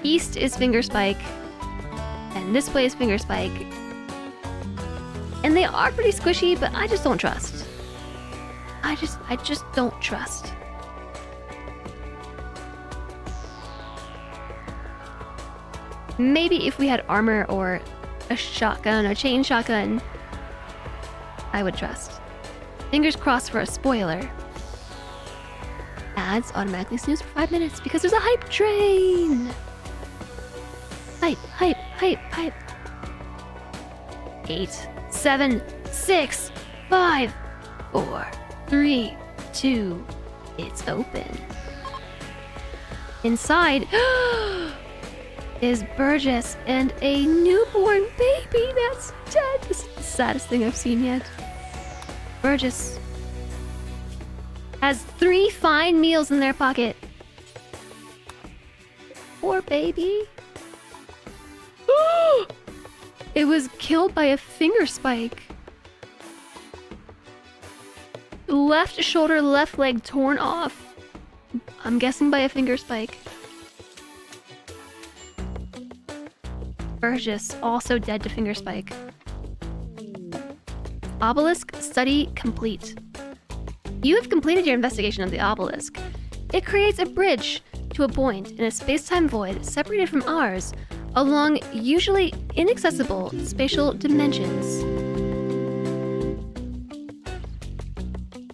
East is finger spike. And this way is finger spike. And they are pretty squishy, but I just don't trust. I just don't trust. Maybe if we had armor or a shotgun, a chain shotgun, I would trust. Fingers crossed for a spoiler. Ads automatically snooze for 5 minutes because there's a hype train! Hype, hype, hype, hype. 8, 7, 6, 5, 4, 3, 2, it's open. Inside is Burgess and a newborn baby that's dead. This is the saddest thing I've seen yet. Burgess has 3 fine meals in their pocket. Poor baby. It was killed by a finger spike. Left shoulder, left leg torn off. I'm guessing by a finger spike. Burgess also dead to finger spike. Obelisk study complete. You have completed your investigation of the obelisk. It creates a bridge to a point in a space-time void separated from ours along usually inaccessible spatial dimensions.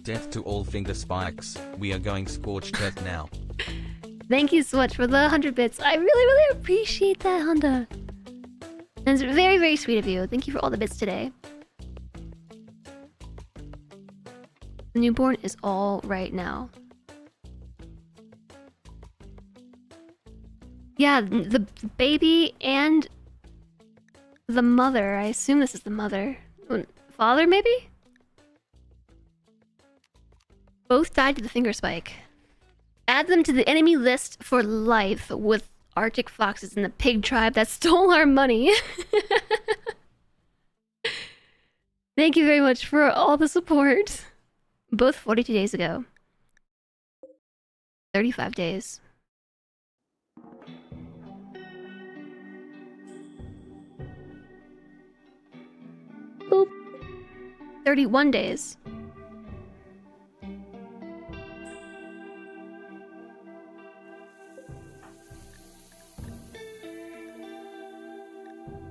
Death to all finger spikes. We are going scorched earth now. Thank you so much for the 100 bits. I really appreciate that, Honda. And it's very, very sweet of you. Thank you for all the bits today. The newborn is all right now. Yeah, the baby and the mother. I assume this is the mother. Father, maybe? Both died to the finger spike. Add them to the enemy list for life with Arctic foxes and the pig tribe that stole our money. Thank you very much for all the support. Both 42 days ago. 35 days. Boop. 31 days.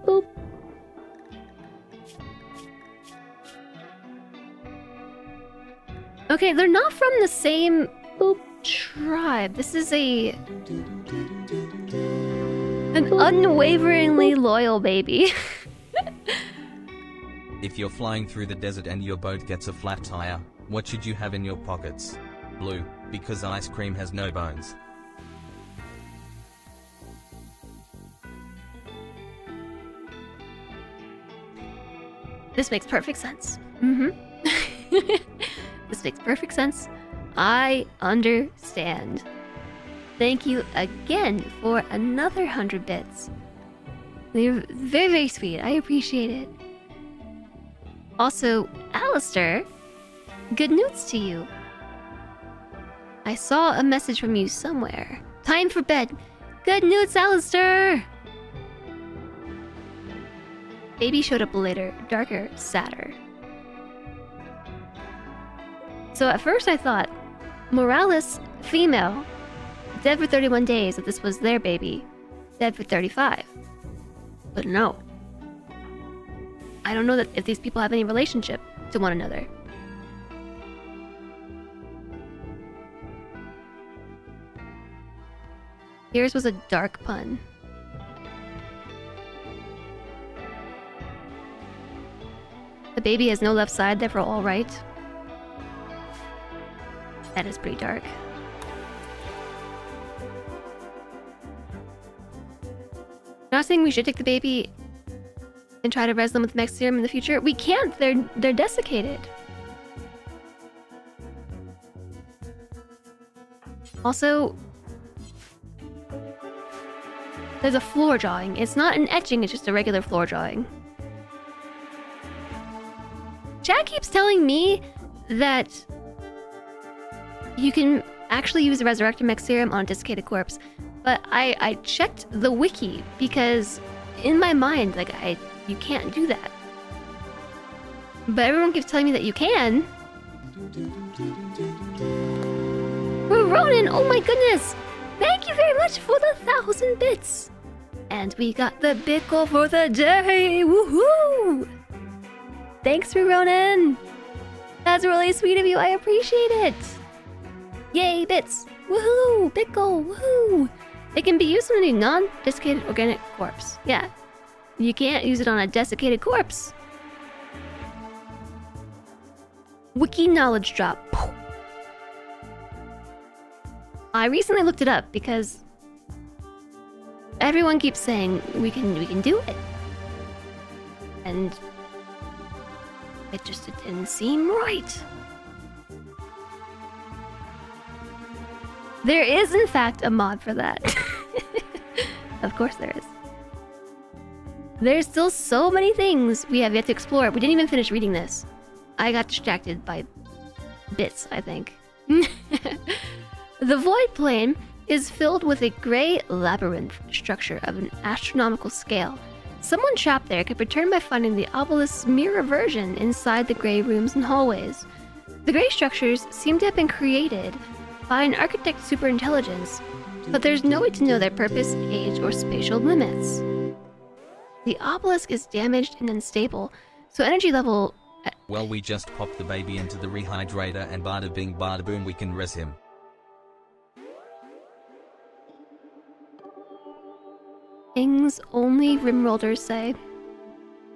Boop. Okay, they're not from the same tribe. This is an unwaveringly loyal baby. If you're flying through the desert and your boat gets a flat tire, what should you have in your pockets? Blue, because ice cream has no bones. This makes perfect sense. This makes perfect sense. I understand. Thank you again for another 100 bits. They're very, very sweet. I appreciate it. Also, Alistair, good news to you. I saw a message from you somewhere. Time for bed. Good news, Alistair! Baby showed up later, darker, sadder. So at first I thought, Morales, female, dead for 31 days, that this was their baby, dead for 35. But no. I don't know that if these people have any relationship to one another. Yours was a dark pun. The baby has no left side, therefore all right. That is pretty dark. Not saying we should take the baby and try to res them with mech serum in the future. We can't. They're desiccated. Also, there's a floor drawing. It's not an etching, it's just a regular floor drawing. Jack keeps telling me that you can actually use the Resurrector Mech Serum on a desiccated corpse, but I checked the wiki because in my mind, like, you can't do that. But everyone keeps telling me that you can. Ronan, oh my goodness! Thank you very much for the 1,000 bits! And we got the bit goal for the day! Woohoo! Thanks, Ronan! That's really sweet of you, I appreciate it! Yay, bits! Woohoo! Bit goal, woohoo! It can be used on a non-desiccated organic corpse. Yeah. You can't use it on a desiccated corpse. Wiki knowledge drop. I recently looked it up because everyone keeps saying we can do it. And it didn't seem right. There is in fact a mod for that. Of course there is. There's still so many things we have yet to explore. We didn't even finish reading this. I got distracted by bits, I think. The Void Plane is filled with a gray labyrinth structure of an astronomical scale. Someone trapped there could return by finding the Obelisk's mirror version inside the gray rooms and hallways. The gray structures seem to have been created by an architect superintelligence, but there's no way to know their purpose, age, or spatial limits. The obelisk is damaged and unstable, so energy level... Well, we just popped the baby into the rehydrator and bada bing bada boom, we can res him. Things only RimWorlders say.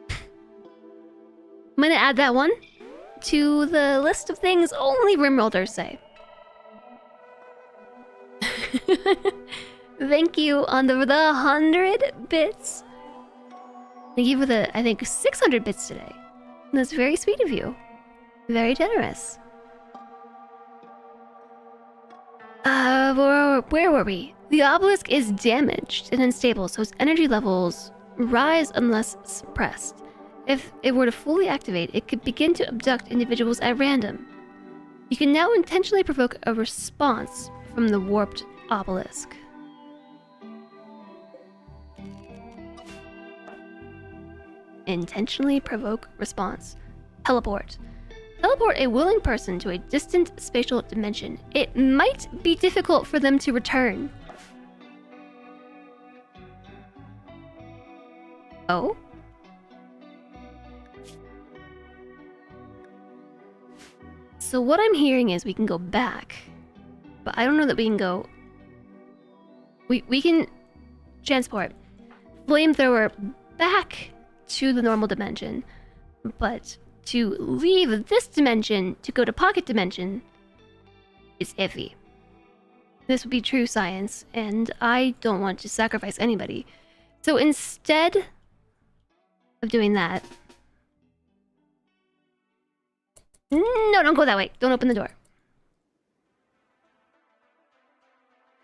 I'm gonna add that one to the list of things only RimWorlders say. Thank you on the 100 bits. Thank you for the, I think, 600 bits today. That's very sweet of you. Very generous. Where were we? The obelisk is damaged and unstable, so its energy levels rise unless suppressed. If it were to fully activate, it could begin to abduct individuals at random. You can now intentionally provoke a response from the warped obelisk. Intentionally provoke response. Teleport. Teleport a willing person to a distant spatial dimension. It might be difficult for them to return. Oh? So what I'm hearing is we can go back, but I don't know that we can go... We can transport flamethrower back to the normal dimension, but to leave this dimension to go to pocket dimension is iffy. This would be true science, and I don't want to sacrifice anybody. So instead of doing that, No, don't go that way. Don't open the door.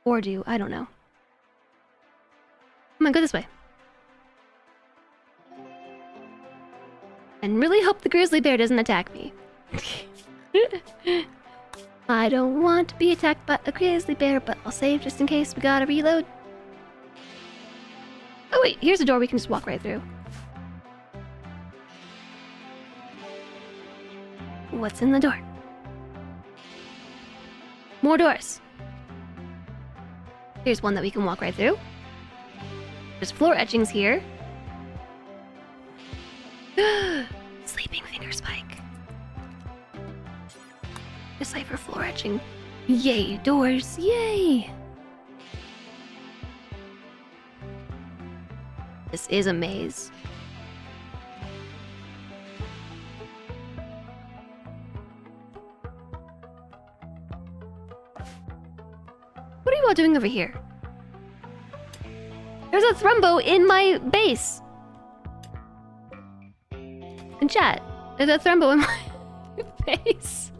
Or do. I don't know. Come on, go this way. And really hope the grizzly bear doesn't attack me. I don't want to be attacked by a grizzly bear, but I'll save just in case we gotta reload. Oh wait, here's a door we can just walk right through. What's in the door? More doors. Here's one that we can walk right through. There's floor etchings here. Sleeping finger spike. Decipher floor etching. Yay, doors, yay! This is a maze. What are you all doing over here? There's a Thrumbo in my base! In chat, there's a Thrumbo in my base.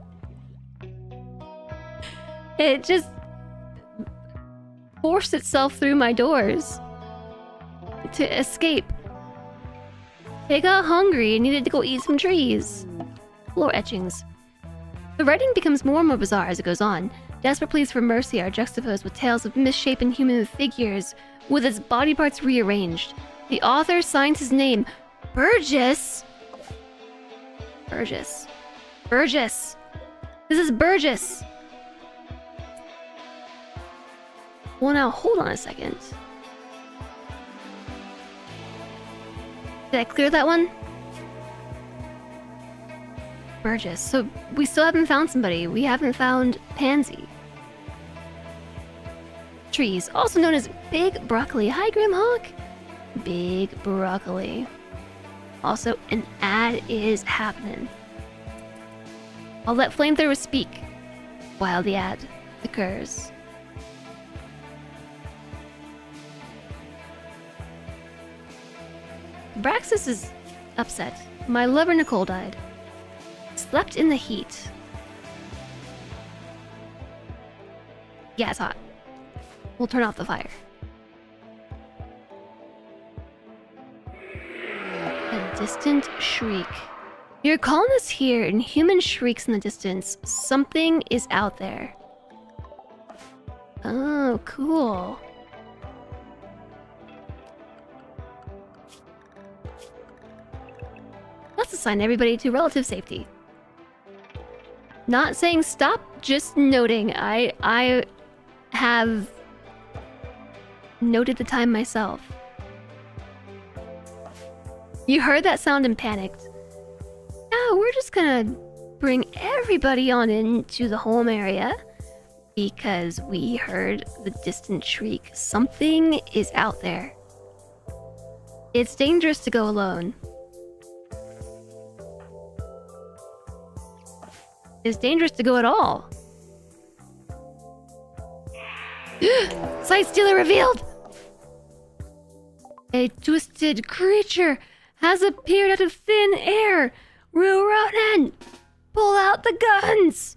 It just forced itself through my doors to escape. It got hungry and needed to go eat some trees. Floor etchings. The writing becomes more and more bizarre as it goes on. Desperate pleas for mercy are juxtaposed with tales of misshapen human figures with its body parts rearranged. The author signs his name, Burgess. Burgess. Burgess. This is Burgess. Well, now hold on a second. Did I clear that one? Burgess. So we still haven't found somebody. We haven't found Pansy. Trees, also known as Big Broccoli. Hi, Grimhawk. Big Broccoli. Also, an ad is happening. I'll let Flamethrower speak while the ad occurs. Braxis is upset. My lover Nicole died. Slept in the heat. Yeah, it's hot. We'll turn off the fire. A distant shriek. Your colonists hear and human shrieks in the distance. Something is out there. Oh, cool. Let's assign everybody to relative safety. Not saying stop, just noting. I have noted the time myself. You heard that sound and panicked. Now we're just gonna bring everybody on into the home area because we heard the distant shriek. Something is out there. It's dangerous to go alone. It's dangerous to go at all. Sight Stealer revealed! A twisted creature has appeared out of thin air. Ronan, pull out the guns!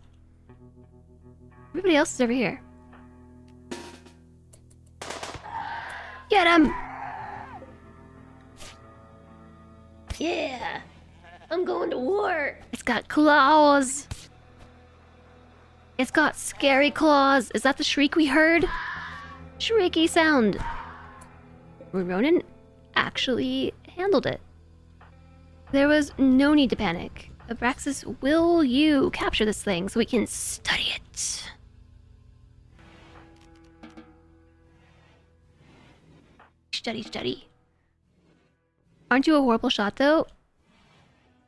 Everybody else is over here. Get him! Yeah! I'm going to war! It's got claws! It's got scary claws. Is that the shriek we heard? Shrieky sound. Ronan actually handled it. There was no need to panic. Abraxas, will you capture this thing so we can study it? Study. Aren't you a horrible shot, though?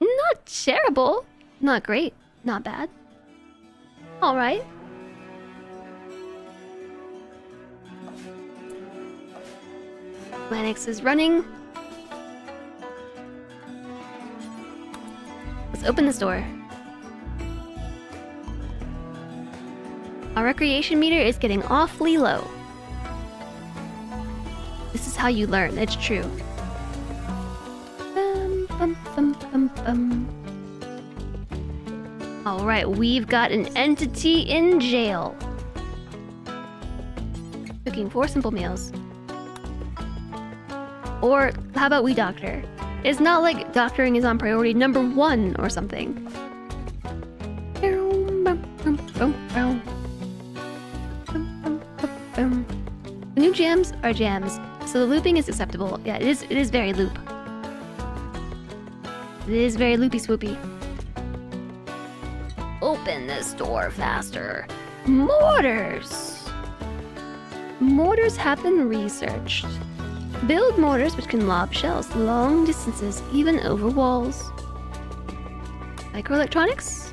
Not terrible. Not great. Not bad. Alright. Lennox is running. Let's open this door. Our recreation meter is getting awfully low. This is how you learn, it's true. Bum, bum, bum, bum, bum. Alright, we've got an entity in jail. Cooking 4 simple meals. Or how about we doctor? It's not like doctoring is on priority number 1 or something. The new jams are jams, so the looping is acceptable. Yeah, it is very loop. It is very loopy swoopy. Open this door faster. Mortars! Mortars have been researched. Build mortars which can lob shells long distances, even over walls. Microelectronics?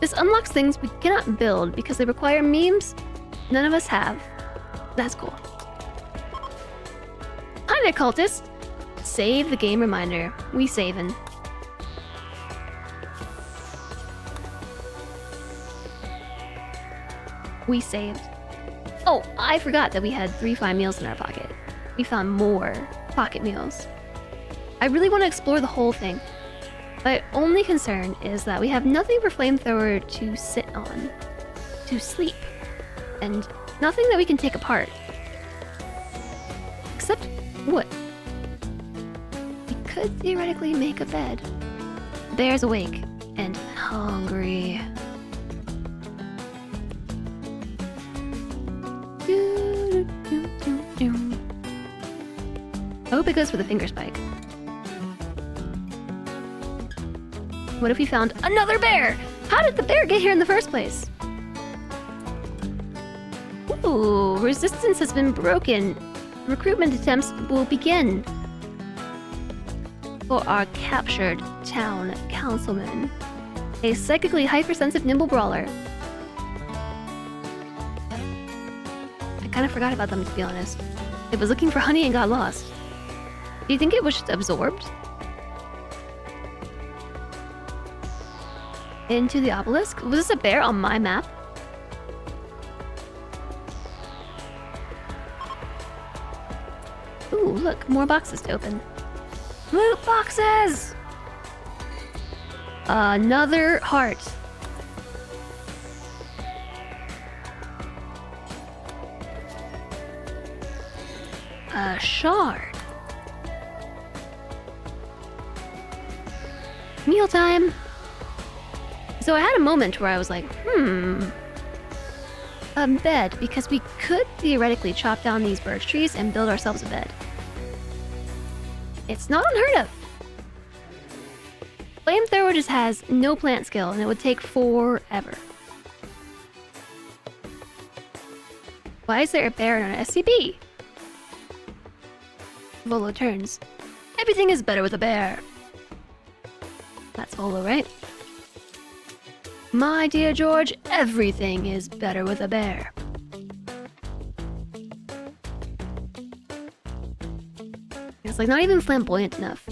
This unlocks things we cannot build because they require memes none of us have. That's cool. Hi there, cultist! Save the game reminder. We savin'. We saved. Oh, I forgot that we had 3 fine meals in our pocket. We found more pocket meals. I really want to explore the whole thing. My only concern is that we have nothing for flamethrower to sit on, to sleep, and nothing that we can take apart. Except wood. We could theoretically make a bed. The bear's awake and hungry. I hope it goes for the finger spike. What if we found another bear? How did the bear get here in the first place? Ooh, resistance has been broken. Recruitment attempts will begin for our captured town councilman, a psychically hypersensitive nimble brawler. I kind of forgot about them, to be honest. It was looking for honey and got lost. Do you think it was just absorbed into the obelisk? Was this a bear on my map? Ooh, look, more boxes to open. Loot boxes! Another heart. A shard. Mealtime. So I had a moment where I was like, a bed, because we could theoretically chop down these birch trees and build ourselves a bed. It's not unheard of. Flamethrower just has no plant skill and it would take forever. Why is there a bear in an SCP? Volo turns. Everything is better with a bear. That's Volo, right? My dear George, everything is better with a bear. It's like not even flamboyant enough.